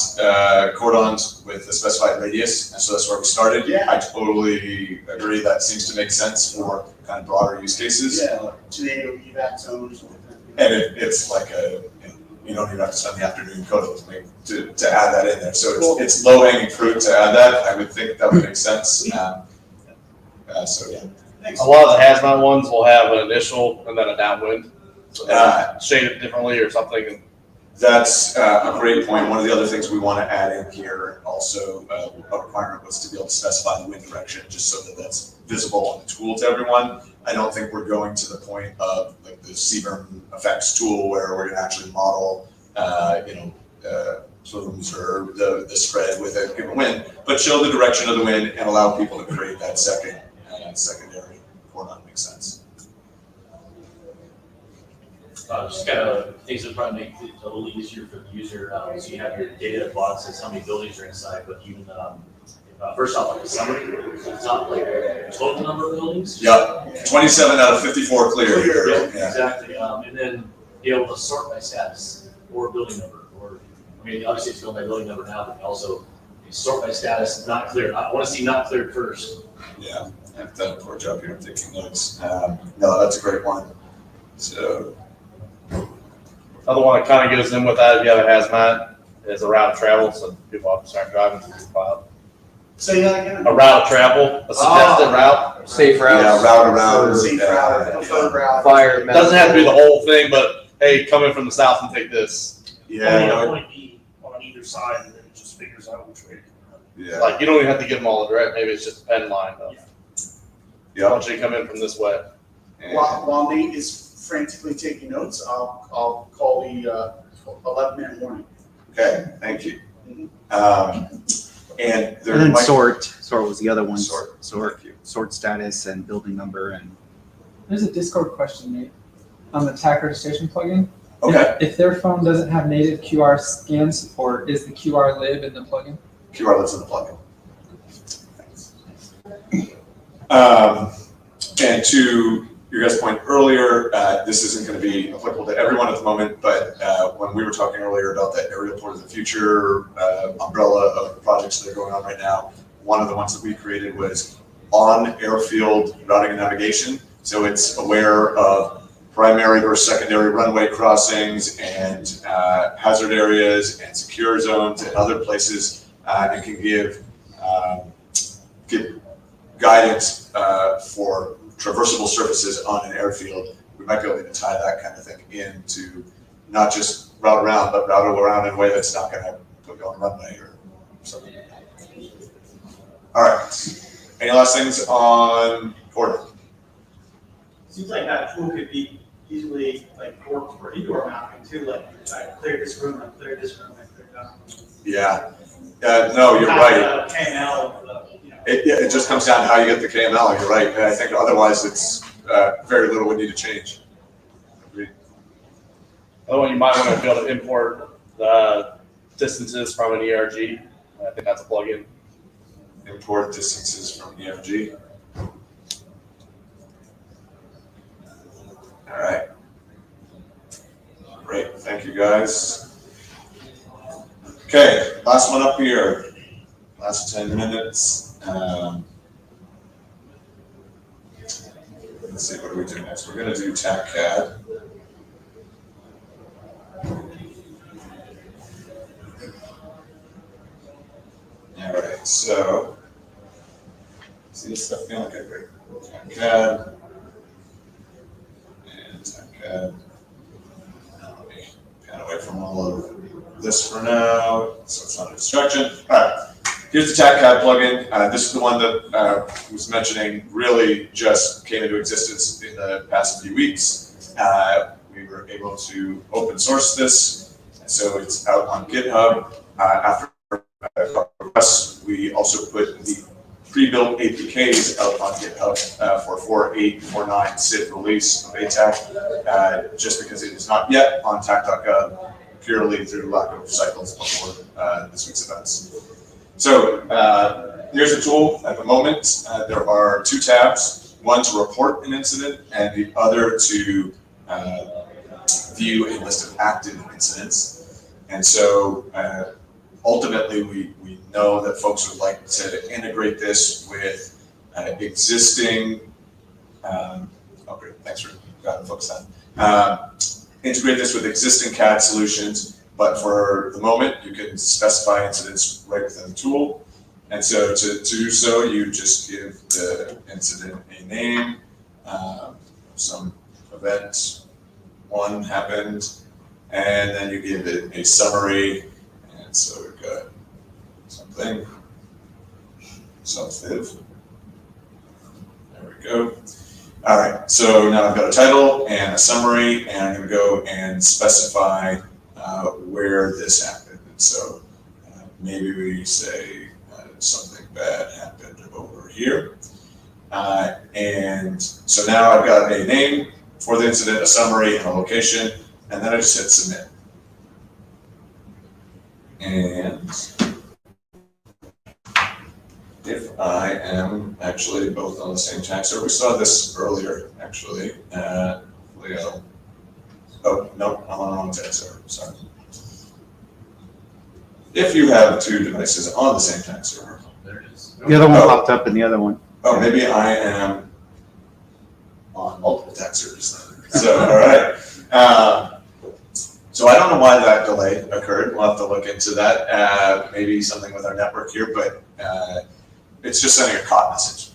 [SPEAKER 17] cordons with a specified radius, and so that's where we started. Yeah. I totally agree. That seems to make sense for kind of broader use cases.
[SPEAKER 11] Yeah, like tornado evac zone or something like that.
[SPEAKER 17] And it's like you don't even have to spend the afternoon coding to add that in there. So it's low hanging fruit to add that. I would think that would make sense. So yeah.
[SPEAKER 19] A lot of the hazmat ones will have an initial and then a downwind, so shade it differently or something.
[SPEAKER 17] That's a great point. One of the other things we want to add in here also, a requirement was to be able to specify the wind direction just so that that's visible on the tool to everyone. I don't think we're going to the point of like the Seaburn effects tool where we're going to actually model, plumes or the spread with a given wind, but show the direction of the wind and allow people to create that secondary cordon. Makes sense.
[SPEAKER 2] Just kind of things that probably make it a little easier for the user. So you have your data blocks that how many buildings are inside, but you can, first off, like a summary, it's not like a total number of buildings.
[SPEAKER 17] Yeah, 27 out of 54 clear.
[SPEAKER 2] Yeah, exactly. And then be able to sort by status or building number, obviously it's going by building number now, but also sort by status, not clear. I want to see not cleared first.
[SPEAKER 17] Yeah, I've done a poor job here taking notes. No, that's a great one. So.
[SPEAKER 19] Another one that kind of goes in with that, if you have a hazmat, is a route of travel, so people have to start driving through the cloud.
[SPEAKER 11] Say that again.
[SPEAKER 19] A route of travel, a suggested route.
[SPEAKER 20] Safe route.
[SPEAKER 17] Yeah, route around.
[SPEAKER 11] Safe route, preferred route.
[SPEAKER 20] Fire.
[SPEAKER 19] Doesn't have to be the whole thing, but hey, come in from the south and take this.
[SPEAKER 7] Only a point B on either side, and then it just figures out which way.
[SPEAKER 17] Yeah.
[SPEAKER 19] Like, you don't even have to give them all the direct, maybe it's just a pen line of.
[SPEAKER 17] Yeah.
[SPEAKER 19] I want you to come in from this way.
[SPEAKER 11] While Nate is frantically taking notes, I'll call the 11-man warning.
[SPEAKER 17] Okay, thank you. And there
[SPEAKER 1] And then
[SPEAKER 17] might-
[SPEAKER 1] sort was the other one.
[SPEAKER 17] Sort.
[SPEAKER 1] Sort status and building number and.
[SPEAKER 16] There's a Discord question, Nate, on the TAC registration plugin.
[SPEAKER 17] Okay.
[SPEAKER 16] If their phone doesn't have native QR scan support, is the QR live in the plugin?
[SPEAKER 17] QR lives in the plugin. And to your guys' point earlier, this isn't going to be applicable to everyone at the moment, but when we were talking earlier about that aerial port of the future umbrella of projects that are going on right now, one of the ones that we created was on airfield routing and navigation. So it's aware of primary versus secondary runway crossings and hazard areas and secure zones and other places, and can give guidance for traversable surfaces on an airfield. We might be able to tie that kind of thing into not just route around, but route around in a way that's not going to put you on a runway or something. All right. Any last things on order?
[SPEAKER 15] Seems like that tool could be easily like work for indoor mapping too, like I cleared this room, I cleared this room, I cleared that room.
[SPEAKER 17] Yeah. No, you're right.
[SPEAKER 15] KML,
[SPEAKER 17] It just comes down to how you get the KML. You're right. And I think otherwise it's very little would need to change.
[SPEAKER 19] Other one, you might want to be able to import distances from an ERG. I think that's a plugin.
[SPEAKER 17] Import distances from ERG. All right. Great. Thank you, guys. Okay, last one up here. Last 10 minutes. Let's see, what do we do next? We're going to do TAKCAD. All right, so see this stuff feeling okay, great. TAKCAD and TAKCAD. Now let me pan away from all of this for now, so it's not a distraction. All right. Here's the TAKCAD plugin. This is the one that I was mentioning really just came into existence in the past few weeks. We were able to open source this, so it's out on GitHub. After requests, we also put the pre-built APKs out on GitHub for 4.8.4.9 SID release of ATAC, just because it is not yet on TAK.gov, purely through lack of cycles before this week's events. So here's a tool at the moment. There are two tabs, one to report an incident and the other to view a list of active incidents. And so ultimately we know that folks would like to integrate this with existing, oh great, thanks for got it focused on. Integrate this with existing CAD solutions. But for the moment, you can specify incidents right within the tool. And so to do so, you just give the incident a name, some event one happened, and then you give it a summary. And so we've got something, substantive. There we go. All right, so now I've got a title and a summary, and I'm going to go and specify where this happened. And so maybe we say something bad happened over here. And so now I've got a name for the incident, a summary, and a location, and then I just hit submit. And if I am actually both on the same TAK server, we saw this earlier actually. Leo. Oh, no, I'm on the wrong TAK server, sorry. If you have two devices on the same TAK server.
[SPEAKER 2] There it is.
[SPEAKER 1] The other one popped up in the other one.
[SPEAKER 17] Oh, maybe I am on multiple TAK servers then. So, all right. So I don't know why that delay occurred. We'll have to look into that. Maybe something with our network here, but it's just sending a COT message.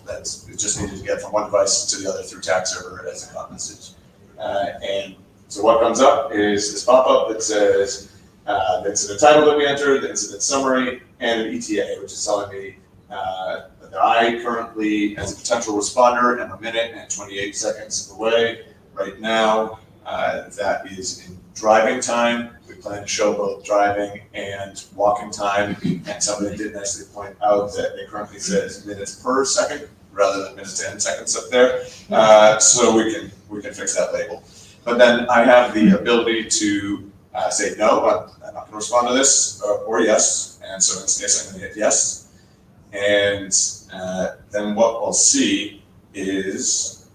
[SPEAKER 17] It just needed to get from one device to the other through TAK server as a COT message. And So what comes up is this pop-up that says the incident title that we entered, the incident summary, and an ETA, which is telling me that I currently, as a potential responder, am 1 minute and 28 seconds away. Right now, that is in driving time. We plan to show both driving and walking time, and somebody did nicely point out that it currently says minutes per second rather than minutes to 10 seconds up there. So we can fix that label. But then I have the ability to say no, I'm not going to respond to this, or yes. And so in this case, I'm going to hit yes. And then what we'll see is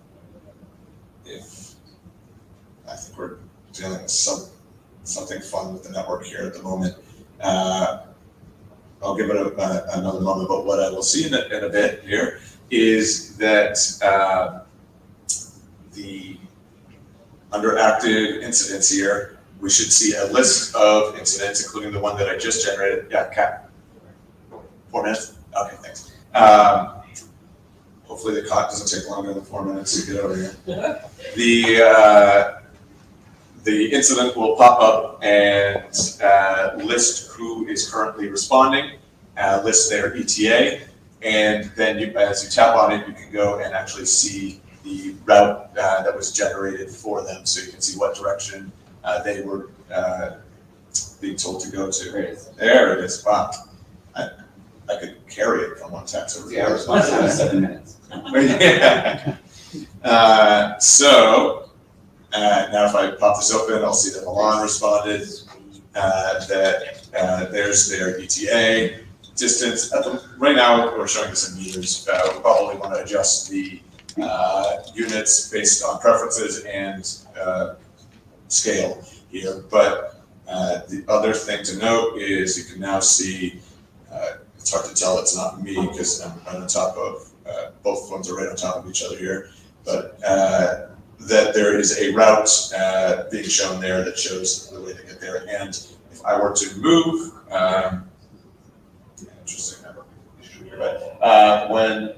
[SPEAKER 17] if I think we're dealing with something fun with the network here at the moment. I'll give it another moment, but what I will see in a bit here is that under active incidents here, we should see a list of incidents, including the one that I just generated. Yeah, Kat. 4 minutes? Okay, thanks. Hopefully the clock doesn't take longer than 4 minutes to get over here. The incident will pop up and list who is currently responding, list their ETA, and then as you tap on it, you can go and actually see the route that was generated for them, so you can see what direction they were being told to go to. There it is. Wow. I could carry it from one tap over the other.
[SPEAKER 9] 7 minutes.
[SPEAKER 17] So now if I pop this open, I'll see that Milan responded, that there's their ETA, distance. Right now, we're showing this in meters. We probably want to adjust the units based on preferences and scale here. But the other thing to note is you can now see, it's hard to tell it's not me because I'm right on top of, both phones are right on top of each other here, but that there is a route being shown there that shows the way to get there. And if I were to move, interesting, but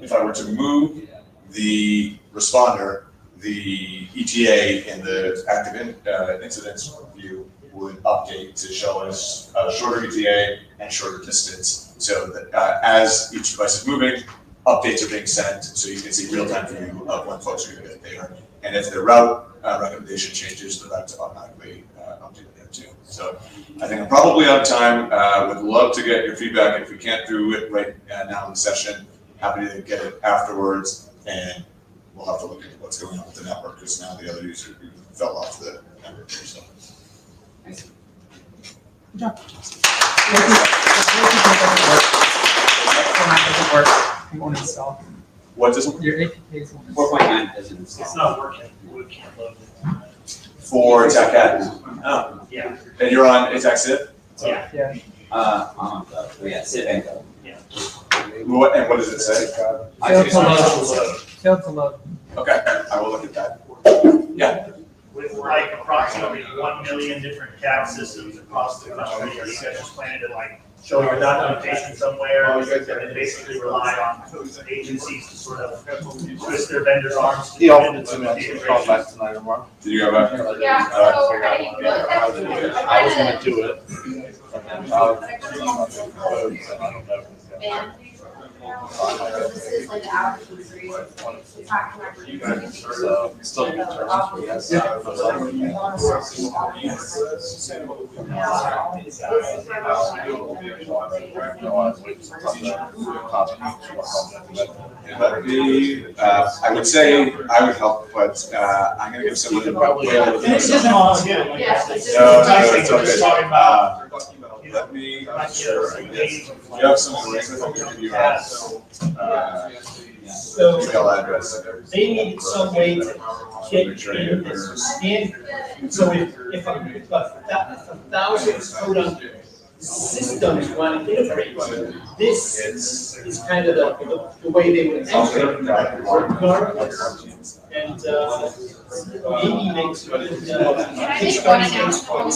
[SPEAKER 17] if I were to move the responder, the ETA in the active incidents view would update to show us a shorter ETA and shorter distance, so that as each device is moving, updates are being sent, so you can see real-time view of when folks are going to get there. And if the route recommendation changes, the route's automatically updated there too. So I think I'm probably out of time. Would love to get your feedback. If we can't do it right now in the session, happy to get it afterwards. And we'll have to look at what's going on with the network, because now the other user fell off the network here. So.
[SPEAKER 16] Good job. Doesn't work. It won't install.
[SPEAKER 17] What doesn't?
[SPEAKER 16] Your APKs won't
[SPEAKER 9] 4.9 doesn't install.
[SPEAKER 15] It's not working. We can't load it.
[SPEAKER 17] For TAKathon?
[SPEAKER 15] Oh, yeah.
[SPEAKER 17] And you're on TAKathon?
[SPEAKER 15] Yeah.
[SPEAKER 16] Yeah.
[SPEAKER 9] Yeah, sit and go.
[SPEAKER 15] Yeah.
[SPEAKER 17] And what does it say?
[SPEAKER 16] Failed to load. Failed to load.
[SPEAKER 17] Okay, I will look at that. Yeah.
[SPEAKER 15] With like approximately 1 million different CAD systems across the country, are you guys just planning to like show your documentation somewhere and then basically rely on agencies to sort of twist their vendors' arms? To
[SPEAKER 19] Yeah,
[SPEAKER 15] get into
[SPEAKER 19] call back tonight or tomorrow.
[SPEAKER 17] Did you go back?
[SPEAKER 4] Yeah, so I looked at.
[SPEAKER 19] I was gonna do it.
[SPEAKER 4] This is like our three.
[SPEAKER 19] So, still good terms.
[SPEAKER 17] Let me, I would say I would help, but I'm gonna give someone a probably.
[SPEAKER 15] This isn't all good.
[SPEAKER 4] Yeah.
[SPEAKER 17] It's okay. Let me, sure, you have some arrangements, I'll give you
[SPEAKER 21] So
[SPEAKER 17] email address.
[SPEAKER 21] they needed some way to get in this standard. So if a thousand code systems want to integrate, this is kind of the way they would enter regardless. And maybe makes
[SPEAKER 12] Can I make one announcement?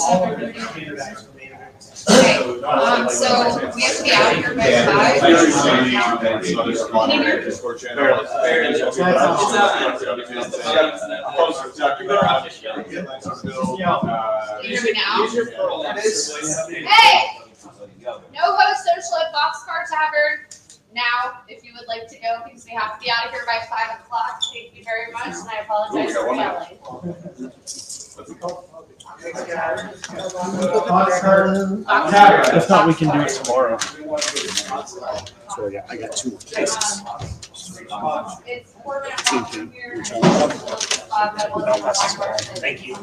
[SPEAKER 12] Okay, so we have to be out of here by 5. Can you hear me now? Hey! No host social at Boxcar Tavern now, if you would like to go, because we have to be out of here by 5 o'clock. Thank you very much, and I apologize for yelling.
[SPEAKER 7] If not, we can do it tomorrow. So yeah, I got 2 cases.
[SPEAKER 12] It's 4 minutes
[SPEAKER 7] Same
[SPEAKER 12] off
[SPEAKER 7] thing.
[SPEAKER 12] from here.
[SPEAKER 14] Thank you.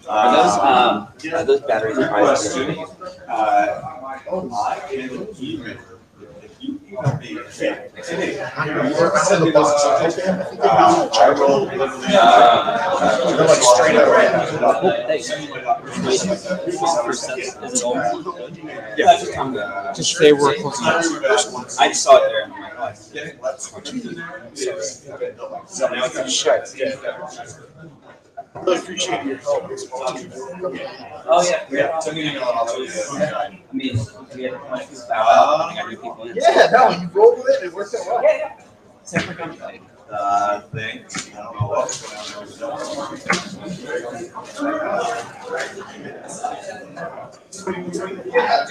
[SPEAKER 6] Are those batteries priced?
[SPEAKER 16] Just they were close enough.
[SPEAKER 6] I just saw it there. And I'm like, so now it's shut.
[SPEAKER 11] Really appreciate your help.
[SPEAKER 6] Oh, yeah. I mean, we had a few I got new people in.
[SPEAKER 11] Yeah, no, you rolled with it, it worked out well.
[SPEAKER 6] Yeah. Separate company.
[SPEAKER 17] Thanks. I don't know what's going on.
[SPEAKER 11] Yeah.